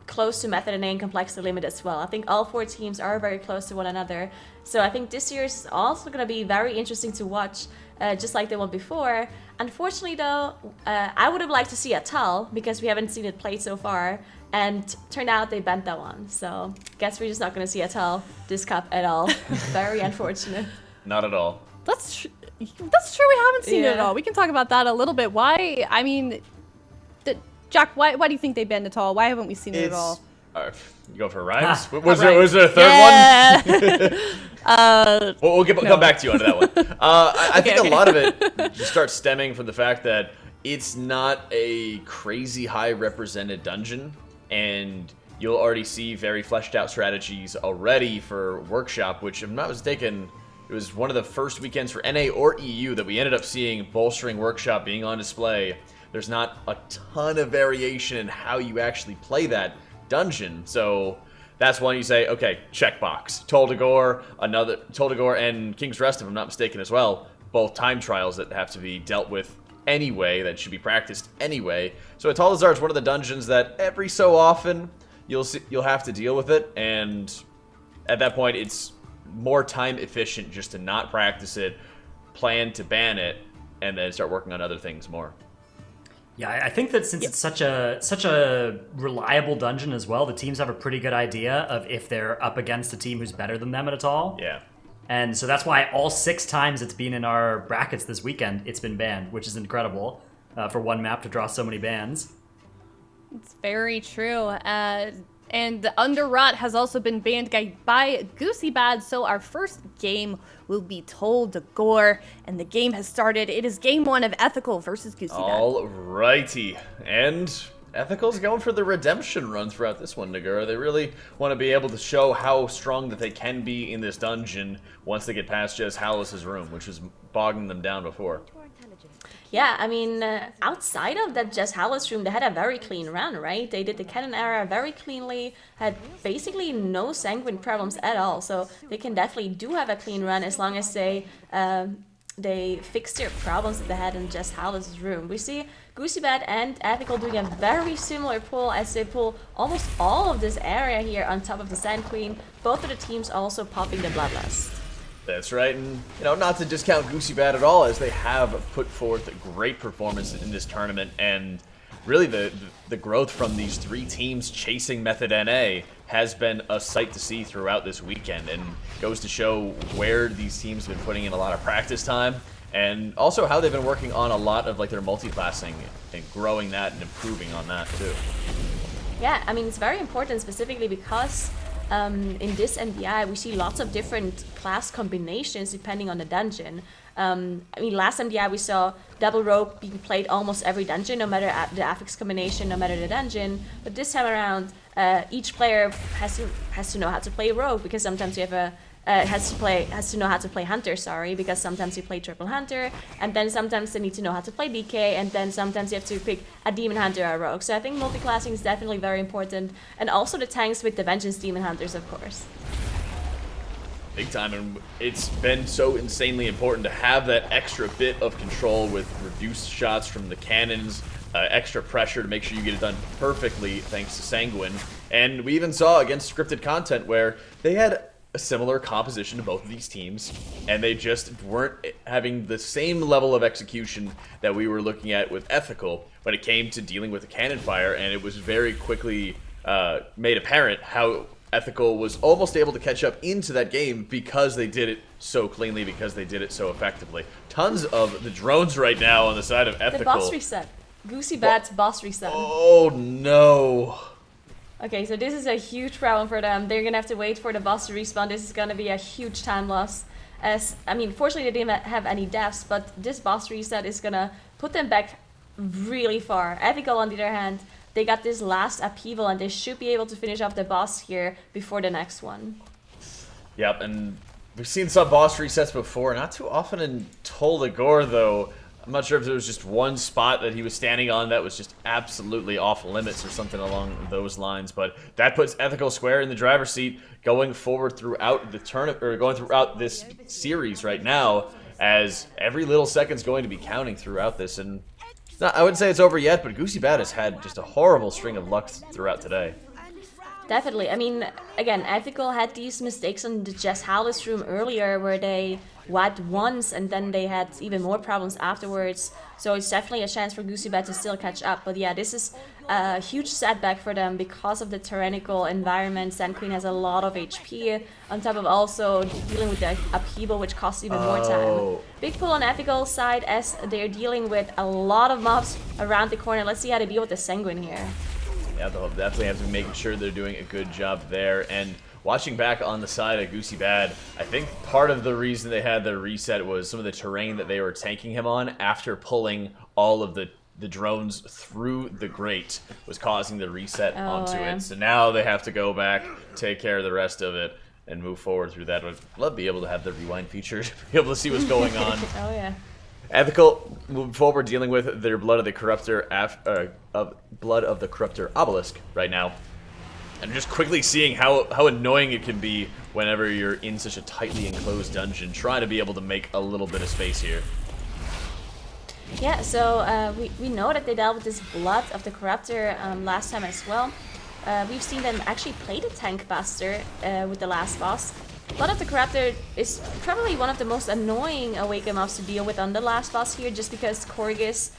close to Method NA and Complexity Limit as well. I think all 4 teams are very close to one another. So I think this series is also going to be very interesting to watch, just like the one before. Unfortunately, though, I would have liked to see Atal because we haven't seen it played so far. And turned out they bent that one. So guess we're just not going to see Atal this cup at all. Very unfortunate. Not at all. That's true. We haven't seen it at all. We can talk about that a little bit. Why? I mean, Jack, why do you think they bend at all? Why haven't we seen it at all? You go for rhymes? Was there a third one? We'll come back to you on that one. I think a lot of it just starts stemming from the fact that it's not a crazy high represented dungeon, and you'll already see very fleshed out strategies already for Workshop, which, if I'm not mistaken, it was one of the first weekends for NA or EU that we ended up seeing bolstering Workshop being on display. There's not a ton of variation in how you actually play that dungeon, so that's one you say, okay, checkbox. Toldagor and King's Rest, if I'm not mistaken as well, both time trials that have to be dealt with anyway, that should be practiced anyway. So Atal'Dazar is one of the dungeons that every so often you'll have to deal with it, and at that point it's more time efficient just to not practice it, plan to ban it, and then start working on other things more. Yeah, I think that since it's such a reliable dungeon as well, the teams have a pretty good idea of if they're up against a team who's better than them at all. Yeah. And so that's why all 6 times it's been in our brackets this weekend, it's been banned, which is incredible for one map to draw so many bans. It's very true. And Underrot has also been banned by Goosy Bad, so our first game will be Toldagor, and the game has started. It is game 1 of Ethical versus Goosy Bad. Alrighty, and Ethical's going for the redemption run throughout this one, Nagura. They really want to be able to show how strong that they can be in this dungeon once they get past Jez Hallis's room, which was bogging them down before. Yeah, I mean, outside of that Jez Hallis room, they had a very clean run, right? They did the cannon era very cleanly, had basically no sanguine problems at all. So they can definitely do have a clean run as long as they fix their problems that they had in Jez Hallis' room. We see Goosy Bad and Ethical doing a very similar pull as they pull almost all of this area here on top of the Sand Queen. Both of the teams also popping the Bloodlust. That's right, and not to discount Goosy Bad at all, as they have put forth a great performance in this tournament, and really the growth from these 3 teams chasing Method NA has been a sight to see throughout this weekend, and goes to show where these teams have been putting in a lot of practice time, and also how they've been working on a lot of their multi-classing and growing that and improving on that too. Yeah, I mean, it's very important specifically because in this MDI, we see lots of different class combinations depending on the dungeon. I mean, last MDI we saw double rogue being played almost every dungeon, no matter the affix combination, no matter the dungeon. But this time around, each player has to know how to play rogue, because sometimes you have has to know how to play hunter, because sometimes you play triple hunter, and then sometimes they need to know how to play DK, and then sometimes you have to pick a demon hunter or a rogue. So I think multi-classing is definitely very important, and also the tanks with the vengeance demon hunters, of course. Big time, and it's been so insanely important to have that extra bit of control with reduced shots from the cannons, extra pressure to make sure you get it done perfectly thanks to Sanguine. And we even saw against scripted content where they had a similar composition to both of these teams, and they just weren't having the same level of execution that we were looking at with Ethical when it came to dealing with the cannon fire, and it was very quickly made apparent how Ethical was almost able to catch up into that game because they did it so cleanly, because they did it so effectively. Tons of the drones right now on the side of Ethical. The boss reset. Goosy Bad's boss reset. Oh no. Okay, so this is a huge problem for them. They're gonna have to wait for the boss to respawn. This is gonna be a huge time loss. Fortunately they didn't have any deaths, but this boss reset is gonna put them back really far. Ethical, on the other hand, they got this last upheaval and they should be able to finish off the boss here before the next one. Yep, and we've seen some boss resets before, not too often in Toligor though. I'm not sure if there was just one spot that he was standing on that was just absolutely off limits or something along those lines, but that puts Ethical square in the driver's seat going forward throughout the tournament, or going throughout this series right now, as every little second's going to be counting throughout this. And I wouldn't say it's over yet, but Goosy Bad has had just a horrible string of luck throughout today. Definitely. I mean, again, Ethical had these mistakes in the Jess Howlis room earlier where they wiped once and then they had even more problems afterwards. So it's definitely a chance for Goosy Bad to still catch up. But yeah, this is a huge setback for them because of the tyrannical environment. Sand Queen has a lot of HP, on top of also dealing with the upheaval, which costs even more time. Big pull on Ethical's side as they're dealing with a lot of mobs around the corner. Let's see how they deal with the Sanguine here. Yeah, they'll definitely have to be making sure they're doing a good job there. And watching back on the side of Goosy Bad, I think part of the reason they had the reset was some of the terrain that they were tanking him on after pulling all of the drones through the grate was causing the reset onto it. So now they have to go back, take care of the rest of it, and move forward through that. I'd love to be able to have the rewind feature to be able to see what's going on. Oh yeah. Ethical moving forward, dealing with their Blood of the Corruptor Blood of the Corruptor obelisk right now, and just quickly seeing how annoying it can be whenever you're in such a tightly enclosed dungeon, trying to be able to make a little bit of space here. Yeah, so we know that they dealt with this Blood of the Corruptor last time as well. We've seen them actually play the Tank Buster with the last boss. Blood of the Corruptor is probably one of the most annoying Awaken mobs to deal with on the last boss here, just because Corgis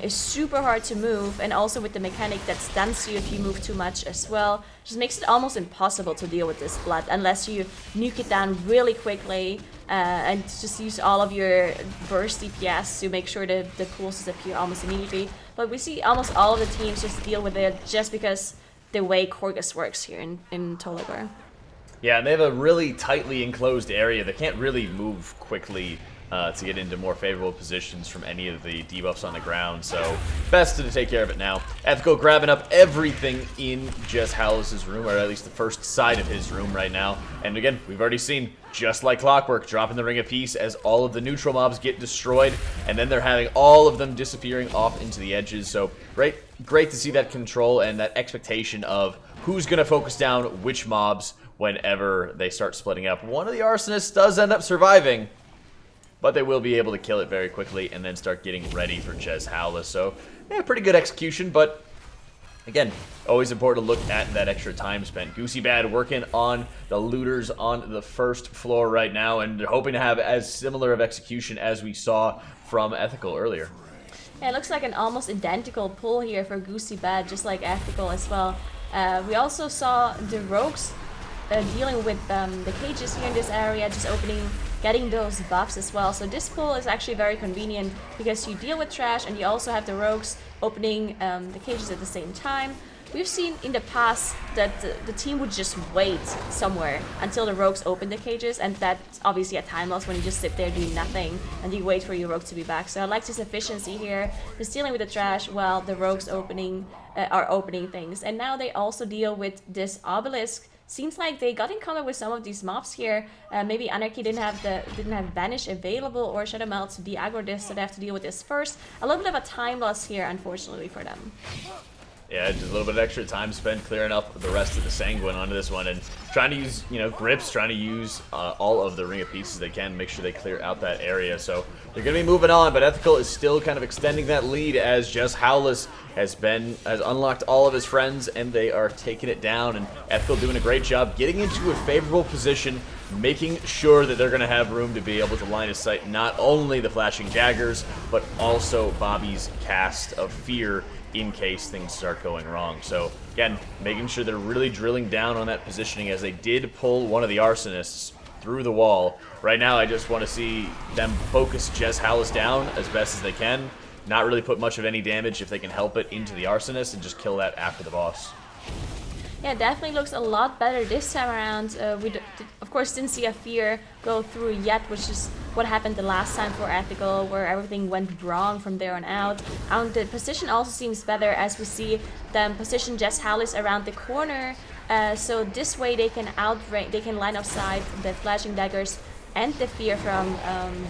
is super hard to move, and also with the mechanic that stuns you if you move too much as well. Just makes it almost impossible to deal with this Blood unless you nuke it down really quickly and just use all of your burst DPS to make sure that the pools disappear almost immediately. But we see almost all of the teams just deal with it just because the way Corgis works here in Toligor. Yeah, and they have a really tightly enclosed area. They can't really move quickly to get into more favorable positions from any of the debuffs on the ground, so best to take care of it now. Ethical grabbing up everything in Jess Howlis' room, or at least the first side of his room right now. And again, we've already seen, just like clockwork, dropping the Ring of Peace as all of the neutral mobs get destroyed, and then they're having all of them disappearing off into the edges. So great to see that control and that expectation of who's going to focus down which mobs whenever they start splitting up. One of the arsonists does end up surviving, but they will be able to kill it very quickly and then start getting ready for Jess Howlis. So, yeah, pretty good execution, but again, always important to look at that extra time spent. Goosy Bad working on the looters on the first floor right now, and they're hoping to have as similar of execution as we saw from Ethical earlier. Yeah, it looks like an almost identical pull here for Goosy Bad, just like Ethical as well. We also saw the rogues dealing with the cages here in this area, just getting those buffs as well. So this pull is actually very convenient because you deal with trash and you also have the rogues opening the cages at the same time. We've seen in the past that the team would just wait somewhere until the rogues open the cages, and that's obviously a time loss when you just sit there doing nothing and you wait for your rogue to be back. So I like this efficiency here, just dealing with the trash while the rogues are opening things. And now they also deal with this obelisk. Seems like they got in combat with some of these mobs here. Maybe Anarchy didn't have Vanish available or Shadow Melt to de-aggro this, so they have to deal with this first. A little bit of a time loss here, unfortunately, for them. Yeah, just a little bit of extra time spent clearing up the rest of the Sanguine onto this one, and trying to use, grips, trying to use all of the Ring of Pieces they can, make sure they clear out that area. So they're going to be moving on, but Ethical is still kind of extending that lead as Jess Howlis has unlocked all of his friends, and they are taking it down, and Ethical doing a great job getting into a favorable position, making sure that they're going to have room to be able to line of sight not only the flashing daggers, but also Bobby's cast of fear in case things start going wrong. So again, making sure they're really drilling down on that positioning, as they did pull one of the arsonists through the wall. Right now I just want to see them focus Jess Howlis down as best as they can, not really put much of any damage if they can help it into the arsonist, and just kill that after the boss. Yeah, definitely looks a lot better this time around. Of course, didn't see a fear go through yet, which is what happened the last time for Ethical, where everything went wrong from there on out. And the position also seems better as we see them position Jess Howlis around the corner. So this way they can line up sight the flashing daggers and the fear from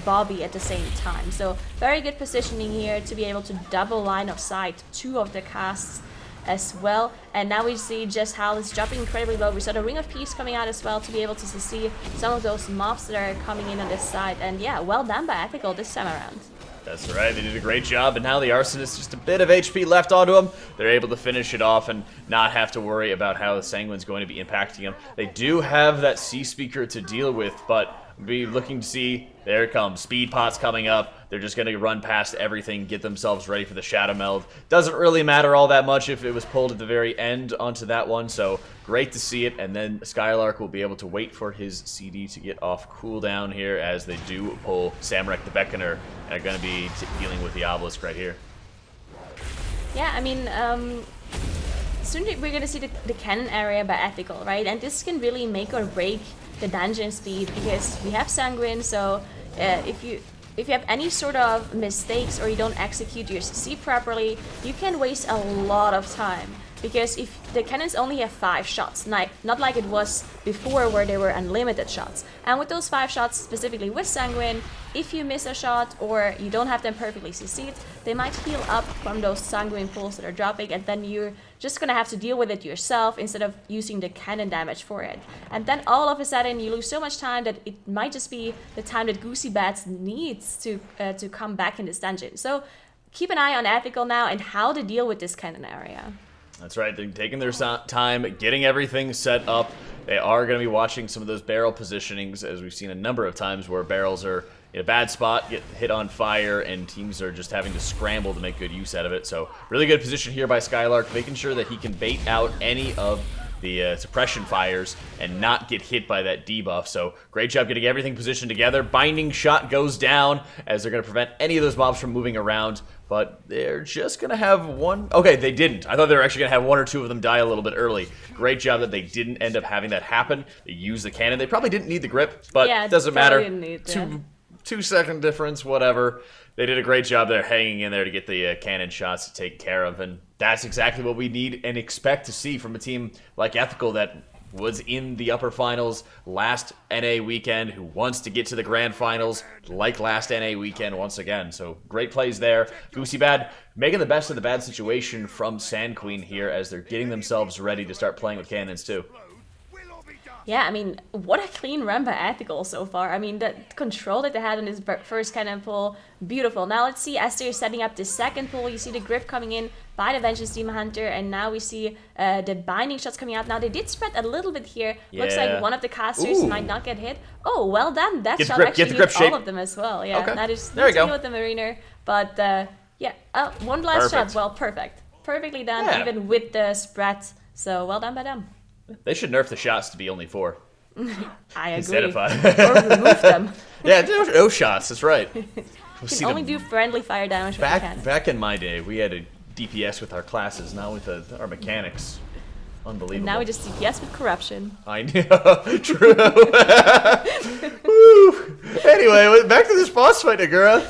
Bobby at the same time. So very good positioning here to be able to double line of sight 2 of the casts as well. And now we see Jess Howlis dropping incredibly low. We saw the Ring of Peace coming out as well to be able to see some of those mobs that are coming in on this side. And yeah, well done by Ethical this time around. That's right, they did a great job, and now the Arsonist, just a bit of HP left onto him. They're able to finish it off and not have to worry about how the Sanguine's going to be impacting him. They do have that C-Speaker to deal with, but be looking to see, there it comes, Speed Pot's coming up. They're just going to run past everything, get themselves ready for the Shadow Meld. Doesn't really matter all that much if it was pulled at the very end onto that one, so great to see it. And then Skylark will be able to wait for his CD to get off cooldown here as they do pull Samurek the Beckoner and are going to be dealing with the Obelisk right here. Yeah, I mean, soon we're going to see the cannon area by Ethical, right? And this can really make or break the dungeon speed because we have Sanguine, so if you have any sort of mistakes or you don't execute your CC properly, you can waste a lot of time. Because if the cannons only have 5 shots, not like it was before where they were unlimited shots. And with those 5 shots, specifically with Sanguine, if you miss a shot or you don't have them perfectly CC'd, they might heal up from those Sanguine pulls that are dropping, and then you're just gonna have to deal with it yourself instead of using the cannon damage for it. And then all of a sudden you lose so much time that it might just be the time that Goosy Bad needs to come back in this dungeon. So keep an eye on Ethical now and how to deal with this cannon area. That's right, they're taking their time, getting everything set up. They are going to be watching some of those barrel positionings, as we've seen a number of times where barrels are in a bad spot, get hit on fire, and teams are just having to scramble to make good use out of it. So really good position here by Skylark, making sure that he can bait out any of the suppression fires and not get hit by that debuff. So great job getting everything positioned together. Binding shot goes down as they're going to prevent any of those mobs from moving around, but they're just going to have one. Okay, they didn't. I thought they were actually going to have 1 or 2 of them die a little bit early. Great job that they didn't end up having that happen. They used the cannon. They probably didn't need the grip, but yeah, it doesn't matter. Didn't need that. 2-second difference, whatever. They did a great job there hanging in there to get the cannon shots to take care of, and that's exactly what we need and expect to see from a team like Ethical that was in the upper finals last NA weekend, who wants to get to the grand finals like last NA weekend once again. So great plays there. Goosy Bad making the best of the bad situation from Sand Queen here as they're getting themselves ready to start playing with cannons too. Yeah, I mean, what a clean run by Ethical so far. I mean, the control that they had on this first cannon pull, beautiful. Now let's see, as they're setting up the second pull, you see the grip coming in by the Vengeance Demon Hunter, and now we see the binding shots coming out. Now they did spread a little bit here. Yeah. Looks like one of the casters might not get hit. Oh, well done. That shot actually hit all of them as well. Yeah, okay. That is there you go with the Mariner. But yeah, one blast shot. Well, perfect. Perfectly done, even with the spread. So well done by them. They should nerf the shots to be only 4. I agree. Instead of 5. Or remove them. Yeah, no shots, that's right. You can only do friendly fire damage. Back in my day, we had a DPS with our classes, not with our mechanics. Unbelievable. And now we just DPS with corruption. I know, true. Woo. Anyway, back to this boss fight, Agura.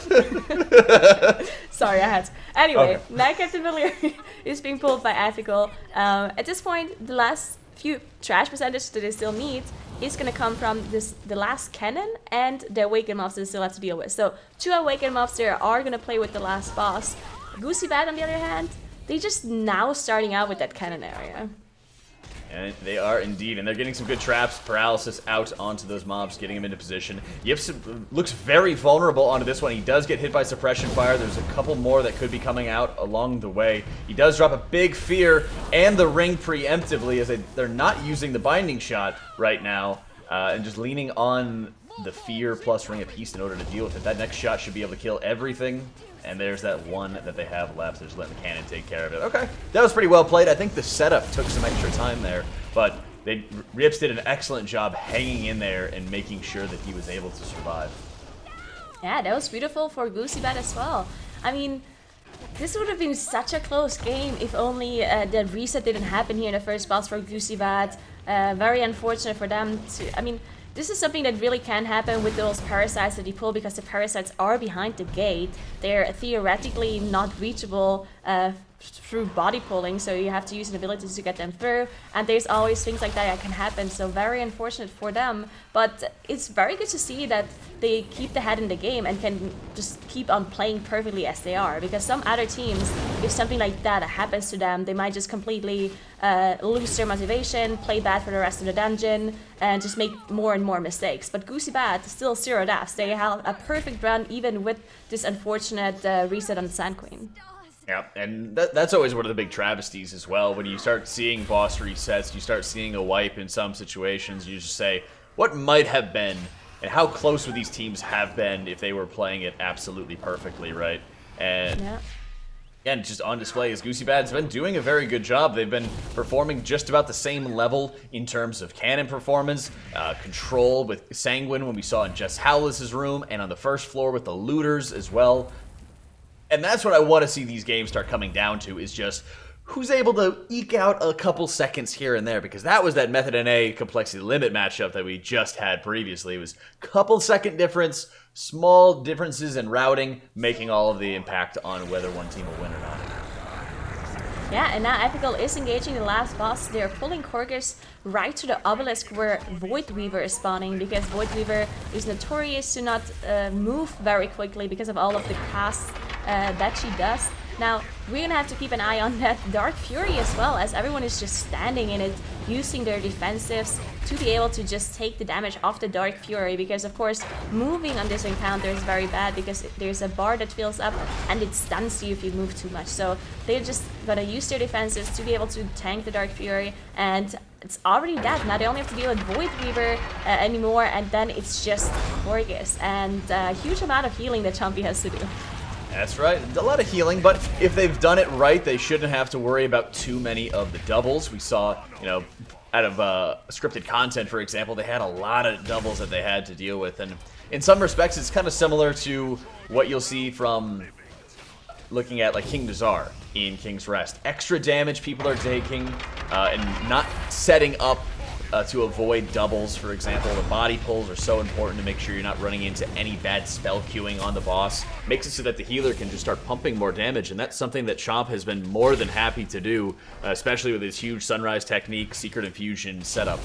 Sorry, I had to. Anyway, now Captain Valyria is being pulled by Ethical. At this point, the last few trash percentage that they still need is going to come from the last cannon and the awakened mobs that they still have to deal with. So 2 awakened mobs there are going to play with the last boss. Goosy Bad, on the other hand, they just now starting out with that cannon area. And they are indeed, and they're getting some good traps, paralysis out onto those mobs, getting him into position. Yips looks very vulnerable onto this one. He does get hit by suppression fire. There's a couple more that could be coming out along the way. He does drop a big fear and the ring preemptively as they're not using the binding shot right now and just leaning on the fear plus ring of peace in order to deal with it. That next shot should be able to kill everything. And there's that one that they have left. They're just letting the cannon take care of it. Okay, that was pretty well played. I think the setup took some extra time there, but Rips did an excellent job hanging in there and making sure that he was able to survive. Yeah, that was beautiful for Goosy Bad as well. I mean, this would have been such a close game if only the reset didn't happen here in the first boss for Goosy Bad. Very unfortunate for them to, I mean, this is something that really can happen with those parasites that you pull, because the parasites are behind the gate. They're theoretically not reachable through body pulling, so you have to use an ability to get them through, and there's always things like that can happen, so very unfortunate for them. But it's very good to see that they keep the head in the game and can just keep on playing perfectly as they are, because some other teams, if something like that happens to them, they might just completely lose their motivation, play bad for the rest of the dungeon, and just make more and more mistakes. But Goosy Bad still 0 deaths. They have a perfect run even with this unfortunate reset on the Sand Queen. Yeah, and that's always one of the big travesties as well. When you start seeing boss resets, you start seeing a wipe in some situations, you just say, what might have been, and how close would these teams have been if they were playing it absolutely perfectly, right? And again, just on display is Goosy Bad's been doing a very good job. They've been performing just about the same level in terms of cannon performance, control with Sanguine when we saw in Jess Howless's room, and on the first floor with the looters as well. And that's what I want to see these games start coming down to, is just who's able to eke out a couple seconds here and there, because that was that Method NA Complexity Limit matchup that we just had previously. It was couple second difference, small differences in routing, making all of the impact on whether one team will win or not. Yeah, and now Ethical is engaging the last boss. They're pulling Corgus right to the obelisk where Void Weaver is spawning, because Void Weaver is notorious to not move very quickly because of all of the casts that she does. Now, we're gonna have to keep an eye on that Dark Fury as well, as everyone is just standing in it, using their defensives to be able to just take the damage off the Dark Fury, because of course, moving on this encounter is very bad, because there's a bar that fills up and it stuns you if you move too much. So they're just gonna use their defenses to be able to tank the Dark Fury, and it's already dead. Now they only have to deal with Void Weaver anymore, and then it's just Corgus, and a huge amount of healing that Chompy has to do. That's right, a lot of healing, but if they've done it right, they shouldn't have to worry about too many of the doubles. We saw, you know, out of scripted content, for example, they had a lot of doubles that they had to deal with, and in some respects, it's kind of similar to what you'll see from looking at like King Nazar in King's Rest. Extra damage people are taking, and not setting up to avoid doubles, for example. The body pulls are so important to make sure you're not running into any bad spell queuing on the boss. Makes it so that the healer can just start pumping more damage, and that's something that Chomp has been more than happy to do, especially with his huge Sunrise Technique, Secret Infusion setup.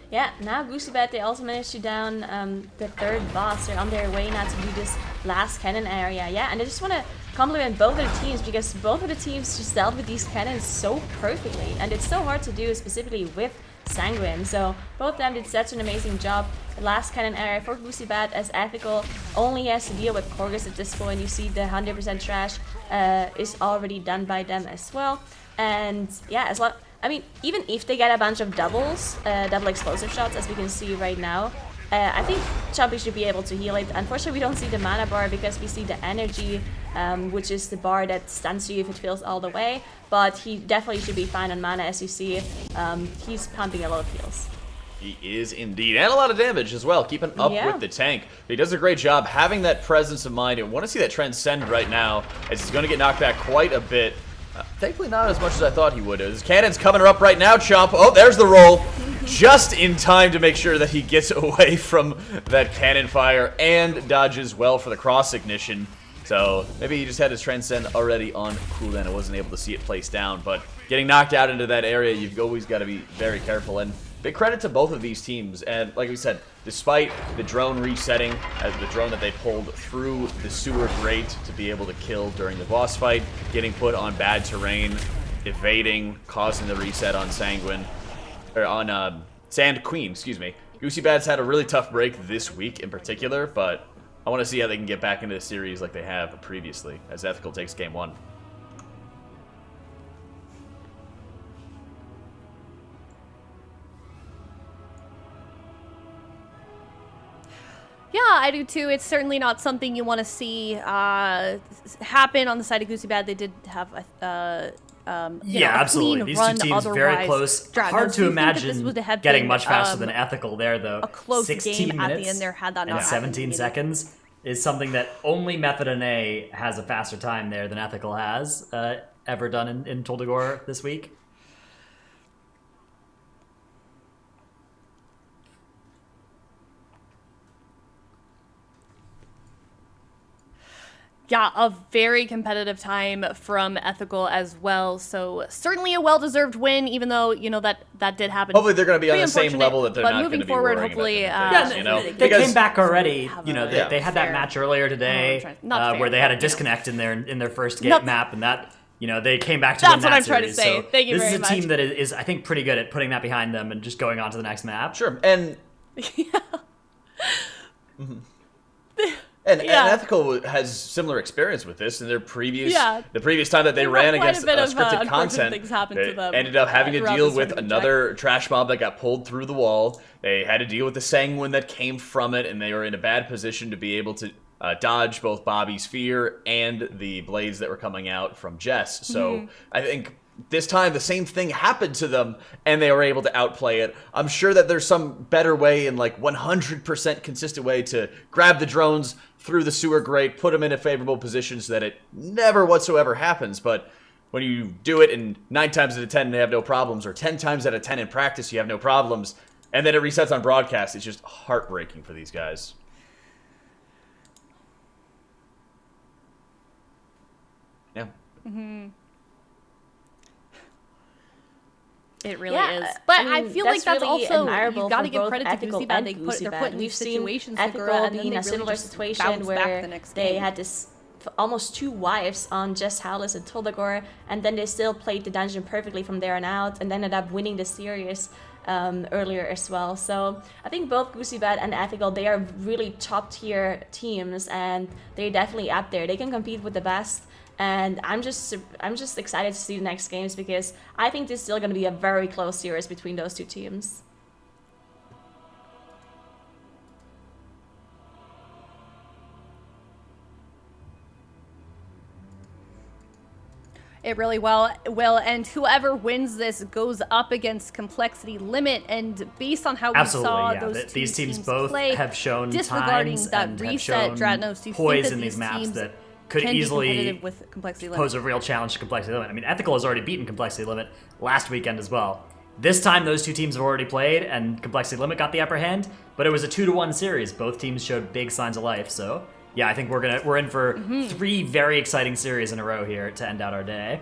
Yeah, now Goosy Bad, they also managed to down the third boss. They're on their way now to do this last cannon area. Yeah, and I just want to compliment both of the teams, because both of the teams just dealt with these cannons so perfectly, and it's so hard to do, specifically with Sanguine. So both of them did such an amazing job. The last cannon area for Goosy Bad, as Ethical only has to deal with Corgus at this point. You see the 100% trash is already done by them as well. And yeah, as well, I mean, even if they get a bunch of doubles, double explosive shots, as we can see right now, I think Chompy should be able to heal it. Unfortunately, we don't see the mana bar, because we see the energy, which is the bar that stuns you if it fills all the way. But he definitely should be fine on mana, as you see. He's pumping a lot of heals. He is indeed, and a lot of damage as well, keeping up with the tank. He does a great job having that presence of mind. I want to see that transcend right now, as he's going to get knocked back quite a bit. Thankfully not as much as I thought he would. His cannon's coming up right now, Chomp. Oh, there's the roll. Just in time to make sure that he gets away from that cannon fire and dodges well for the cross ignition. So maybe he just had his transcend already on cooldown and wasn't able to see it placed down. But getting knocked out into that area, you've always got to be very careful. And big credit to both of these teams. And like we said, despite the drone resetting, as the drone that they pulled through the sewer grate to be able to kill during the boss fight, getting put on bad terrain, evading, causing the reset on Sanguine, or on Sand Queen, excuse me. Goosy Bad's had a really tough break this week in particular, but I want to see how they can get back into the series like they have previously, as Ethical takes game one. Yeah, I do too. It's certainly not something you want to see happen on the side of Goosy Bad. They did have a absolutely. These two teams very close. Hard to imagine getting much faster than Ethical there, though. A close 16 game minutes at the end there had that not and happened. 17 seconds. is something that only Method and A has a faster time there than Ethical has ever done in Toldegor this week. Yeah, a very competitive time from Ethical as well. So certainly a well-deserved win, even though, you know, that did happen. Hopefully they're going to be on Pretty the same unfortunate, level that they're but not moving going to be forward, worrying hopefully, about the yeah, you know? They Because- came back already. have You know, a- they had that fair- match earlier today not fair, where they had a but, disconnect in their first Not- map, and that, you know, they came back to That's win that what I'm trying to series. say. So Thank you this very is a team much. that is, I think, pretty good at putting that behind them and just going on to the next map. Sure, and And Ethical has similar experience with this in their previous the previous time that they They've ran had quite against a bit of, scripted unfortunate content. things happen They to them, ended up having to throughout deal this with tournament, another trash mob that got pulled through the wall. They had to deal with the Sanguine that came from it, and they were in a bad position to be able to dodge both Bobby's Fear and the blades that were coming out from Jess. So I think this time the same thing happened to them, and they were able to outplay it. I'm sure that there's some better way and like 100% consistent way to grab the drones through the sewer grate, put them in a favorable position so that it never whatsoever happens. But when you do it and 9 times out of 10 they have no problems, or 10 times out of 10 in practice you have no problems, and then it resets on broadcast, it's just heartbreaking for these guys. Yeah. It really is. But I feel like that's really also, admirable you've got to for give both credit to Ethical Goosy Bad. and They Goosy they're Bad. put in these We've seen situations to Ethical grow, and be then in they a really similar just situation bounce back where the next they game. had this almost 2 wives on Jess Howless and Toldegor, and then they still played the dungeon perfectly from there on out, and ended up winning the series earlier as well. So I think both Goosy Bad and Ethical, they are really top tier teams, and they're definitely up there. They can compete with the best. And I'm just excited to see the next games, because I think this is still going to be a very close series between those 2 teams. It really will, and whoever wins this goes up against Complexity Limit, and based on how we Absolutely, saw yeah. those These two teams both play, have shown disregarding times that and have reset, shown Dratnos, do you poise think that in these maps teams that could can be easily competitive with Complexity Limit? pose a real challenge to Complexity Limit. I mean, Ethical has already beaten Complexity Limit last weekend as well. This time, those 2 teams have already played, and Complexity Limit got the upper hand, but it was a 2-1 series. Both teams showed big signs of life, so yeah, I think we're in for 3 very exciting series in a row here to end out our day.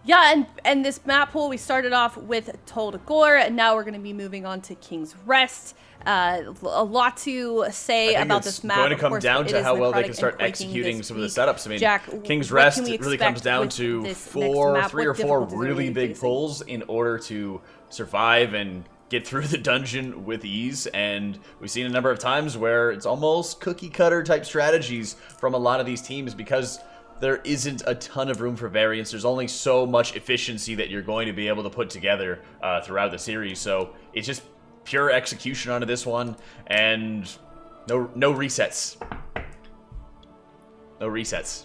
Yeah, and this map pool, we started off with Toldegor, and now we're going to be moving on to King's Rest. A lot to say about this map. It's going to Of come course, down it to is how well they necrotic can start and quaking executing this some of the week. setups. I mean, Jack, King's what Rest can we really comes expect down with to this next 3 map? or What 4 difficulties are really we big facing? pulls in order to survive and get through the dungeon with ease. And we've seen a number of times where it's almost cookie cutter type strategies from a lot of these teams, because there isn't a ton of room for variance. There's only so much efficiency that you're going to be able to put together throughout the series. So it's just pure execution onto this one, and no resets. No resets.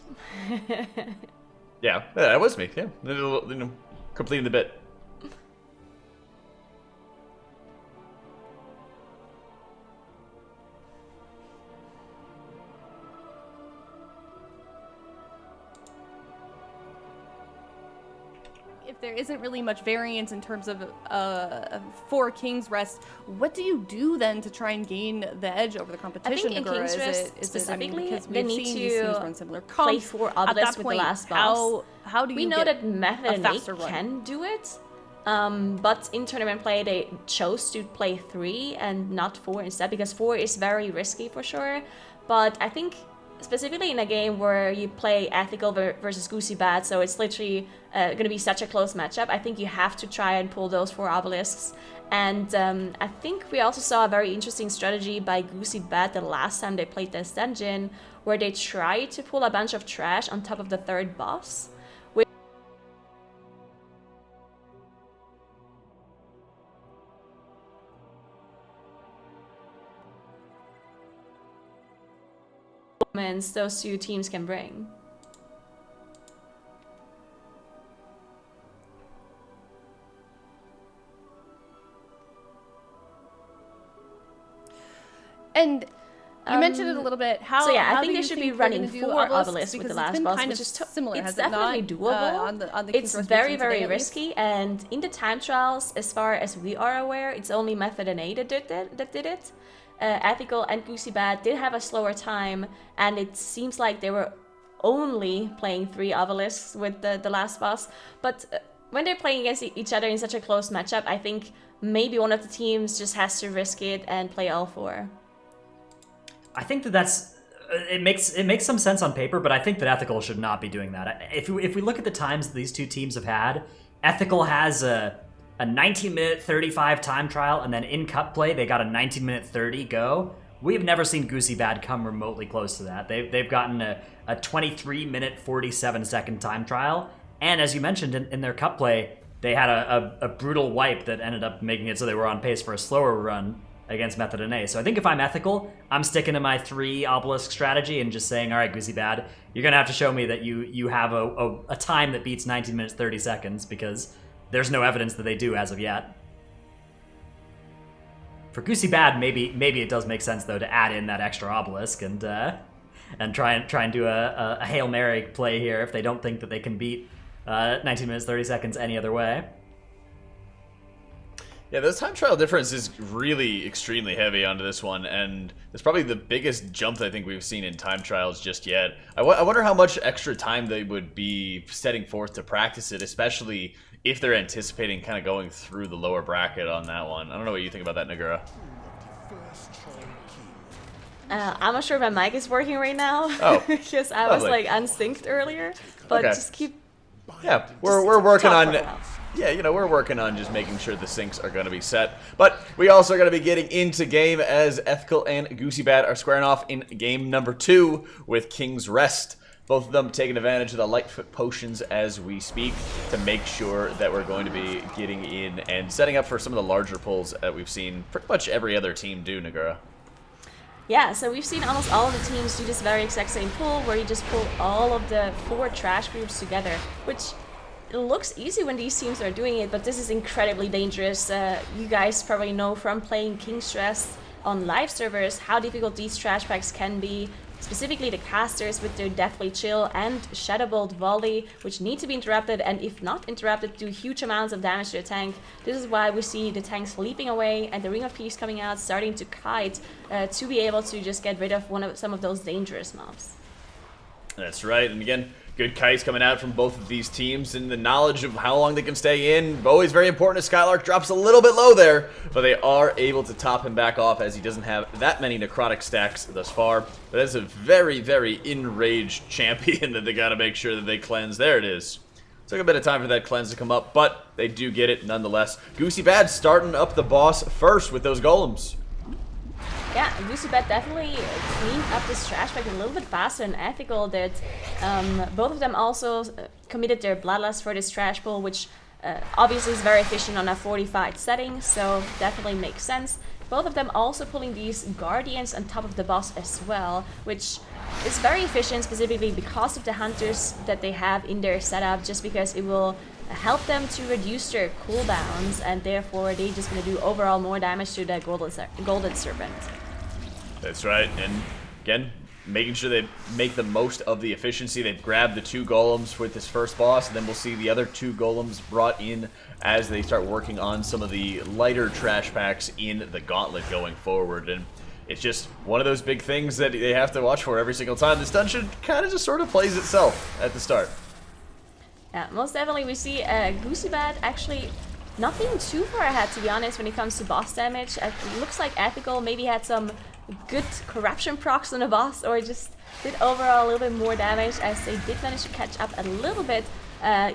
Yeah, that was me. Yeah, you know, completing the bit. If there isn't really much variance in terms of for King's Rest, what do you do then to try and gain the edge over the competition? I think in Nagura? King's Rest because specifically, we've they need seen these teams to run similar play comps. 4 At that obelisks with the point, last boss. how do you We know get that Method a and faster Nate run? can do it, but in tournament play they chose to play 3 and not 4 instead, because 4 is very risky for sure. But I think specifically in a game where you play Ethical versus Goosy Bad, so it's literally going to be such a close matchup, I think you have to try and pull those 4 obelisks. And I think we also saw a very interesting strategy by Goosy Bad the last time they played this dungeon, where they tried to pull a bunch of trash on top of the 3rd boss. Moments, those 2 teams can bring. And you mentioned it a little bit. How? So yeah, how I think do they you should be they're running gonna do 4 obelisks with the Because last it's been boss, kind which of is similar. it's has it not? definitely doable. On the It's King's Roast very, we've seen very today, at least. risky, and in the time trials, as far as we are aware, it's only Method and A that did it. Ethical and Goosy Bad did have a slower time, and it seems like they were only playing 3 obelisks with the last boss. But when they're playing against each other in such a close matchup, I think maybe one of the teams just has to risk it and play all 4. I think that's it makes some sense on paper, but I think that Ethical should not be doing that. If we look at the times these two teams have had, Ethical has a 19-minute 35 time trial, and then in cup play they got a 19-minute 30 go. We've never seen Goosy Bad come remotely close to that. They've gotten a 23-minute 47-second time trial, and as you mentioned in their cup play, they had a brutal wipe that ended up making it so they were on pace for a slower run against Method and A. So I think if I'm Ethical, I'm sticking to my 3 obelisk strategy and just saying, all right, Goosy Bad, you're going to have to show me that you have a time that beats 19 minutes 30 seconds, because there's no evidence that they do as of yet. For Goosy Bad, maybe it does make sense, though, to add in that extra obelisk and try and do a Hail Mary play here if they don't think that they can beat 19 minutes 30 seconds any other way. Yeah, this time trial difference is really extremely heavy onto this one, and it's probably the biggest jump that I think we've seen in time trials just yet. I wonder how much extra time they would be setting forth to practice it, especially if they're anticipating kind of going through the lower bracket on that one. I don't know what you think about that, Nagura. I'm not sure if my mic is working right now. Oh, because I was lovely. like unsynced earlier, but Okay. just keep. Yeah, we're working talk on... for a while. Yeah, you know, we're working on just making sure the syncs are going to be set. But we also are going to be getting into game as Ethical and Goosy Bad are squaring off in game number 2 with King's Rest. Both of them taking advantage of the Lightfoot potions as we speak to make sure that we're going to be getting in and setting up for some of the larger pulls that we've seen pretty much every other team do, Nagura. Yeah, so we've seen almost all of the teams do this very exact same pull, where you just pull all of the 4 trash groups together, which it looks easy when these teams are doing it, but this is incredibly dangerous. You guys probably know from playing King's Rest on live servers how difficult these trash packs can be, specifically the casters with their Deathly Chill and Shadow Bolt Volley, which need to be interrupted, and if not interrupted, do huge amounts of damage to the tank. This is why we see the tanks leaping away and the Ring of Peace coming out, starting to kite to be able to just get rid of some of those dangerous mobs. That's right, and again, good kites coming out from both of these teams, and the knowledge of how long they can stay in, always very important as Skylark drops a little bit low there, but they are able to top him back off as he doesn't have that many necrotic stacks thus far. But that's a very, very enraged champion that they gotta make sure that they cleanse. There it is. Took a bit of time for that cleanse to come up, but they do get it nonetheless. Goosy Bad starting up the boss first with those golems. Yeah, Goosy Bad definitely cleaned up this trash pack a little bit faster than Ethical did. Both of them also committed their Bloodlust for this trash pull, which obviously is very efficient on a 45 setting, so definitely makes sense. Both of them also pulling these Guardians on top of the boss as well, which is very efficient specifically because of the Hunters that they have in their setup, just because it will help them to reduce their cooldowns, and therefore they're just going to do overall more damage to the Golden Serpent. That's right, and again, making sure they make the most of the efficiency. They've grabbed the 2 golems with this first boss, and then we'll see the other 2 golems brought in as they start working on some of the lighter trash packs in the gauntlet going forward. And it's just one of those big things that they have to watch for every single time. This dungeon kind of just sort of plays itself at the start. Yeah, most definitely we see Goosy Bad actually not being too far ahead, to be honest, when it comes to boss damage. It looks like Ethical maybe had some good corruption procs on the boss, or just did overall a little bit more damage, as they did manage to catch up a little bit,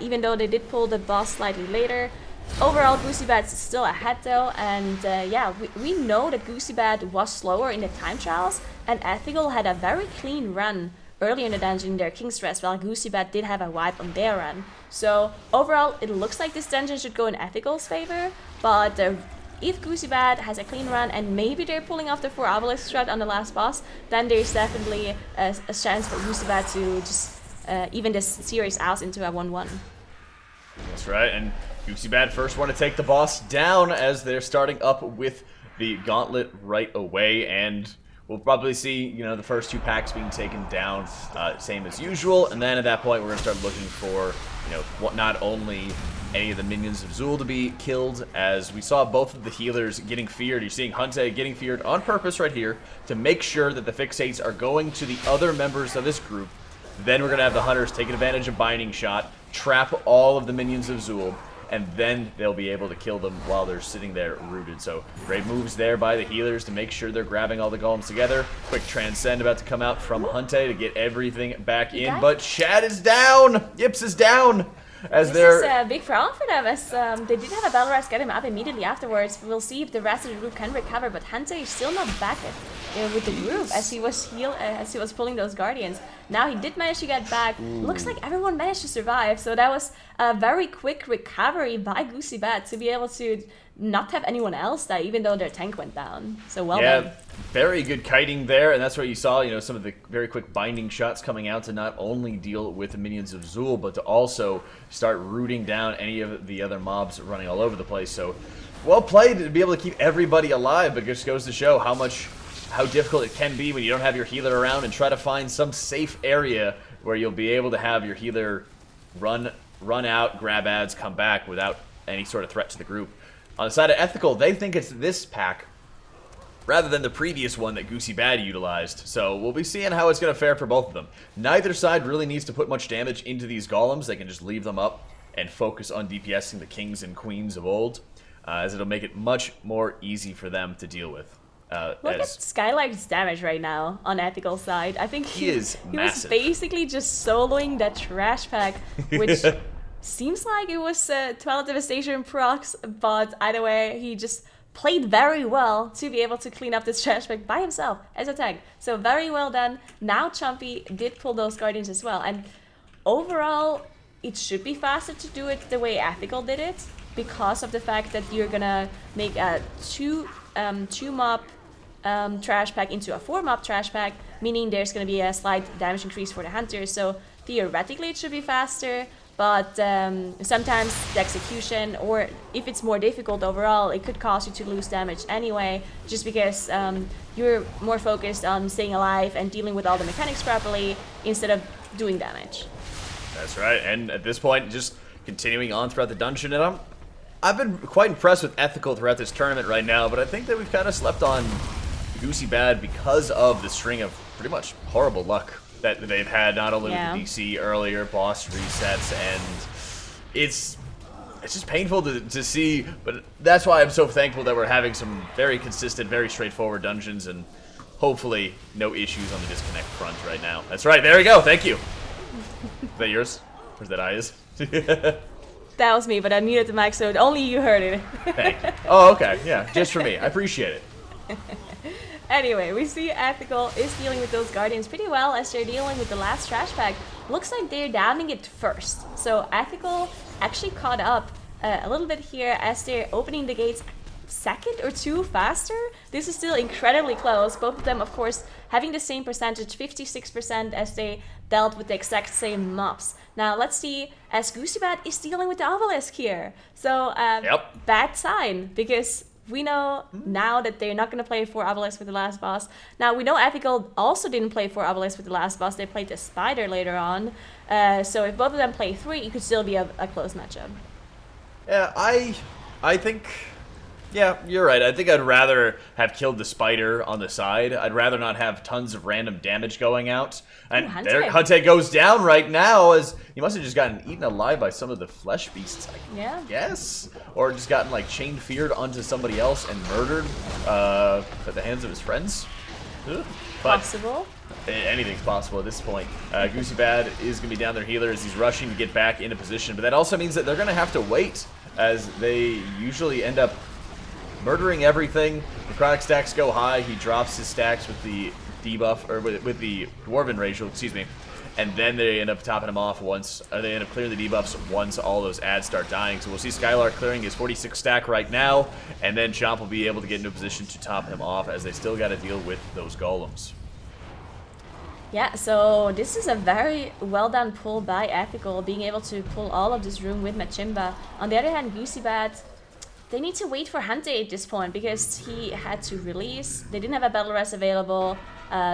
even though they did pull the boss slightly later. Overall, Goosy Bad's still ahead though, and yeah, we know that Goosy Bad was slower in the time trials, and Ethical had a very clean run early in the dungeon in their King's Rest, while Goosy Bad did have a wipe on their run. So overall, it looks like this dungeon should go in Ethical's favor, but if Goosy Bad has a clean run and maybe they're pulling off the 4 obelisk strat on the last boss, then there's definitely a chance for Goosy Bad to just even this series out into a 1-1. That's right, and Goosy Bad first one to take the boss down as they're starting up with the gauntlet right away, and we'll probably see, the first 2 packs being taken down, same as usual. And then at that point, we're going to start looking for, not only any of the minions of Zul to be killed, as we saw both of the healers getting feared. You're seeing Hunte getting feared on purpose right here to make sure that the fixates are going to the other members of this group. Then we're going to have the hunters taking advantage of Binding Shot, trap all of the minions of Zul, and then they'll be able to kill them while they're sitting there rooted. So great moves there by the healers to make sure they're grabbing all the golems together. Quick Transcend about to come out from Hunte to get everything back in, but Shad is down! Yips is down! As this is a big problem for them, as they did have a battle res get him up immediately afterwards. We'll see if the rest of the group can recover, but Hunte is still not back with the group as he was pulling those guardians. Now he did manage to get back. Looks like everyone managed to survive, so that was a very quick recovery by Goosy Bad to be able to not have anyone else die, even though their tank went down. So well done. Very good kiting there, and that's what you saw, some of the very quick binding shots coming out to not only deal with the minions of Zul, but to also start rooting down any of the other mobs running all over the place. So, well played to be able to keep everybody alive, but just goes to show how difficult it can be when you don't have your healer around, and try to find some safe area where you'll be able to have your healer run out, grab ads, come back without any sort of threat to the group. On the side of Ethical, they think it's this pack rather than the previous one that Goosy Bad utilized. So we'll be seeing how it's going to fare for both of them. Neither side really needs to put much damage into these golems. They can just leave them up and focus on DPSing the kings and queens of old, as it'll make it much more easy for them to deal with. Look at Skylark's damage right now on Ethical side. I think he was basically just soloing that trash pack, which seems like it was 12 Devastation procs, but either way, he just played very well to be able to clean up this trash pack by himself as a tank. So very well done. Now Chumpy did pull those guardians as well, and overall, it should be faster to do it the way Ethical did it, because of the fact that you're gonna make a two mob trash pack into a 4 mob trash pack, meaning there's gonna be a slight damage increase for the hunters. So theoretically it should be faster, but sometimes the execution, or if it's more difficult overall, it could cause you to lose damage anyway, just because you're more focused on staying alive and dealing with all the mechanics properly instead of doing damage. That's right, and at this point, just continuing on throughout the dungeon, and I've been quite impressed with Ethical throughout this tournament right now, but I think that we've kind of slept on Goosy Bad because of the string of pretty much horrible luck that they've had, not only with the DC earlier, boss resets, and it's just painful to see, but that's why I'm so thankful that we're having some very consistent, very straightforward dungeons, and hopefully no issues on the disconnect front right now. That's right, there we go, thank you. Is that yours? Or is that Aya's? That was me, but I muted the mic so only you heard it. Thank you. Oh, okay, yeah, just for me, I appreciate it. Anyway, we see Ethical is dealing with those guardians pretty well as they're dealing with the last trash pack. Looks like they're downing it first. So Ethical actually caught up a little bit here as they're opening the gates second or two faster. This is still incredibly close. Both of them, of course, having the same percentage, 56%, as they dealt with the exact same mobs. Now let's see, as Goosy Bad is dealing with the obelisk here. So bad sign, because we know now that they're not going to play 4 Obelisk with the last boss. Now, we know Ethical also didn't play 4 Obelisk with the last boss. They played the Spider later on. So if both of them play 3, it could still be a close matchup. Yeah, I think... Yeah, you're right. I think I'd rather have killed the Spider on the side. I'd rather not have tons of random damage going out. And there Hunte goes down right now, as he must have just gotten eaten alive by some of the flesh beasts, I guess. Or just gotten chain feared onto somebody else and murdered at the hands of his friends. But possible. Anything's possible at this point. Goosy Bad is going to be down their healer as he's rushing to get back into position. But that also means that they're going to have to wait, as they usually end up murdering everything. Necrotic stacks go high. He drops his stacks with the debuff, or with the Dwarven Rachel, excuse me. And then they end up topping him off once, they end up clearing the debuffs once all those ads start dying. So we'll see Skylark clearing his 46 stack right now, and then Chomp will be able to get into a position to top him off, as they still got to deal with those golems. Yeah, so this is a very well done pull by Ethical, being able to pull all of this room with Machimba. On the other hand, Goosy Bad they need to wait for Hante at this point because he had to release. They didn't have a battle rest available,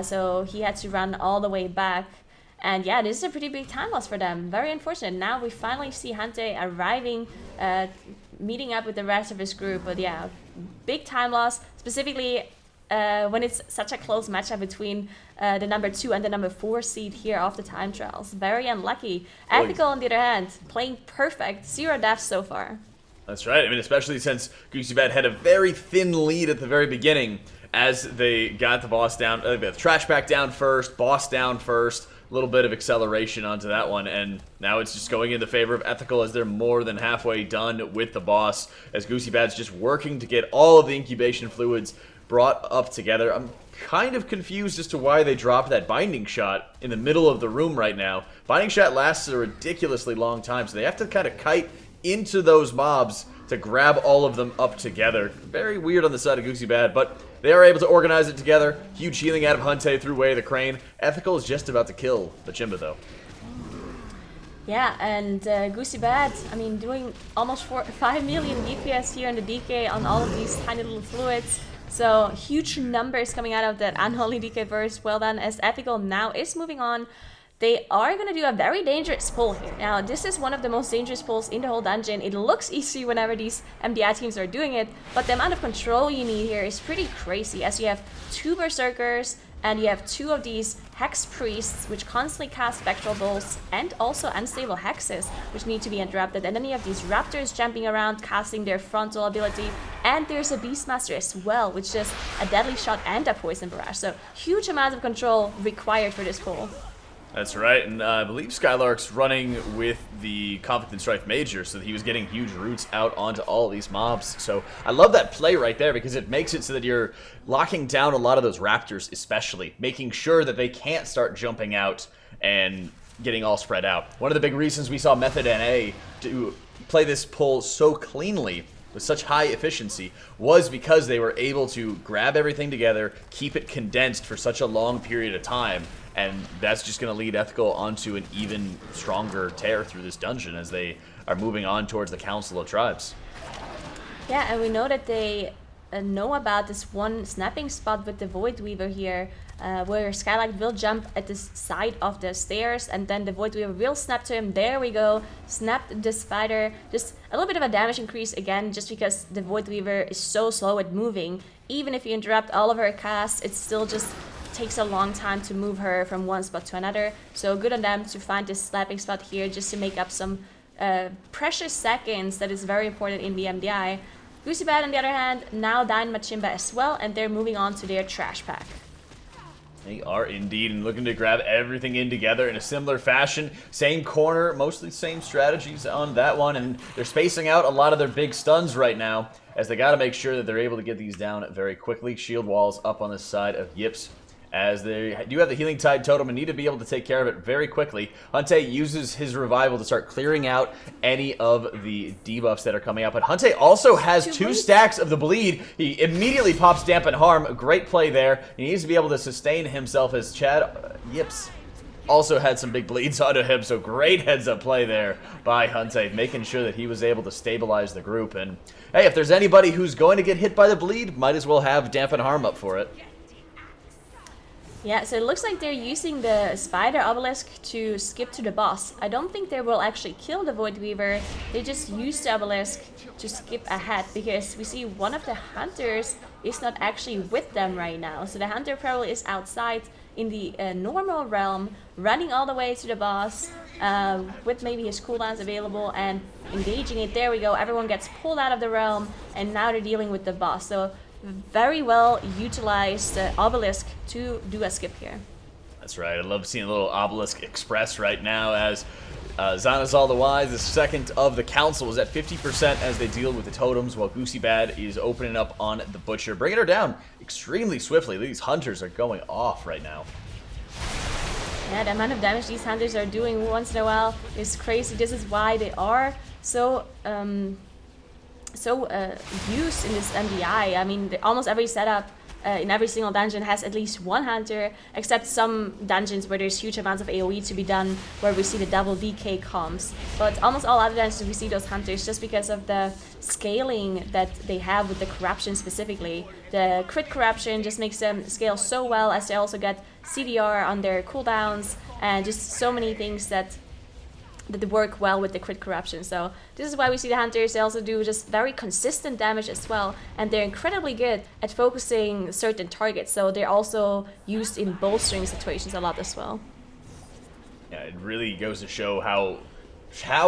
so he had to run all the way back. And yeah, this is a pretty big time loss for them. Very unfortunate. Now we finally see Hante arriving, meeting up with the rest of his group. But yeah, big time loss, specifically when it's such a close matchup between the number 2 and the number 4 seed here off the time trials. Very unlucky. Ethical, on the other hand, playing perfect. 0 deaths so far. That's right. I mean, especially since Goosy Bad had a very thin lead at the very beginning as they got the boss down, the trash pack down first, boss down first. A little bit of acceleration onto that one, and now it's just going in the favor of Ethical as they're more than halfway done with the boss, as Goosy Bad's just working to get all of the incubation fluids brought up together. I'm kind of confused as to why they dropped that binding shot in the middle of the room right now. Binding shot lasts a ridiculously long time, so they have to kind of kite into those mobs to grab all of them up together. Very weird on the side of Goosy Bad, but they are able to organize it together. Huge healing out of Hante through Way of the Crane. Ethical is just about to kill the Chimba, though. Yeah, and Goosy Bad, I mean, doing almost 5 million DPS here in the DK on all of these tiny little fluids. So huge numbers coming out of that unholy DK burst. Well done, as Ethical now is moving on. They are going to do a very dangerous pull here. Now, this is one of the most dangerous pulls in the whole dungeon. It looks easy whenever these MDI teams are doing it, but the amount of control you need here is pretty crazy, as you have 2 Berserkers, and you have 2 of these Hex Priests, which constantly cast Spectral Bolts, and also Unstable Hexes, which need to be interrupted. And then you have these Raptors jumping around, casting their frontal ability, and there's a Beastmaster as well, which is a Deadly Shot and a Poison Barrage. So, huge amount of control required for this pull. That's right, and I believe Skylark's running with the Conflict and Strife Major, so that he was getting huge roots out onto all of these mobs. So I love that play right there, because it makes it so that you're locking down a lot of those Raptors, especially, making sure that they can't start jumping out and getting all spread out. One of the big reasons we saw Method NA to play this pull so cleanly with such high efficiency was because they were able to grab everything together, keep it condensed for such a long period of time, and that's just going to lead Ethical onto an even stronger tear through this dungeon as they are moving on towards the Council of Tribes. Yeah, and we know that they know about this one snapping spot with the Void Weaver here, where Skylight will jump at the side of the stairs, and then the Void Weaver will snap to him. There we go, snapped the spider. Just a little bit of a damage increase again, just because the Void Weaver is so slow at moving. Even if you interrupt all of her casts, it still just takes a long time to move her from one spot to another. So good on them to find this slapping spot here just to make up some precious seconds that is very important in the MDI. Goosy Bad, on the other hand, now dying Machimba as well, and they're moving on to their trash pack. They are indeed, and looking to grab everything in together in a similar fashion. Same corner, mostly same strategies on that one, and they're spacing out a lot of their big stuns right now, as they got to make sure that they're able to get these down very quickly. Shield walls up on the side of Yips, as they do have the Healing Tide Totem and need to be able to take care of it very quickly. Hante uses his Revival to start clearing out any of the debuffs that are coming out. But Hante also has 2 stacks of the Bleed. He immediately pops Dampen Harm. A great play there. He needs to be able to sustain himself, as Chad Yips also had some big bleeds onto him. So great heads-up play there by Hante, making sure that he was able to stabilize the group. And hey, if there's anybody who's going to get hit by the Bleed, might as well have Dampen Harm up for it. Yeah, so it looks like they're using the Spider Obelisk to skip to the boss. I don't think they will actually kill the Void Weaver. They just use the Obelisk to skip ahead, because we see one of the Hunters is not actually with them right now. So the Hunter probably is outside in the normal realm, running all the way to the boss with maybe his cooldowns available and engaging it. There we go, everyone gets pulled out of the realm, and now they're dealing with the boss. So very well utilized Obelisk to do a skip here. That's right. I love seeing a little Obelisk Express right now, as Zanazal the Wise, the second of the Council, is at 50% as they deal with the totems, while Goosy Bad is opening up on the Butcher, bringing her down extremely swiftly. These Hunters are going off right now. Yeah, the amount of damage these Hunters are doing once in a while is crazy. This is why they are so so used in this MDI. I mean, almost every setup in every single dungeon has at least one hunter, except some dungeons where there's huge amounts of AoE to be done, where we see the double DK comms. But almost all other dungeons we see those hunters just because of the scaling that they have with the corruption specifically. The crit corruption just makes them scale so well, as they also get CDR on their cooldowns, and just so many things that work well with the crit corruption. So this is why we see the hunters. They also do just very consistent damage as well, and they're incredibly good at focusing certain targets. So they're also used in bolstering situations a lot as well. Yeah, it really goes to show how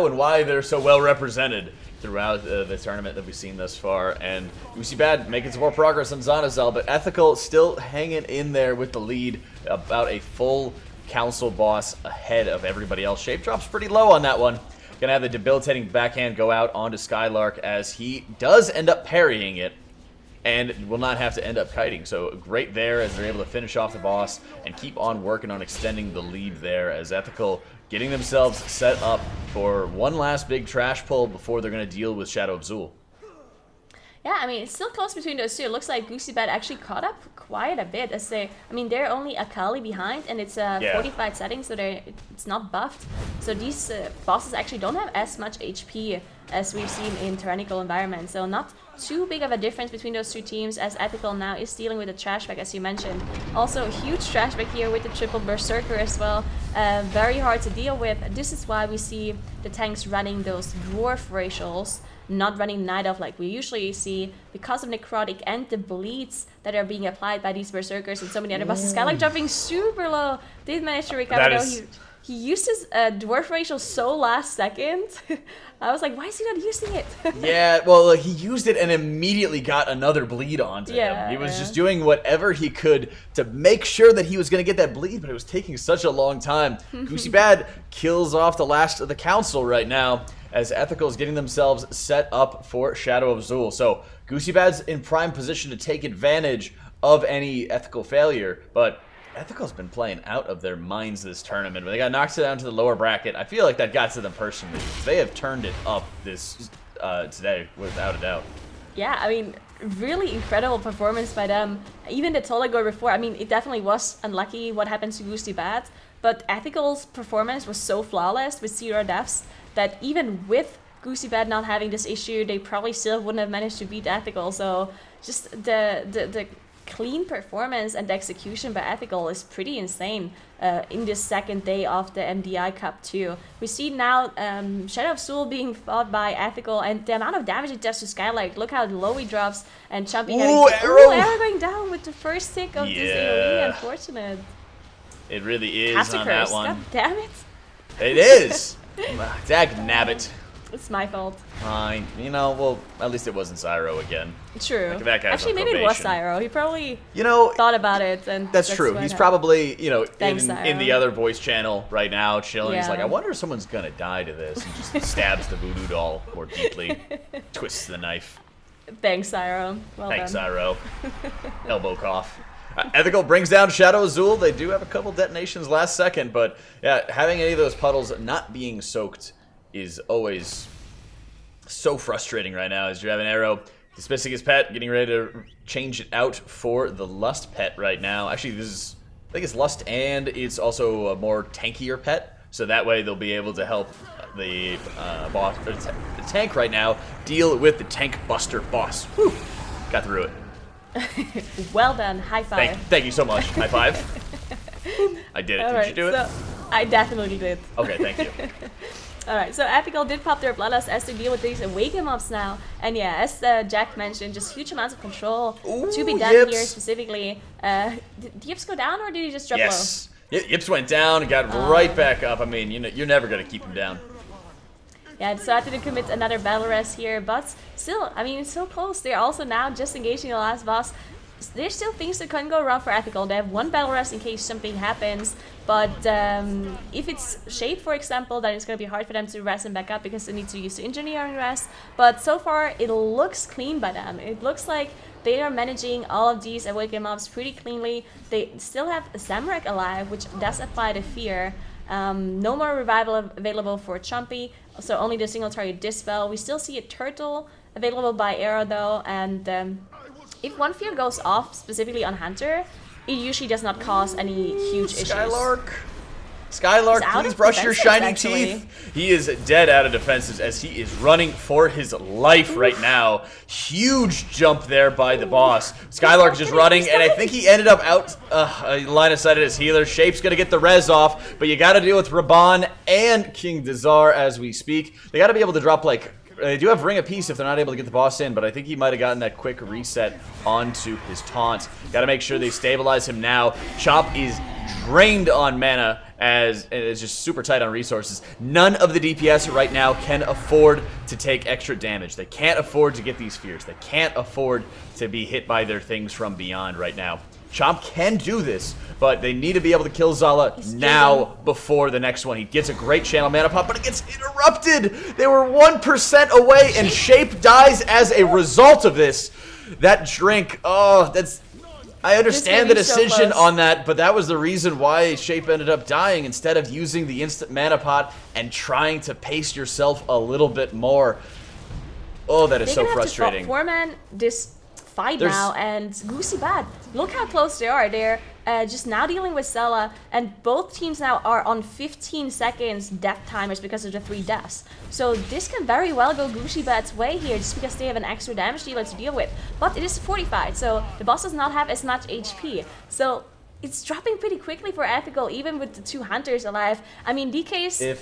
and why they're so well represented throughout the tournament that we've seen thus far. And Goosy Bad making some more progress on Zanazal, but Ethical still hanging in there with the lead, about a full council boss ahead of everybody else. Shape drop's pretty low on that one. Gonna have the debilitating backhand go out onto Skylark, as he does end up parrying it and will not have to end up kiting. So great there, as they're able to finish off the boss and keep on working on extending the lead there, as Ethical getting themselves set up for one last big trash pull before they're gonna deal with Shadow of Zul. Yeah, I mean, it's still close between those two. It looks like Goosy Bad actually caught up quite a bit. They're only a Kali behind, and it's a fortified setting, so it's not buffed. So these bosses actually don't have as much HP as we've seen in tyrannical environments. So not too big of a difference between those two teams, as Ethical now is dealing with a trashback, as you mentioned. Also, a huge trashback here with the triple Berserker as well. Very hard to deal with. This is why we see the tanks running those dwarf racials, not running Night Elf like we usually see, because of Necrotic and the bleeds that are being applied by these Berserkers and so many other bosses. Skylark jumping super low, did manage to recover though. He used his dwarf racial so last second. I was like, why is he not using it? Yeah, well, he used it and immediately got another bleed onto him. He was just doing whatever he could to make sure that he was going to get that bleed, but it was taking such a long time. Goosy Bad kills off the last of the council right now, as Ethical is getting themselves set up for Shadow of Zul. So Goosy Bad's in prime position to take advantage of any Ethical failure, but Ethical's been playing out of their minds this tournament. When they got knocked down to the lower bracket, I feel like that got to them personally. They have turned it up this today, without a doubt. Yeah, I mean, really incredible performance by them. Even the Toligor before, I mean, it definitely was unlucky what happened to Goosy Bad, but Ethical's performance was so flawless with 0 deaths that even with Goosy Bad not having this issue, they probably still wouldn't have managed to beat Ethical. So just the clean performance and the execution by Ethical is pretty insane in this second day of the MDI Cup too. We see now Shadow of Zul being fought by Ethical, and the amount of damage it does to Skylark. Look how low he drops, and Chumpy arrow going down with the first tick of this AoE. Unfortunate. It really is on that one. God damn it. It is. Dag nabbit. It's my fault. Fine. Well, at least it wasn't Zyro again. True. That guy's actually, maybe it was Zyro. He probably thought about it. And that's true. He's probably, Thanks, in the other voice channel right now, chilling. Yeah. He's like, I wonder if someone's going to die to this. And just stabs the voodoo doll more deeply. Twists the knife. Thanks, Zyro. Well Thanks, done. Zyro. Elbow cough. Ethical brings down Shadow of Zul. They do have a couple detonations last second, but yeah, having any of those puddles not being soaked is always so frustrating right now, as you have an arrow dismissing his pet, getting ready to change it out for the Lust pet right now. Actually, I think it's Lust, and it's also a more tankier pet, so that way they'll be able to help the boss, or the tank right now, deal with the Tank Buster boss. Whew. Got through it. Well done. High five. Thank you so much. High five. I did it. Did you do it? I definitely did. Okay, thank you. Alright, so Ethical did pop their Bloodlust as they deal with these Awaken mobs now. And yeah, as Jack mentioned, just huge amounts of control to be done here specifically. Did Yips go down, or did he just drop low? Yips went down and got right back up. I mean, you're never going to keep him down. Yeah, so I had to commit another battle rest here, but still, I mean, it's so close. They're also now just engaging the last boss. There's still things that can go wrong for Ethical. They have one battle rest in case something happens, but if it's Shape, for example, then it's going to be hard for them to rest and back up because they need to use the engineering rest. But so far, it looks clean by them. It looks like they are managing all of these Awaken mobs pretty cleanly. They still have Zamorak alive, which does apply the fear. No more revival available for Chumpy, so only the single target dispel. We still see a turtle available by arrow though, and if one fear goes off specifically on Hunter, it usually does not cause any huge issues. Skylark, He's out please of brush your defensives, shiny actually. teeth. He is dead out of defenses as he is running for his life right now. Huge jump there by the boss. Skylark just running, and I think he ended up out line of sight at his healer. Shape's going to get the res off, but you got to deal with Raban and King Dazar as we speak. They got to be able to drop, like, they do have Ring of Peace if they're not able to get the boss in, but I think he might have gotten that quick reset onto his taunt. Got to make sure they stabilize him now. Chomp is drained on mana as it's just super tight on resources. None of the DPS right now can afford to take extra damage. They can't afford to get these fears. They can't afford to be hit by their things from beyond right now. Chomp can do this, but they need to be able to kill Zala now before the next one. He gets a great channel mana pop, but it gets interrupted. They were 1% away, and Shape dies as a result of this. That drink, oh, that's... I understand the decision on that, but that was the reason why Shape ended up dying instead of using the instant mana pot and trying to pace yourself a little bit more. Oh, that is so frustrating. Foreman this fight now, and Goosy Bad. Look how close they are. They're just now dealing with Zella, and both teams now are on 15 seconds death timers because of the 3 deaths. So this can very well go Goosy Bad's way here, just because they have an extra damage dealer to deal with. But it is fortified, so the boss does not have as much HP. So it's dropping pretty quickly for Ethical, even with the 2 Hunters alive. I mean, DKs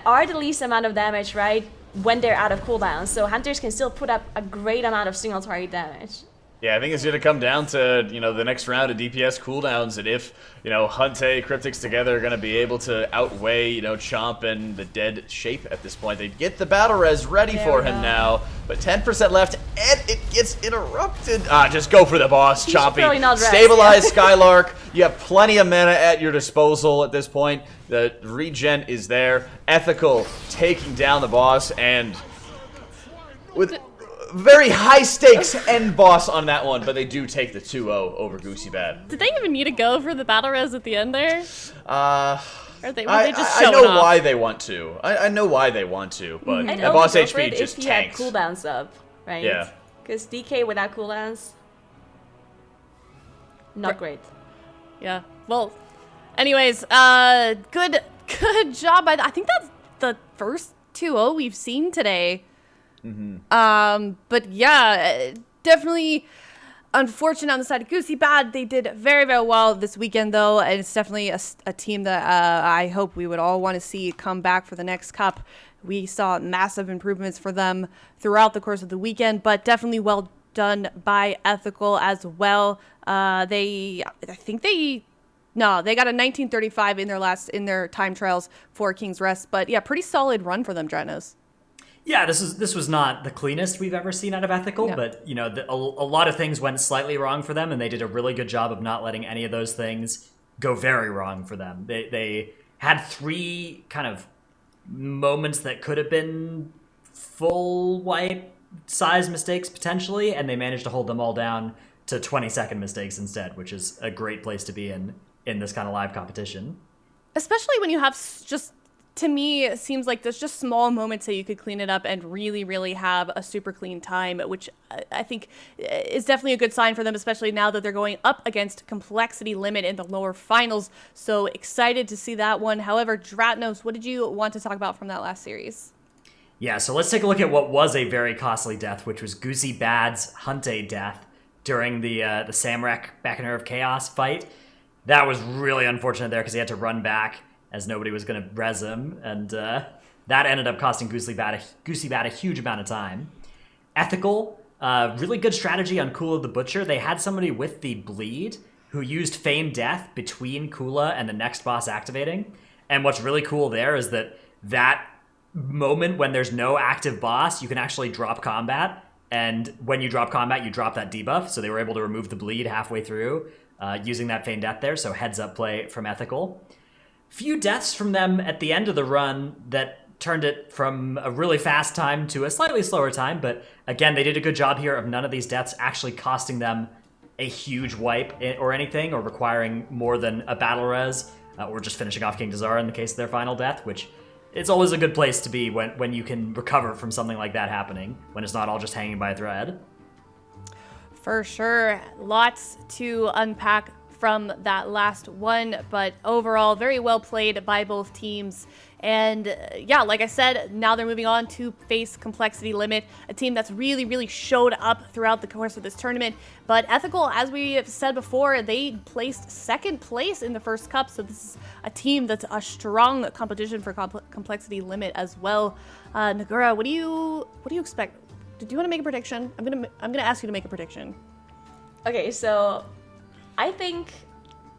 are the least amount of damage, right, when they're out of cooldown. So Hunters can still put up a great amount of single target damage. Yeah, I think it's going to come down to, the next round of DPS cooldowns, and if, Hunte, Cryptics together are going to be able to outweigh, Chomp and the dead Shape at this point. They get the battle res ready for him now, but 10% left, and it gets interrupted. Just go for the boss, Chompy. Stabilize Skylark. You have plenty of mana at your disposal at this point. The regen is there. Ethical taking down the boss, and with... very high stakes end boss on that one, but they do take the 2-0 over Goosy Bad. Did they even need to go for the battle res at the end there? Or were they just I showing know off? why they want to. I know why they want to, but I'd the boss only go for HP it just if he had tanks. cooldowns up, right? Yeah. Because DK without cooldowns, not great. Yeah. Well, anyways, good job. I think that's the first 2-0 we've seen today. But yeah, definitely unfortunate on the side of Goosy Bad. They did very, very well this weekend, though, and it's definitely a team that I hope we would all want to see come back for the next cup. We saw massive improvements for them throughout the course of the weekend, but definitely well done by Ethical as well. They got a 1935 in their time trials for King's Rest, but yeah, pretty solid run for them, Dratnos. Yeah, this was not the cleanest we've ever seen out of Ethical, but a lot of things went slightly wrong for them, and they did a really good job of not letting any of those things go very wrong for them. They had 3 kind of moments that could have been full wipe size mistakes potentially, and they managed to hold them all down to 20-second mistakes instead, which is a great place to be in this kind of live competition. Especially when you have just... To me, it seems like there's just small moments that you could clean it up and really, really have a super clean time, which I think is definitely a good sign for them, especially now that they're going up against Complexity Limit in the lower finals. So excited to see that one. However, Dratnos, what did you want to talk about from that last series? Yeah, so let's take a look at what was a very costly death, which was Goosy Bad's Hunte death during the Samrak Back in Her of Chaos fight. That was really unfortunate there because he had to run back as nobody was going to res him, and that ended up costing Goosy Bad a huge amount of time. Ethical, really good strategy on Kula the Butcher. They had somebody with the bleed who used Feign Death between Kula and the next boss activating, and what's really cool there is that moment when there's no active boss, you can actually drop combat, and when you drop combat, you drop that debuff, so they were able to remove the bleed halfway through using that Feign Death there, so heads up play from Ethical. Few deaths from them at the end of the run that turned it from a really fast time to a slightly slower time, but again, they did a good job here of none of these deaths actually costing them a huge wipe or anything, or requiring more than a battle res, or just finishing off King Dazar in the case of their final death, which it's always a good place to be when you can recover from something like that happening, when it's not all just hanging by a thread. For sure. Lots to unpack from that last one, but overall, very well played by both teams. And yeah, like I said, now they're moving on to face Complexity Limit, a team that's really, really showed up throughout the course of this tournament. But Ethical, as we have said before, they placed second place in the first cup, so this is a team that's a strong competition for Complexity Limit as well. Nagura, what do you expect? Did you want to make a prediction? I'm gonna ask you to make a prediction. Okay, so I think,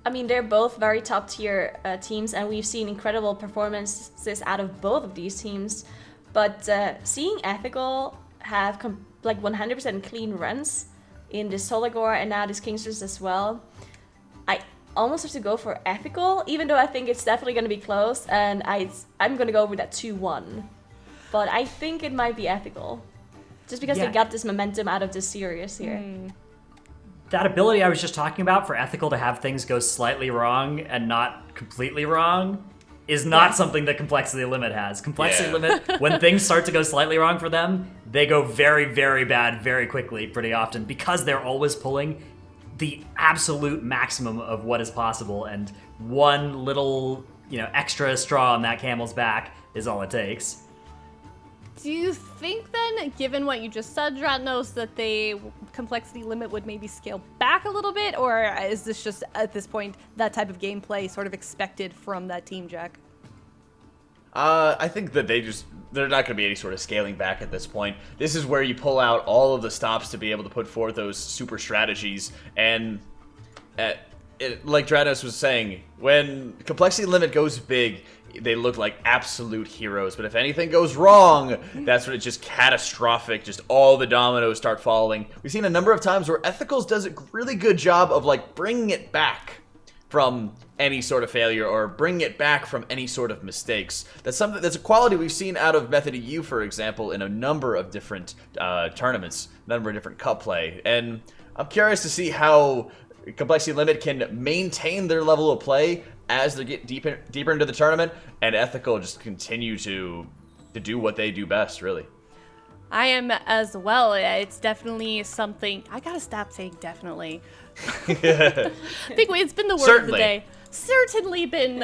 they're both very top tier teams, and we've seen incredible performances out of both of these teams. But seeing Ethical have 100% clean runs in this Soligor and now this Kingsters as well, I almost have to go for Ethical, even though I think it's definitely going to be close, and I'm going to go with that 2-1. But I think it might be Ethical, just because they got this momentum out of this series here. That ability I was just talking about for Ethical to have things go slightly wrong and not completely wrong is not something that Complexity Limit has. Complexity Limit, when things start to go slightly wrong for them, they go very, very bad very quickly pretty often, because they're always pulling the absolute maximum of what is possible, and one little, extra straw on that camel's back is all it takes. Do you think then, given what you just said, Dratnos, that the Complexity Limit would maybe scale back a little bit, or is this just, at this point, that type of gameplay sort of expected from that team, Jack? I think that they're not going to be any sort of scaling back at this point. This is where you pull out all of the stops to be able to put forth those super strategies, and like Dratnos was saying, when Complexity Limit goes big, they look like absolute heroes, but if anything goes wrong, that's when it's just catastrophic, just all the dominoes start falling. We've seen a number of times where Ethicals does a really good job of bringing it back from any sort of failure, or bringing it back from any sort of mistakes. That's a quality we've seen out of Method EU, for example, in a number of different tournaments, a number of different cup play, and I'm curious to see how Complexity Limit can maintain their level of play as they get deeper into the tournament, and Ethical just continue to do what they do best, really. I am as well. It's definitely something. I gotta stop saying definitely. I think it's been the word of the day. Certainly been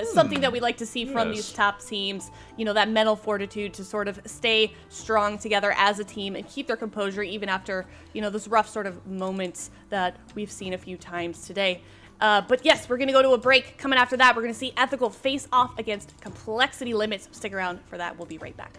something that we like to see from these top teams. That mental fortitude to sort of stay strong together as a team and keep their composure even after, those rough sort of moments that we've seen a few times today. But yes, we're going to go to a break. Coming after that, we're going to see Ethical face off against Complexity Limits. Stick around for that. We'll be right back.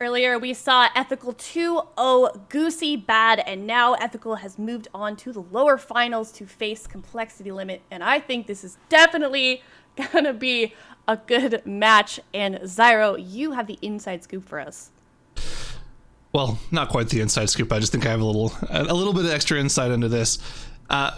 Earlier, we saw Ethical 2-0 Goosy Bad, and now Ethical has moved on to the lower finals to face Complexity Limit, and I think this is definitely gonna be a good match. And Zyro, you have the inside scoop for us. Well, not quite the inside scoop. I just think I have a little bit of extra insight into this,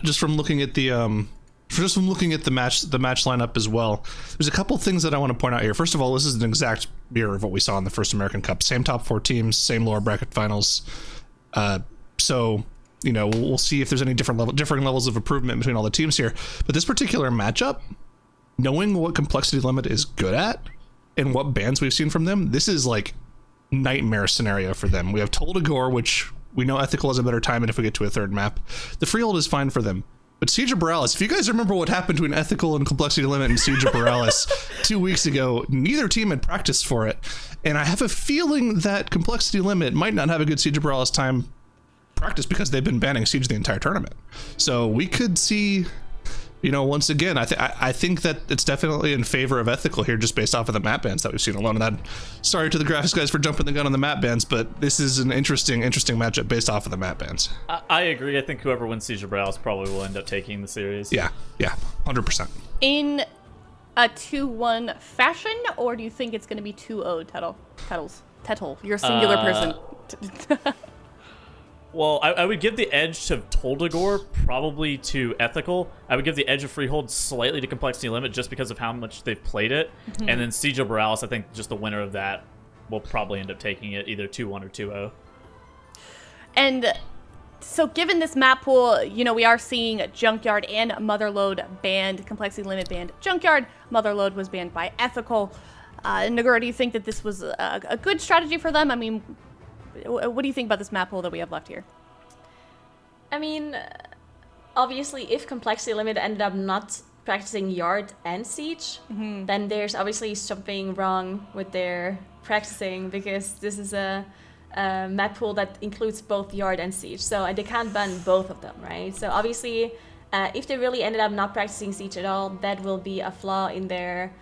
just from looking at the match lineup as well. There's a couple things that I want to point out here. First of all, this is an exact mirror of what we saw in the first American Cup. Same top 4 teams, same lower bracket finals. So we'll see if there's any different levels of improvement between all the teams here. But this particular matchup, knowing what Complexity Limit is good at and what bans we've seen from them, this is like nightmare scenario for them. We have Toldagor, which we know Ethical has a better time in if we get to a third map. The Freehold is fine for them. But Siege of Borealis, if you guys remember what happened between Ethical and Complexity Limit and Siege of Borealis 2 weeks ago, neither team had practiced for it. And I have a feeling that Complexity Limit might not have a good Siege of Borealis time practice because they've been banning Siege the entire tournament. So we could see, once again, I think that it's definitely in favor of Ethical here just based off of the map bans that we've seen alone. And sorry to the graphics guys for jumping the gun on the map bans, but this is an interesting matchup based off of the map bans. I agree. I think whoever wins Siege of Borealis probably will end up taking the series. Yeah, 100%. In a 2-1 fashion, or do you think it's going to be 2-0 Tettle? You're a singular person. Well, I would give the edge to Toldagor, probably to Ethical. I would give the edge of Freehold slightly to Complexity Limit just because of how much they've played it. Mm-hmm. And then Siege of Borealis, I think just the winner of that will probably end up taking it, either 2-1 or 2-0. And so given this map pool, we are seeing Junkyard and Motherlode banned, Complexity Limit banned Junkyard, Motherlode was banned by Ethical. Nagura, do you think that this was a good strategy for them? I mean, what do you think about this map pool that we have left here? I mean, obviously, if Complexity Limit ended up not practicing Yard and Siege, then there's obviously something wrong with their practicing, because this is a map pool that includes both Yard and Siege. So they can't ban both of them, right? So obviously, if they really ended up not practicing Siege at all, that will be a flaw in their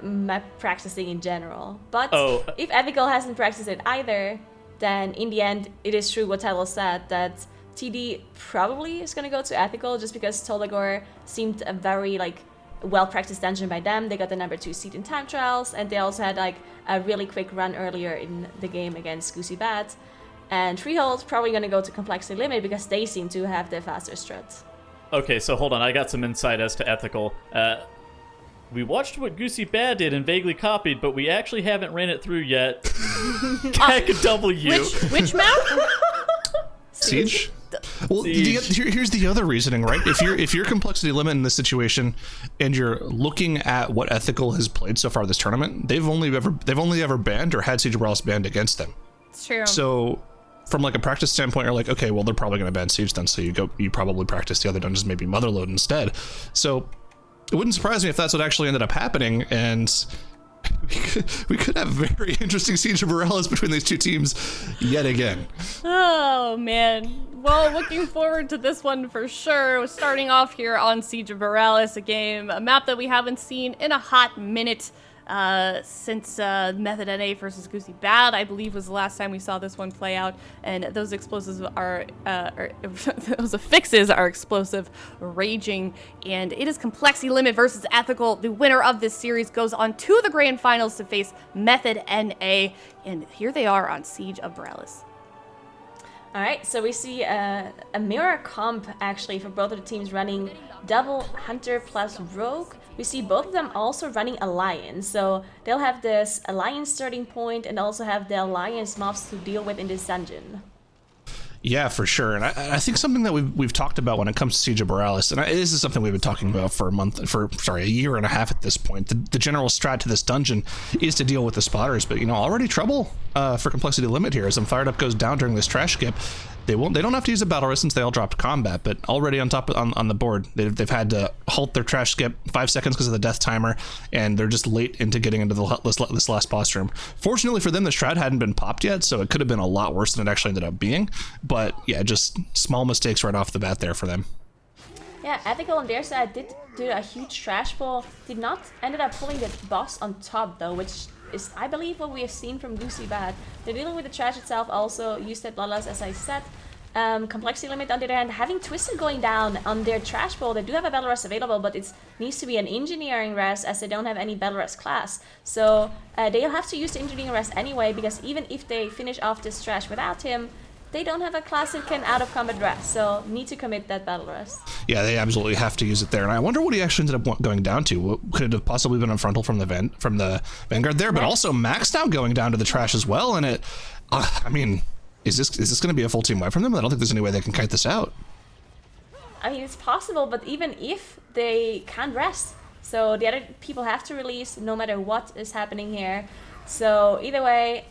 map practicing in general. But if Ethical hasn't practiced it either, then in the end, it is true what Tyler said, that TD probably is going to go to Ethical just because Toldagor seemed a very well-practiced dungeon by them. They got the number 2 seed in time trials, and they also had a really quick run earlier in the game against Goosy Bad. And Freehold's probably going to go to Complexity Limit because they seem to have the faster strut. Okay, so hold on. I got some insight as to Ethical. We watched what Goosy Bad did and vaguely copied, but we actually haven't ran it through yet. Heck W. Which map? Siege? Well, here's the other reasoning, right? If you're Complexity Limit in this situation, and you're looking at what Ethical has played so far this tournament, they've only ever banned or had Siege of Borealis banned against them. It's true. So, from a practice standpoint, you're like, okay, well they're probably going to ban Siege then, so you probably practice the other dungeons, maybe Motherlode instead. So, it wouldn't surprise me if that's what actually ended up happening, and we could have very interesting Siege of Borealis between these two teams yet again. Oh, man. Well, looking forward to this one for sure. Starting off here on Siege of Borealis, a map that we haven't seen in a hot minute since Method NA versus Goosy Bad, I believe, was the last time we saw this one play out. And those explosives those affixes are explosive, raging, and it is Complexity Limit versus Ethical. The winner of this series goes on to the grand finals to face Method NA, and here they are on Siege of Borealis. All right, so we see a mirror comp actually for both of the teams running double Hunter plus Rogue. We see both of them also running Alliance, so they'll have this Alliance starting point and also have the Alliance mobs to deal with in this dungeon. Yeah, for sure. And I think something that we've talked about when it comes to Siege of Borealis, and this is something we've been talking about for a year and a half at this point. The general strat to this dungeon is to deal with the spotters, but already trouble for Complexity Limit here as them fired up goes down during this trash skip. They don't have to use a battle rest since they all dropped combat, but already on the board, they've had to halt their trash skip 5 seconds because of the death timer, and they're just late into getting into this last boss room. Fortunately for them, the strat hadn't been popped yet, so it could have been a lot worse than it actually ended up being. But yeah, just small mistakes right off the bat there for them. Yeah, Ethical on their side did do a huge trash pull. Did not ended up pulling the boss on top though, which is, I believe, what we have seen from Goosy Bad. They're dealing with the trash itself also, used that Bloodlust as I said. Complexity limit on the other hand, having Twisted going down on their trash pool. They do have a battle rest available, but it needs to be an engineering rest as they don't have any battle rest class. So they'll have to use the engineering rest anyway, because even if they finish off this trash without him, they don't have a class that can out of combat rest, so need to commit that battle rest. Yeah, they absolutely have to use it there, and I wonder what he actually ended up going down to. Could it have possibly been a frontal from the Vanguard there, but also Max now going down to the trash as well, and it, I mean, is this going to be a full team wipe from them? I don't think there's any way they can kite this out. I mean, it's possible, but even if they can't rest, so the other people have to release no matter what is happening here. So either way,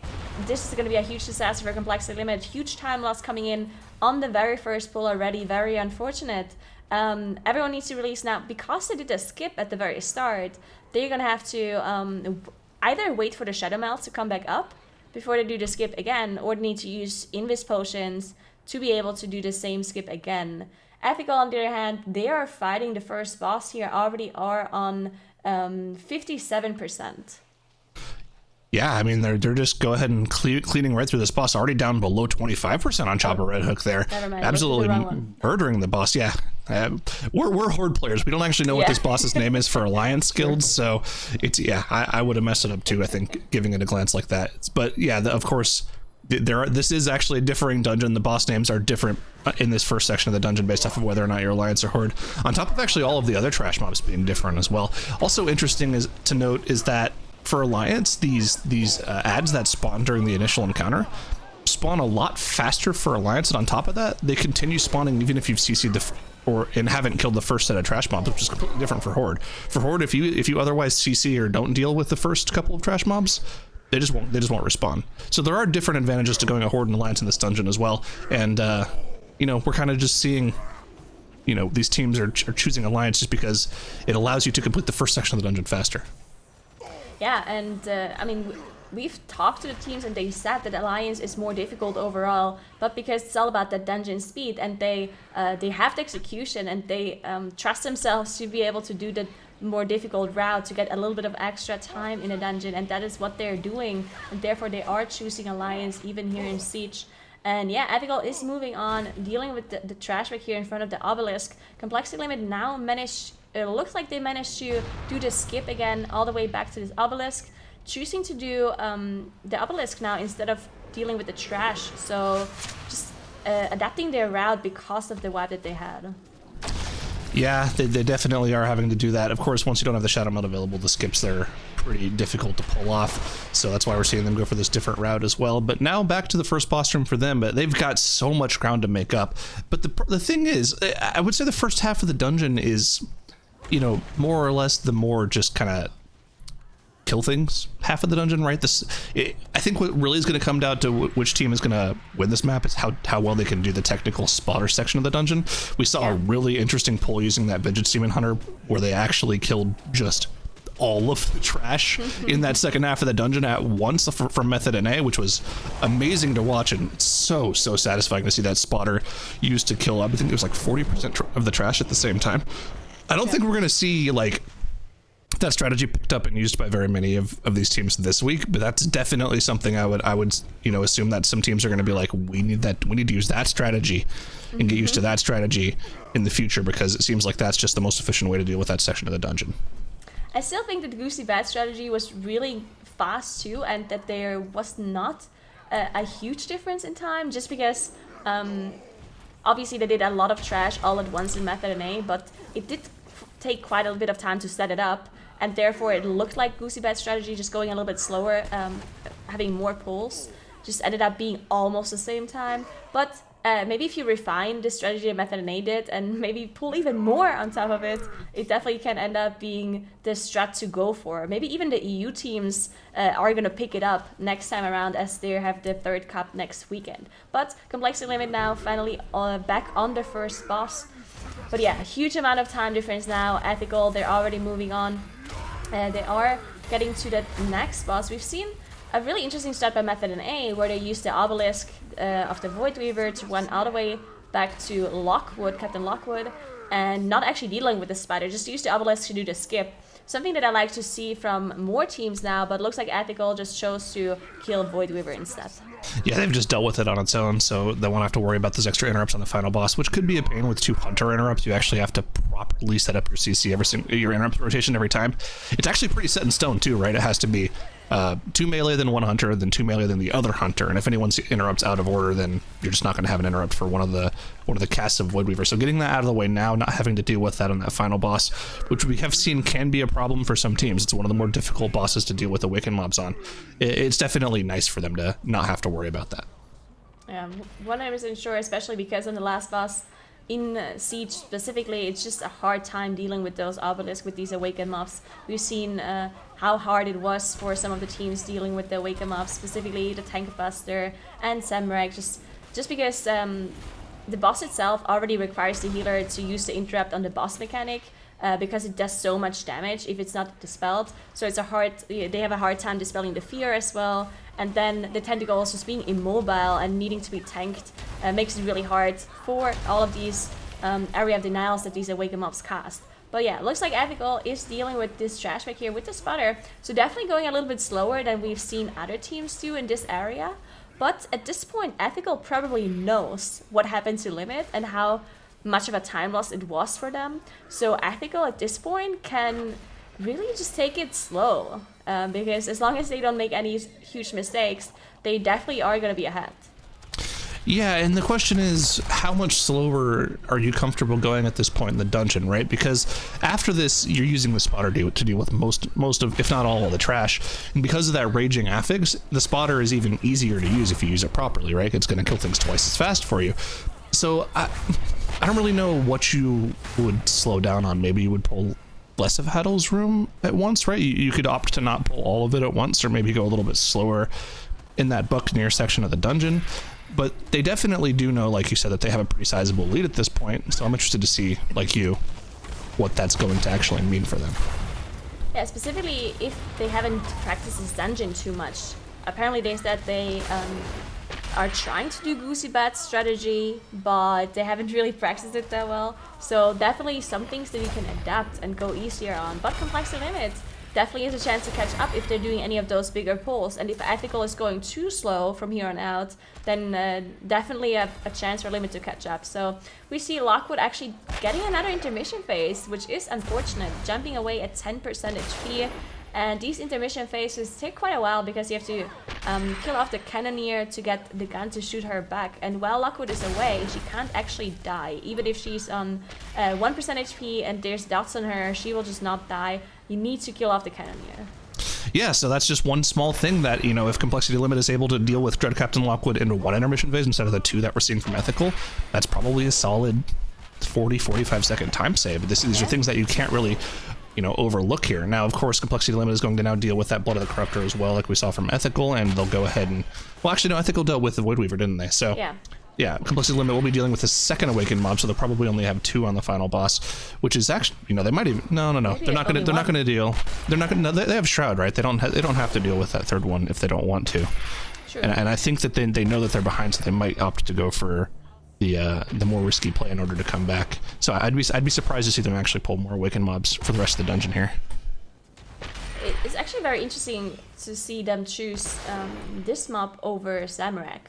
this is going to be a huge disaster for Complexity Limit. Huge time loss coming in on the very first pull already. Very unfortunate. Everyone needs to release now. Because they did a skip at the very start, they're going to have to either wait for the Shadow Melt to come back up before they do the skip again, or they need to use Invis Potions to be able to do the same skip again. Ethical, on the other hand, they are fighting the first boss here, already are on 57%. Yeah, I mean, they're just go ahead and cleaning right through this boss, already down below 25% on Chopper Red Hook there. Never mind, absolutely murdering the boss. Yeah, we're Horde players. We don't actually know what this boss's name is for Alliance guilds, so it's, yeah, I would have messed it up too, I think, giving it a glance like that. But yeah, of course, this is actually a differing dungeon. The boss names are different in this first section of the dungeon based off of whether or not you're Alliance or Horde, on top of actually all of the other trash mobs being different as well. Also interesting to note is that for Alliance, these ads that spawn during the initial encounter spawn a lot faster for Alliance, and on top of that, they continue spawning even if you've CC'd and haven't killed the first set of trash mobs, which is completely different for Horde. For Horde, if you otherwise CC or don't deal with the first couple of trash mobs, they just won't respawn. So there are different advantages to going a Horde and Alliance in this dungeon as well, and you know, we're kind of just seeing, you know, these teams are choosing Alliance just because it allows you to complete the first section of the dungeon faster. Yeah, and I mean, we've talked to the teams and they said that Alliance is more difficult overall, but because it's all about that dungeon speed, and they have the execution, and they trust themselves to be able to do the more difficult route to get a little bit of extra time in a dungeon, and that is what they're doing, and therefore they are choosing Alliance even here in Siege. And yeah, Ethical is moving on, dealing with the trash wreck here in front of the obelisk. Complexity Limit now managed, it looks like they managed to do the skip again all the way back to this obelisk, choosing to do the obelisk now instead of dealing with the trash. So just adapting their route because of the wipe that they had. Yeah, they definitely are having to do that. Of course, once you don't have the Shadow Melt available, the skips there are pretty difficult to pull off. So that's why we're seeing them go for this different route as well. But now back to the first boss room for them. But they've got so much ground to make up. But the thing is, I would say the first half of the dungeon is, you know, more or less the more just kind of kill things half of the dungeon, right? I think what really is going to come down to which team is going to win this map is how well they can do the technical spotter section of the dungeon. We saw a really interesting pull using that Vengeance Demon Hunter where they actually killed just all of the trash in that second half of the dungeon at once from Method NA, which was amazing to watch, and so satisfying to see that spotter used to kill, I think it was like 40% of the trash at the same time. I don't think we're going to see like that strategy picked up and used by very many of these teams this week, but that's definitely something I would you know, assume that some teams are going to be like, we need to use that strategy and get used to that strategy in the future, because it seems like that's just the most efficient way to deal with that section of the dungeon. I still think that the Goosy Bad strategy was really fast too, and that there was not a huge difference in time, just because obviously they did a lot of trash all at once in Method NA, but it did take quite a bit of time to set it up, and therefore it looked like Goosy Bad strategy just going a little bit slower, having more pulls, just ended up being almost the same time. But maybe if you refine the strategy that Method NA did and maybe pull even more on top of it, it definitely can end up being the strat to go for. Maybe even the EU teams are going to pick it up next time around as they have the third cup next weekend. But Complexity Limit now finally back on the first boss. But yeah, a huge amount of time difference now. Ethical, they're already moving on. They are getting to that next boss. We've seen a really interesting start by Method NA where they used the obelisk of the Void Weaver to run all the way back to Lockwood, Captain Lockwood, and not actually dealing with the spider, just use the obelisk to do the skip. something that I like to see from more teams now, but looks like Ethical just chose to kill Void Weaver instead. Yeah, they've just dealt with it on its own, so they won't have to worry about those extra interrupts on the final boss, which could be a pain with 2 Hunter interrupts. You actually have to properly set up your CC your interrupt rotation every time. It's actually pretty set in stone too, right? It has to be 2 melee, then 1 Hunter, then 2 melee, then the other Hunter. And if anyone's interrupts out of order, then you're just not going to have an interrupt for one of the casts of Void Weaver. So getting that out of the way now, not having to deal with that on that final boss, which we have seen can be a problem for some teams. It's one of the more difficult bosses to deal with awakened mobs on. It's definitely nice for them to not have to worry about that. 100% sure, especially because on the last boss, in Siege specifically, it's just a hard time dealing with those obelisks, with these awakened mobs. We've seen how hard it was for some of the teams dealing with the awakened mobs, specifically the Tank Buster and Samrak, just because the boss itself already requires the healer to use the interrupt on the boss mechanic, because it does so much damage if it's not dispelled. So they have a hard time dispelling the fear as well. And then the tentacles just being immobile and needing to be tanked makes it really hard for all of these area of denials that these awakened mobs cast. But yeah, looks like Ethical is dealing with this trash back here with the spotter. So definitely going a little bit slower than we've seen other teams do in this area. But at this point, Ethical probably knows what happened to Limit and how much of a time loss it was for them. So Ethical at this point can really just take it slow. Because as long as they don't make any huge mistakes, they definitely are going to be ahead. Yeah, and the question is, how much slower are you comfortable going at this point in the dungeon, right? Because after this, you're using the spotter to deal with most of, if not all of the trash. And because of that raging affix, the spotter is even easier to use if you use it properly, right? It's going to kill things twice as fast for you. So I don't really know what you would slow down on. Maybe you would pull less of Haddle's room at once, right? You could opt to not pull all of it at once, or maybe go a little bit slower in that Buccaneer section of the dungeon. But they definitely do know, like you said, that they have a pretty sizable lead at this point. So I'm interested to see, like you, what that's going to actually mean for them. Yeah, specifically if they haven't practiced this dungeon too much. Apparently they said they are trying to do Goosy Bad strategy, but they haven't really practiced it that well. So definitely some things that you can adapt and go easier on. But Complexity Limits definitely is a chance to catch up if they're doing any of those bigger pulls. And if Ethical is going too slow from here on out, then definitely a chance for Limit to catch up. So we see Lockwood actually getting another intermission phase, which is unfortunate, jumping away at 10% HP. And these intermission phases take quite a while because you have to kill off the Cannoneer to get the gun to shoot her back. And while Lockwood is away, she can't actually die. Even if she's on 1% HP and there's dots on her, she will just not die. You need to kill off the Cannoneer. Yeah, so that's just one small thing that, you know, if Complexity Limit is able to deal with Dread Captain Lockwood into one intermission phase instead of the 2 that we're seeing from Ethical, that's probably a solid 40-45 second time save. These are things that you can't really, you know, overlook here. Now, of course, Complexity Limit is going to now deal with that Blood of the Corruptor as well, like we saw from Ethical, and they'll go ahead and, well, actually, no, Ethical dealt with the Void Weaver, didn't they? So yeah, Complexity Limit will be dealing with the second Awakened mob, so they'll probably only have 2 on the final boss, which is actually, you know, they might even, no, Maybe they're not going to deal. They're not going to. They have Shroud, right? They don't have to deal with that third one if they don't want to. True. And I think that they know that they're behind, so they might opt to go for the more risky play in order to come back. So I'd be surprised to see them actually pull more Awakened mobs for the rest of the dungeon here. It's actually very interesting to see them choose this mob over Zamorak,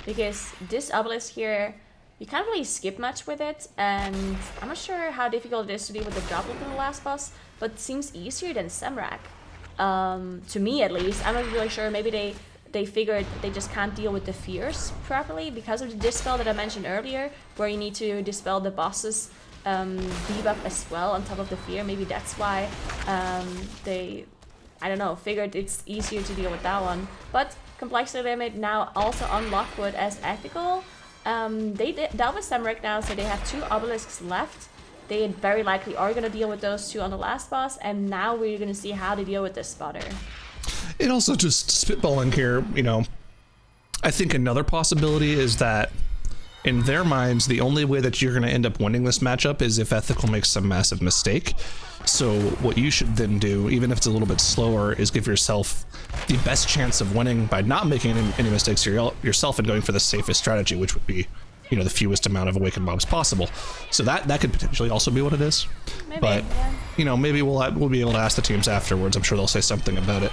because this obelisk here, you can't really skip much with it, and I'm not sure how difficult it is to deal with the droplet in the last boss, but it seems easier than Zamorak. To me at least. I'm not really sure, maybe they figured they just can't deal with the fears properly because of the dispel that I mentioned earlier, where you need to dispel the boss's debuff as well on top of the fear. Maybe that's why they, I don't know, figured it's easier to deal with that one. But Complexity Limit now also on Lockwood as Ethical. They dealt with Samrak now, so they have 2 obelisks left. They very likely are going to deal with those 2 on the last boss, and now we're going to see how they deal with this spotter. It also, just spitballing here, you know, I think another possibility is that in their minds, the only way that you're going to end up winning this matchup is if Ethical makes some massive mistake. So what you should then do, even if it's a little bit slower, is give yourself the best chance of winning by not making any mistakes yourself and going for the safest strategy, which would be the fewest amount of awakened mobs possible. So that could potentially also be what it is. Maybe, But yeah. maybe we'll be able to ask the teams afterwards. I'm sure they'll say something about it.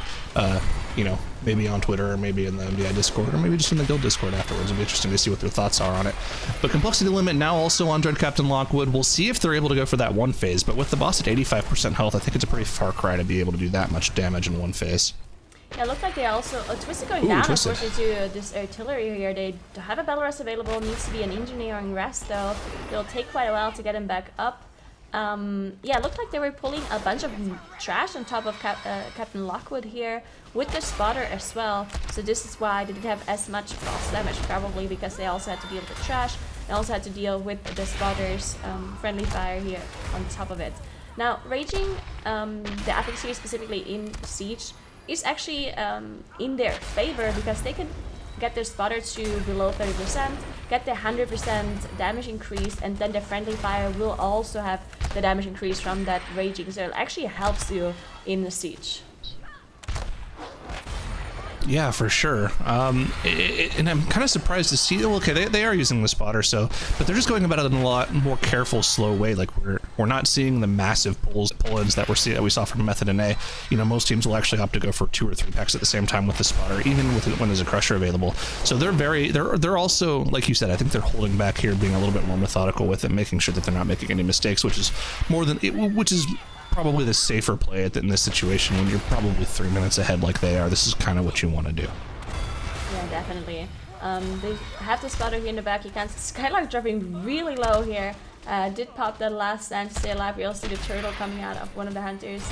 Maybe on Twitter, or maybe in the MDI Discord, or maybe just in the Guild Discord afterwards. It'll be interesting to see what their thoughts are on it. But Complexity Limit now also on Dread Captain Lockwood. We'll see if they're able to go for that one phase. But with the boss at 85% health, I think it's a pretty far cry to be able to do that much damage in one phase. Yeah, it looked like they also... Twisted going down, unfortunately, to this artillery here. They have a battle rest available. Needs to be an engineering rest, though. It'll take quite a while to get him back up. It looked like they were pulling a bunch of trash on top of Captain Lockwood here with the spotter as well. So this is why they didn't have as much frost damage, probably because they also had to deal with the trash. They also had to deal with the spotter's friendly fire here on top of it. Now, raging the efficacy specifically in Siege is actually in their favor because they can get their spotter to below 30%, get the 100% damage increase, and then the friendly fire will also have the damage increase from that raging. So it actually helps you in the siege. Yeah, for sure. And I'm kind of surprised to see. Okay, they are using the spotter, but they're just going about it in a lot more careful, slow way. Like we're not seeing the massive pull-ins that we saw from Method and A. Most teams will actually opt to go for 2 or 3 packs at the same time with the spotter, even when there's a crusher available. So they're also, like you said, I think they're holding back here, being a little bit more methodical with it, making sure that they're not making any mistakes, which is probably the safer play in this situation when you're probably 3 minutes ahead like they are. This is kind of what you want to do. Yeah, definitely. They have the spotter here in the back. You can see Skylark dropping really low here. Did pop that last stand to stay alive. We also see the turtle coming out of one of the hunters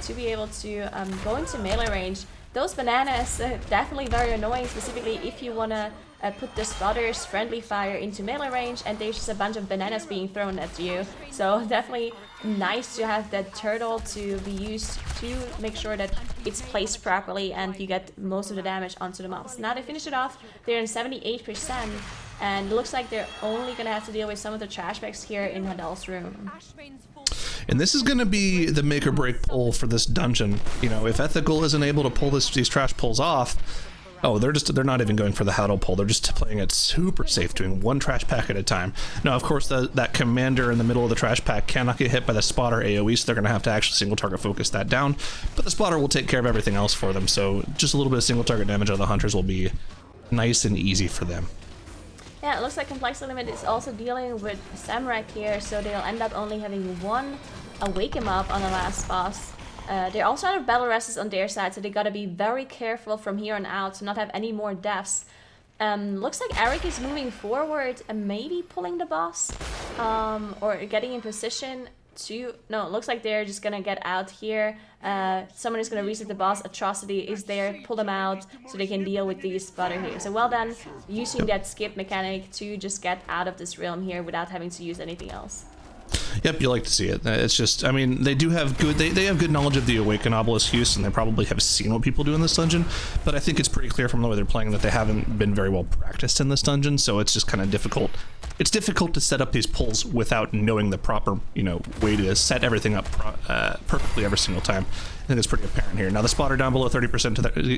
to be able to go into melee range. Those bananas definitely very annoying, specifically if you want to put the spotter's friendly fire into melee range and there's just a bunch of bananas being thrown at you. So definitely nice to have that turtle to be used to make sure that it's placed properly and you get most of the damage onto the mobs. Now they finish it off. They're in 78%, and it looks like they're only going to have to deal with some of the trash bags here in Hadal's room. And this is going to be the make or break pull for this dungeon. If Ethical isn't able to pull these trash pulls off, they're not even going for the Huddle pull. They're just playing it super safe, doing 1 trash pack at a time. Now, of course, that commander in the middle of the trash pack cannot get hit by the spotter AoE, so they're going to have to actually single target focus that down. But the spotter will take care of everything else for them, so just a little bit of single target damage on the hunters will be nice and easy for them. Yeah, it looks like Complexity Limit is also dealing with Samurai here, so they'll end up only having 1 Awaken Mob on the last boss. They also have battle rests on their side, so they gotta be very careful from here on out to not have any more deaths. Looks like Eric is moving forward and maybe pulling the boss, or getting in position to... No, it looks like they're just gonna get out here. Someone is gonna reset the boss. Atrocity is there, pull them out so they can deal with these spotter here. So well done using that skip mechanic to just get out of this realm here without having to use anything else. Yep, you like to see it. It's just, I mean, they do have good, they have good knowledge of the Awaken Obelisk use, and they probably have seen what people do in this dungeon, but I think it's pretty clear from the way they're playing that they haven't been very well practiced in this dungeon, so it's just kind of difficult. It's difficult to set up these pulls without knowing the proper, way to set everything up perfectly every single time. I think it's pretty apparent here. Now the spotter down below 30%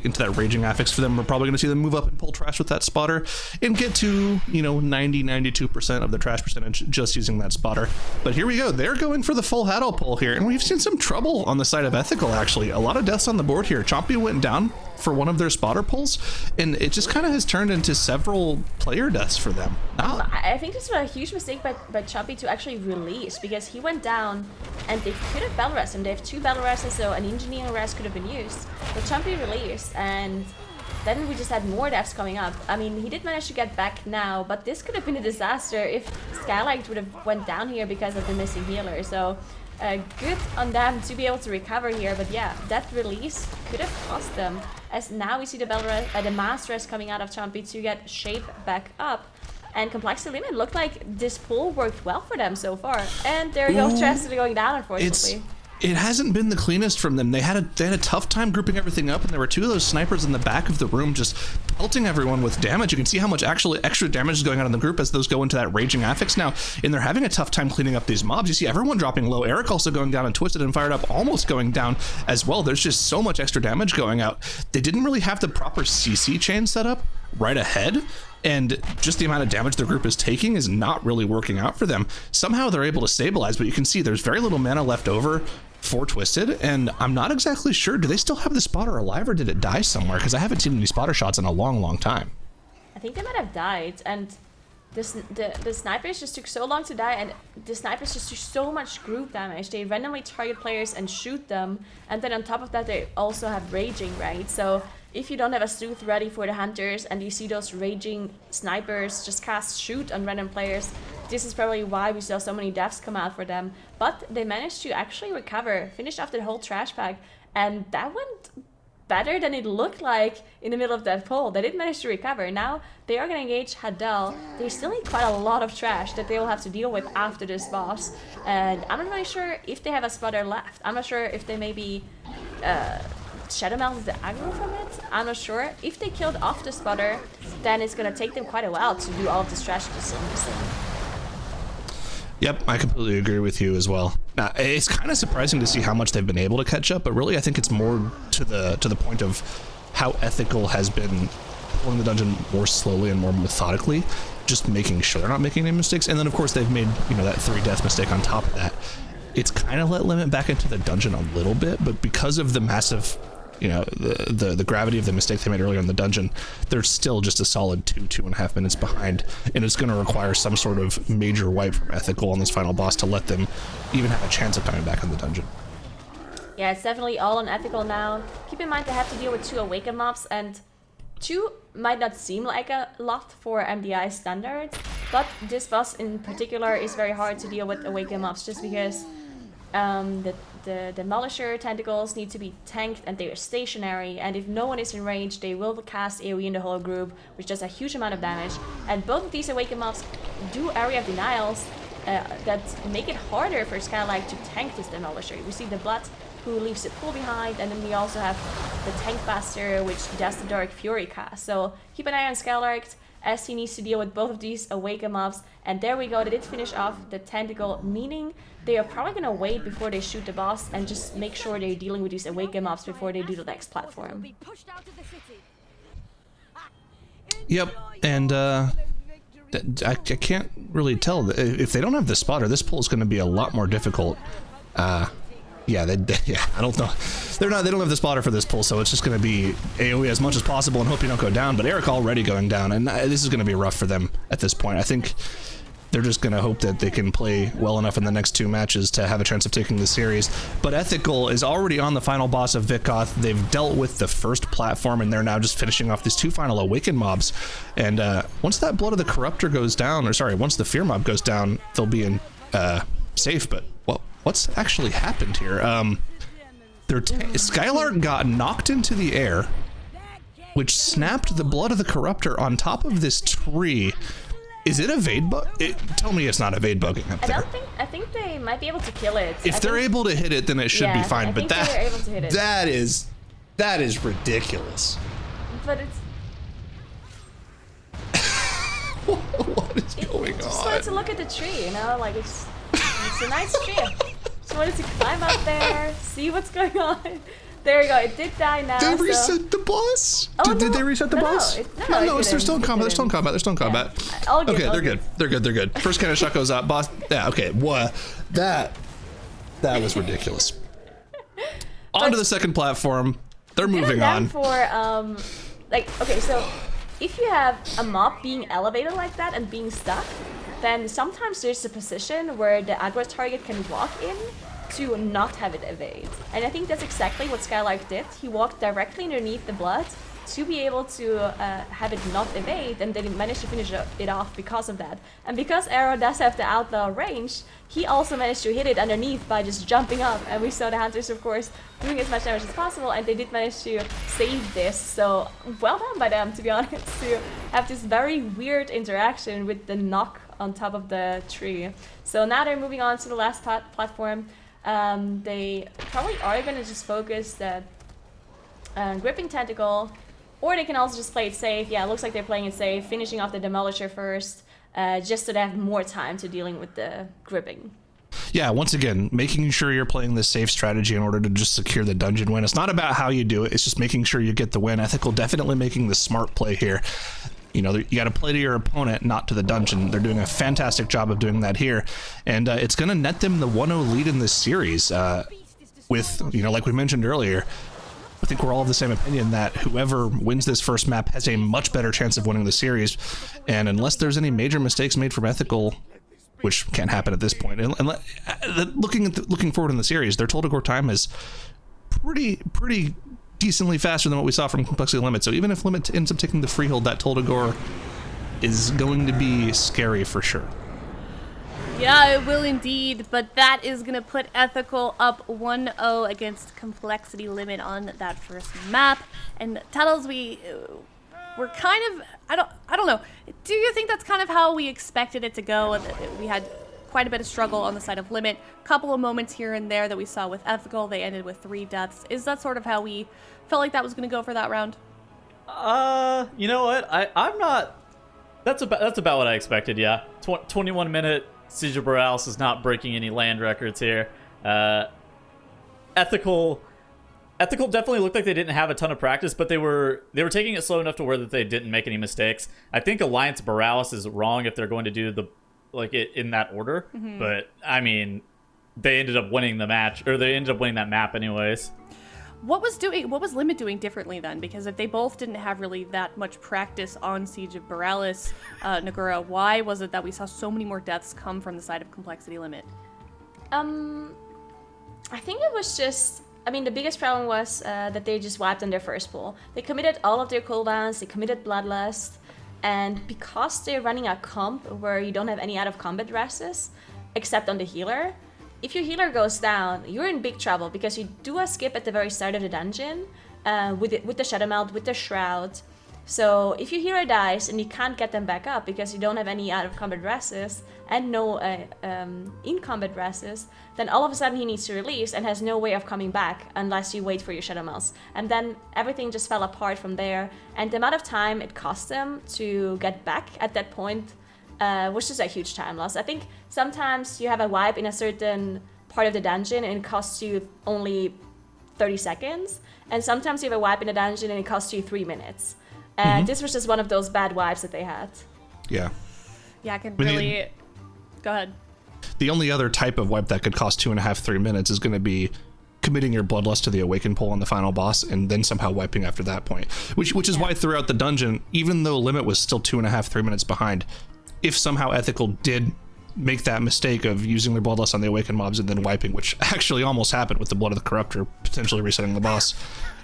into that raging affix for them, we're probably going to see them move up and pull trash with that spotter and get to, 92% of the trash percentage just using that spotter. But here we go. They're going for the full Haddle pull here, and we've seen some trouble on the side of Ethical, actually. A lot of deaths on the board here. Chompy went down for one of their spotter pulls, and it just kind of has turned into several player deaths for them. I think this was a huge mistake by Chompy to actually release, because he went down and they could have battle rested him. They have 2 battle rests, so an engineering rest could have been used. But Chompy released, and then we just had more deaths coming up. I mean, he did manage to get back now, but this could have been a disaster if Skylight would have went down here because of the missing healer. So good on them to be able to recover here, but yeah, that release could have cost them. As now we see the the mass rest coming out of Chompy to get shape back up. And Complexity Limit looked like this pull worked well for them so far. And there goes Chastity going down, unfortunately. It hasn't been the cleanest from them. They had a tough time grouping everything up, and there were 2 of those snipers in the back of the room just pelting everyone with damage. You can see how much actually extra damage is going on in the group as those go into that raging affix now, and they're having a tough time cleaning up these mobs. You see everyone dropping low. Eric also going down, and Twisted and Fired Up almost going down as well. There's just so much extra damage going out. They didn't really have the proper CC chain set up right ahead, And just the amount of damage their group is taking is not really working out for them. Somehow they're able to stabilize, but you can see there's very little mana left over for Twisted, and I'm not exactly sure. Do they still have the spotter alive, or did it die somewhere? Because I haven't seen any spotter shots in a long time. I think they might have died, and the snipers just took so long to die, and the snipers just do so much group damage. They randomly target players and shoot them, and then on top of that they also have raging, right? So if you don't have a sleuth ready for the hunters and you see those raging snipers just cast shoot on random players, this is probably why we saw so many deaths come out for them. But they managed to actually recover, finish off the whole trash pack, and that went better than it looked like in the middle of that poll. They did manage to recover. Now they are going to engage Hadel. They still need quite a lot of trash that they will have to deal with after this boss, and I'm not really sure if they have a spotter left. I'm not sure if they maybe Shadow melted the aggro from it. I'm not sure. If they killed off the spotter, then it's going to take them quite a while to do all of this trash system. Yep, I completely agree with you as well. It's kind of surprising to see how much they've been able to catch up, but really I think it's more to the point of how Ethical has been pulling the dungeon more slowly and more methodically, just making sure they're not making any mistakes. And then of course they've made, that 3-death mistake on top of that. It's kind of let Limit back into the dungeon a little bit, but because of the massive, the gravity of the mistake they made earlier in the dungeon, they're still just a solid 2.5 minutes behind, and it's going to require some sort of major wipe from Ethical on this final boss to let them even have a chance of coming back in the dungeon. Yeah, it's definitely all on Ethical now. Keep in mind they have to deal with 2 Awaken mobs, and 2 might not seem like a lot for MDI standards, but this boss in particular is very hard to deal with Awaken mobs just because the Demolisher tentacles need to be tanked and they are stationary, and if no one is in range they will cast AoE in the whole group, which does a huge amount of damage. And both of these Awaken mobs do area of denials that make it harder for Skylark to tank this Demolisher. We see the Blood, who leaves the pool behind, and then we also have the Tank Buster, which does the Dark Fury cast. So keep an eye on Skylark as he needs to deal with both of these Awaken mobs. And there we go, they did finish off the Tentacle, meaning they are probably going to wait before they shoot the boss and just make sure they're dealing with these Awaken mobs before they do the next platform. Yep, and I can't really tell. If they don't have the spotter, this pull is going to be a lot more difficult. Yeah, I don't know. They don't have the spotter for this pull, so it's just going to be AoE as much as possible and hope you don't go down. But Eric already going down, and this is going to be rough for them at this point. I think they're just going to hope that they can play well enough in the next 2 matches to have a chance of taking the series. But Ethical is already on the final boss of Vikoth. They've dealt with the first platform, and they're now just finishing off these 2 final Awaken mobs. And once that Blood of the Corruptor goes down, once the Fear mob goes down, they'll be in safe. But what's actually happened here? Skylark got knocked into the air, which snapped the Blood of the Corruptor on top of this tree. Is it evade bug? Tell me it's not evade bugging up there. I think they might be able to kill it. If they're able to hit it, then it should be fine. But they're able to hit it. that is ridiculous. But it's what is going on? Just wanted to look at the tree, like it's a nice tree. Just wanted to climb up there, see what's going on. There we go. It did die now. They reset the boss? Oh, did they reset the boss? No, they're still in combat. They're still in combat. Yeah. Okay, they're good. First cannon shot goes up. Boss. Yeah, okay. What? That was ridiculous. On to the second platform. They're moving on. Okay, so if you have a mob being elevated like that and being stuck, then sometimes there's a position where the aggro target can walk in to not have it evade. And I think that's exactly what Skylark did. He walked directly underneath the Blood to be able to have it not evade, and then he managed to finish it off because of that. And because Arrow does have the outlaw range, he also managed to hit it underneath by just jumping up. And we saw the Hunters, of course, doing as much damage as possible, and they did manage to save this. So well done by them, to be honest, to have this very weird interaction with the knock on top of the tree. So now they're moving on to the last platform. They probably are going to just focus the Gripping Tentacle, or they can also just play it safe. Yeah, it looks like they're playing it safe, finishing off the Demolisher first, just so they have more time to dealing with the Gripping. Yeah, once again, making sure you're playing the safe strategy in order to just secure the dungeon win. It's not about how you do it, it's just making sure you get the win. Ethical definitely making the smart play here. You got to play to your opponent, not to the dungeon. They're doing a fantastic job of doing that here, and it's going to net them the 1-0 lead in this series. With, like we mentioned earlier, I think we're all of the same opinion that whoever wins this first map has a much better chance of winning the series, and unless there's any major mistakes made from Ethical, which can't happen at this point, and looking forward in the series, their total score time is pretty decently faster than what we saw from Complexity Limit. So even if Limit ends up taking the freehold, that Toldagor is going to be scary for sure. Yeah, it will indeed, but that is going to put Ethical up 1-0 against Complexity Limit on that first map. And Tattles, we're kind of, I don't know. Do you think that's kind of how we expected it to go? We had quite a bit of struggle on the side of Limit. Couple of moments here and there that we saw with Ethical. They ended with 3 deaths. Is that sort of how we felt like that was going to go for that round? You know what? I'm not. That's about what I expected. Yeah, 21-minute. Siege of Borealis is not breaking any land records here. Ethical definitely looked like they didn't have a ton of practice, but they were taking it slow enough to where that they didn't make any mistakes. I think Alliance Borealis is wrong if they're going to do it in that order. Mm-hmm. But I mean, they ended up winning the match, or they ended up winning that map anyways. What was Limit doing differently then? Because if they both didn't have really that much practice on Siege of Borealis, Nagura, why was it that we saw so many more deaths come from the side of Complexity Limit? I think it was just, the biggest problem was that they just wiped on their first pull. They committed all of their cooldowns, they committed Bloodlust, and because they're running a comp where you don't have any out of combat rests, except on the healer, if your healer goes down, you're in big trouble because you do a skip at the very start of the dungeon with the Shadow Melt, with the Shroud. So if your hero dies and you can't get them back up because you don't have any out of combat rests and no in combat rests, then all of a sudden he needs to release and has no way of coming back unless you wait for your Shadow Melts. And then everything just fell apart from there. And the amount of time it cost them to get back at that point was just a huge time loss. I think sometimes you have a wipe in a certain part of the dungeon and it costs you only 30 seconds. And sometimes you have a wipe in a dungeon and it costs you 3 minutes. And this was just one of those bad wipes that they had. Yeah. Yeah, I can really... Go ahead. The only other type of wipe that could cost 2.5, 3 minutes is going to be committing your Bloodlust to the Awaken pull on the final boss and then somehow wiping after that point. Which is why throughout the dungeon, even though Limit was still 2.5, 3 minutes behind, if somehow Ethical did make that mistake of using their Bloodlust on the Awaken mobs and then wiping, which actually almost happened with the Blood of the Corruptor potentially resetting the boss,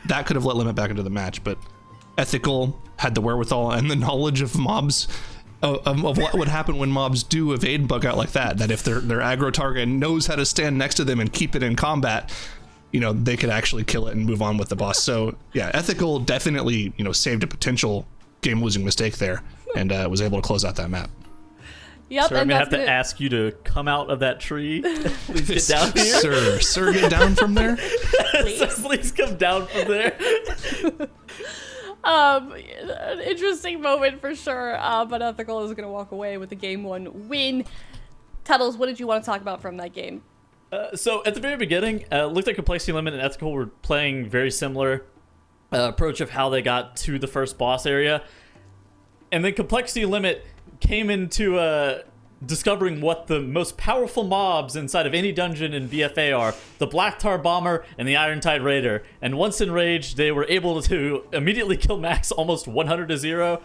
that could have let Limit back into the match. But Ethical had the wherewithal and the knowledge of mobs, of what would happen when mobs do evade and bug out like that, that if their aggro target knows how to stand next to them and keep it in combat, they could actually kill it and move on with the boss. So yeah, Ethical definitely, saved a potential game-losing mistake there and was able to close out that map. Yep, Sir, I'm gonna have to ask you to come out of that tree. Please get down Sir, here. get down from there. Please come down from there. An interesting moment for sure, but Ethical is going to walk away with the game 1 win. Tuddles, what did you want to talk about from that game? So at the very beginning, looked like Complexity Limit and Ethical were playing very similar approach of how they got to the first boss area. And then Complexity Limit came into discovering what the most powerful mobs inside of any dungeon in BFA are, the Black Tar Bomber and the Iron Tide Raider. And once enraged, they were able to immediately kill Max almost 100-0.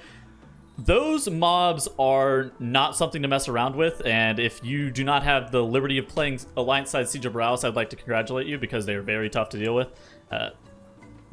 Those mobs are not something to mess around with, and if you do not have the liberty of playing Alliance side Siege of Borealis, I'd like to congratulate you because they are very tough to deal with.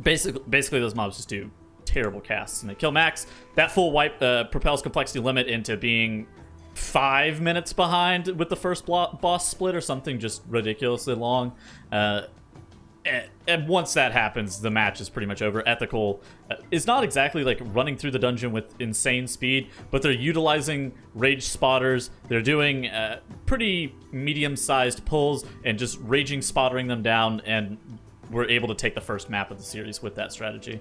Basically, those mobs just do terrible casts, and they kill Max. That full wipe propels Complexity Limit into being 5 minutes behind with the first boss split or something just ridiculously long. And once that happens, the match is pretty much over. Ethical is not exactly like running through the dungeon with insane speed, but they're utilizing rage spotters. They're doing pretty medium-sized pulls and just raging spottering them down, and we're able to take the first map of the series with that strategy.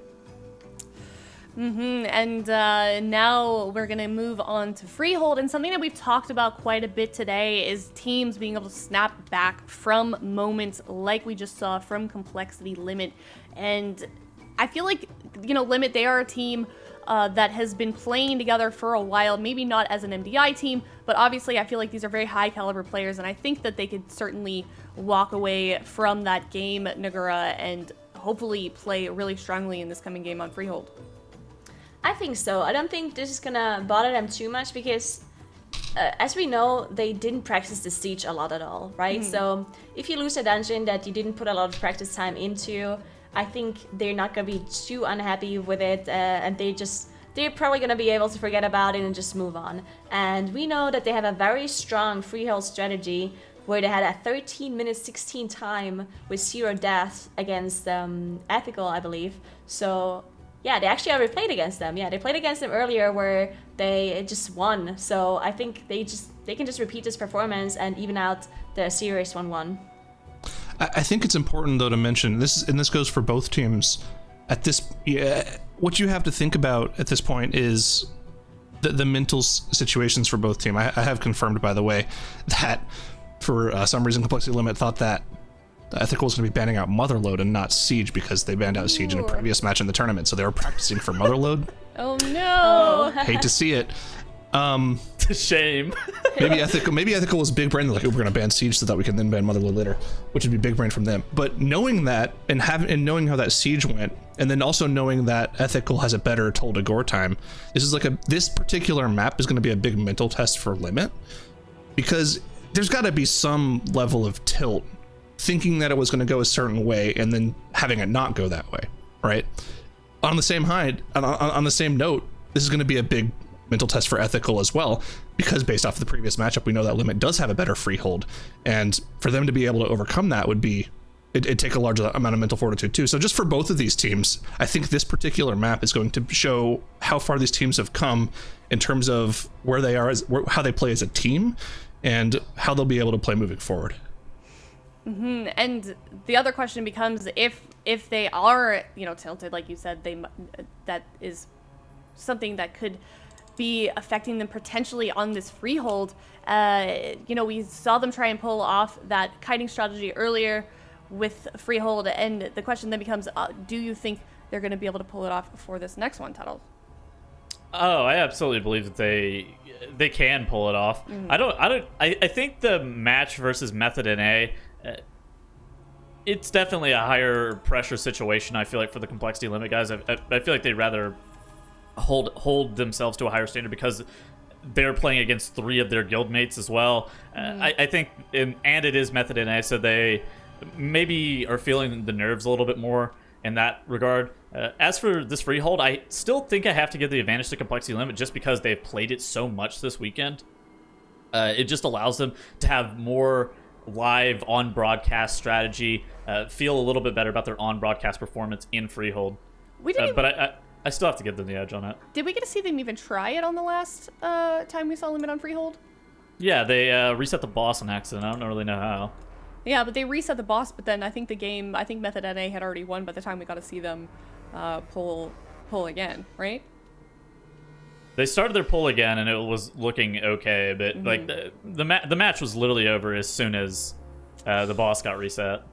And now we're going to move on to Freehold, and something that we've talked about quite a bit today is teams being able to snap back from moments like we just saw from Complexity Limit. And I feel like, Limit, they are a team that has been playing together for a while, maybe not as an MDI team, but obviously I feel like these are very high caliber players, and I think that they could certainly walk away from that game, Nagura, and hopefully play really strongly in this coming game on Freehold. I think so. I don't think this is gonna bother them too much because, as we know, they didn't practice the siege a lot at all, right? So if you lose a dungeon that you didn't put a lot of practice time into, I think they're not gonna be too unhappy with it, and they're probably gonna be able to forget about it and just move on. And we know that they have a very strong freehold strategy where they had a 13 minutes 16 time with 0 deaths against Ethical, I believe. So yeah, they actually already played against them. Yeah, they played against them earlier where they just won. So I think they can just repeat this performance and even out the series 1-1. I think it's important though to mention this, and this goes for both teams. What you have to think about at this point is the mental situations for both teams. I have confirmed, by the way, that for some reason Complexity Limit thought that Ethical was going to be banning out Motherload and not Siege because they banned out Siege in a previous match in the tournament, so they were practicing for Motherload. Oh no! Hate to see it. It's a shame. Maybe Ethical was big brain. They're like, we're going to ban Siege so that we can then ban Motherload later, which would be big brain from them. But knowing that and knowing how that Siege went, and then also knowing that Ethical has a better Toll to Gore time, this particular map is going to be a big mental test for Limit, because there's got to be some level of tilt thinking that it was going to go a certain way and then having it not go that way, right? On the same note, this is going to be a big mental test for Ethical as well, because based off of the previous matchup, we know that Limit does have a better freehold, and for them to be able to overcome that would be it'd take a large amount of mental fortitude too. So just for both of these teams, I think this particular map is going to show how far these teams have come in terms of where they are, how they play as a team, and how they'll be able to play moving forward. And the other question becomes, if they are, tilted, like you said, that is something that could be affecting them potentially on this freehold. We saw them try and pull off that kiting strategy earlier with freehold, and the question then becomes, do you think they're going to be able to pull it off for this next one, Tuttle? Oh, I absolutely believe that they can pull it off. I think the match versus Method NA, it's definitely a higher pressure situation. I feel like for the Complexity Limit guys, I feel like they'd rather hold themselves to a higher standard because they're playing against 3 of their guildmates as well. I think, and it is Method NA, so they maybe are feeling the nerves a little bit more in that regard. As for this freehold, I still think I have to give the advantage to Complexity Limit just because they've played it so much this weekend. It just allows them to have more live on-broadcast strategy, feel a little bit better about their on-broadcast performance in freehold. But I still have to give them the edge on it. Did we get to see them even try it on the last time we saw Limit on freehold? Yeah, they reset the boss on accident. I don't really know how. Yeah, but they reset the boss, but then I think Method NA had already won by the time we got to see them pull again, right? They started their pull again, and it was looking okay, but like the match was literally over as soon as the boss got reset.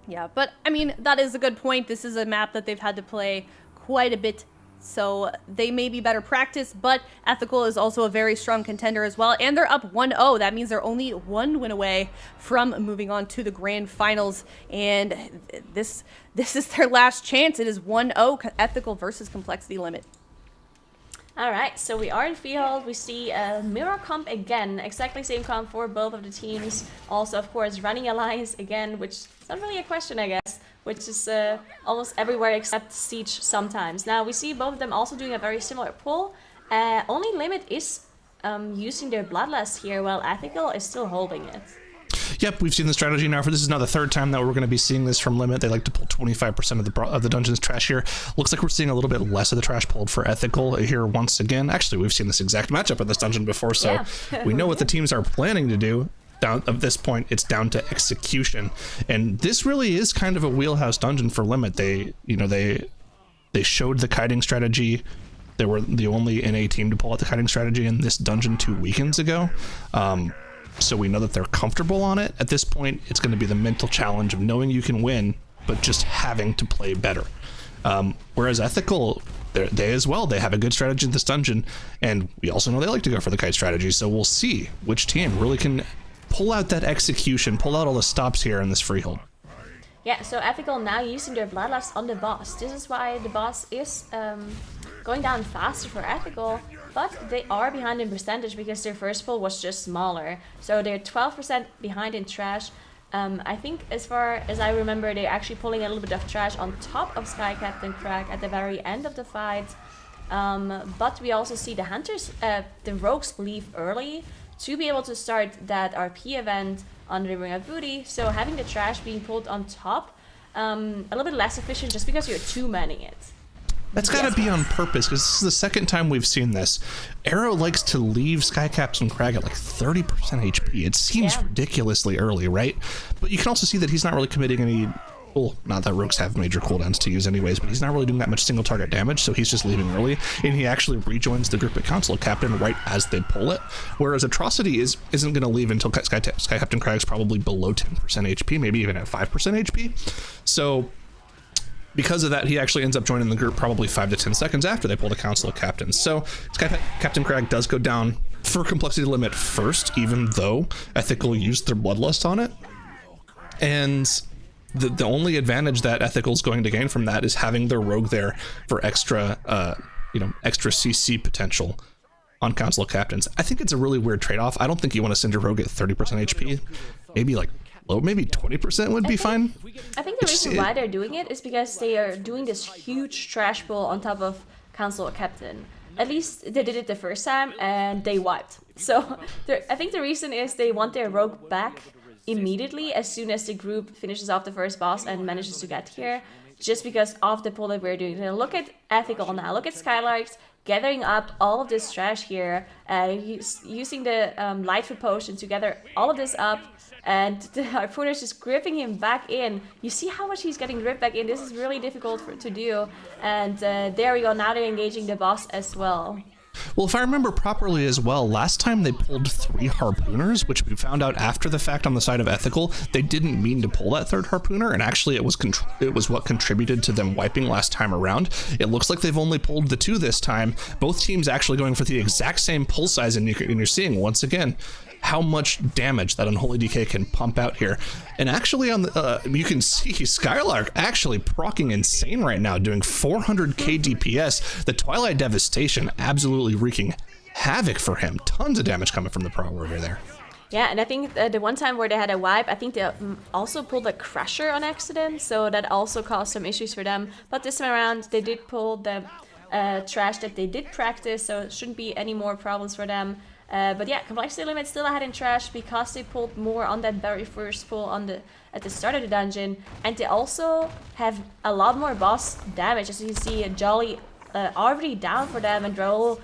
Yeah, but I mean, that is a good point. This is a map that they've had to play quite a bit, so they may be better practice, but Ethical is also a very strong contender as well, and they're up 1-0. That means they're only 1 win away from moving on to the grand finals, and this is their last chance. It is 1-0 Ethical versus Complexity Limit. All right, so we are in freehold. We see a mirror comp again, exactly same comp for both of the teams. Also, of course, running alliance again, which is not really a question, I guess, which is almost everywhere except Siege sometimes. Now, we see both of them also doing a very similar pull. Only Limit is using their Bloodlust here, while Ethical is still holding it. Yep, we've seen the strategy now. This is now the 3rd time that we're going to be seeing this from Limit. They like to pull 25% of the dungeon's trash here. Looks like we're seeing a little bit less of the trash pulled for Ethical here once again. Actually, we've seen this exact matchup in this dungeon before, so we know what the teams are planning to do. Down at this point, it's down to execution, and this really is kind of a wheelhouse dungeon for Limit. They showed the kiting strategy. They were the only NA team to pull out the kiting strategy in this dungeon 2 weekends ago. So we know that they're comfortable on it. At this point, it's going to be the mental challenge of knowing you can win, but just having to play better. Whereas Ethical, they as well, they have a good strategy in this dungeon, and we also know they like to go for the kite strategy, so we'll see which team really can pull out that execution, pull out all the stops here in this freehold. Yeah, so Ethical now using their Bloodlust on the boss. This is why the boss is going down faster for Ethical, but they are behind in percentage because their first pull was just smaller. So they're 12% behind in trash. I think as far as I remember, they're actually pulling a little bit of trash on top of Sky Captain Crag at the very end of the fight. But we also see the Hunters, the Rogues leave early to be able to start that RP event on the Ring of Booty. So having the trash being pulled on top, a little bit less efficient just because you're two-manning it. That's got to be on purpose, because this is the second time we've seen this. Arrow likes to leave Sky Captain Crag at like 30% HP. It seems ridiculously early, right? But you can also see that he's not really committing any... Well, not that Rogues have major cooldowns to use anyways, but he's not really doing that much single target damage, so he's just leaving early, and he actually rejoins the group at Council Captain right as they pull it, whereas Atrocity isn't going to leave until Sky Captain Crag's probably below 10% HP, maybe even at 5% HP. So because of that, he actually ends up joining the group probably 5 to 10 seconds after they pull the Council of Captains. So Sky Captain Crag does go down for complexity limit first, even though Ethical used their Bloodlust on it. And the only advantage that Ethical's going to gain from that is having their Rogue there for extra, extra CC potential on Council of Captains. I think it's a really weird trade-off. I don't think you want to send your Rogue at 30% HP. Maybe like low, maybe 20% would be fine. I think the reason why they're doing it is because they are doing this huge trash pull on top of Council of Captain. At least they did it the first time and they wiped. So I think the reason is they want their Rogue back immediately as soon as the group finishes off the first boss and manages to get here, just because of the pull that we're doing. Now look at Ethical now, look at Skylarks gathering up all of this trash here, using the Lightfoot potion to gather all of this up, and the Harpooner's just gripping him back in. You see how much he's getting gripped back in. This is really difficult to do, and there we go, now they're engaging the boss as well. Well, if I remember properly as well, last time they pulled 3 Harpooners, which we found out after the fact on the side of Ethical. They didn't mean to pull that 3rd Harpooner, and actually it was what contributed to them wiping last time around. It looks like they've only pulled the 2 this time. Both teams actually going for the exact same pull size, and you're seeing, once again, how much damage that Unholy DK can pump out here. And actually on the you can see Skylark actually proccing insane right now, doing 400k DPS. The Twilight Devastation absolutely wreaking havoc for him. Tons of damage coming from the Pro Warrior there. Yeah, and I think the one time where they had a wipe, I think they also pulled a Crusher on accident, so that also caused some issues for them. But this time around, they did pull the trash that they did practice, so it shouldn't be any more problems for them. But yeah, complexity limit still ahead in trash because they pulled more on that very first pull at the start of the dungeon, and they also have a lot more boss damage. As you see, Jolly already down for them, and Droll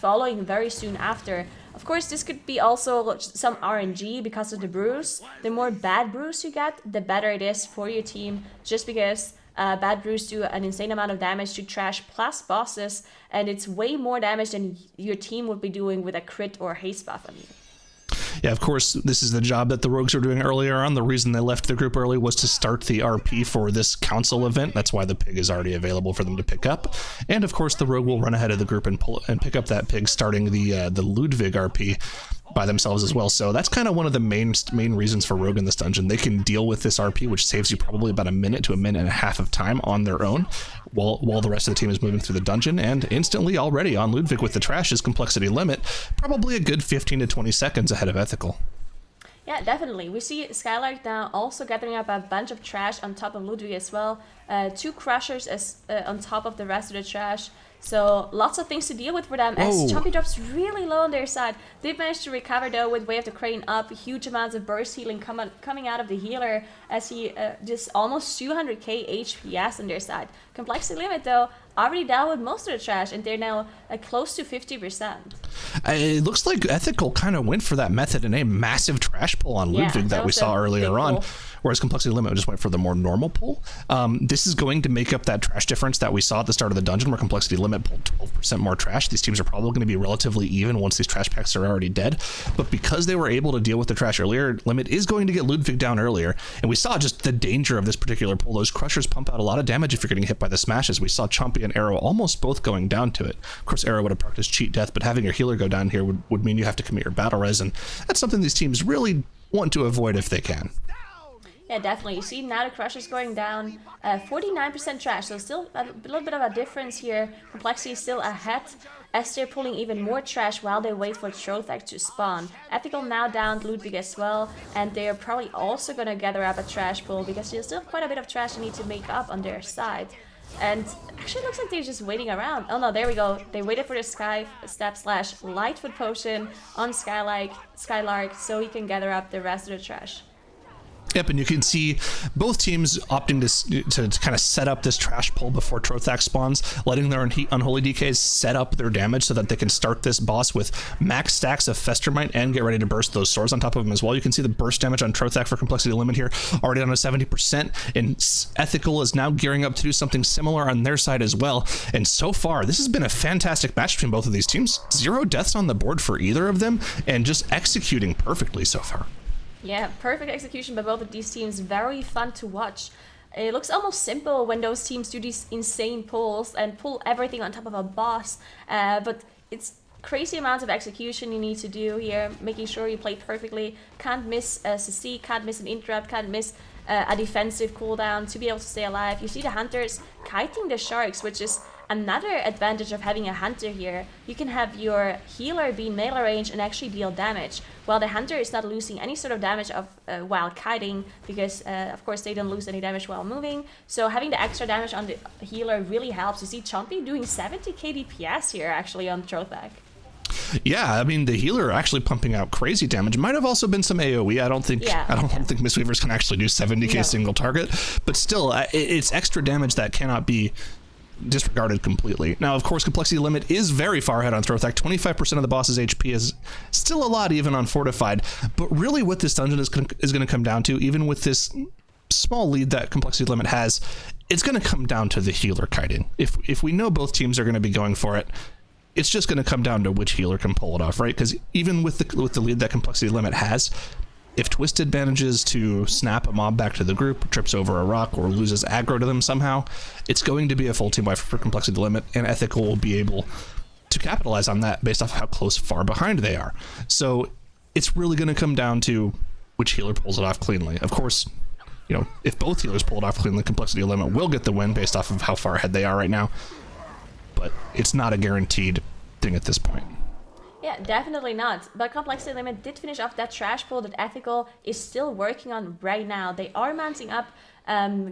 following very soon after. Of course, this could be also some RNG because of the brews. The more bad brews you get, the better it is for your team, just because bad brews do an insane amount of damage to trash plus bosses, and it's way more damage than your team would be doing with a crit or haste buff on you. Yeah, of course, this is the job that the Rogues were doing earlier on. The reason they left the group early was to start the RP for this council event. That's why the pig is already available for them to pick up. And of course, the Rogue will run ahead of the group and pick up that pig, starting the Ludwig RP by themselves as well. So that's kind of one of the main reasons for Rogue in this dungeon. They can deal with this RP, which saves you probably about a minute to a minute and a half of time on their own, while the rest of the team is moving through the dungeon. And instantly already on Ludwig with the trash's complexity limit, probably a good 15 to 20 seconds ahead of Ethical. Yeah, definitely. We see Skylark now also gathering up a bunch of trash on top of Ludwig as well. 2 Crushers on top of the rest of the trash. So lots of things to deal with for them, as Chompy drops really low on their side. They've managed to recover though with Way of the Crane up, huge amounts of burst healing coming out of the healer, as he just almost 200k HPS on their side. Complexity limit though, already down with most of the trash, and they're now close to 50%. It looks like Ethical kind of went for that method in a massive trash pull on Ludwig that we saw earlier on, whereas Complexity Limit just went for the more normal pull. This is going to make up that trash difference that we saw at the start of the dungeon, where Complexity Limit pulled 12% more trash. These teams are probably going to be relatively even once these trash packs are already dead, but because they were able to deal with the trash earlier, Limit is going to get Ludwig down earlier, and we saw just the danger of this particular pull. Those Crushers pump out a lot of damage if you're getting hit by the smashes. We saw Chompy and Arrow almost both going down to it. Of course, Arrow would have practiced cheat death, but having your healer go down here would mean you have to commit your battle res, and that's something these teams really want to avoid if they can. Yeah, definitely. You see now the crush is going down, 49% trash, so still a little bit of a difference here. Complexity is still ahead as they're pulling even more trash while they wait for Trothek to spawn. Ethical now down Ludwig as well, and they're probably also going to gather up a trash pool because there's still quite a bit of trash they need to make up on their side. And actually it looks like they're just waiting around. Oh no, there we go. They waited for the Sky Step / Lightfoot Potion on Skylark so he can gather up the rest of the trash. Yep, and you can see both teams opting to kind of set up this trash pull before Trothak spawns, letting their Unholy DKs set up their damage so that they can start this boss with max stacks of Festermite and get ready to burst those swords on top of them as well. You can see the burst damage on Trothak for Complexity Limit here, already on a 70%, and Ethical is now gearing up to do something similar on their side as well. And so far, this has been a fantastic match between both of these teams. 0 deaths on the board for either of them, and just executing perfectly so far. Yeah, perfect execution by both of these teams. Very fun to watch. It looks almost simple when those teams do these insane pulls and pull everything on top of a boss. But it's crazy amounts of execution you need to do here, making sure you play perfectly. Can't miss a CC, can't miss an interrupt, can't miss a defensive cooldown to be able to stay alive. You see the hunters kiting the sharks, which is another advantage of having a hunter here. You can have your healer be in melee range and actually deal damage, while the hunter is not losing any sort of damage while kiting, because of course they don't lose any damage while moving. So having the extra damage on the healer really helps. You see Chompy doing 70k DPS here actually on Trothak. Yeah, I mean, the healer actually pumping out crazy damage. Might have also been some AoE. I don't think Mistweavers can actually do 70k single target, but still, it's extra damage that cannot be disregarded completely. Now, of course, Complexity Limit is very far ahead on Trothak. 25% of the boss's HP is still a lot even on Fortified, but really what this dungeon is going to come down to, even with this small lead that Complexity Limit has, it's going to come down to the healer kiting. If we know both teams are going to be going for it, it's just going to come down to which healer can pull it off, right? Because even with the lead that Complexity Limit has, if Twisted manages to snap a mob back to the group, trips over a rock, or loses aggro to them somehow, it's going to be a full team wipe for Complexity Limit, and Ethical will be able to capitalize on that based off how far behind they are. So it's really going to come down to which healer pulls it off cleanly. Of course, you know, if both healers pull it off cleanly, Complexity Limit will get the win based off of how far ahead they are right now, but it's not a guaranteed thing at this point. Yeah, definitely not. But Complexity Limit did finish off that trash pull that Ethical is still working on right now. They are mounting up,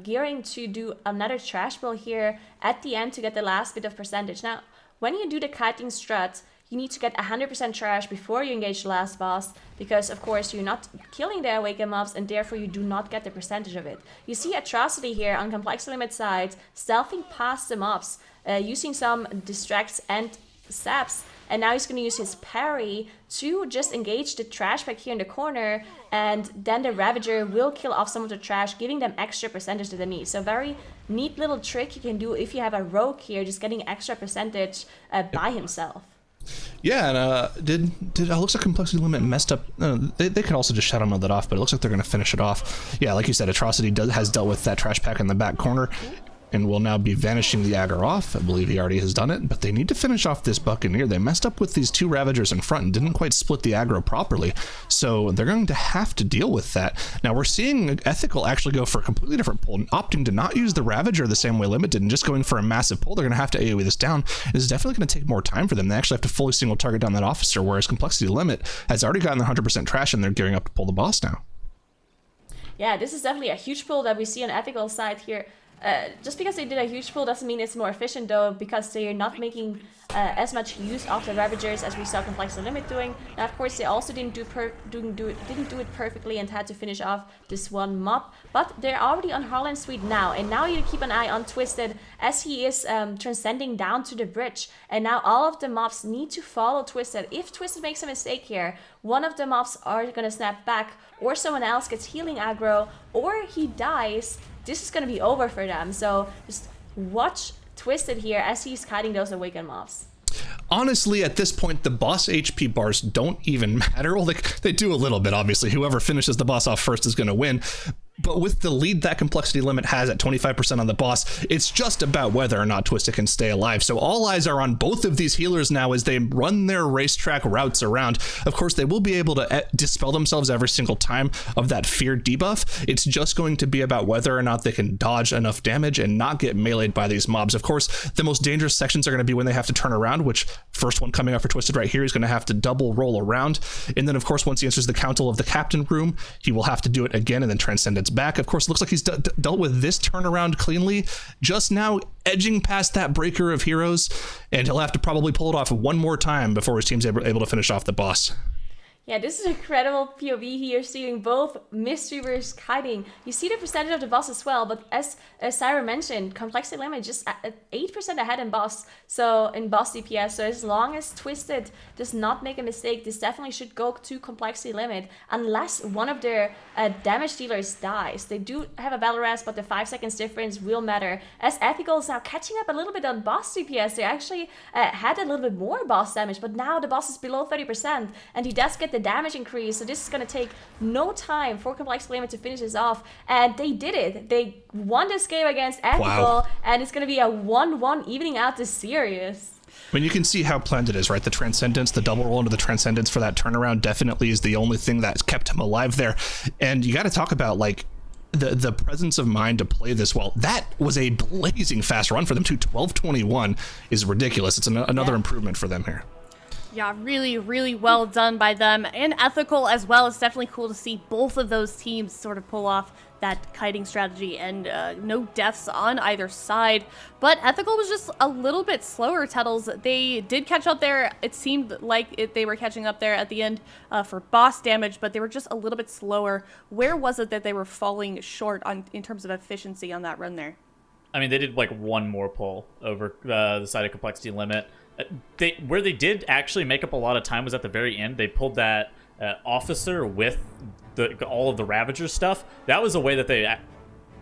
gearing to do another trash pull here at the end to get the last bit of percentage. Now, when you do the kiting strut, you need to get 100% trash before you engage the last boss, because of course you're not killing the awakened mobs and therefore you do not get the percentage of it. You see Atrocity here on Complexity Limit side, stealthing past the mobs, using some distracts and saps, and now he's going to use his parry to just engage the trash back here in the corner, and then the Ravager will kill off some of the trash, giving them extra percentage that they need. So very neat little trick you can do if you have a rogue here, just getting extra percentage by himself. Yeah, and it looks like Complexity Limit messed up. They could also just shadow mode that off, but it looks like they're going to finish it off. Yeah, like you said, Atrocity has dealt with that trash pack in the back corner, and will now be vanishing the aggro off. I believe he already has done it, but they need to finish off this Buccaneer. They messed up with these two Ravagers in front and didn't quite split the aggro properly, so they're going to have to deal with that. Now we're seeing Ethical actually go for a completely different pull, opting to not use the Ravager the same way Limit did and just going for a massive pull. They're going to have to AoE this down. This is definitely going to take more time for them. They actually have to fully single target down that officer, whereas Complexity Limit has already gotten their 100% trash and they're gearing up to pull the boss now. Yeah, this is definitely a huge pull that we see on Ethical side here. Just because they did a huge pull doesn't mean it's more efficient though, because they're not making as much use of the Ravagers as we saw Complexity Limit doing. Now of course they also didn't do it perfectly and had to finish off this one mob, but they're already on Harlan Suite now, and now you keep an eye on Twisted as he is transcending down to the bridge, and now all of the mobs need to follow Twisted. If Twisted makes a mistake here, one of the mobs are gonna snap back, or someone else gets healing aggro, or he dies. This is going to be over for them. So just watch Twisted here as he's kiting those awakened mobs. Honestly, at this point, the boss HP bars don't even matter. Well, they do a little bit, obviously. Whoever finishes the boss off first is going to win. But with the lead that Complexity Limit has at 25% on the boss, it's just about whether or not Twisted can stay alive. So all eyes are on both of these healers now as they run their racetrack routes around. Of course, they will be able to dispel themselves every single time of that fear debuff. It's just going to be about whether or not they can dodge enough damage and not get meleeed by these mobs. Of course, the most dangerous sections are going to be when they have to turn around, which first one coming up for Twisted right here is going to have to double roll around. And then, of course, once he enters the council of the captain room, he will have to do it again and then Transcendence back. Of course, it looks like he's dealt with this turnaround cleanly, just now edging past that breaker of heroes, and he'll have to probably pull it off one more time before his team's able to finish off the boss. Yeah, this is an incredible POV here, seeing both Mystery versus Kiting. You see the percentage of the boss as well, but as Syra mentioned, Complexity Limit just at 8% ahead in boss DPS. So as long as Twisted does not make a mistake, this definitely should go to Complexity Limit, unless one of their damage dealers dies. They do have a battle rest, but the 5 seconds difference will matter. As Ethical is now catching up a little bit on boss DPS, they actually had a little bit more boss damage, but now the boss is below 30%, and he does get the damage increase, so this is going to take no time for Complexity Limit to finish this off, and they did it. They won this game against Ethical, Wow. and it's going to be a 1-1 evening out the series. I mean, you can see how planned it is, right? The Transcendence, the double roll into the Transcendence for that turnaround definitely is the only thing that's kept him alive there. And you got to talk about, like, the presence of mind to play this well. That was a blazing fast run for them too. 12:21 is ridiculous. It's another improvement for them here. Yeah, really, really well done by them, and Ethical as well. It's definitely cool to see both of those teams sort of pull off that kiting strategy, and no deaths on either side. But Ethical was just a little bit slower, Tettles. They did catch up there. It seemed like they were catching up there at the end for boss damage, but they were just a little bit slower. Where was it that they were falling short in terms of efficiency on that run there? I mean, they did like one more pull over the side of Complexity Limit. Where they did actually make up a lot of time was at the very end. They pulled that officer with all of the Ravager stuff. That was a way that they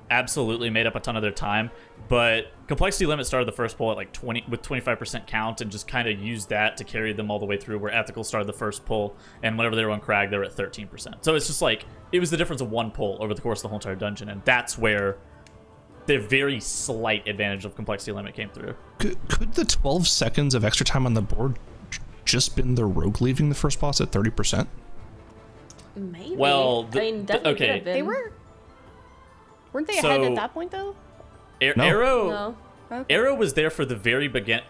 absolutely made up a ton of their time. But Complexity Limit started the first pull at like 25% count and just kind of used that to carry them all the way through, where Ethical started the first pull, and whenever they were on Crag, they were at 13%. So it's just like, it was the difference of one pull over the course of the whole entire dungeon, and that's where the very slight advantage of Complexity Limit came through. Could the 12 seconds of extra time on the board just been the rogue leaving the first boss at 30%? Maybe. Well, I mean, definitely could have been. They weren't they ahead at that point though? No. Arrow, No. Okay. Arrow was there for the very beginning.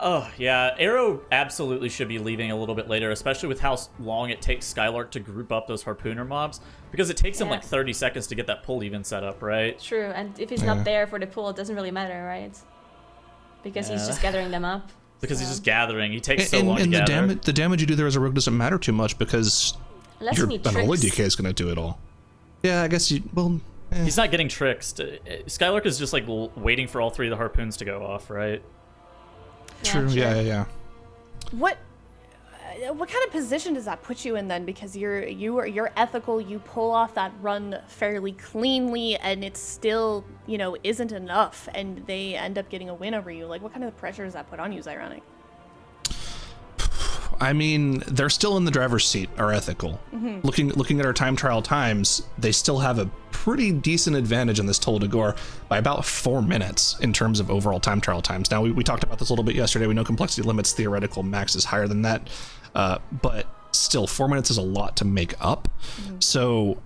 Oh, yeah. Arrow absolutely should be leaving a little bit later, especially with how long it takes Skylark to group up those Harpooner mobs, because it takes him Yeah. like 30 seconds to get that pull even set up, right? True, and if he's not there for the pool, it doesn't really matter, right? Because he's Yeah. just gathering them up. Because so. he's just gathering. He takes so And long to gather. the damage you do there as a rogue doesn't matter too much because Unless your you need Unholy tricks. DK is going to do it all. Yeah, I guess He's not getting tricked. Skylark is just like waiting for all three of the harpoons to go off, right? True. Yeah. What kind of position does that put you in then? Because you're ethical, you pull off that run fairly cleanly, and it still, isn't enough, and they end up getting a win over you. Like, what kind of pressure does that put on you, Zyronic? I mean, they're still in the driver's seat, are ethical. Mm-hmm. Looking at our time trial times, they still have a pretty decent advantage in this Toll de Gore by about 4 minutes in terms of overall time trial times. Now, we talked about this a little bit yesterday. We know Complexity Limit's theoretical max is higher than that, but still, 4 minutes is a lot to make up. Mm-hmm. So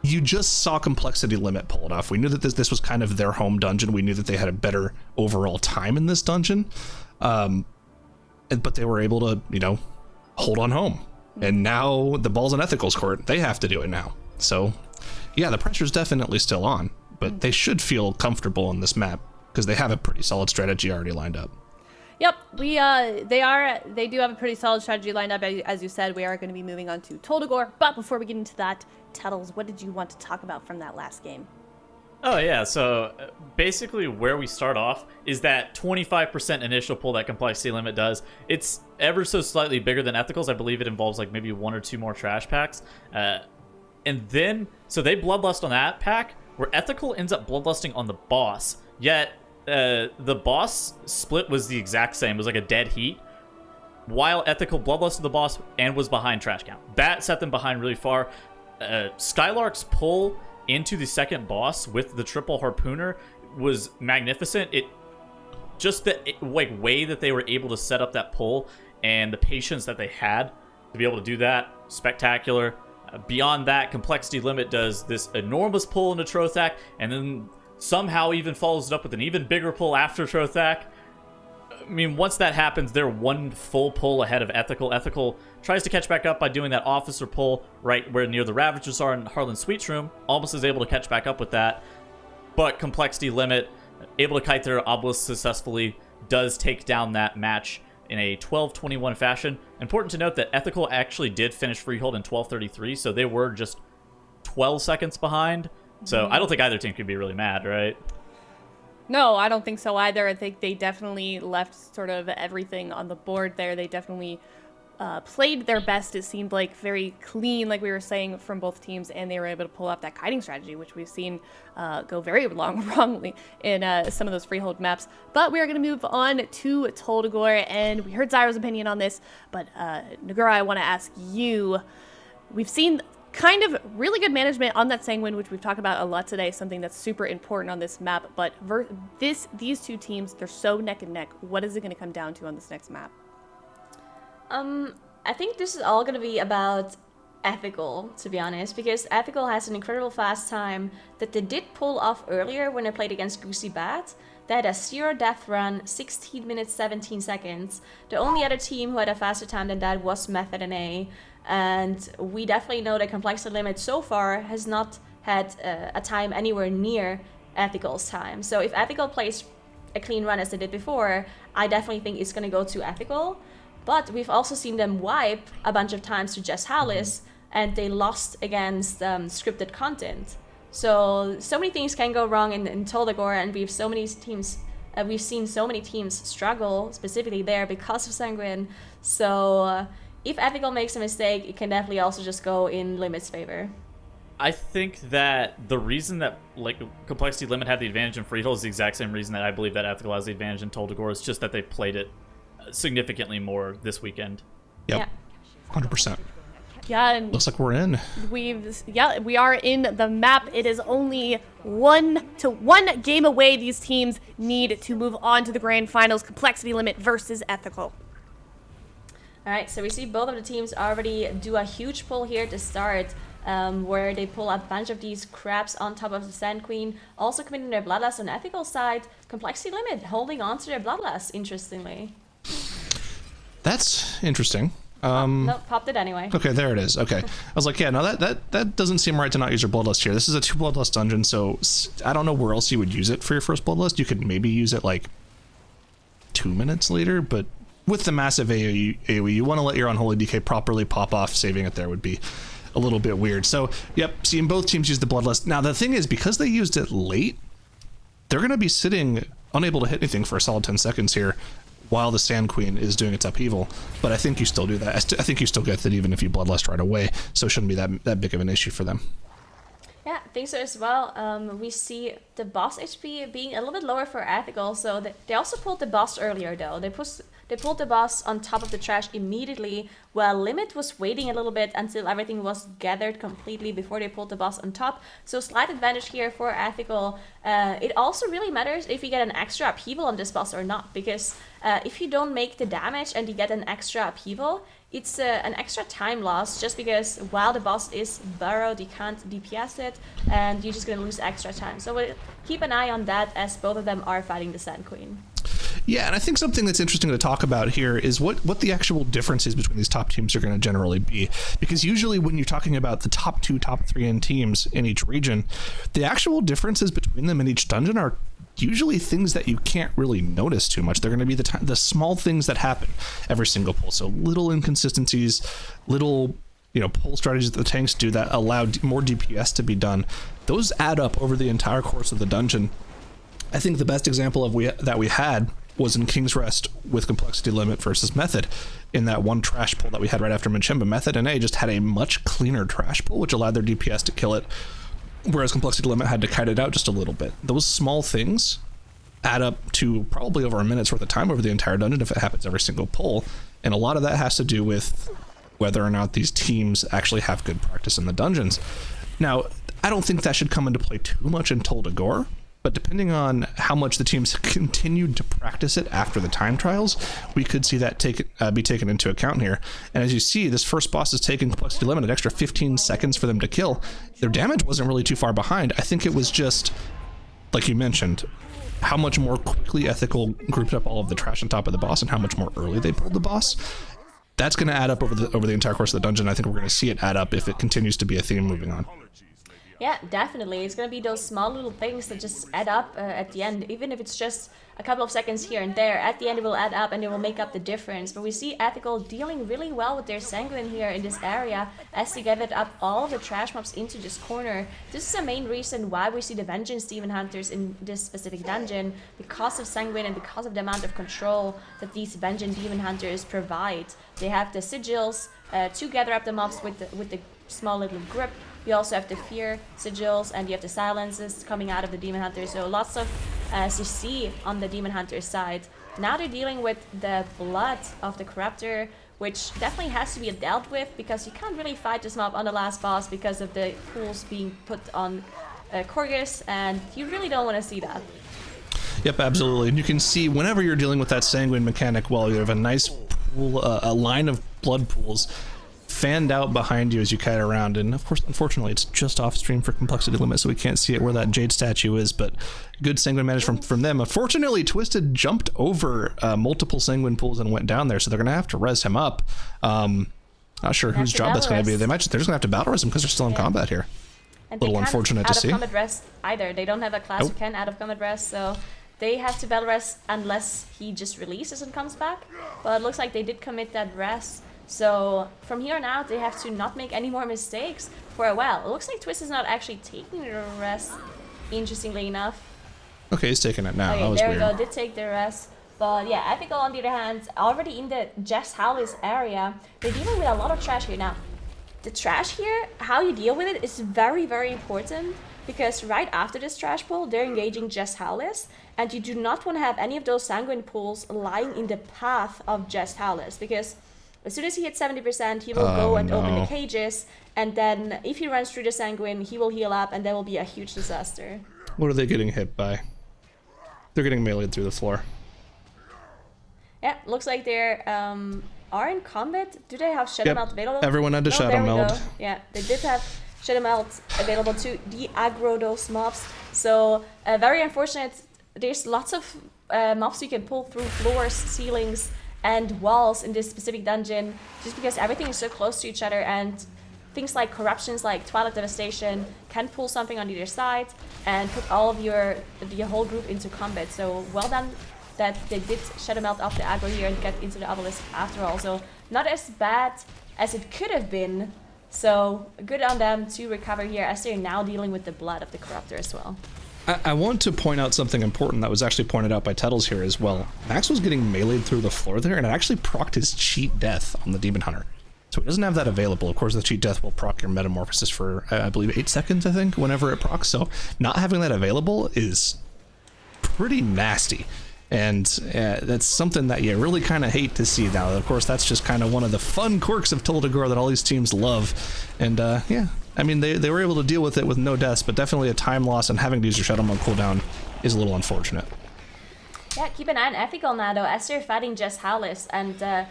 you just saw Complexity Limit pull it off. We knew that this was kind of their home dungeon. We knew that they had a better overall time in this dungeon. But they were able to, hold on home. And now the ball's in Ethical's court. They have to do it now. So, yeah, the pressure's definitely still on. But they should feel comfortable on this map because they have a pretty solid strategy already lined up. Yep, they do have a pretty solid strategy lined up. As you said, we are going to be moving on to Toll de Gore. But before we get into that, Tettles, what did you want to talk about from that last game? Oh, yeah. So basically where we start off is that 25% initial pull that Complexity Limit does. It's ever so slightly bigger than Ethical's. I believe it involves like maybe 1 or 2 more trash packs. And then, so they Bloodlust on that pack, where Ethical ends up Bloodlusting on the boss. Yet the boss split was the exact same. It was like a dead heat. While Ethical Bloodlusted the boss and was behind trash count. That set them behind really far. Skylark's pull into the second boss with the triple harpooner was magnificent. It just the way that they were able to set up that pull and the patience that they had to be able to do that, spectacular. Beyond that, Complexity Limit does this enormous pull into Trothak, and then somehow even follows it up with an even bigger pull after Trothak. I mean, once that happens, they're one full pull ahead of Ethical. Ethical tries to catch back up by doing that officer pull right where near the Ravagers are in Harlan Sweet's room. Almost is able to catch back up with that. But Complexity Limit, able to kite their obelisk successfully, does take down that match in a 12-21 fashion. Important to note that Ethical actually did finish Freehold in 12:33, so they were just 12 seconds behind. So I don't think either team could be really mad, right? No, I don't think so either. I think they definitely left sort of everything on the board there. They definitely played their best. It seemed like very clean, like we were saying, from both teams, and they were able to pull off that kiting strategy, which we've seen go very wrongly in some of those freehold maps. But we are going to move on to Toldagor, and we heard Zyro's opinion on this, but Nagura, I want to ask you, we've seen kind of really good management on that Sanguine, which we've talked about a lot today, something that's super important on this map, but these two teams, they're so neck and neck. What is it going to come down to on this next map? I think this is all going to be about Ethical, to be honest, because Ethical has an incredible fast time that they did pull off earlier when they played against Goosy Bad. They had a 0 death run, 16 minutes, 17 seconds. The only other team who had a faster time than that was Method and A, and we definitely know that Complexity Limit so far has not had a time anywhere near Ethical's time. So if Ethical plays a clean run as they did before, I definitely think it's going to go to Ethical. But we've also seen them wipe a bunch of times to Jess Hallis, and they lost against scripted content. So many things can go wrong in Toldagor, and we've seen so many teams struggle specifically there because of Sanguine. So if Ethical makes a mistake, it can definitely also just go in Limit's favor. I think that the reason that Complexity Limit had the advantage in Freehold is the exact same reason that I believe that Ethical has the advantage in Toldagor. It's just that they played it significantly more this weekend. Yep. Yeah. 100%. Yeah, and Looks like we're in. we are in the map. It is only one game away. These teams need to move on to the grand finals. Complexity Limit versus Ethical. All right, so we see both of the teams already do a huge pull here to start, where they pull a bunch of these crabs on top of the Sand Queen, also committing their Bloodlust on the Ethical side. Complexity Limit holding on to their Bloodlust, interestingly. That's interesting. Nope, popped it anyway. Okay, there it is. Okay. I was like, yeah, no, that doesn't seem right to not use your Bloodlust here. This is a 2 Bloodlust dungeon, so I don't know where else you would use it for your first Bloodlust. You could maybe use it like 2 minutes later, but with the massive AoE, you want to let your Unholy DK properly pop off. Saving it there would be a little bit weird. So, yep, seeing both teams use the Bloodlust. Now, the thing is, because they used it late, they're going to be sitting unable to hit anything for a solid 10 seconds here while the Sand Queen is doing its upheaval. But I think you still do that. I think you still get that even if you Bloodlust right away, so it shouldn't be that big of an issue for them. Yeah, I think so as well. We see the boss HP being a little bit lower for Ethical, so they also pulled the boss earlier though. They pulled the boss on top of the trash immediately, while Limit was waiting a little bit until everything was gathered completely before they pulled the boss on top. So slight advantage here for Ethical. It also really matters if you get an extra upheaval on this boss or not, because if you don't make the damage and you get an extra upheaval, it's an extra time loss, just because while the boss is burrowed, you can't DPS it, and you're just going to lose extra time. So we'll keep an eye on that, as both of them are fighting the Sand Queen. Yeah, and I think something that's interesting to talk about here is what the actual differences between these top teams are going to generally be. Because usually when you're talking about the top 2, top 3 in teams in each region, the actual differences between them in each dungeon are usually things that you can't really notice too much. They're going to be the small things that happen every single pull. So little inconsistencies, little pull strategies that the tanks do that allow more DPS to be done. Those add up over the entire course of the dungeon. I think the best example that we had was in King's Rest with Complexity Limit versus Method in that one trash pull that we had right after Minchimba. Method and A just had a much cleaner trash pull, which allowed their DPS to kill it, whereas Complexity Limit had to kite it out just a little bit. Those small things add up to probably over a minute's worth of time over the entire dungeon if it happens every single pull, and a lot of that has to do with whether or not these teams actually have good practice in the dungeons. Now, I don't think that should come into play too much in Tol Dagor, but depending on how much the teams continued to practice it after the time trials, we could see that be taken into account here. And as you see, this first boss is taking Complexity Limit an extra 15 seconds for them to kill. Their damage wasn't really too far behind. I think it was just, like you mentioned, how much more quickly Ethical grouped up all of the trash on top of the boss and how much more early they pulled the boss. That's going to add up over the entire course of the dungeon. I think we're going to see it add up if it continues to be a theme moving on. Yeah, definitely. It's going to be those small little things that just add up at the end. Even if it's just a couple of seconds here and there, at the end it will add up and it will make up the difference. But we see Ethical dealing really well with their Sanguine here in this area as they gathered up all of the trash mobs into this corner. This is the main reason why we see the Vengeance Demon Hunters in this specific dungeon, because of Sanguine and because of the amount of control that these Vengeance Demon Hunters provide. They have the sigils to gather up the mobs with the small little grip. You also have the fear sigils and you have the silences coming out of the Demon Hunter. So lots of CC on the Demon Hunter side. Now they're dealing with the blood of the Corruptor, which definitely has to be dealt with because you can't really fight this mob on the last boss because of the pools being put on Korgus, and you really don't want to see that. Yep, absolutely. And you can see whenever you're dealing with that Sanguine mechanic, well, you have a nice pool, a line of blood pools fanned out behind you as you kite around, and of course, unfortunately, it's just off stream for Complexity Limit, so we can't see it where that jade statue is, but good Sanguine management from them. Unfortunately, Twisted jumped over multiple Sanguine pools and went down there, so they're going to have to res him up. Not sure whose job that's going to be. They're just going to have to battle res him because they're still in combat here. And a little unfortunate to see. They can't out of combat rest either. They don't have a class who can out of combat rest, so they have to battle rest unless he just releases and comes back. But it looks like they did commit that rest. So from here on out, they have to not make any more mistakes for a while. It looks like Twist is not actually taking the rest, interestingly enough. Okay, he's taking it now. Okay, that was there weird. we go. Did take the rest. But yeah, Ethical on the other hand, already in the Jess Howlis area, they're dealing with a lot of trash here. Now, the trash here, how you deal with it is very, very important. Because right after this trash pool, they're engaging Jess Howlis. And you do not want to have any of those Sanguine pools lying in the path of Jess Howlis. Because as soon as he hits 70%, he will go and open the cages, and then if he runs through the Sanguine, he will heal up, and that will be a huge disaster. What are they getting hit by? They're getting meleeed through the floor. Yeah, looks like they are in combat. Do they have Shadow Melt available? Everyone had to Shadow Melt. Go. Yeah, they did have Shadow Melt available to de-aggro those mobs. So very unfortunate. There's lots of mobs you can pull through floors, ceilings, and walls in this specific dungeon, just because everything is so close to each other, and things like corruptions like Twilight Devastation can pull something on either side and put all of the whole group into combat. So well done that they did Shadow Melt off the aggro here and get into the obelisk after all. So not as bad as it could have been. So good on them to recover here as they're now dealing with the blood of the Corruptor as well. I want to point out something important that was actually pointed out by Tettles here as well. Max was getting meleeed through the floor there, and it actually procced his cheat death on the Demon Hunter. So he doesn't have that available. Of course, the cheat death will proc your metamorphosis for, I believe, 8 seconds, I think, whenever it procs. So not having that available is pretty nasty. And that's something that you really kind of hate to see now. Of course, that's just kind of one of the fun quirks of Tol Dagor that all these teams love. And yeah, I mean, they were able to deal with it with no deaths, but definitely a time loss, and having to use your Shadow Mode cooldown is a little unfortunate. Yeah, keep an eye on Ethical now, though, as they're fighting Jess Howlis. And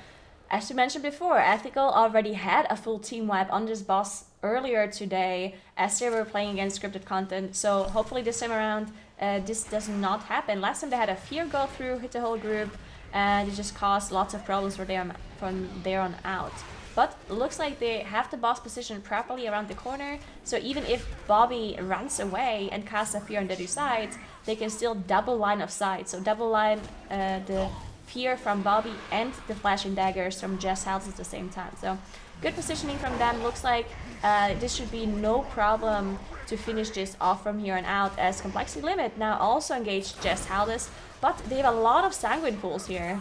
as we mentioned before, Ethical already had a full team wipe on this boss earlier today as they were playing against scripted content. So hopefully this time around, this does not happen. Last time they had a fear go through, hit the whole group, and it just caused lots of problems from there on out. But it looks like they have the boss positioned properly around the corner, so even if Bobby runs away and casts a fear on the other side, they can still double line of sight. So double line the fear from Bobby and the flashing daggers from Jess House at the same time. So good positioning from them. Looks like this should be no problem to finish this off from here on out, as Complexity Limit now also engaged Jess Howlis, but they have a lot of Sanguine pools here.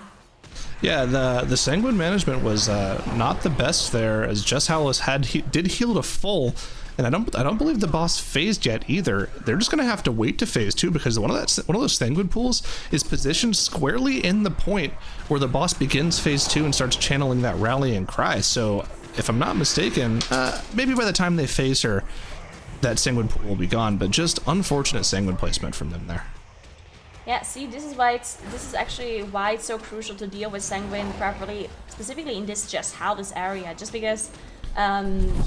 Yeah, the Sanguine management was not the best there, as Jess Howlis did heal to full, and I don't believe the boss phased yet either. They're just gonna have to wait to phase 2, because one of those Sanguine pools is positioned squarely in the point where the boss begins phase 2 and starts channeling that rallying cry. So if I'm not mistaken, maybe by the time they face her, that Sanguine pool will be gone, but just unfortunate Sanguine placement from them there. Yeah, see, this is actually why it's so crucial to deal with Sanguine properly, specifically in this just Haldus area, just because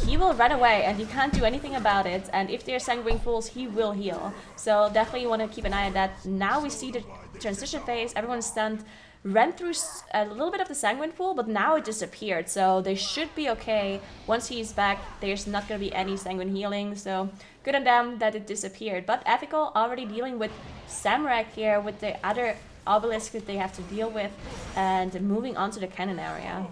he will run away and you can't do anything about it, and if there are Sanguine pools, he will heal. So definitely want to keep an eye on that. Now we see the transition phase, everyone's stunned, ran through a little bit of the Sanguine pool, but now it disappeared, so they should be okay. Once he's back, there's not going to be any Sanguine healing, so good on them that it disappeared. But Ethical already dealing with Samrak here, with the other obelisk that they have to deal with, and moving on to the cannon area.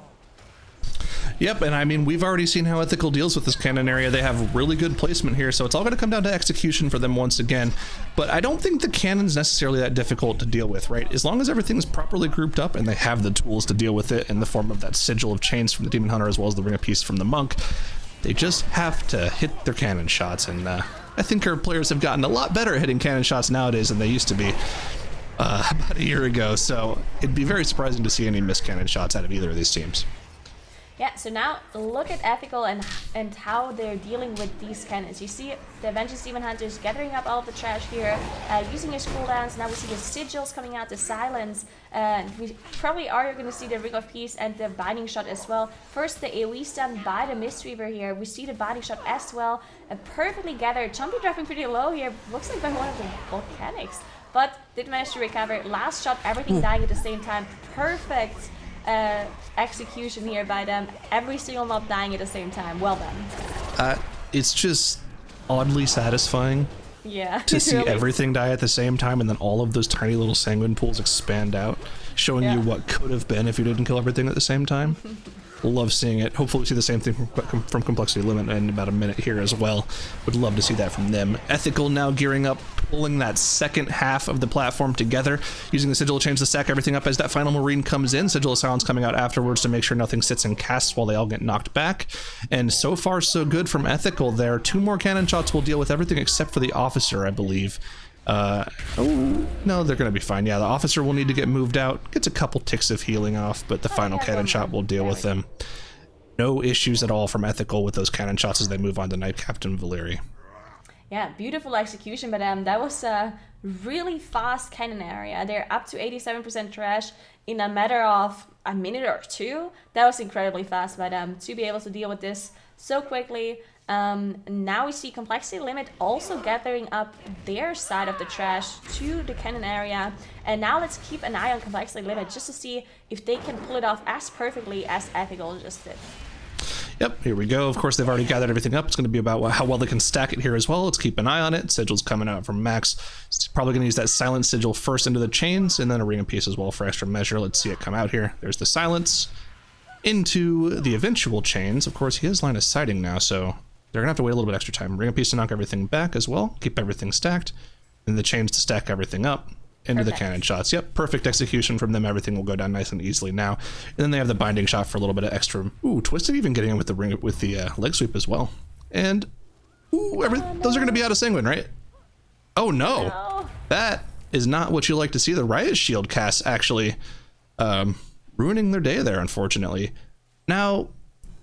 Yep, and I mean, we've already seen how Ethical deals with this cannon area. They have really good placement here, so it's all going to come down to execution for them once again. But I don't think the cannon's necessarily that difficult to deal with, right? As long as everything's properly grouped up and they have the tools to deal with it in the form of that sigil of chains from the Demon Hunter as well as the Ring of Peace from the Monk, they just have to hit their cannon shots. And I think our players have gotten a lot better at hitting cannon shots nowadays than they used to be about a year ago. So it'd be very surprising to see any missed cannon shots out of either of these teams. Yeah, so now look at Ethical and how they're dealing with these cannons. You see the Vengeance Demon Hunters gathering up all of the trash here, using his cooldowns. Now we see the sigils coming out, the silence. We probably are going to see the Ring of Peace and the Binding Shot as well. First, the AoE stun by the Mistweaver here. We see the Binding Shot as well. Perfectly gathered. Chompy dropping pretty low here. Looks like by one of the volcanics. But did manage to recover. Last shot, everything dying at the same time. Perfect execution here by them. Every single mob dying at the same time. Well done. It's just oddly satisfying to see really everything die at the same time, and then all of those tiny little Sanguine pools expand out, showing you what could have been if you didn't kill everything at the same time. Love seeing it. Hopefully we see the same thing from Complexity Limit in about a minute here as well. Would love to see that from them. Ethical now gearing up, pulling that second half of the platform together, using the Sigil of Chains to stack everything up as that final Marine comes in. Sigil of Silence coming out afterwards to make sure nothing sits and casts while they all get knocked back. And so far so good from Ethical there. 2 more cannon shots will deal with everything except for the Officer, I believe. Oh, no, they're going to be fine. Yeah, the Officer will need to get moved out. Gets a couple ticks of healing off, but the final cannon shot will deal with them. No issues at all from Ethical with those cannon shots as they move on to Knight Captain Valeri. Yeah, beautiful execution by them. That was a really fast cannon area. They're up to 87% trash in a matter of a minute or 2. That was incredibly fast by them to be able to deal with this so quickly. Now we see Complexity Limit also gathering up their side of the trash to the cannon area. And now let's keep an eye on Complexity Limit just to see if they can pull it off as perfectly as Ethical just did. Yep, here we go. Of course, they've already gathered everything up. It's going to be about how well they can stack it here as well. Let's keep an eye on it. Sigil's coming out from Max. He's probably going to use that Silence Sigil first into the chains, and then a Ring of Peace as well for extra measure. Let's see it come out here. There's the Silence into the eventual chains. Of course, he has line of sighting now, so they're going to have to wait a little bit extra time. Ring of Peace to knock everything back as well. Keep everything stacked. And the chains to stack everything up into the cannon shots. Yep, perfect execution from them. Everything will go down nice and easily now. And then they have the Binding Shot for a little bit of extra. Ooh, Twisted even getting in with the leg sweep as well. And ooh, those are going to be out of Sanguine, right? Oh no. That is not what you like to see. The Riot Shield cast actually ruining their day there, unfortunately. Now,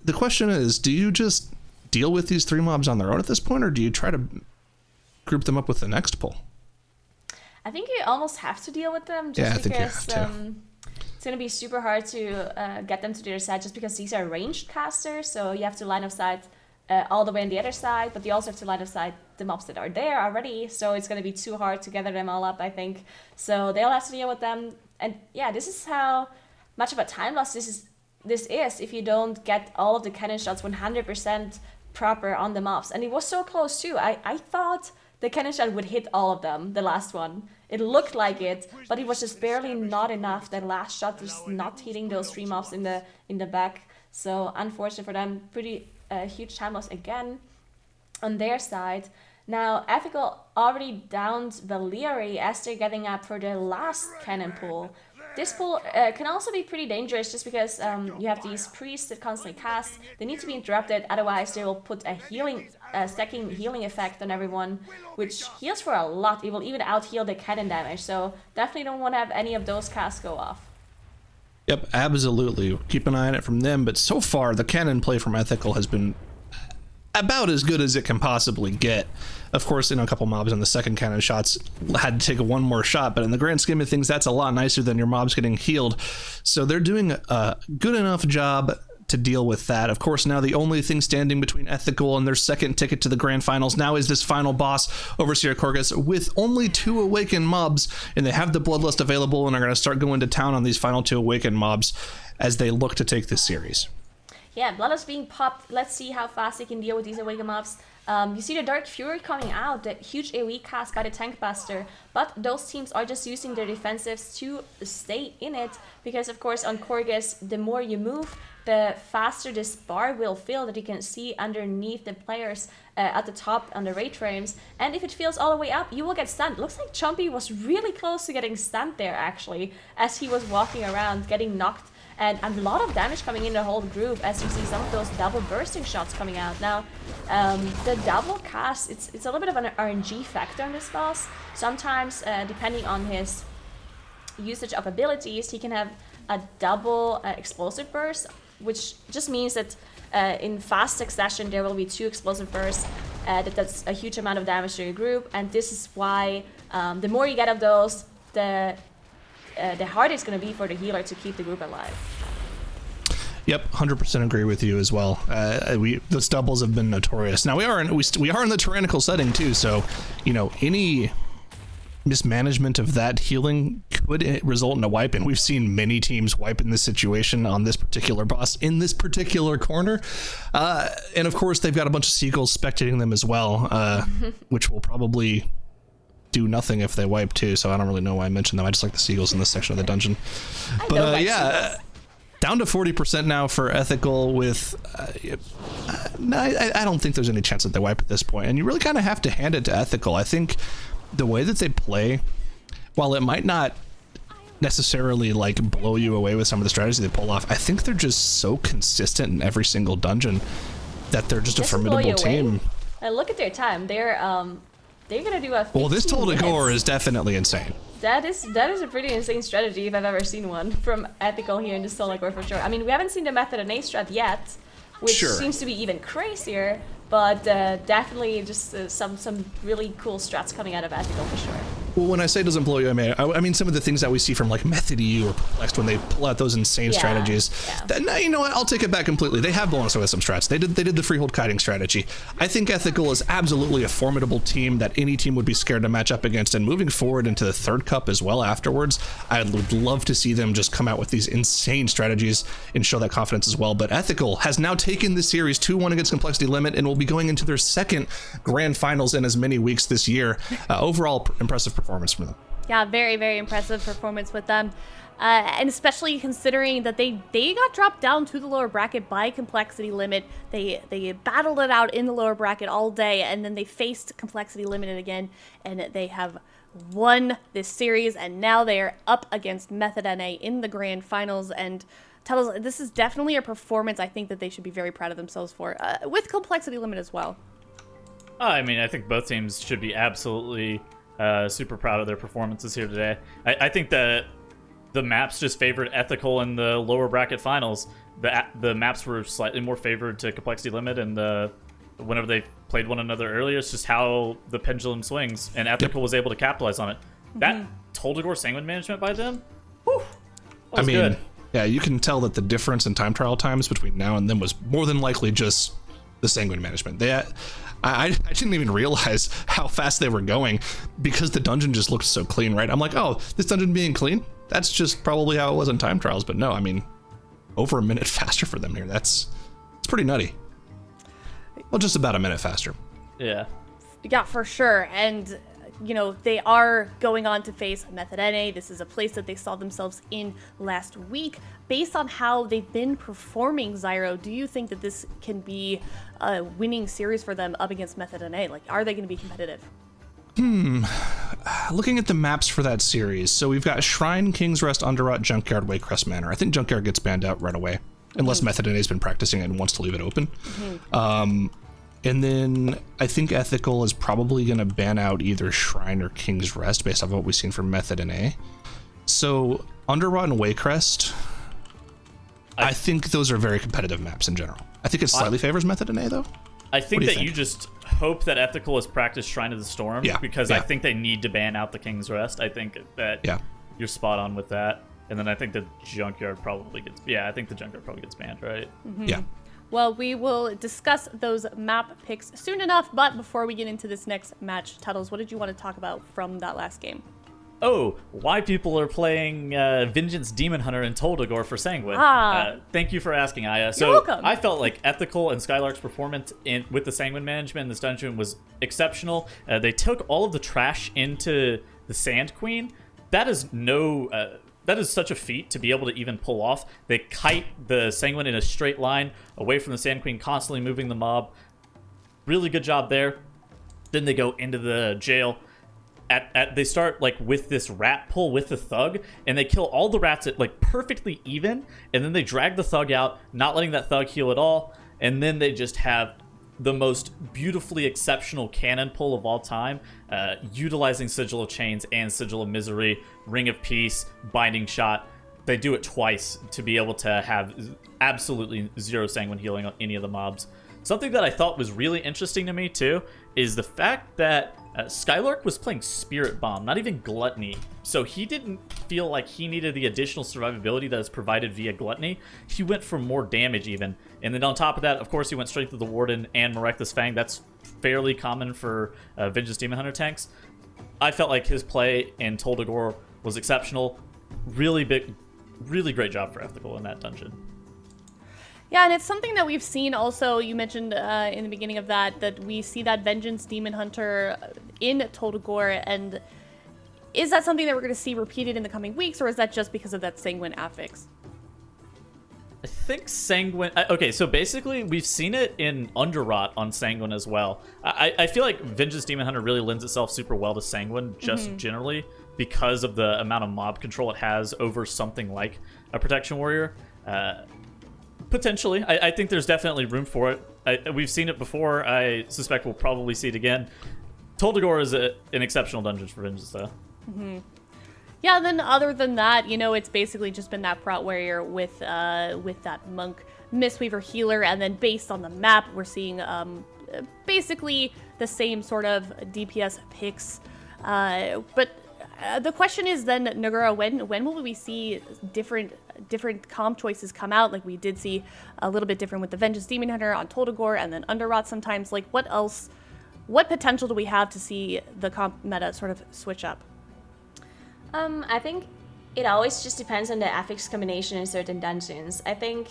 the question is, do you just deal with these 3 mobs on their own at this point, or do you try to group them up with the next pull? I think you almost have to deal with them just because it's going to be super hard to get them to the other side just because these are ranged casters, so you have to line of sight all the way on the other side, but you also have to line of sight the mobs that are there already, so it's going to be too hard to gather them all up, I think. So they'll have to deal with them, and yeah, this is how much of a time loss this is if you don't get all of the cannon shots 100% proper on the mobs. And it was so close too. I thought the cannon shot would hit all of them, the last one. It looked like it, but it was just barely not enough. The last shot just not hitting those 3 mobs in the back. So unfortunate for them. Pretty huge time loss again on their side. Now, Ethical already downed Valeri as they're getting up for their last cannon pool. This pool can also be pretty dangerous just because you have these priests that constantly cast. They need to be interrupted, otherwise they will put a stacking healing effect on everyone, which heals for a lot. It will even out-heal the cannon damage, so definitely don't want to have any of those casts go off. Yep, absolutely. Keep an eye on it from them. But so far, the cannon play from Ethical has been about as good as it can possibly get. Of course, a couple mobs on the second cannon shots had to take one more shot, but in the grand scheme of things, that's a lot nicer than your mobs getting healed. So they're doing a good enough job to deal with that. Of course, now the only thing standing between Ethical and their second ticket to the grand finals now is this final boss, Overseer Korgus, with only 2 awakened mobs, and they have the Bloodlust available and are going to start going to town on these final 2 awakened mobs as they look to take this series. Yeah, Bloodlust being popped. Let's see how fast they can deal with these awakened mobs. You see the Dark Fury coming out, the huge AoE cast by the Tank Buster, but those teams are just using their defensives to stay in it, because of course on Korgus, the more you move, the faster this bar will fill that you can see underneath the players at the top on the rate frames, and if it fills all the way up, you will get stunned. Looks like Chompy was really close to getting stunned there actually, as he was walking around, getting knocked. And a lot of damage coming in the whole group, as you see some of those double bursting shots coming out. Now, the double cast, it's a little bit of an RNG factor in this boss. Sometimes, depending on his usage of abilities, he can have a double explosive burst, which just means that in fast succession there will be 2 explosive bursts. That's a huge amount of damage to your group, and this is why the more you get of those, the harder it's going to be for the healer to keep the group alive. Yep, 100% agree with you as well. Those doubles have been notorious. Now we are in the tyrannical setting too, so any mismanagement of that healing could result in a wipe, and we've seen many teams wipe in this situation on this particular boss in this particular corner. And of course, they've got a bunch of seagulls spectating them as well, which will probably do nothing if they wipe too, so I don't really know why I mentioned them. I just like the seagulls in this section of the dungeon. But yeah, down to 40% now for Ethical with I don't think there's any chance that they wipe at this point, and you really kind of have to hand it to Ethical. I think the way that they play, while it might not necessarily like blow you away with some of the strategies they pull off, I think they're just so consistent in every single dungeon that they're just a formidable team. Look at their time. They're gonna do a 15 well, this total minutes. gore is definitely insane. That is a pretty insane strategy if I've ever seen one from Ethical here in the Soul Gore for sure. I mean, we haven't seen the Method and A strat yet, which seems to be even crazier, but definitely just some really cool strats coming out of Ethical for sure. Well, when I say doesn't blow you away, I mean some of the things that we see from like Method EU or Perplexed when they pull out those insane strategies. Yeah. That, you know what? I'll take it back completely. They have blown us away with some strats. They did the freehold kiting strategy. I think Ethical is absolutely a formidable team that any team would be scared to match up against. And moving forward into the third cup as well afterwards, I would love to see them just come out with these insane strategies and show that confidence as well. But Ethical has now taken the series 2-1 against Complexity Limit and will be going into their second grand finals in as many weeks this year. Overall, impressive performance from them. Yeah, very, very impressive performance with them. And especially considering that they got dropped down to the lower bracket by Complexity Limit. They battled it out in the lower bracket all day, and then they faced Complexity Limited again, and they have won this series, and now they are up against Method NA in the grand finals. And tell us, this is definitely a performance I think that they should be very proud of themselves for, with Complexity Limit as well. I mean, I think both teams should be absolutely super proud of their performances here today. I think that the maps just favored Ethical in the lower bracket finals. The maps were slightly more favored to Complexity Limit, and whenever they played one another earlier, it's just how the pendulum swings, and Ethical was able to capitalize on it. That Toldagore Sanguine management by them, whew, was good. Yeah, you can tell that the difference in time trial times between now and then was more than likely just the Sanguine management. I didn't even realize how fast they were going because the dungeon just looked so clean, right? I'm like, oh, this dungeon being clean? That's just probably how it was in time trials. But no, I mean, over a minute faster for them here. It's pretty nutty. Well, just about a minute faster. Yeah. Yeah, for sure. And, you know, they are going on to face Method NA. This is a place that they saw themselves in last week. Based on how they've been performing, Zyro, do you think that this can be a winning series for them up against Method NA? Like, are they going to be competitive? Looking at the maps for that series, so we've got Shrine, King's Rest, Underrot, Junkyard, Waycrest Manor. I think Junkyard gets banned out right away, unless Method NA's been practicing it and wants to leave it open. And then I think Ethical is probably going to ban out either Shrine or King's Rest based off of what we've seen from Method NA. So Underrot and Waycrest, I think those are very competitive maps in general. I think it slightly favors Method in A, though. I think that think? you just hope that Ethical has practiced Shrine of the Storm, because I think they need to ban out the King's Rest. I think that you're spot on with that. And then I think the Junkyard probably gets... Yeah, I think the Junkyard probably gets banned, right? Mm-hmm. Yeah. Well, we will discuss those map picks soon enough, but before we get into this next match, Tuttles, what did you want to talk about from that last game? Oh, why people are playing Vengeance Demon Hunter and Toldagor for Sanguine. Thank you for asking, Aya. So You're welcome. I felt like Ethical and Skylark's performance with the Sanguine management in this dungeon was exceptional. They took all of the trash into the Sand Queen. That is that is such a feat to be able to even pull off. They kite the Sanguine in a straight line away from the Sand Queen, constantly moving the mob. Really good job there. Then they go into the jail. They start like with this rat pull with the thug, and they kill all the rats at like perfectly even, and then they drag the thug out, not letting that thug heal at all, and then they just have the most beautifully exceptional cannon pull of all time, utilizing Sigil of Chains and Sigil of Misery, Ring of Peace, Binding Shot. They do it twice to be able to have absolutely zero Sanguine healing on any of the mobs. Something that I thought was really interesting to me too is the fact that Skylark was playing Spirit Bomb, not even Gluttony. So he didn't feel like he needed the additional survivability that is provided via Gluttony. He went for more damage even. And then on top of that, of course, he went straight to the Warden and Maractus Fang. That's fairly common for Vengeance Demon Hunter tanks. I felt like his play in Toldagor was exceptional. Really great job for Ethical in that dungeon. Yeah, and it's something that we've seen also, you mentioned in the beginning of that we see that Vengeance Demon Hunter in Toldagor, and is that something that we're going to see repeated in the coming weeks, or is that just because of that Sanguine affix? I think Sanguine... Okay, so basically, we've seen it in Underrot on Sanguine as well. I feel like Vengeance Demon Hunter really lends itself super well to Sanguine, just generally, because of the amount of mob control it has over something like a Protection Warrior. Potentially. I think there's definitely room for it. We've seen it before. I suspect we'll probably see it again. Toldagor is an exceptional dungeon for Vengeance, though. Mm-hmm. Yeah, then other than that, it's basically just been that Prout Warrior with that Monk Mistweaver healer, and then based on the map, we're seeing basically the same sort of DPS picks. But the question is then, Nagura, when will we see different comp choices come out? Like we did see a little bit different with the Vengeance Demon Hunter on Toldagor, and then Underrot sometimes. Like what else? What potential do we have to see the comp meta sort of switch up? I think it always just depends on the affix combination in certain dungeons. I think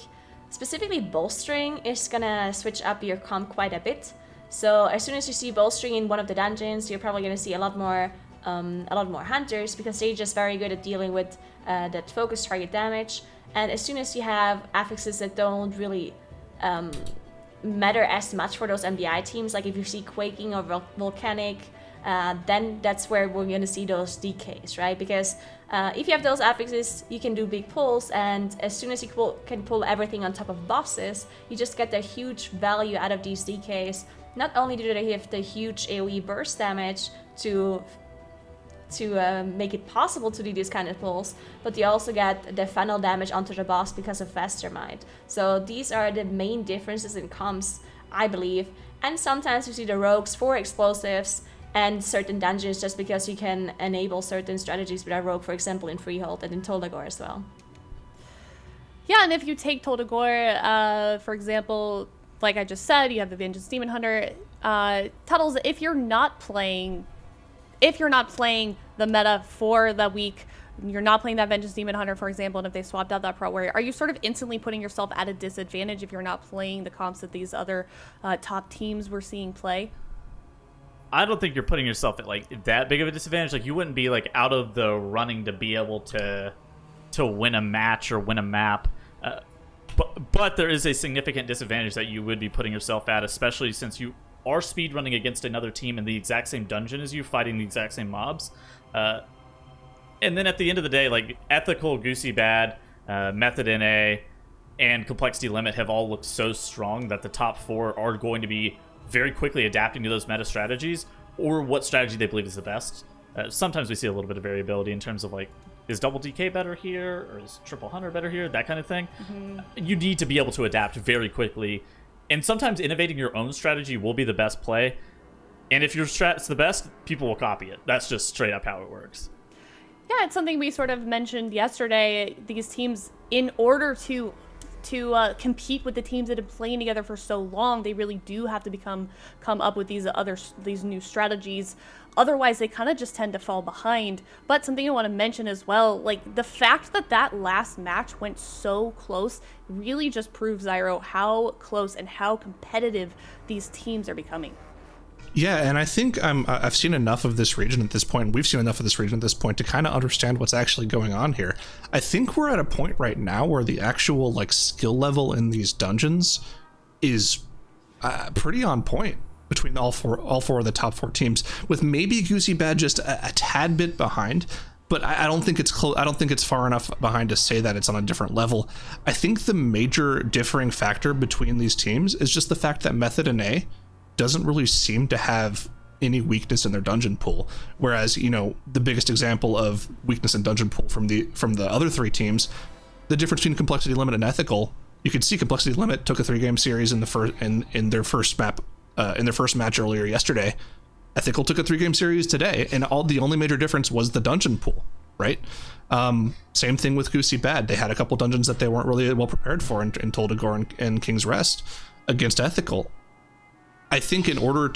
specifically bolstering is gonna switch up your comp quite a bit. So as soon as you see bolstering in one of the dungeons, you're probably gonna see a lot more hunters, because they're just very good at dealing with that focus target damage. And as soon as you have affixes that don't really matter as much for those MDI teams, like if you see Quaking or Volcanic, then that's where we're going to see those DKs, right? Because if you have those affixes, you can do big pulls, and as soon as you can pull everything on top of bosses, you just get the huge value out of these DKs. Not only do they have the huge AoE burst damage to make it possible to do these kind of pulls, but you also get the funnel damage onto the boss because of Mastermind. So these are the main differences in comps, I believe. And sometimes you see the rogues for explosives and certain dungeons just because you can enable certain strategies with a rogue, for example, in Freehold and in Toldagor as well. Yeah, and if you take Toldagor, for example, like I just said, you have the Vengeance Demon Hunter. Tuttles, if you're not playing the meta for the week, you're not playing that Vengeance Demon Hunter, for example, and if they swapped out that Prout Warrior, are you sort of instantly putting yourself at a disadvantage if you're not playing the comps that these other top teams we're seeing play? I don't think you're putting yourself at like that big of a disadvantage. Like you wouldn't be like out of the running to be able to win a match or win a map. But there is a significant disadvantage that you would be putting yourself at, especially since you are speedrunning against another team in the exact same dungeon as you, fighting the exact same mobs. And then at the end of the day, like Ethical, Goosy Bad, Method NA, and Complexity Limit have all looked so strong that the top four are going to be very quickly adapting to those meta strategies or what strategy they believe is the best. Sometimes we see a little bit of variability in terms of like is double DK better here, or is triple hunter better here, that kind of thing. You need to be able to adapt very quickly, and sometimes innovating your own strategy will be the best play. And if your strat's the best, people will copy it. That's just straight up how it works. Yeah, it's something we sort of mentioned yesterday. These teams, in order to compete with the teams that have been playing together for so long, they really do have to come up with these new strategies. Otherwise, they kind of just tend to fall behind. But something I want to mention as well, like the fact that last match went so close really just proves, Zyro, how close and how competitive these teams are becoming. Yeah, and I think I've seen enough of this region at this point, and we've seen enough of this region at this point to kind of understand what's actually going on here. I think we're at a point right now where the actual like skill level in these dungeons is pretty on point between all four of the top 4 teams, with maybe Goosy Bad just a tad bit behind. But I don't think it's close. I don't think it's far enough behind to say that it's on a different level. I think the major differing factor between these teams is just the fact that Method and A doesn't really seem to have any weakness in their dungeon pool, whereas the biggest example of weakness in dungeon pool from the other 3 teams, the difference between Complexity Limit and Ethical, you could see Complexity Limit took a 3-game series in their first match earlier yesterday. Ethical took a 3-game series today, and the only major difference was the dungeon pool, right? Same thing with Goosy Bad. They had a couple dungeons that they weren't really well prepared for in Toldagor and King's Rest against Ethical. I think in order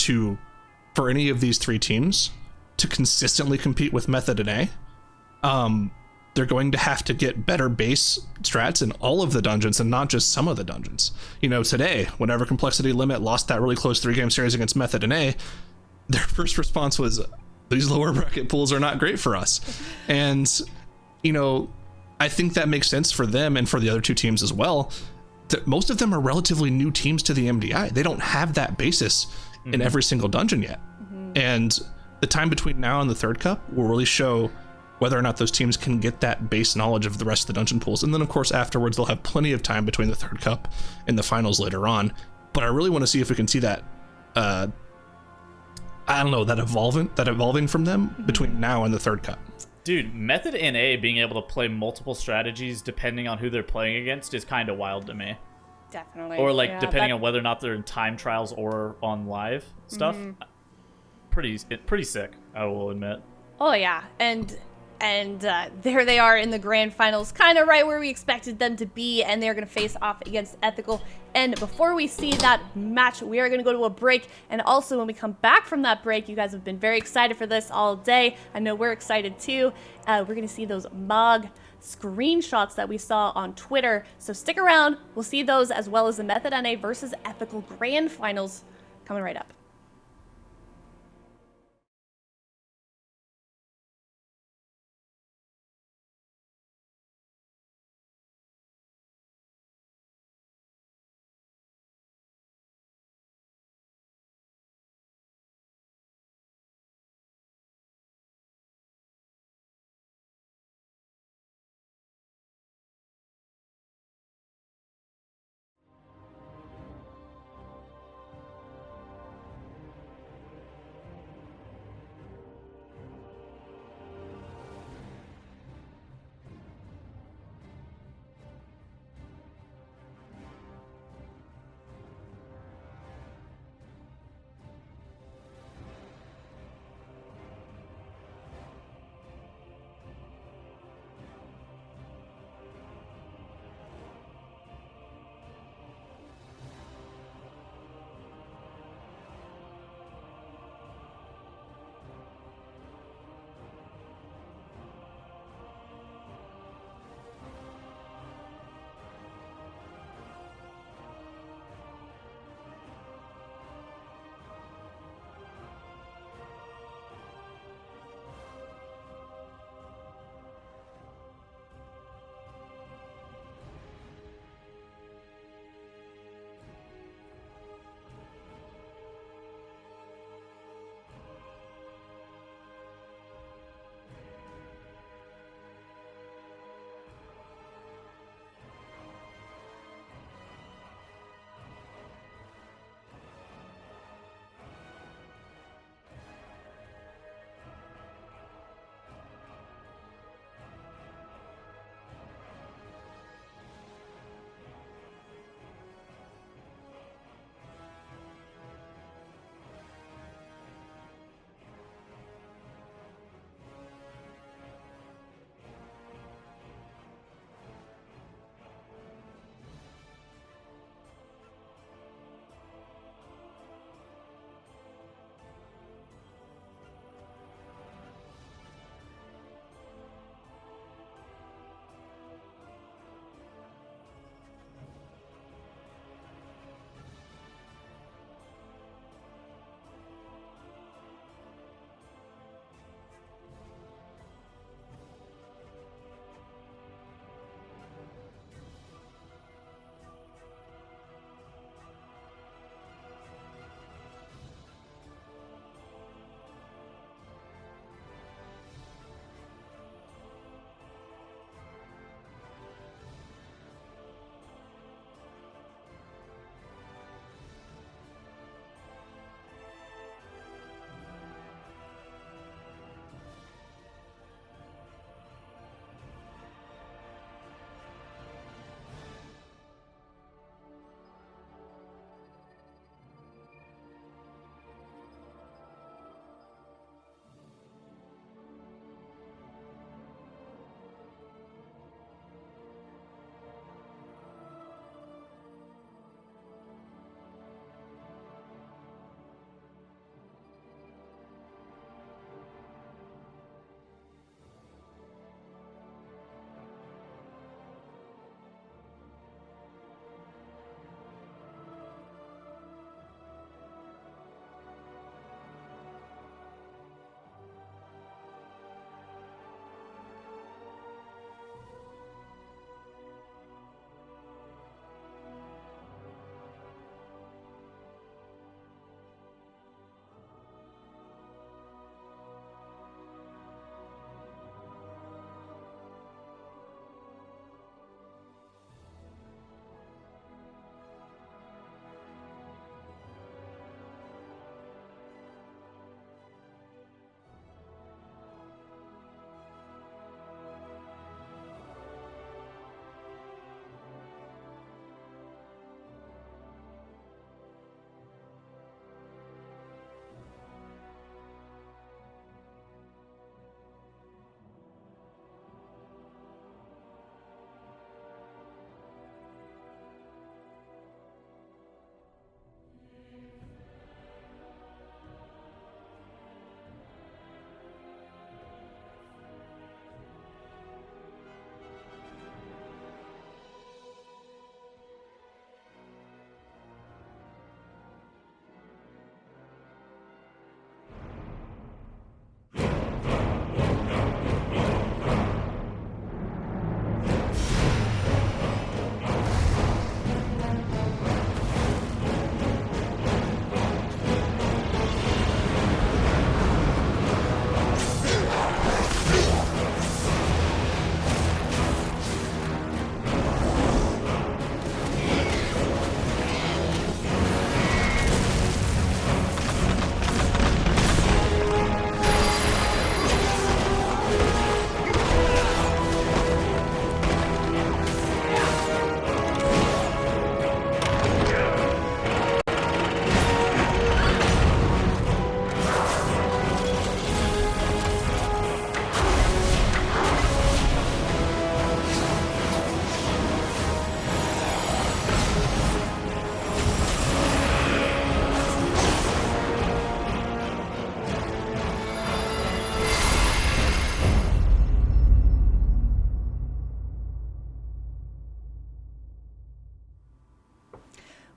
for any of these 3 teams to consistently compete with Method and A, they're going to have to get better base strats in all of the dungeons and not just some of the dungeons. Today, whenever Complexity Limit lost that really close 3-game series against Method and A, their first response was, these lower bracket pools are not great for us. And, I think that makes sense for them and for the other 2 teams as well. Most of them are relatively new teams to the MDI. They don't have that basis in every single dungeon yet. And the time between now and the 3rd cup will really show whether or not those teams can get that base knowledge of the rest of the dungeon pools. And then of course afterwards they'll have plenty of time between the 3rd cup and the finals later on. But I really want to see if we can see that that evolving from them between now and the 3rd cup. Dude, Method and A being able to play multiple strategies depending on who they're playing against is kind of wild to me. Definitely. Or depending on whether or not they're in time trials or on live stuff. Pretty sick, I will admit. Oh yeah, and there they are in the grand finals, kind of right where we expected them to be, and they're going to face off against Ethical. And before we see that match, we are going to go to a break, and also when we come back from that break, you guys have been very excited for this all day. I know we're excited too. We're going to see those MOG screenshots that we saw on Twitter, so stick around. We'll see those as well as the Method NA versus Ethical grand finals coming right up.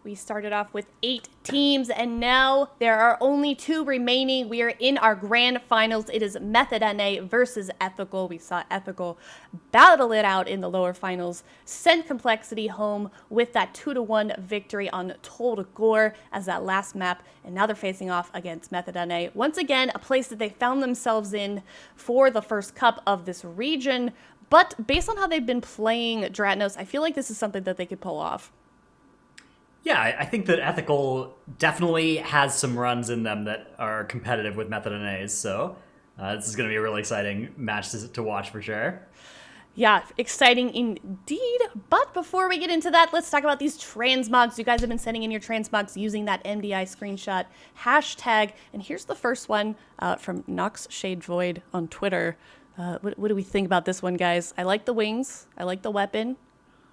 We started off with 8 teams, and now there are only 2 remaining. We are in our grand finals. It is Method NA versus Ethical. We saw Ethical battle it out in the lower finals, send Complexity home with that 2-1 victory on Told Gore as that last map, and now they're facing off against Method NA. Once again, a place that they found themselves in for the first cup of this region, but based on how they've been playing Dratnos, I feel like this is something that they could pull off. Yeah, I think that Ethical definitely has some runs in them that are competitive with Method NAs, so this is going to be a really exciting match to watch for sure. Yeah, exciting indeed. But before we get into that, let's talk about these transmogs. You guys have been sending in your transmogs using that MDI screenshot hashtag. And here's the first one from Nox Shade Void on Twitter. What do we think about this one, guys? I like the wings. I like the weapon.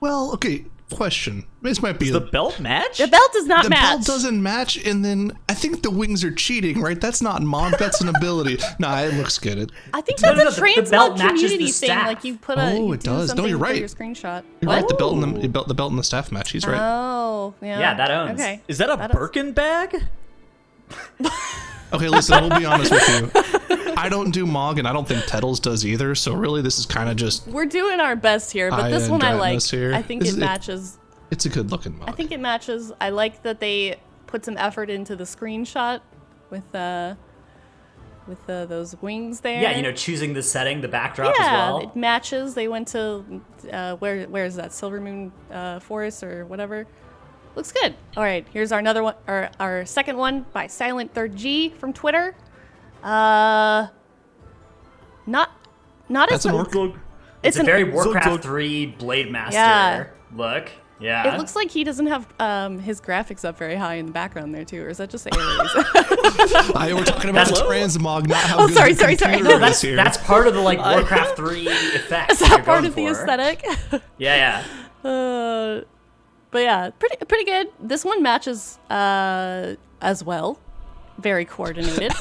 Well, okay, question. This might be Does the belt match? The belt does not match. The belt doesn't match, and then I think the wings are cheating, right? That's not mod, that's an ability. Nah, it looks good. I think No, that's the a transmog belt matches community the thing. staff. Like you put a Oh, you it do does. No, something you're for right. your screenshot. You're right, the belt Oh. and the staff match. He's right. Oh, yeah. Yeah, that owns. Okay. Is that a That is- Birkin bag? Okay, listen, we'll be honest with you. I don't do Mog, and I don't think Tettles does either, so really this is kind of just... We're doing our best here, but this one I like. Here. I think it matches. It's a good-looking Mog. I think it matches. I like that they put some effort into the screenshot with those wings there. Yeah, choosing the setting, the backdrop as well. It matches. They went to where is that, Silver Moon Forest or whatever. Looks good. All right, here's our another one, our second one by Silent Third G from Twitter. Not That's as an orc. It's a an- very Warcraft 3 Blade Master Yeah. look. Yeah. It looks like he doesn't have his graphics up very high in the background there too, or is that just Aries? We're talking about the transmog, not how Oh, good sorry, the sorry. computer No, is that's here. that's part of the Warcraft 3 effect. Is that part of the aesthetic? Yeah. But yeah, pretty good. This one matches as well. Very coordinated.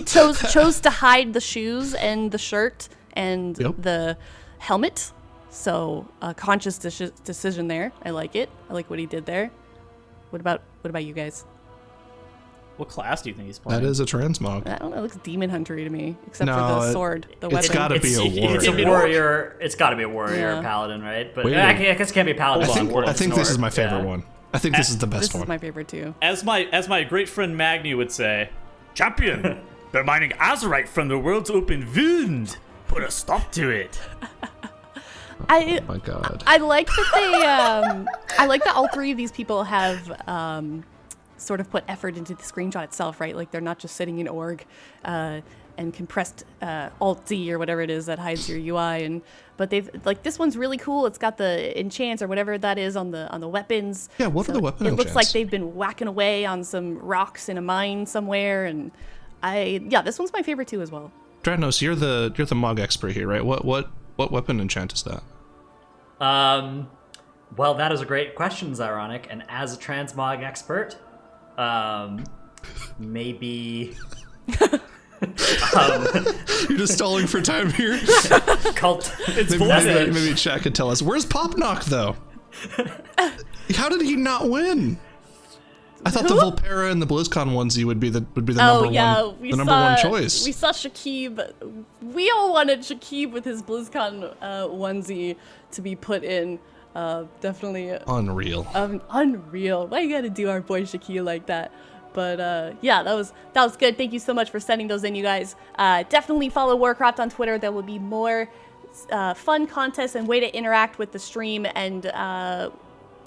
chose to hide the shoes and the shirt and the helmet. So a conscious decision there. I like it. I like what he did there. What about you guys? What class do you think he's playing? That is a transmog. I don't know. It looks demon huntery to me, except No, for the sword, the it's weapon. gotta be a warrior. It's a warrior. It's got to be a warrior Yeah. paladin, right? But Wait. I guess it can't be a paladin. I think this is my favorite Yeah. one. I think this is the best This one. is my favorite too. As my great friend Magni would say, champion, they're mining azurite from the world's open wound. Put a stop to it. I Oh my god. I like that they I like that all 3 of these people have sort of put effort into the screenshot itself, right? Like they're not just sitting in org and compressed Alt Z or whatever it is that hides your UI, but they've this one's really cool. It's got the enchants or whatever that is on the weapons. Yeah, what are the weapon It looks like enchants? they've been whacking away on some rocks in a mine somewhere, and this one's my favorite too as well. Dratnos, you're the Mog expert here, right? What weapon enchant is that? Well, that is a great question, Zyronic. And as a transmog expert, maybe You're just stalling for time here. cult. Maybe chat could tell us. Where's Popnock though? How did he not win? I thought the Volpera and the BlizzCon onesie would be the number one choice. We saw Shakib. We all wanted Shakib with his BlizzCon onesie to be put in. Definitely Unreal. unreal. Why you gotta do our boy Shakib like that? But that was good. Thank you so much for sending those in, you guys. Definitely follow Warcraft on Twitter. There will be more fun contests and way to interact with the stream. And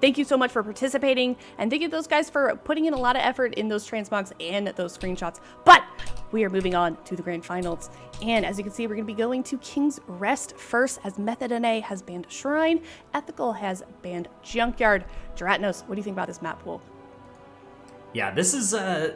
thank you so much for participating. And thank you to those guys for putting in a lot of effort in those transmogs and those screenshots. But we are moving on to the grand finals. And as you can see, we're going to be going to King's Rest first, as Method NA has banned Shrine. Ethical has banned Junkyard. Dratnos, what do you think about this map pool? Yeah, this is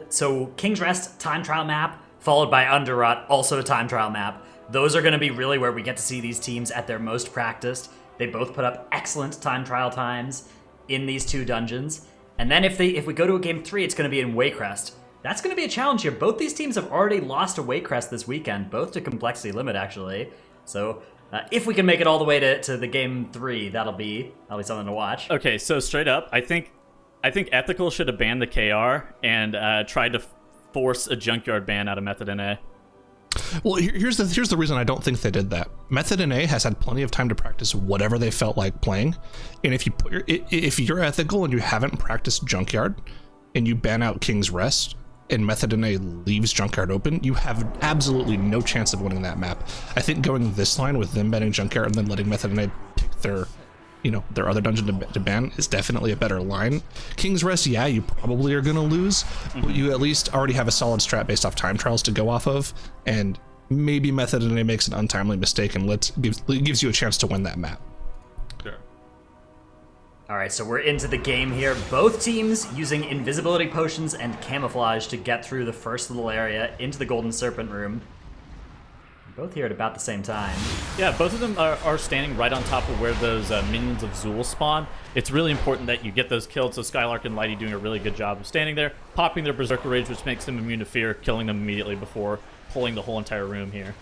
so King's Rest time trial map followed by Underrot, also a time trial map. Those are going to be really where we get to see these teams at their most practiced. They both put up excellent time trial times in these 2 dungeons. And then if we go to a game 3, it's going to be in Waycrest. That's going to be a challenge here. Both these teams have already lost to Waycrest this weekend, both to Complexity Limit actually. So if we can make it all the way to the game 3, that'll be something to watch. Okay, so straight up, I think I think Ethical should have banned the KR and tried to force a Junkyard ban out of Method NA. Well, here's the reason I don't think they did that. Method NA has had plenty of time to practice whatever they felt like playing, and if you're Ethical and you haven't practiced Junkyard, and you ban out King's Rest, and Method NA leaves Junkyard open, you have absolutely no chance of winning that map. I think going this line with them banning Junkyard and then letting Method NA pick their other dungeon to ban is definitely a better line. King's Rest, yeah, you probably are going to lose, but you at least already have a solid strat based off time trials to go off of, and maybe Method NA makes an untimely mistake and gives you a chance to win that map. Sure. All right, so we're into the game here. Both teams using invisibility potions and camouflage to get through the first little area into the Golden Serpent room. Both here at about the same time. Yeah, both of them are standing right on top of where those minions of Zool spawn. It's really important that you get those killed, so Skylark and Lighty doing a really good job of standing there, popping their Berserker Rage, which makes them immune to fear, killing them immediately before pulling the whole entire room here.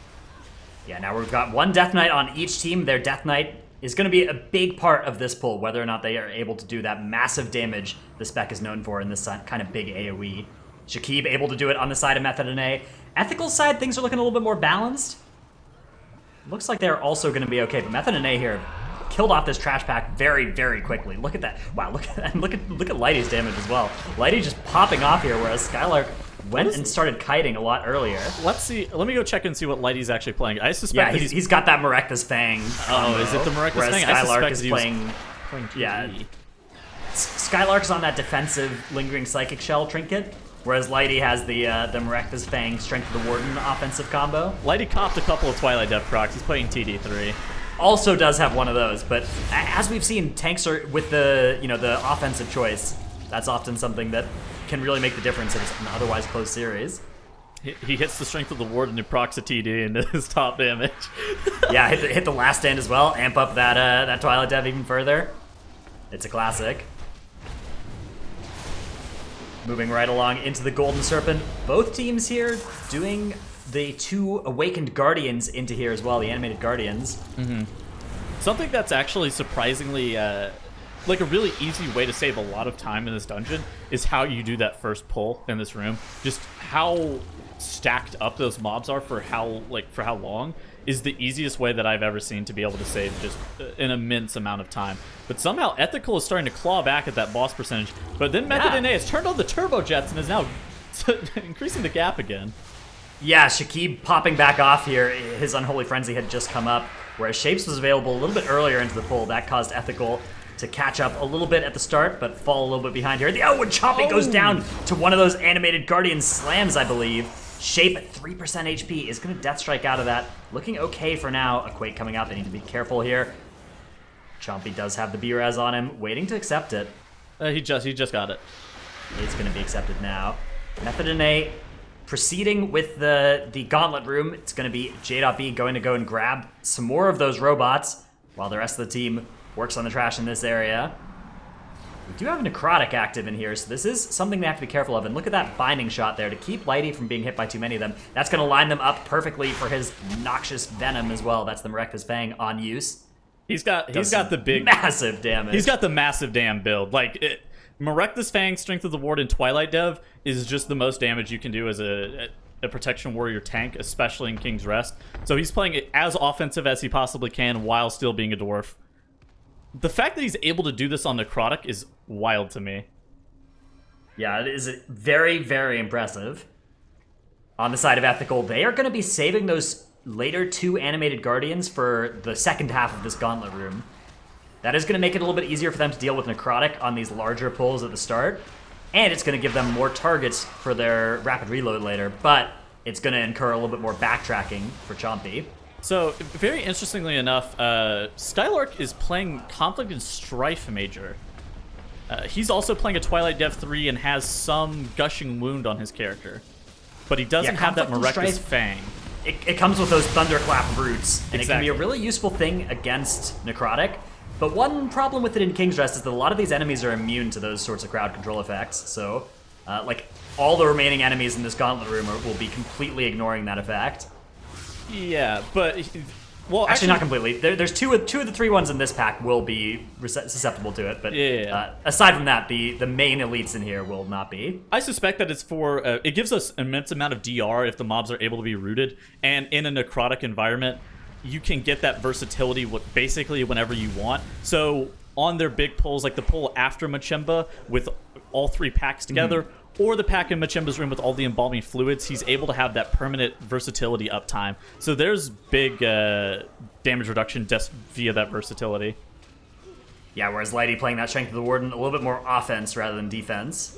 Yeah, now we've got one Death Knight on each team. Their Death Knight is going to be a big part of this pull, whether or not they are able to do that massive damage the spec is known for in this kind of big AoE. Shakib able to do it on the side of Method NA. Ethical side, things are looking a little bit more balanced. Looks like they're also going to be okay, but Method NA here killed off this trash pack very, very quickly. Look at that. Wow, look at that. Look at Lighty's damage as well. Lighty just popping off here, whereas Skylark went and started kiting a lot earlier. Let's see. Let me go check and see what Lighty's actually playing. I suspect that he's got that Mareka's Fang. Oh, is it the Mareka's Fang? Skylark is playing TD. Yeah. Skylark's on that defensive Lingering Psychic Shell trinket, whereas Lighty has the Mareka's Fang Strength of the Warden offensive combo. Lighty copped a couple of Twilight Death procs. He's playing TD3. Also does have one of those, but as we've seen, tanks are with the offensive choice. That's often something that can really make the difference in an otherwise close series. He hits the Strength of the Warden and procs a TD into his top damage. Yeah, hit the last stand as well. Amp up that Twilight Dev even further. It's a classic. Moving right along into the Golden Serpent. Both teams here doing the two Awakened Guardians into here as well, the Animated Guardians. Mm-hmm. Something that's actually surprisingly like a really easy way to save a lot of time in this dungeon is how you do that first pull in this room. Just how stacked up those mobs are for how long is the easiest way that I've ever seen to be able to save just an immense amount of time. But somehow Ethical is starting to claw back at that boss percentage, but then Method NA has turned on the turbo jets and is now increasing the gap again. Yeah, Shakib popping back off here. His Unholy Frenzy had just come up, whereas Shapes was available a little bit earlier into the pull. That caused Ethical to catch up a little bit at the start, but fall a little bit behind here. And Chompy goes down to one of those Animated Guardian slams, I believe. Shape at 3% HP is going to Death Strike out of that. Looking okay for now. A Quake coming up. They need to be careful here. Chompy does have the B-Raz on him, waiting to accept it. He just got it. It's going to be accepted now. Method NA proceeding with the Gauntlet room. It's going to be J.B going to go and grab some more of those robots while the rest of the team works on the trash in this area. We do have a Necrotic active in here, so this is something they have to be careful of. And look at that binding shot there to keep Lighty from being hit by too many of them. That's going to line them up perfectly for his noxious venom as well. That's the Mareka's Fang on use. He's got the big massive damage. He's got the massive damn build. Mareka's Fang, Strength of the Ward, and Twilight Dev is just the most damage you can do as a Protection Warrior tank, especially in King's Rest. So he's playing it as offensive as he possibly can while still being a dwarf. The fact that he's able to do this on Necrotic is wild to me. Yeah, it is very, very impressive. On the side of Ethical, they are going to be saving those later two Animated Guardians for the second half of this Gauntlet room. That is going to make it a little bit easier for them to deal with Necrotic on these larger pulls at the start, and it's going to give them more targets for their rapid reload later, but it's going to incur a little bit more backtracking for Chompy. So, very interestingly enough, Skylark is playing Conflict and Strife Major. He's also playing a Twilight Dev 3 and has some Gushing Wound on his character. But he doesn't have that Mareka's Fang. It comes with those Thunderclap roots, and exactly. It can be a really useful thing against Necrotic. But one problem with it in King's Rest is that a lot of these enemies are immune to those sorts of crowd control effects. So, all the remaining enemies in this Gauntlet room will be completely ignoring that effect. Yeah, but Well, Actually, not completely. There's two of the 3 ones in this pack will be susceptible to it, but aside from that, the main elites in here will not be. I suspect that it's for it gives us immense amount of DR if the mobs are able to be rooted, and in a necrotic environment, you can get that versatility basically whenever you want. So on their big pulls, like the pull after Machemba with all 3 packs together, or the pack in Machemba's room with all the embalming fluids, he's able to have that permanent versatility uptime. So there's big damage reduction just via that versatility. Yeah, whereas Lighty playing that Strength of the Warden, a little bit more offense rather than defense.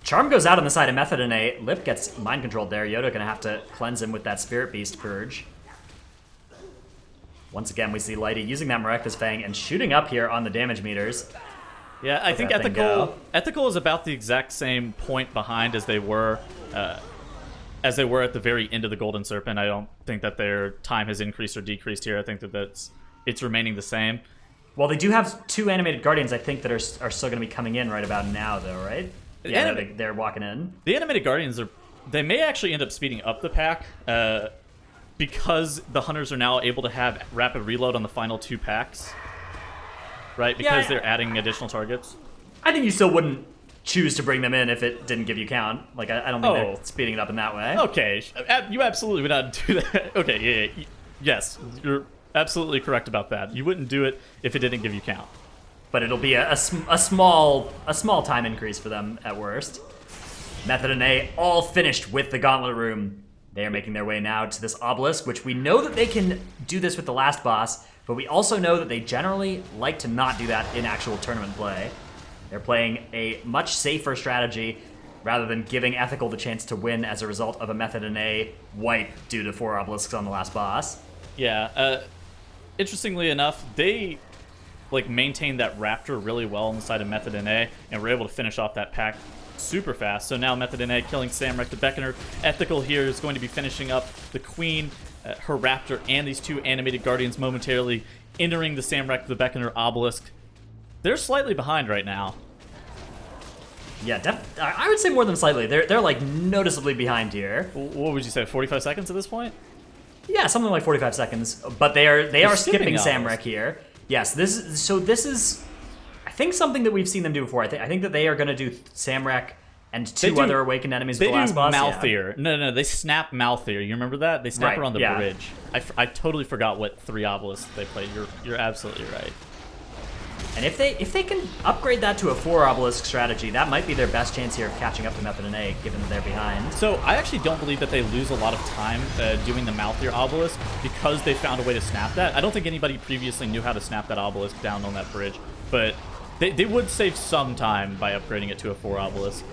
Charm goes out on the side of Method and A. Lip gets mind controlled there. Yoda gonna have to cleanse him with that Spirit Beast Purge. Once again, we see Lighty using that Mareka's Fang and shooting up here on the damage meters. Yeah, I think Ethical is about the exact same point behind as they were at the very end of the Golden Serpent. I don't think that their time has increased or decreased here. I think that it's remaining the same. Well, they do have 2 animated Guardians, I think, that are still going to be coming in right about now, though, right? Yeah, they're walking in. The animated Guardians they may actually end up speeding up the pack because the Hunters are now able to have rapid reload on the final 2 packs. Right, because they're adding additional targets. I think you still wouldn't choose to bring them in if it didn't give you count. Like, I don't think they're speeding it up in that way. Okay, you absolutely would not do that. Okay, yes, you're absolutely correct about that. You wouldn't do it if it didn't give you count. But it'll be a small time increase for them at worst. Method and A all finished with the Gauntlet Room. They are making their way now to this Obelisk, which we know that they can do this with the last boss, but we also know that they generally like to not do that in actual tournament play. They're playing a much safer strategy rather than giving Ethical the chance to win as a result of a Method and A wipe due to 4 obelisks on the last boss. Yeah, interestingly enough, they maintained that Raptor really well on the side of Method and A, and were able to finish off that pack super fast. So now Method and A killing Samrek the Beckoner. Ethical here is going to be finishing up the Queen, her Raptor, and these 2 animated Guardians momentarily entering the Samrek the Beckoner obelisk. They're slightly behind right now. Yeah, I would say more than slightly. They're like noticeably behind here. What would you say, 45 seconds at this point? Yeah, something like 45 seconds. But they are skipping Samrek obelisk here. Yes, this is I think something that we've seen them do before. I think that they are going to do Samrek and 2 other awakened enemies with the last boss. They do Malthier. Yeah. No, they snap Malthier. You remember that? They snap her on the bridge. I totally forgot what 3 obelisks they played. You're absolutely right. And if they can upgrade that to a 4 obelisk strategy, that might be their best chance here of catching up to Method and A, given that they're behind. So I actually don't believe that they lose a lot of time doing the Malthier obelisk because they found a way to snap that. I don't think anybody previously knew how to snap that obelisk down on that bridge, but they would save some time by upgrading it to a 4 obelisk.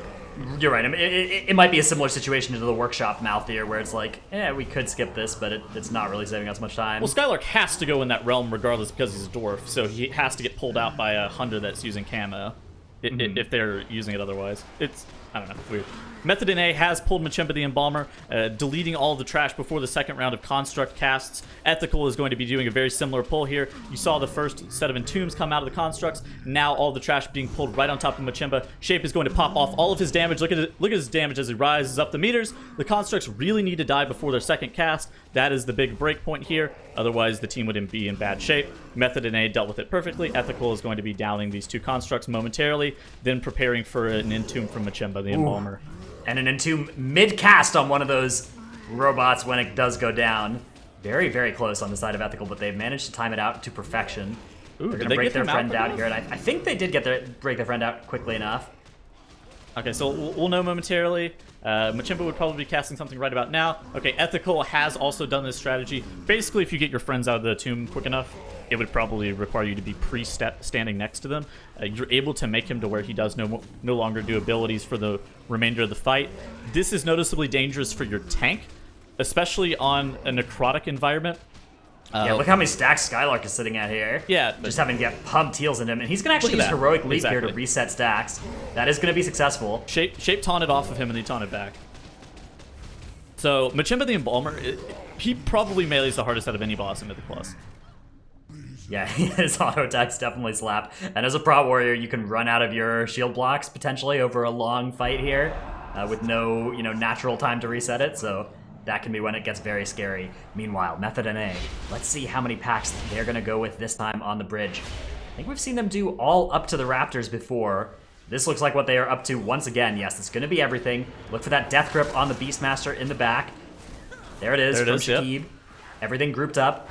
You're right. I mean, it might be a similar situation to the Workshop Malthier, where it's like, we could skip this, but it's not really saving us much time. Well, Skylark has to go in that realm regardless because he's a dwarf, so he has to get pulled out by a Hunter that's using camo if they're using it otherwise. It's, I don't know, weird. Method in A has pulled Machemba the Embalmer, deleting all of the trash before the second round of Construct casts. Ethical is going to be doing a very similar pull here. You saw the first set of Entombs come out of the Constructs. Now all the trash being pulled right on top of Machemba. Shape is going to pop off all of his damage. Look at his damage as he rises up the meters. The Constructs really need to die before their second cast. That is the big break point here. Otherwise, the team would be in bad shape. Method in A dealt with it perfectly. Ethical is going to be downing these 2 Constructs momentarily, then preparing for an Entomb from Machemba the Embalmer. And an Entomb mid-cast on one of those robots when it does go down. Very, very close on the side of Ethical, but they've managed to time it out to perfection. Ooh, they're going to break their friend out here, and I think they did break their friend out quickly enough. Okay, so we'll know momentarily. Machemba would probably be casting something right about now. Okay, Ethical has also done this strategy. Basically, if you get your friends out of the tomb quick enough, it would probably require you to be standing next to them. You're able to make him to where he does no longer do abilities for the remainder of the fight. This is noticeably dangerous for your tank, especially on a necrotic environment. Yeah, look how many stacks Skylark is sitting at here. Yeah. Just having to get pumped heals in him. And he's going to actually use Heroic Leap here to reset stacks. That is going to be successful. Shape taunted off of him and he taunted back. So, Machemba the Embalmer, he probably melees the hardest out of any boss in Mythic Plus. Yeah, his auto attacks definitely slap. And as a Prot Warrior, you can run out of your shield blocks potentially over a long fight here with no natural time to reset it. So that can be when it gets very scary. Meanwhile, Method NA, let's see how many packs they're going to go with this time on the bridge. I think we've seen them do all up to the Raptors before. This looks like what they are up to once again. Yes, it's going to be everything. Look for that Death Grip on the Beastmaster in the back. There it is from Shakib. Yep. Everything grouped up.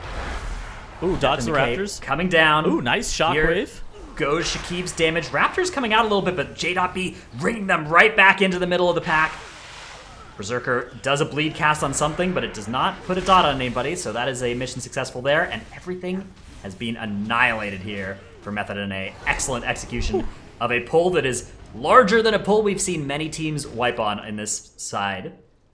Ooh, dodge the Raptors. Coming down. Ooh, nice shockwave. Goes Shakib's damage. Raptors coming out a little bit, but J.B bringing them right back into the middle of the pack. Berserker does a bleed cast on something, but it does not put a dot on anybody, so that is a mission successful there, and everything has been annihilated here for Method NA. Excellent execution of a pull that is larger than a pull we've seen many teams wipe on in this side.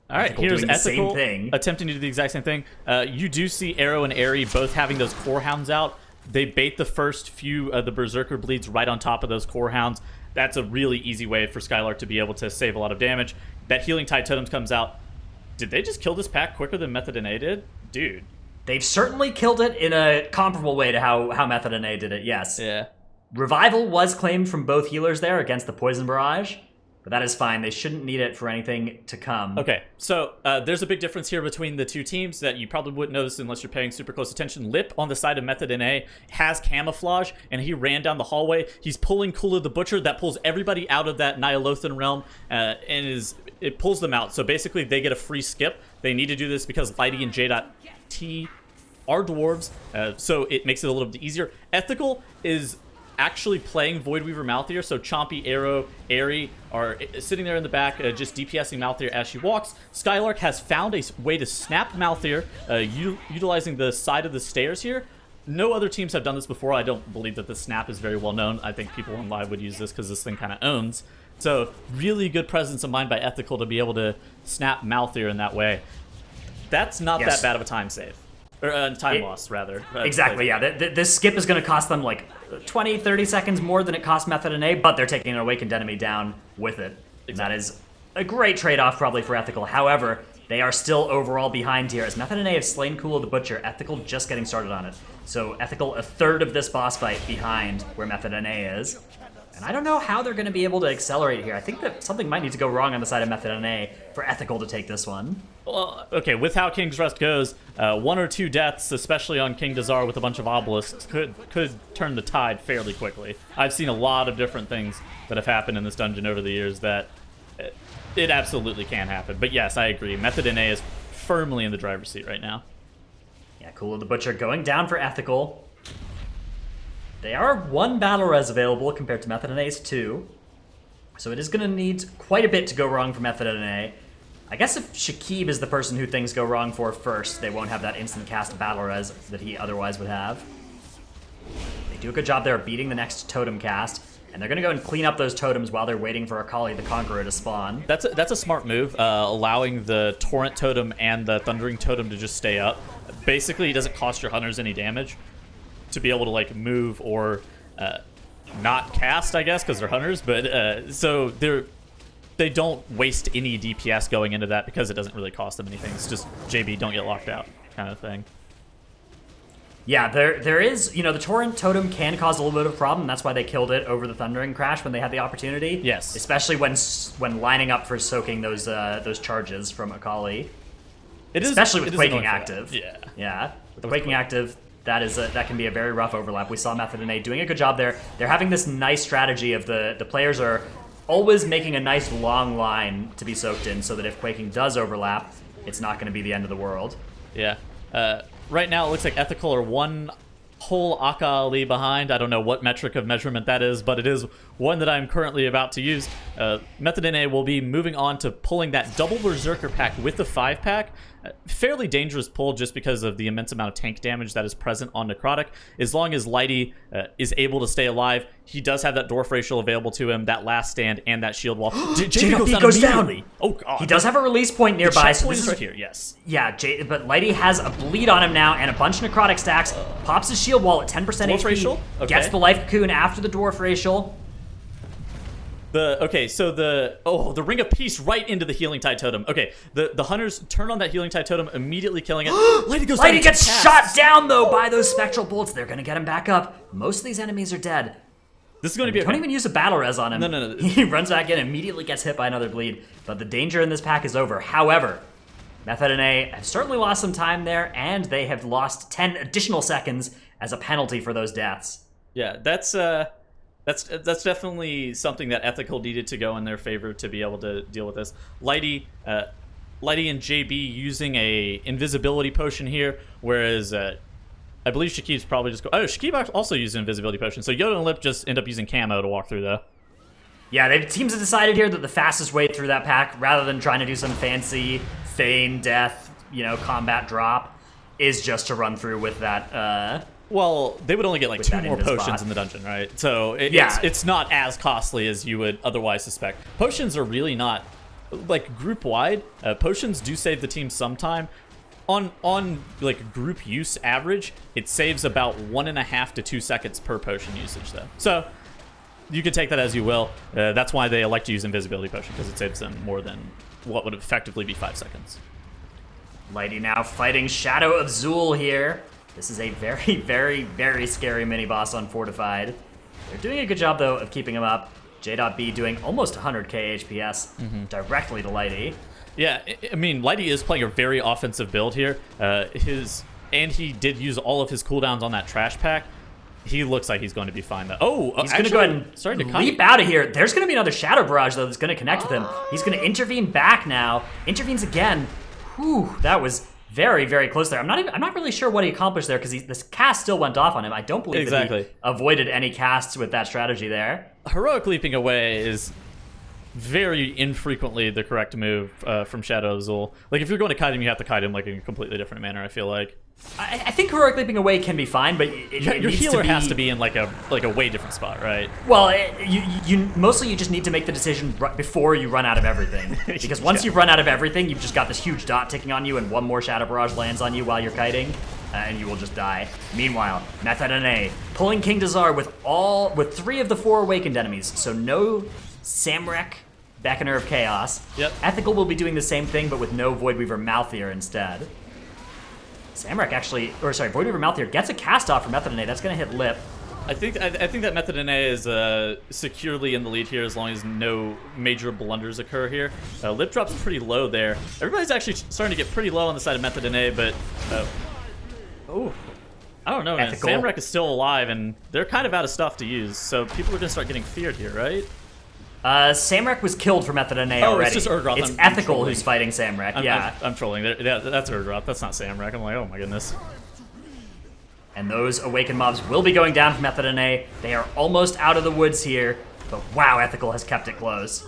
All right, here's Ethical thing. Attempting to do the exact same thing. You do see Arrow and Airy both having those core hounds out. They bait the first few of the Berserker bleeds right on top of those core hounds. That's a really easy way for Skylark to be able to save a lot of damage. That Healing Tide Totem comes out. Did they just kill this pack quicker than Method NA did? Dude. They've certainly killed it in a comparable way to how Method NA did it, yes. Yeah. Revival was claimed from both healers there against the Poison Barrage. But that is fine. They shouldn't need it for anything to come. Okay, so there's a big difference here between the two teams that you probably wouldn't notice unless you're paying super close attention. Lip on the side of Method NA has camouflage, and he ran down the hallway. He's pulling Kula the Butcher. That pulls everybody out of that Nyalothan realm, and it pulls them out. So basically, they get a free skip. They need to do this because Lighty and J.T are dwarves, so it makes it a little bit easier. Ethical is actually playing Voidweaver Malthier, so Chompy, Arrow, Airy are sitting there in the back, just DPSing Malthier as she walks. Skylark has found a way to snap Malthier, utilizing the side of the stairs here. No other teams have done this before. I don't believe that the snap is very well known. I think people in live would use this because this thing kind of owns. So really good presence of mind by Ethical to be able to snap Malthier in that way. That's not that bad of a time save. Or time loss, rather. Exactly, yeah. This skip is going to cost them like 20, 30 seconds more than it cost Method NA, but they're taking an Awakened enemy down with it. Exactly. And that is a great trade-off probably for Ethical. However, they are still overall behind here, as Method NA have slain Kula the Butcher, Ethical just getting started on it. So Ethical a third of this boss fight behind where Method NA is. And I don't know how they're going to be able to accelerate here. I think that something might need to go wrong on the side of Method NA for Ethical to take this one. Well, okay, with how King's Rest goes, one or two deaths, especially on King Dazar with a bunch of obelisks, could turn the tide fairly quickly. I've seen a lot of different things that have happened in this dungeon over the years that it absolutely can happen. But yes, I agree. Method NA is firmly in the driver's seat right now. Yeah, Kula the Butcher going down for Ethical. They are one battle res available compared to Method NA's 2. So it is going to need quite a bit to go wrong for Method NA. I guess if Shakib is the person who things go wrong for first, they won't have that instant cast battle res that he otherwise would have. They do a good job there of beating the next totem cast, and they're going to go and clean up those totems while they're waiting for Akali the Conqueror to spawn. That's a smart move, allowing the Torrent totem and the Thundering totem to just stay up. Basically, it doesn't cost your hunters any damage to be able to like move or not cast, I guess, because they're hunters. But so they don't waste any DPS going into that because it doesn't really cost them anything. It's just JB, don't get locked out kind of thing. Yeah, there is, the Torrent Totem can cause a little bit of a problem. That's why they killed it over the Thundering Crash when they had the opportunity. Yes. Especially when lining up for soaking those charges from Akali. Especially with Quaking Active. Yeah. Yeah. With Quaking Active, that can be a very rough overlap. We saw Method NA doing a good job there. They're having this nice strategy of the players are always making a nice long line to be soaked in so that if Quaking does overlap, it's not going to be the end of the world. Yeah. Right now, it looks like Ethical are one whole Akali behind. I don't know what metric of measurement that is, but it is one that I'm currently about to use. Method NA will be moving on to pulling that double Berserker pack with the 5-pack. Fairly dangerous pull just because of the immense amount of tank damage that is present on Necrotic. As long as Lighty is able to stay alive, he does have that Dwarf Racial available to him, that last stand, and that shield wall. JP goes down. Oh, God. He does have a release point nearby. So this is right here, yes. Yeah, but Lighty has a bleed on him now and a bunch of Necrotic stacks. Pops his shield wall at 10% Dwarf HP. Racial? Okay. Gets the Life Cocoon after the Dwarf Racial. The Ring of Peace right into the Healing Tide Totem. Okay, the hunters turn on that Healing Tide Totem, immediately killing it. Lighty gets shot down, though, by those Spectral Bolts. They're going to get him back up. Most of these enemies are dead. This is going to be Don't even use a battle res on him. No. He runs back in, immediately gets hit by another bleed. But the danger in this pack is over. However, Method and A have certainly lost some time there, and they have lost 10 additional seconds as a penalty for those deaths. Yeah, that's definitely something that Ethical needed to go in their favor to be able to deal with this. Lighty and JB using a invisibility potion here, whereas I believe Shakib's probably just Shakib also used an invisibility potion, so Yoda and Lip just end up using camo to walk through though. Yeah, teams have decided here that the fastest way through that pack, rather than trying to do some fancy feign death, combat drop, is just to run through with that. Well, they would only get like 2 more potions spot in the dungeon, right? So it's not as costly as you would otherwise suspect. Potions are really not, like, group wide. Potions do save the team some time. On like group use average, it saves about 1.5 to 2 seconds per potion usage though. So you can take that as you will. That's why they elect to use invisibility potion, because it saves them more than what would effectively be 5 seconds. Lighty now fighting Shadow of Zul here. This is a very, very, very scary mini-boss on Fortified. They're doing a good job, though, of keeping him up. J.B doing almost 100k HPS directly to Lighty. Yeah, I mean, Lighty is playing a very offensive build here. And he did use all of his cooldowns on that trash pack. He looks like he's going to be fine, though. He's going to go ahead and leap out of here. There's going to be another Shadow Barrage, though, that's going to connect with him. He's going to intervene back now. Intervenes again. Whew, that was very, very close there. I'm not really sure what he accomplished there, because this cast still went off on him. I don't believe that he avoided any casts with that strategy there. Heroic leaping away is very infrequently the correct move from Shadow of Zul. Like, if you're going to kite him, you have to kite him like in a completely different manner, I feel like. I think heroic leaping away can be fine, but your healer has to be in like a way different spot, right? Well, you mostly just need to make the decision before you run out of everything, because once you've run out of everything, you've just got this huge dot ticking on you, and one more Shadow Barrage lands on you while you're kiting, and you will just die. Meanwhile, Method and A pulling King Dazar with 3 of the 4 awakened enemies, so no Samrek, Beckoner of Chaos. Yep. Ethical will be doing the same thing, but with no Voidweaver Malthier instead. Samrek Voidweaver Malthier gets a cast off for Method and A. That's going to hit Lip. I think that Method and A is securely in the lead here as long as no major blunders occur here. Lip drops pretty low there. Everybody's actually starting to get pretty low on the side of Method and A, but I don't know, man. Samrek is still alive, and they're kind of out of stuff to use, so people are going to start getting feared here, right? Samrek was killed for Method and A already. It's just Urgroth. It's Ethical who's fighting Samrek, I'm trolling. That's Urgroth. That's not Samrek. I'm like, oh my goodness. And those awakened mobs will be going down for Method and A. They are almost out of the woods here, but wow, Ethical has kept it close.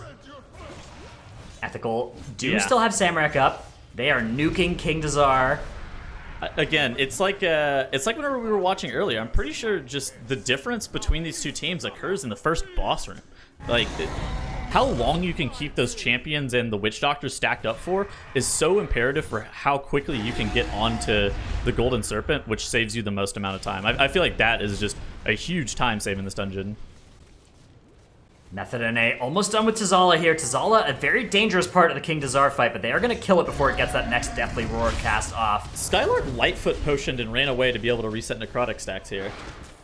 Ethical still have Samrek up. They are nuking King Dazar. Again, it's like whenever we were watching earlier. I'm pretty sure just the difference between these two teams occurs in the first boss room. Like, how long you can keep those champions and the Witch Doctors stacked up for is so imperative for how quickly you can get onto the Golden Serpent, which saves you the most amount of time. I feel like that is just a huge time save in this dungeon. Method and A almost done with Tazala here. Tazala, a very dangerous part of the King Dazar fight, but they are going to kill it before it gets that next Deathly Roar cast off. Skylord Lightfoot potioned and ran away to be able to reset necrotic stacks here.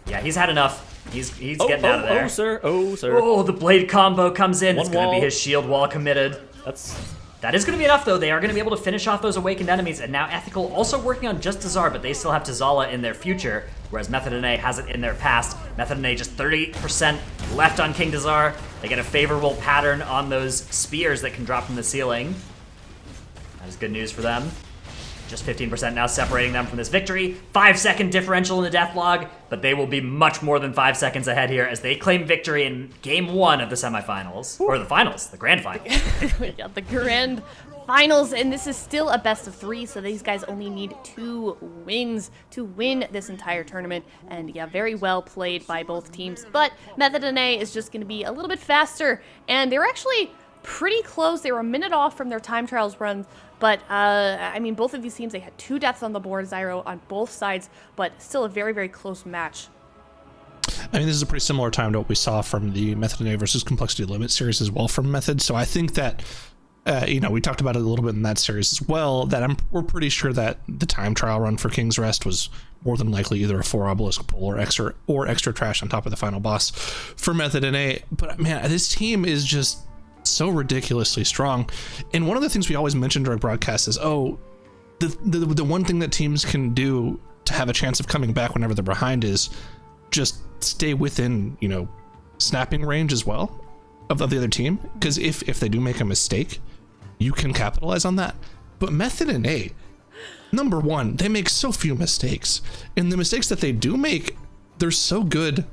Yeah, he's had enough. He's getting out of there. Oh, sir. Oh, sir. Oh, the blade combo comes in. It's going to be his shield wall committed. That is going to be enough, though. They are going to be able to finish off those awakened enemies, and now Ethical also working on just Dazar, but they still have Tazala in their future, whereas Method and A has it in their past. Method and A just 30% left on King Dazar. They get a favorable pattern on those spears that can drop from the ceiling. That is good news for them. Just 15% now separating them from this victory. 5-second differential in the death log, but they will be much more than 5 seconds ahead here as they claim victory in game 1 of the semifinals. Or the finals, the grand final. Yeah, the grand finals, and this is still a best of 3, so these guys only need 2 wins to win this entire tournament. And yeah, very well played by both teams, but Method and A is just going to be a little bit faster, and they were actually pretty close. They were a minute off from their time trials runs, but I mean, both of these teams, they had 2 deaths on the board, Zyro, on both sides, but still a very, very close match. I mean, this is a pretty similar time to what we saw from the Method and A versus Complexity Limit series as well from Method, so I think that we talked about it a little bit in that series as well, that we're pretty sure that the time trial run for King's Rest was more than likely either a 4 obelisk pull or extra trash on top of the final boss for Method and A. But man, this team is just so ridiculously strong. And one of the things we always mention during broadcasts is, the one thing that teams can do to have a chance of coming back whenever they're behind is just stay within, snapping range as well of the other team. Because if they do make a mistake, you can capitalize on that. But Method and A, number one, they make so few mistakes. And the mistakes that they do make, they're so good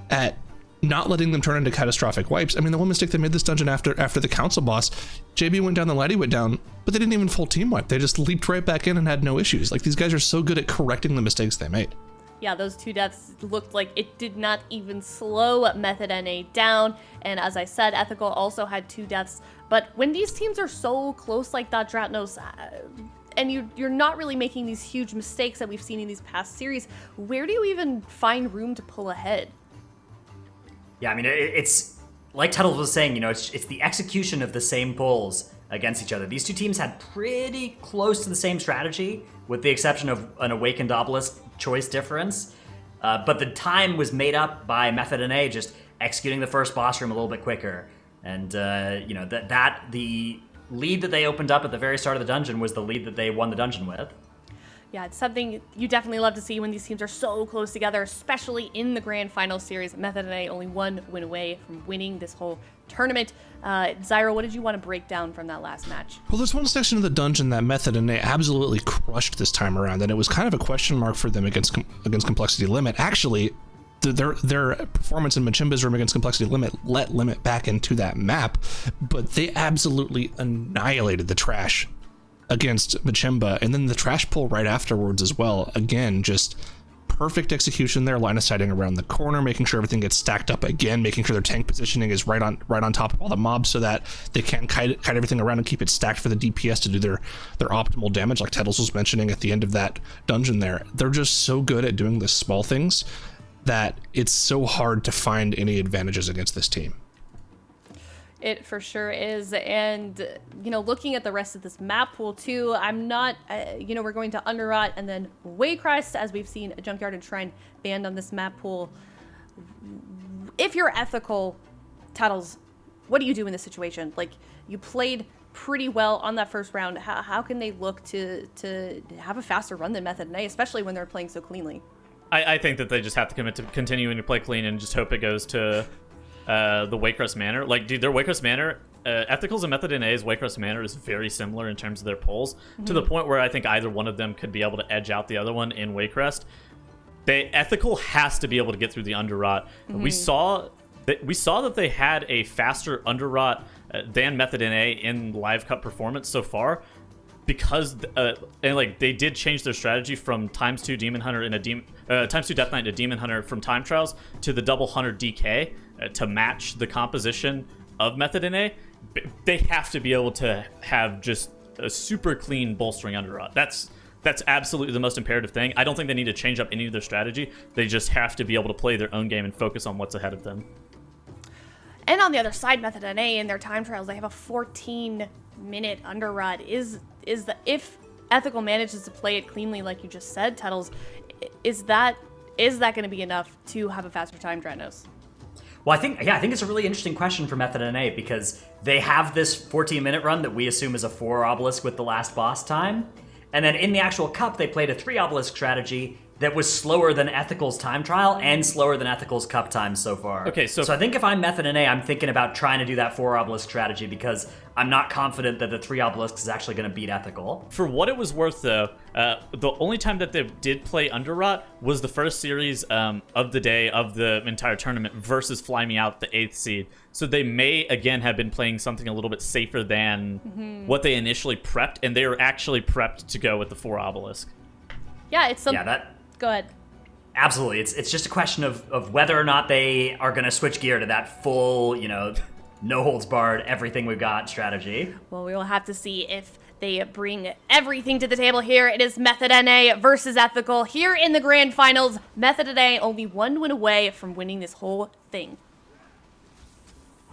at not letting them turn into catastrophic wipes. I mean, the one mistake they made this dungeon after the council boss, JB went down, the Laddie went down, but they didn't even full team wipe. They just leaped right back in and had no issues. Like, these guys are so good at correcting the mistakes they made. Yeah, those 2 deaths looked like it did not even slow Method NA down. And as I said, Ethical also had 2 deaths. But when these teams are so close like that, Dratnos, and you're not really making these huge mistakes that we've seen in these past series, where do you even find room to pull ahead? Yeah, I mean, it's like Tuttles was saying, it's the execution of the same pulls against each other. These two teams had pretty close to the same strategy, with the exception of an Awakened Obelisk choice difference. But the time was made up by Method and A just executing the first boss room a little bit quicker. And, the lead that they opened up at the very start of the dungeon was the lead that they won the dungeon with. Yeah, it's something you definitely love to see when these teams are so close together, especially in the Grand Final Series. Method NA only 1 win away from winning this whole tournament. Zyro, what did you want to break down from that last match? Well, there's one section of the dungeon that Method and A absolutely crushed this time around, and it was kind of a question mark for them against Complexity Limit. Actually, their performance in Machimba's room against Complexity Limit let Limit back into that map, but they absolutely annihilated the trash against Machimba, and then the trash pull right afterwards as well. Again, just perfect execution there, line of sighting around the corner, making sure everything gets stacked up again, making sure their tank positioning is right on top of all the mobs so that they can kite everything around and keep it stacked for the DPS to do their optimal damage, like Tettles was mentioning at the end of that dungeon there. They're just so good at doing the small things that it's so hard to find any advantages against this team. It for sure is. And, looking at the rest of this map pool too, I'm not, we're going to Underrot and then Waycrest, as we've seen a Junkyard and Shrine banned on this map pool. If you're Ethical, Tattles, what do you do in this situation? Like, you played pretty well on that first round. How can they look to have a faster run than Method and A, especially when they're playing so cleanly? I think that they just have to commit to continuing to play clean and just hope it goes to the Waycrest Manor. Like, dude, their Waycrest Manor, Ethicals and Method NA's Waycrest Manor is very similar in terms of their pulls, to the point where I think either one of them could be able to edge out the other one in Waycrest. Ethical has to be able to get through the Underrot. We saw that they had a faster Underrot than Method NA in Live Cup performance so far, because they did change their strategy from ×2 Demon Hunter and ×2 Death Knight to Demon Hunter from Time Trials to the double Hunter DK to match the composition of Method NA. They have to be able to have just a super clean bolstering Underrot. That's absolutely the most imperative thing. I don't think they need to change up any of their strategy. They just have to be able to play their own game and focus on what's ahead of them. And on the other side, Method NA in their time trials, they have a 14-minute Underrot. If Ethical manages to play it cleanly, like you just said, Tuttles, is that going to be enough to have a faster time, Dratnos? Well, I think it's a really interesting question for Method NA, because they have this 14-minute run that we assume is a 4 obelisk with the last boss time. And then in the actual cup, they played a 3 obelisk strategy that was slower than Ethical's time trial and slower than Ethical's cup time so far. Okay, so I think if I'm Method NA, I'm thinking about trying to do that 4 obelisk strategy, because I'm not confident that the 3 obelisks is actually going to beat Ethical. For what it was worth, though, the only time that they did play Underrot was the first series of the day of the entire tournament versus Fly Me Out, the 8th seed. So they may, again, have been playing something a little bit safer than what they initially prepped, and they were actually prepped to go with the 4 obelisk. Yeah, it's something... Go ahead. Absolutely. It's just a question of whether or not they are going to switch gear to that full, no holds barred, everything we've got strategy. Well, we will have to see if they bring everything to the table here. It is Method NA versus Ethical here in the Grand Finals. Method NA only 1 win away from winning this whole thing.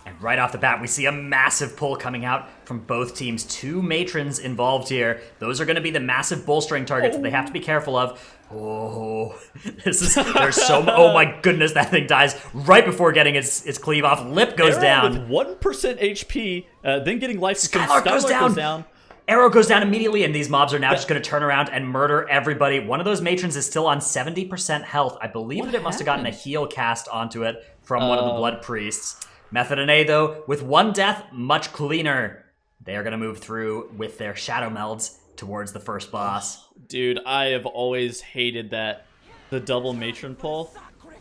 And right off the bat, we see a massive pull coming out from both teams. 2 matrons involved here. Those are going to be the massive bolstering targets that they have to be careful of. Oh, oh my goodness, that thing dies right before getting its cleave off. Lip goes down. With 1% HP, then getting life. Skylark goes down. Arrow goes down immediately, and these mobs are now just going to turn around and murder everybody. One of those matrons is still on 70% health. I believe that it must have gotten a heal cast onto it from one of the blood priests. Method and A, though, with 1 death, much cleaner. They are going to move through with their shadow melds towards the first boss. Dude, I have always hated the double matron pull.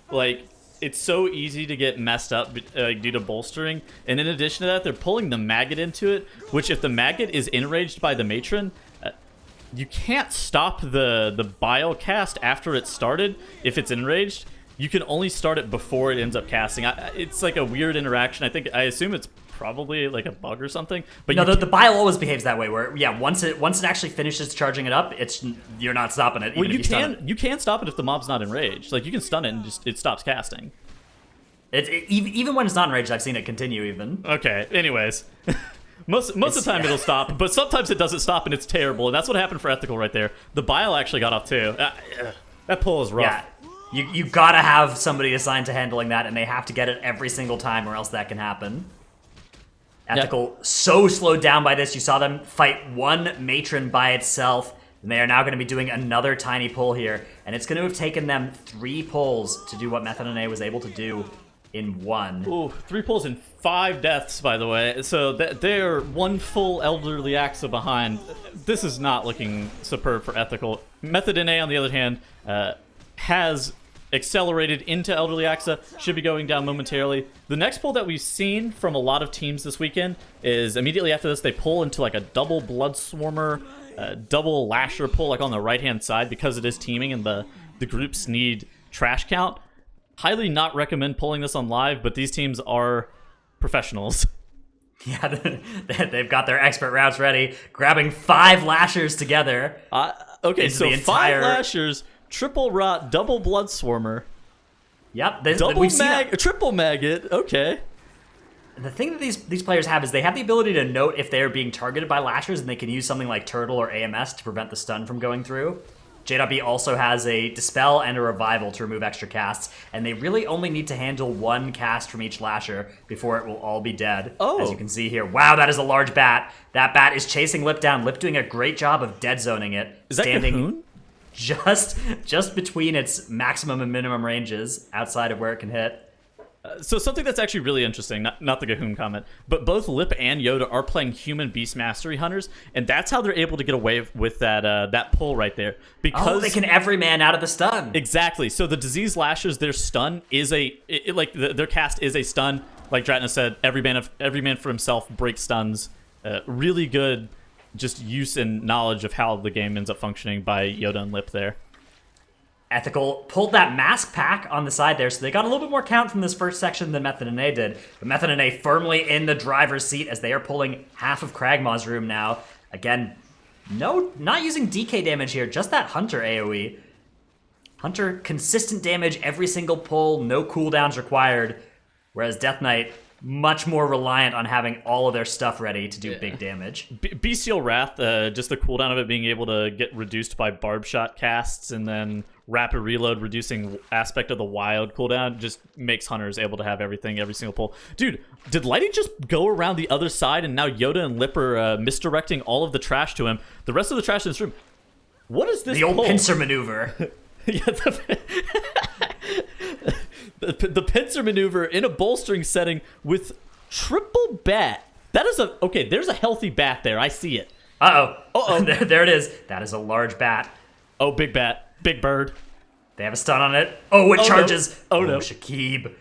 Like, it's so easy to get messed up due to bolstering. And in addition to that, they're pulling the maggot into it, which if the maggot is enraged by the matron, you can't stop the bile cast after it started if it's enraged. You can only start it before it ends up casting. It's like a weird interaction. I assume it's probably like a bug or something. But no, the bile always behaves that way. Where once it actually finishes charging it up, you're not stopping it. Well, you can stop it if the mob's not enraged. Like you can stun it and just it stops casting. Even when it's not enraged, I've seen it continue even. Okay. Anyways. Most of the time it'll stop, but sometimes it doesn't stop and it's terrible. And that's what happened for Ethical right there. The bile actually got off too. That pull is rough. Yeah. You gotta have somebody assigned to handling that, and they have to get it every single time, or else that can happen. Ethical so slowed down by this. You saw them fight 1 matron by itself, and they are now going to be doing another tiny pull here, and it's going to have taken them 3 pulls to do what Method and A was able to do in 1. Ooh, 3 pulls and 5 deaths, by the way. So they're 1 full elderly Axa behind. This is not looking superb for Ethical. Method and A, on the other hand, has accelerated into Elderly Axa, should be going down momentarily. The next pull that we've seen from a lot of teams this weekend is immediately after this, they pull into like a double Blood Swarmer, double Lasher pull like on the right-hand side because it is teaming and the groups need trash count. Highly not recommend pulling this on live, but these teams are professionals. Yeah, they've got their expert routes ready, grabbing 5 Lashers together. Okay, so 5 Lashers, triple rot, double blood swarmer. Yep, triple maggot. Okay. The thing that these players have is they have the ability to note if they are being targeted by lashers, and they can use something like Turtle or AMS to prevent the stun from going through. J.B also has a Dispel and a Revival to remove extra casts, and they really only need to handle 1 cast from each lasher before it will all be dead. Oh. As you can see here. Wow, that is a large bat. That bat is chasing Lip down. Lip doing a great job of dead zoning it. Is that Cahoon? Just between its maximum and minimum ranges outside of where it can hit. So something that's actually really interesting, not the Cahoon comment, but both Lip and Yoda are playing human Beast Mastery Hunters, and that's how they're able to get away with that pull right there. Because they can every man out of the stun. Exactly. So the Disease Lashers, their stun is their cast is a stun. Like Dratna said, every man for himself breaks stuns. Really good just use and knowledge of how the game ends up functioning by Yoda and Lip there. Ethical pulled that mask pack on the side there, so they got a little bit more count from this first section than Method and A did. But Method and A firmly in the driver's seat as they are pulling half of Kragmaw's room now. Again, not using DK damage here, just that Hunter AoE. Hunter, consistent damage every single pull, no cooldowns required. Whereas Death Knight, much more reliant on having all of their stuff ready to do big damage. Bestial Wrath, just the cooldown of it being able to get reduced by barb shot casts, and then rapid reload reducing aspect of the wild cooldown just makes Hunters able to have everything, every single pull. Dude, did Lighting just go around the other side and now Yoda and Lip are misdirecting all of the trash to him? The rest of the trash in this room. What is this? The old pull? pincer maneuver. Yeah, the pincer maneuver in a bolstering setting with triple bat. That is there's a healthy bat there. I see it. Uh-oh. There it is. That is a large bat. Oh, big bat. Big bird. They have a stun on it. Oh, it charges. No. Oh, no. Shakib.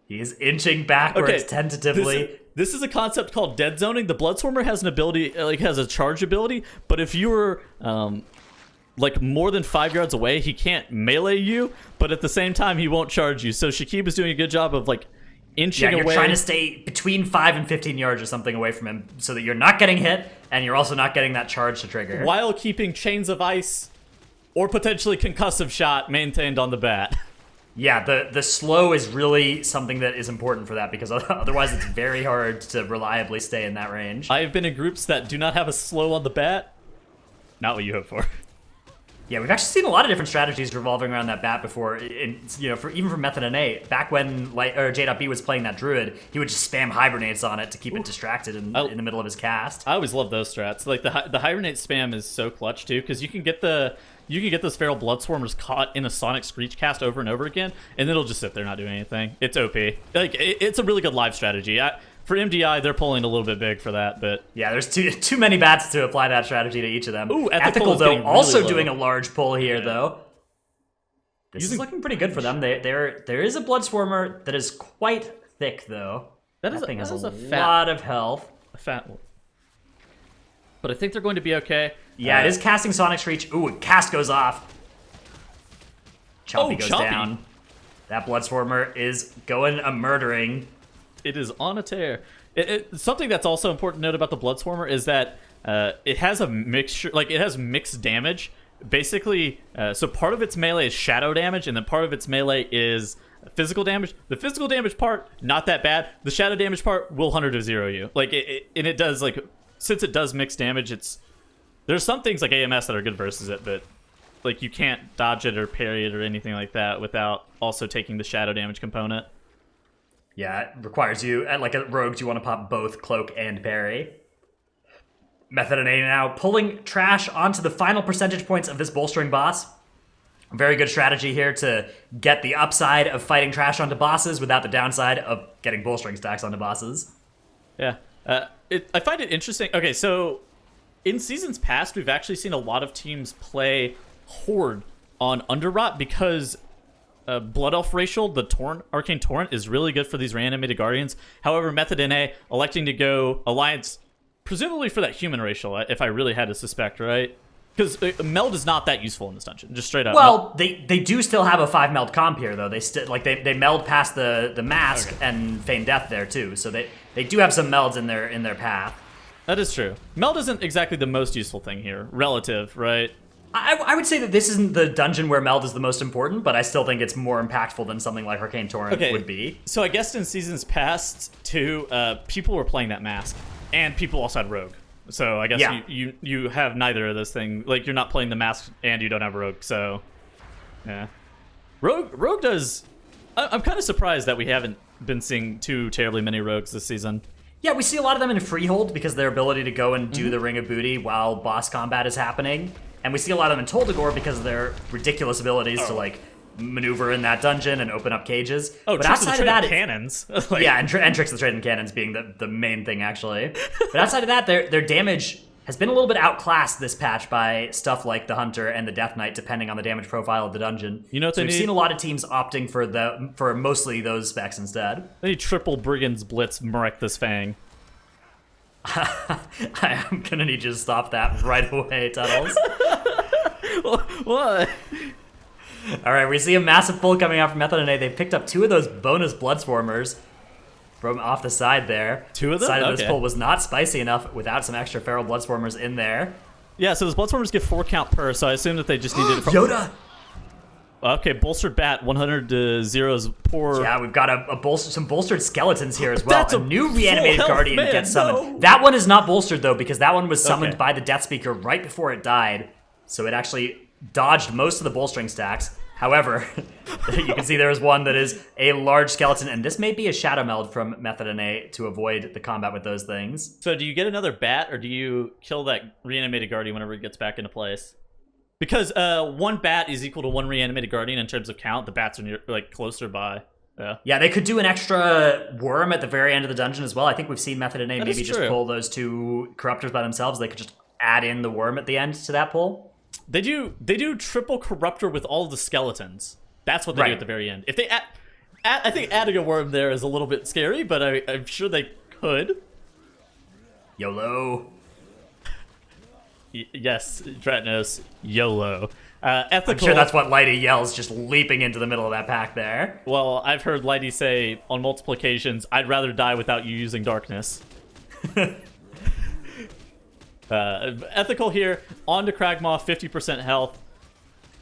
He is inching backwards tentatively. This is a concept called dead zoning. The Bloodswarmer has an ability, has a charge ability, but if you were more than 5 yards away, he can't melee you, but at the same time, he won't charge you. So Shakib is doing a good job of inching away. You're trying to stay between 5 and 15 yards or something away from him so that you're not getting hit and you're also not getting that charge to trigger. While keeping Chains of Ice or potentially Concussive Shot maintained on the bat. Yeah, the slow is really something that is important for that, because otherwise it's very hard to reliably stay in that range. I have been in groups that do not have a slow on the bat. Not what you hope for. Yeah, we've actually seen a lot of different strategies revolving around that bat before. Even from Method and A, back when J.B was playing that druid, he would just spam hibernates on it to keep it distracted in the middle of his cast. I always love those strats. Like the hibernate spam is so clutch too, because you can get those feral blood swarmers caught in a sonic screech cast over and over again, and it'll just sit there not doing anything. It's OP. Like it's a really good live strategy. For MDI, they're pulling a little bit big for that, but yeah, there's too many bats to apply that strategy to each of them. Ooh, Ethical is though, getting really also low. doing a large pull here though. This is looking pretty good for them. There is a blood swarmer that is quite thick though. That thing has a lot of health. A fat one. But I think they're going to be okay. Yeah, it is casting Sonic Screech. Ooh, cast goes off. Chompy goes Chompy. down. That blood swarmer is going a murdering. It is on a tear. Something that's also important to note about the blood swarmer is that it has a mixture, like it has mixed damage. Basically, so part of its melee is shadow damage, and then part of its melee is physical damage. The physical damage part, not that bad. The shadow damage part will 100 to 0 you. Like and it does, like, since it does mixed damage, there's some things like AMS that are good versus it, but like you can't dodge it or parry it or anything like that without also taking the shadow damage component. Yeah, it requires you, like a rogue, you want to pop both cloak and parry. Method and A now pulling trash onto the final percentage points of this bolstering boss. Very good strategy here to get the upside of fighting trash onto bosses without the downside of getting bolstering stacks onto bosses. Yeah, I find it interesting. Okay, so in seasons past, we've actually seen a lot of teams play Horde on Underrot because Blood Elf Racial, the Arcane Torrent, is really good for these reanimated Guardians. However, Method NA electing to go Alliance, presumably for that human racial, if I really had to suspect, right? Because meld is not that useful in this dungeon, just straight up. Well, they do still have a 5 meld comp here, though. They still they meld past the mask and feign death there too, so they do have some melds in their path. That is true. Meld isn't exactly the most useful thing here, relative, right? I would say that this isn't the dungeon where meld is the most important, but I still think it's more impactful than something like Arcane Torrent would be. So I guess in seasons past, too, people were playing that mask, and people also had rogue. So I guess you have neither of those things. Like, you're not playing the mask, and you don't have rogue, so yeah. Rogue does... I'm kind of surprised that we haven't been seeing too terribly many rogues this season. Yeah, we see a lot of them in Freehold because their ability to go and do the Ring of Booty while boss combat is happening. And we see a lot of them in Toldegor because of their ridiculous abilities to, like, maneuver in that dungeon and open up cages. Oh, but tricks outside of the of that, trade cannons. Like, yeah, and tricks of the trade and cannons being the main thing, actually. But outside of that, their damage has been a little bit outclassed this patch by stuff like the Hunter and the Death Knight, depending on the damage profile of the dungeon. You know what so they we've need? seen a lot of teams opting for mostly those specs instead. They need triple Brigands Blitz Miraculous Fang. I am gonna need you to stop that right away, Tunnels. What? All right, we see a massive pull coming out from Method and A. They picked up 2 of those bonus blood swarmers from off the side there. 2 of them? Side of Okay. this pull was not spicy enough without some extra feral blood swarmers in there. Yeah, so those Bloodswarmers get 4 count per, so I assume that they just needed... Yoda! Okay, bolstered bat, 100 to 0's poor... Yeah, we've got some bolstered skeletons here as well. That's a a new full reanimated health guardian man, gets summoned. no. That one is not bolstered, though, because that one was summoned Okay. by the Death Speaker right before it died. So it actually dodged most of the bolstering stacks. However, you can see there is one that is a large skeleton, and this may be a shadow meld from Method and A to avoid the combat with those things. So do you get another bat, or do you kill that reanimated guardian whenever it gets back into place? Because 1 bat is equal to 1 reanimated guardian in terms of count. The bats are near, like, closer by. Yeah, they could do an extra worm at the very end of the dungeon as well. I think we've seen Method and A That maybe is just true. pull those 2 corruptors by themselves. They could just add in the worm at the end to that pull. They do triple corruptor with all the skeletons. That's what they do Right. at the very end. If they I think adding a worm there is a little bit scary, but I'm sure they could. YOLO. Yes, Dratnos, YOLO. Ethical. I'm sure that's what Lighty yells, just leaping into the middle of that pack there. Well, I've heard Lighty say on multiple occasions, "I'd rather die without you using darkness." Ethical here, on to Kragmaw, 50% health.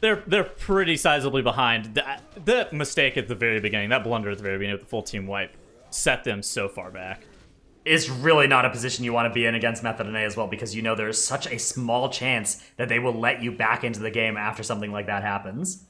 they're pretty sizably behind. The mistake at the very beginning, that blunder at the very beginning with the full team wipe, set them so far back. It's really not a position you want to be in against Method and A as well, because you know there's such a small chance that they will let you back into the game after something like that happens.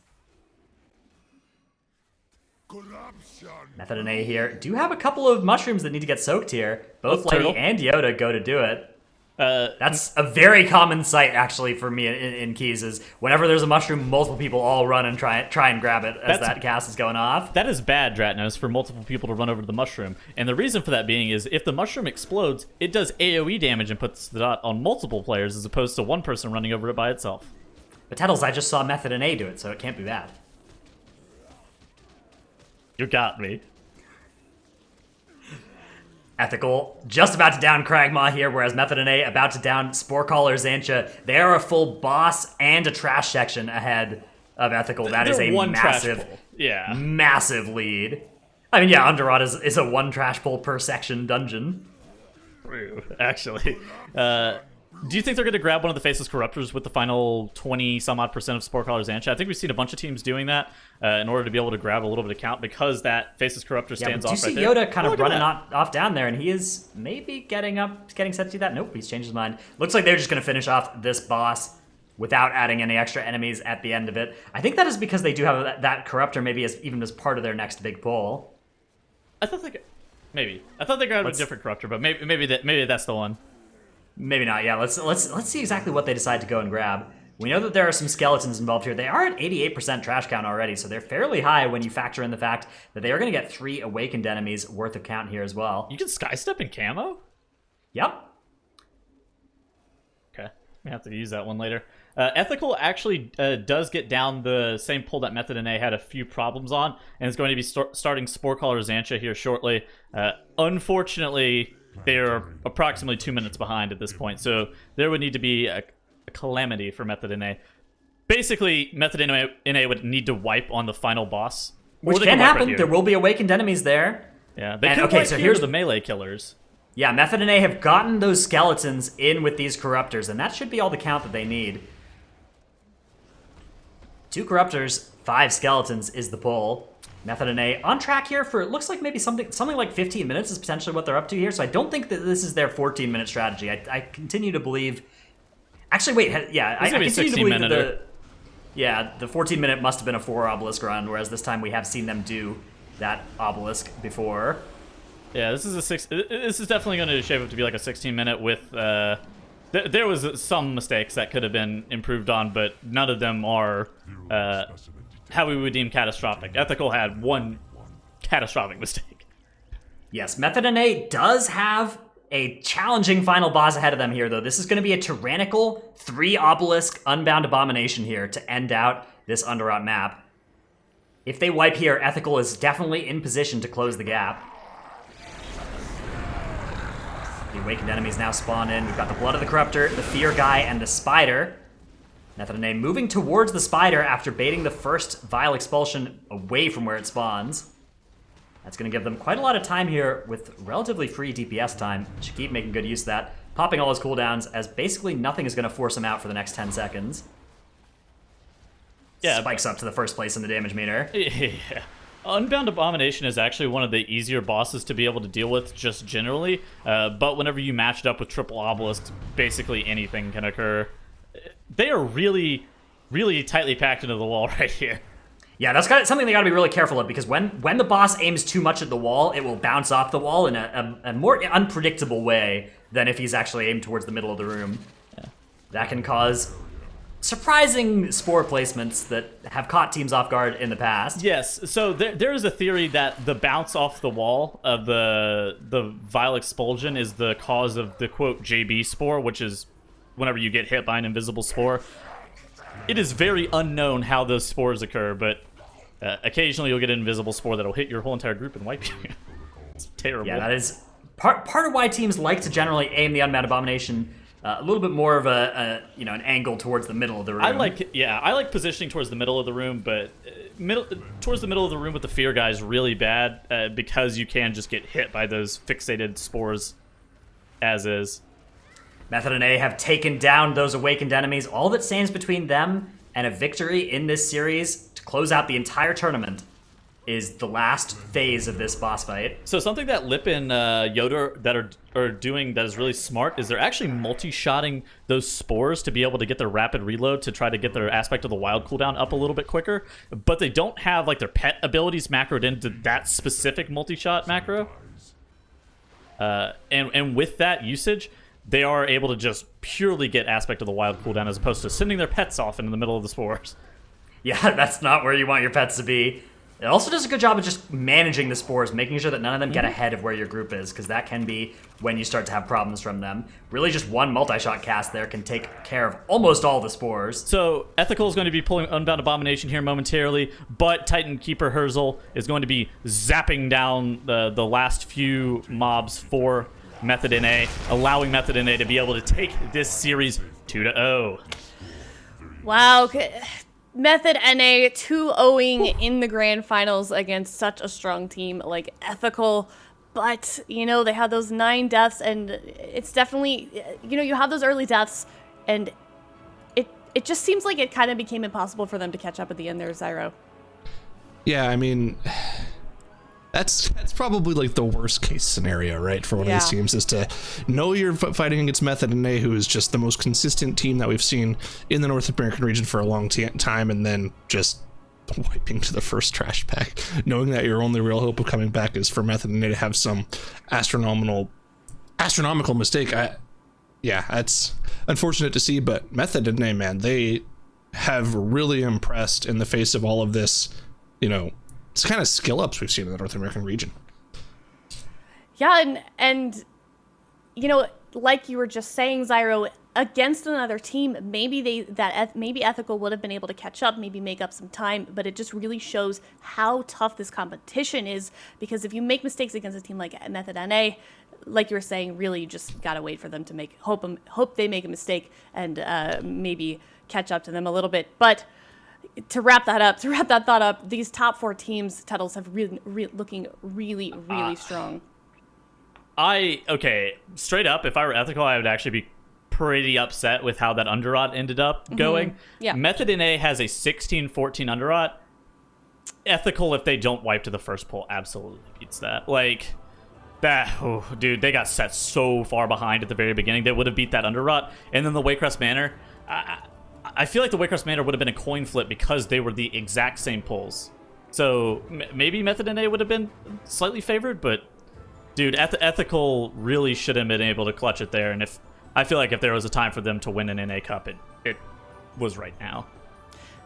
Method and A here do have a couple of mushrooms that need to get soaked here. Both Lady Turtle. and Yoda go to do it. That's a very common sight, actually, for me in Keys, is whenever there's a mushroom, multiple people all run and try and grab it as that cast is going off. That is bad, Dratnos, for multiple people to run over to the mushroom. And the reason for that being is if the mushroom explodes, it does AoE damage and puts the dot on multiple players as opposed to one person running over it by itself. But Tettles, I just saw Method and A do it, so it can't be bad. You got me. Ethical just about to down Kragmaw here, whereas Method and A about to down Sporecaller Xantia. They are a full boss and a trash section ahead of Ethical. That is They're a one massive, trash pull. Yeah. massive lead. I mean, yeah, Underrot is a one trash pull per section dungeon. True, actually. Do you think they're going to grab one of the Faceless Corruptors with the final 20-some-odd% of Sporecaller Xantia? I think we've seen a bunch of teams doing that in order to be able to grab a little bit of count because that Faceless Corruptor stands Yeah, off do you right see there. Yoda kind of Look at running that. off down there, and he is maybe getting set to do that? Nope, he's changed his mind. Looks like they're just going to finish off this boss without adding any extra enemies at the end of it. I think that is because they do have that Corruptor maybe even as part of their next big pull. I thought they grabbed a different Corruptor, but maybe that's the one. Maybe not. Yeah, let's see exactly what they decide to go and grab. We know that there are some skeletons involved here. They are at 88% trash count already, so they're fairly high when you factor in the fact that they are going to get 3 awakened enemies worth of count here as well. You can skystep in camo? Yep. Okay, we have to use that one later. Ethical actually does get down the same pull that Method and A had a few problems on, and is going to be starting Sporecaller Xantia here shortly. Unfortunately, they're approximately 2 minutes behind at this point, so there would need to be a calamity for Method and A. Basically, Method and A would need to wipe on the final boss. Which can happen. There will be awakened enemies there. Yeah, they can wipe here's the melee killers. Yeah, Method and A have gotten those skeletons in with these Corruptors, and that should be all the count that they need. 2 Corruptors, 5 skeletons is the pull. Method and A on track here for, it looks like maybe something like 15 minutes is potentially what they're up to here, so I don't think that this is their 14-minute strategy. I continue to believe... Actually, wait, yeah, I continue to believe that the 14-minute must have been a 4 obelisk run, whereas this time we have seen them do that obelisk before. Yeah, this is this is definitely going to shape up to be like a 16-minute with... There was some mistakes that could have been improved on, but none of them are... how we would deem catastrophic. Ethical had one catastrophic mistake. Yes, Method and A does have a challenging final boss ahead of them here, though. This is going to be a tyrannical 3 obelisk Unbound Abomination here to end out this Underrot map. If they wipe here, Ethical is definitely in position to close the gap. The awakened enemies now spawn in. We've got the Blood of the Corruptor, the Fear Guy, and the Spider. Method and A moving towards the Spider after baiting the first Vile Expulsion away from where it spawns. That's going to give them quite a lot of time here with relatively free DPS time. Should keep making good use of that. Popping all his cooldowns as basically nothing is going to force him out for the next 10 seconds. Yeah, spikes up to the first place in the damage meter. Yeah. Unbound Abomination is actually one of the easier bosses to be able to deal with just generally, but whenever you match it up with triple obelisks, basically anything can occur. They are really, really tightly packed into the wall right here. Yeah, that's something they got to be really careful of, because when the boss aims too much at the wall, it will bounce off the wall in a more unpredictable way than if he's actually aimed towards the middle of the room. Yeah. That can cause surprising spore placements that have caught teams off guard in the past. Yes, so there is a theory that the bounce off the wall of the Vile Expulsion is the cause of the, quote, JB spore, which is whenever you get hit by an invisible spore. It is very unknown how those spores occur, but occasionally you'll get an invisible spore that'll hit your whole entire group and wipe you. It's terrible. Yeah, that is part of why teams like to generally aim the Unbound Abomination a little bit more of an angle towards the middle of the room. I like positioning towards the middle of the room, but towards the middle of the room with the Fear Guy is really bad because you can just get hit by those fixated spores as is. Method and A have taken down those awakened enemies. All that stands between them and a victory in this series to close out the entire tournament is the last phase of this boss fight. So something that Lip and Yoda that are doing that is really smart is they're actually multi-shotting those spores to be able to get their rapid reload to try to get their aspect of the wild cooldown up a little bit quicker. But they don't have like their pet abilities macroed into that specific multi-shot macro. And with that usage, they are able to just purely get aspect of the wild cooldown as opposed to sending their pets off into the middle of the spores. Yeah, that's not where you want your pets to be. It also does a good job of just managing the spores, making sure that none of them get ahead of where your group is, because that can be when you start to have problems from them. Really just one multi-shot cast there can take care of almost all the spores. So Ethical is going to be pulling Unbound Abomination here momentarily, but Titan Keeper Herzl is going to be zapping down the last few mobs for Method NA, allowing Method NA to be able to take this series 2-0. Wow. Method NA 2-0ing in the grand finals against such a strong team like Ethical. But, you know, they had those 9 deaths, and it's definitely, you know, you have those early deaths, and it just seems like it kind of became impossible for them to catch up at the end there, Zyro. Yeah, I mean, that's probably like the worst case scenario, right, for one of these teams, is to know you're fighting against Method NA, who is just the most consistent team that we've seen in the North American region for a long time, and then just wiping to the first trash pack, knowing that your only real hope of coming back is for Method NA to have some astronomical mistake. That's unfortunate to see, but Method NA, man, they have really impressed in the face of all of this, you know, it's kind of skill ups we've seen in the North American region. Yeah, and you know, like you were just saying, Zyro, against another team, maybe Ethical would have been able to catch up, maybe make up some time, but it just really shows how tough this competition is, because if you make mistakes against a team like Method NA, like you were saying, really you just gotta wait for them to hope they make a mistake and maybe catch up to them a little bit. But to wrap that thought up, these top 4 teams, Tuttles, have looking really strong. Straight up, if I were Ethical, I would actually be pretty upset with how that Underrot ended up going. Yeah. Method NA has a 16-14 Underrot. Ethical, if they don't wipe to the first pull, absolutely beats that. Like, that, oh, dude, they got set so far behind at the very beginning. They would have beat that Underrot. And then the Waycrest Manor, I feel like the Waycrest Manor would have been a coin flip because they were the exact same pulls. So maybe Method NA would have been slightly favored, but dude, Ethical really should have been able to clutch it there. And I feel like if there was a time for them to win an NA Cup, it was right now.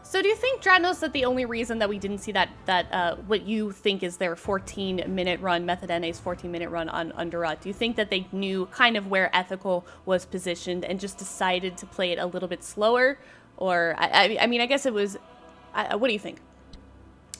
So do you think, Dradnos, that the only reason that we didn't see that what you think is their 14-minute run, Method NA's 14-minute run on Underrot, do you think that they knew kind of where Ethical was positioned and just decided to play it a little bit slower? Or, I mean, I guess it was, what do you think?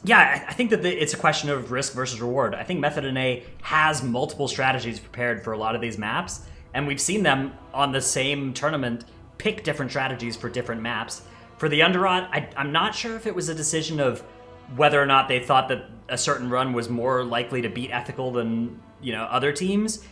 Yeah, I think that it's a question of risk versus reward. I think Method NA has multiple strategies prepared for a lot of these maps, and we've seen them on the same tournament pick different strategies for different maps. For the Underrot, I'm not sure if it was a decision of whether or not they thought that a certain run was more likely to beat Ethical than, you know, other teams,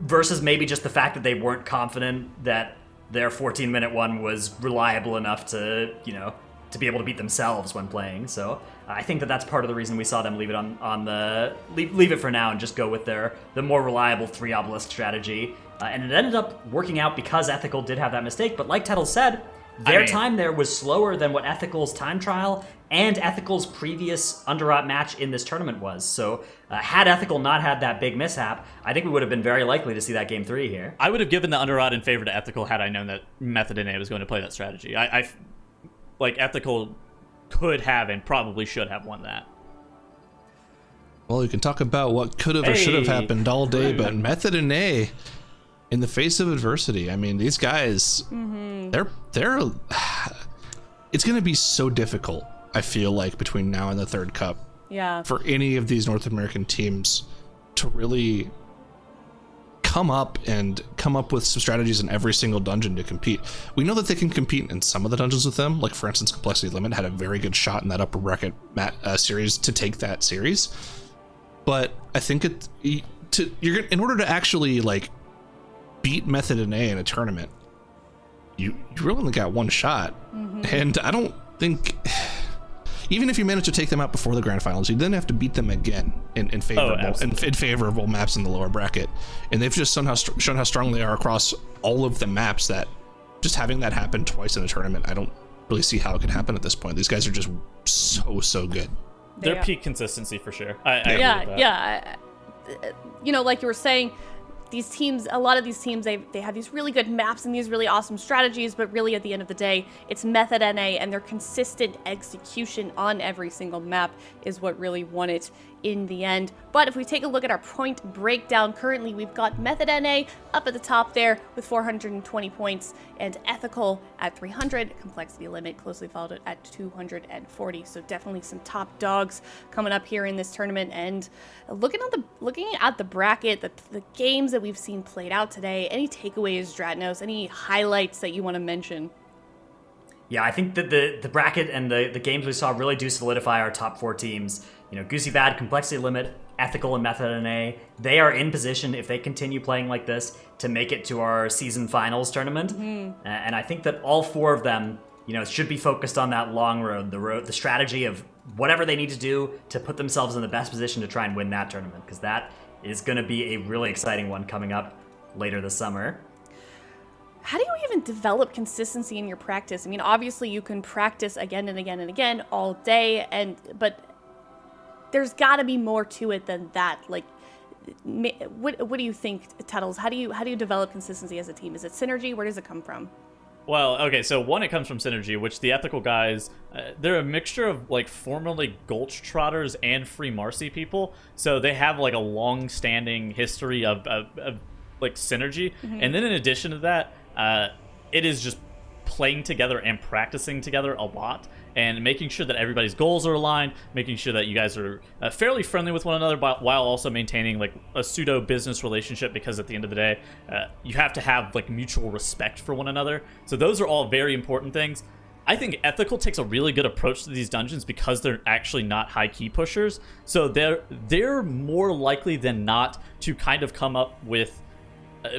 versus maybe just the fact that they weren't confident that their 14-minute one was reliable enough to, you know, to be able to beat themselves when playing. So I think that that's part of the reason we saw them leave it leave it for now and just go with the more reliable 3 obelisk strategy. And it ended up working out because Ethical did have that mistake. But like Tettle said, their time there was slower than what Ethical's time trial and Ethical's previous Underrot match in this tournament was. So had Ethical not had that big mishap, I think we would have been very likely to see that game 3 here. I would have given the Underrot in favor to Ethical had I known that Method NA was going to play that strategy. I like Ethical could have and probably should have won that. Well, you can talk about what could have or should have happened all day, but Method NA, in the face of adversity, I mean, these guys, they're it's going to be so difficult, I feel like, between now and the third cup, for any of these North American teams to really come up with some strategies in every single dungeon to compete. We know that they can compete in some of the dungeons with them, like for instance Complexity Limit had a very good shot in that upper bracket series to take that series, but I think in order to actually like beat Method NA in a tournament, you really only got one shot, and I don't think even if you manage to take them out before the grand finals, you then have to beat them again in favorable maps in the lower bracket. And they've just somehow shown how strong they are across all of the maps, that just having that happen twice in a tournament, I don't really see how it could happen at this point. These guys are just so good. Their peak consistency for sure. I agree with that. Yeah. You know, like you were saying, these teams, a lot of these teams, they have these really good maps and these really awesome strategies, but really at the end of the day, it's Method NA and their consistent execution on every single map is what really won it in the end. But if we take a look at our point breakdown, currently we've got Method NA up at the top there with 420 points and Ethical at 300, Complexity Limit closely followed at 240. So definitely some top dogs coming up here in this tournament. And looking at the bracket, the games that we've seen played out today, any takeaways, Dratnos, any highlights that you want to mention? Yeah, I think that the bracket and the games we saw really do solidify our top 4 teams. You know, Goosy Bad, Complexity Limit, Ethical, and Method NA, they are in position, if they continue playing like this, to make it to our season finals tournament. And I think that all 4 of them, you know, should be focused on that long road, the strategy of whatever they need to do to put themselves in the best position to try and win that tournament, because that is going to be a really exciting one coming up later this summer. How do you even develop consistency in your practice? I mean, obviously you can practice again and again and again all day, but there's got to be more to it than that. Like, what do you think, Tuttles? How do you develop consistency as a team? Is it synergy? Where does it come from? Well, okay, so one, it comes from synergy, which the Ethical guys, they're a mixture of like formerly Gulch Trotters and Free Marcy people, so they have like a long-standing history of like synergy. And then in addition to that, it is just playing together and practicing together a lot and making sure that everybody's goals are aligned, making sure that you guys are fairly friendly with one another, but while also maintaining like a pseudo business relationship, because at the end of the day, you have to have like mutual respect for one another. So those are all very important things. I think Ethical takes a really good approach to these dungeons because they're actually not high key pushers. So they're more likely than not to kind of come up with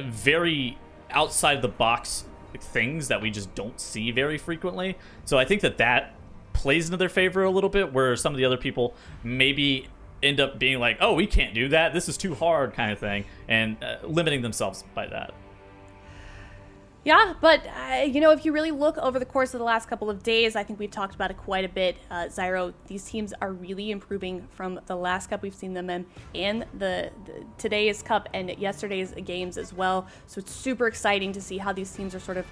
very outside the box things that we just don't see very frequently. So I think that plays into their favor a little bit, where some of the other people maybe end up being like, oh, we can't do that, this is too hard kind of thing, and limiting themselves by that. Yeah, but, you know, if you really look over the course of the last couple of days, I think we've talked about it quite a bit. Zyro, these teams are really improving from the last cup we've seen them in, and the today's cup and yesterday's games as well. So it's super exciting to see how these teams are sort of,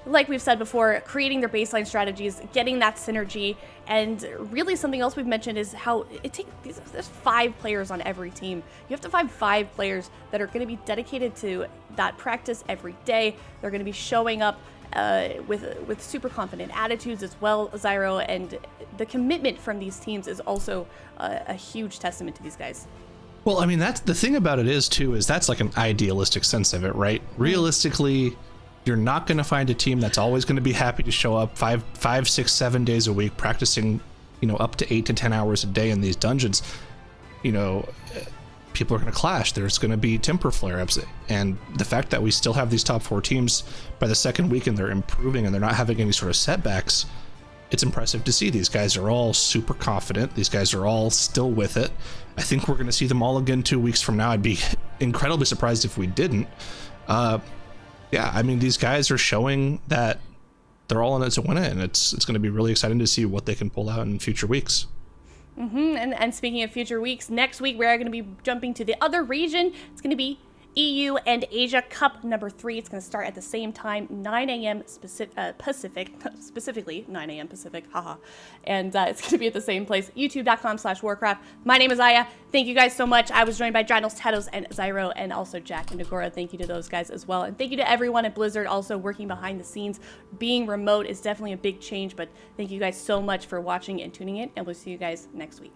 like we've said before, creating their baseline strategies, getting that synergy, and really something else we've mentioned is how it takes, there's 5 players on every team. You have to find 5 players that are going to be dedicated to that practice every day. They're going to be showing up with super confident attitudes as well, Zyro, and the commitment from these teams is also a huge testament to these guys. Well, I mean, that's the thing about it is that's like an idealistic sense of it, right? Realistically, you're not going to find a team that's always going to be happy to show up 5, 6, 7 days a week practicing, you know, up to 8 to 10 hours a day in these dungeons. You know, people are going to clash. There's going to be temper flare-ups. And the fact that we still have these top 4 teams by the second week and they're improving and they're not having any sort of setbacks, it's impressive to see. These guys are all super confident. These guys are all still with it. I think we're going to see them all again 2 weeks from now. I'd be incredibly surprised if we didn't. Yeah, I mean, these guys are showing that they're all in it to win it, and it's going to be really exciting to see what they can pull out in future weeks. And speaking of future weeks, next week we're going to be jumping to the other region. It's going to be EU and Asia Cup number 3. It's going to start at the same time, 9 a.m. Pacific, specifically 9 a.m. Pacific, haha. And it's going to be at the same place, youtube.com/Warcraft. My name is Aya. Thank you guys so much. I was joined by Dratnos, Tados, and Zyro, and also Jack and Nagora. Thank you to those guys as well. And thank you to everyone at Blizzard also working behind the scenes. Being remote is definitely a big change, but thank you guys so much for watching and tuning in, and we'll see you guys next week.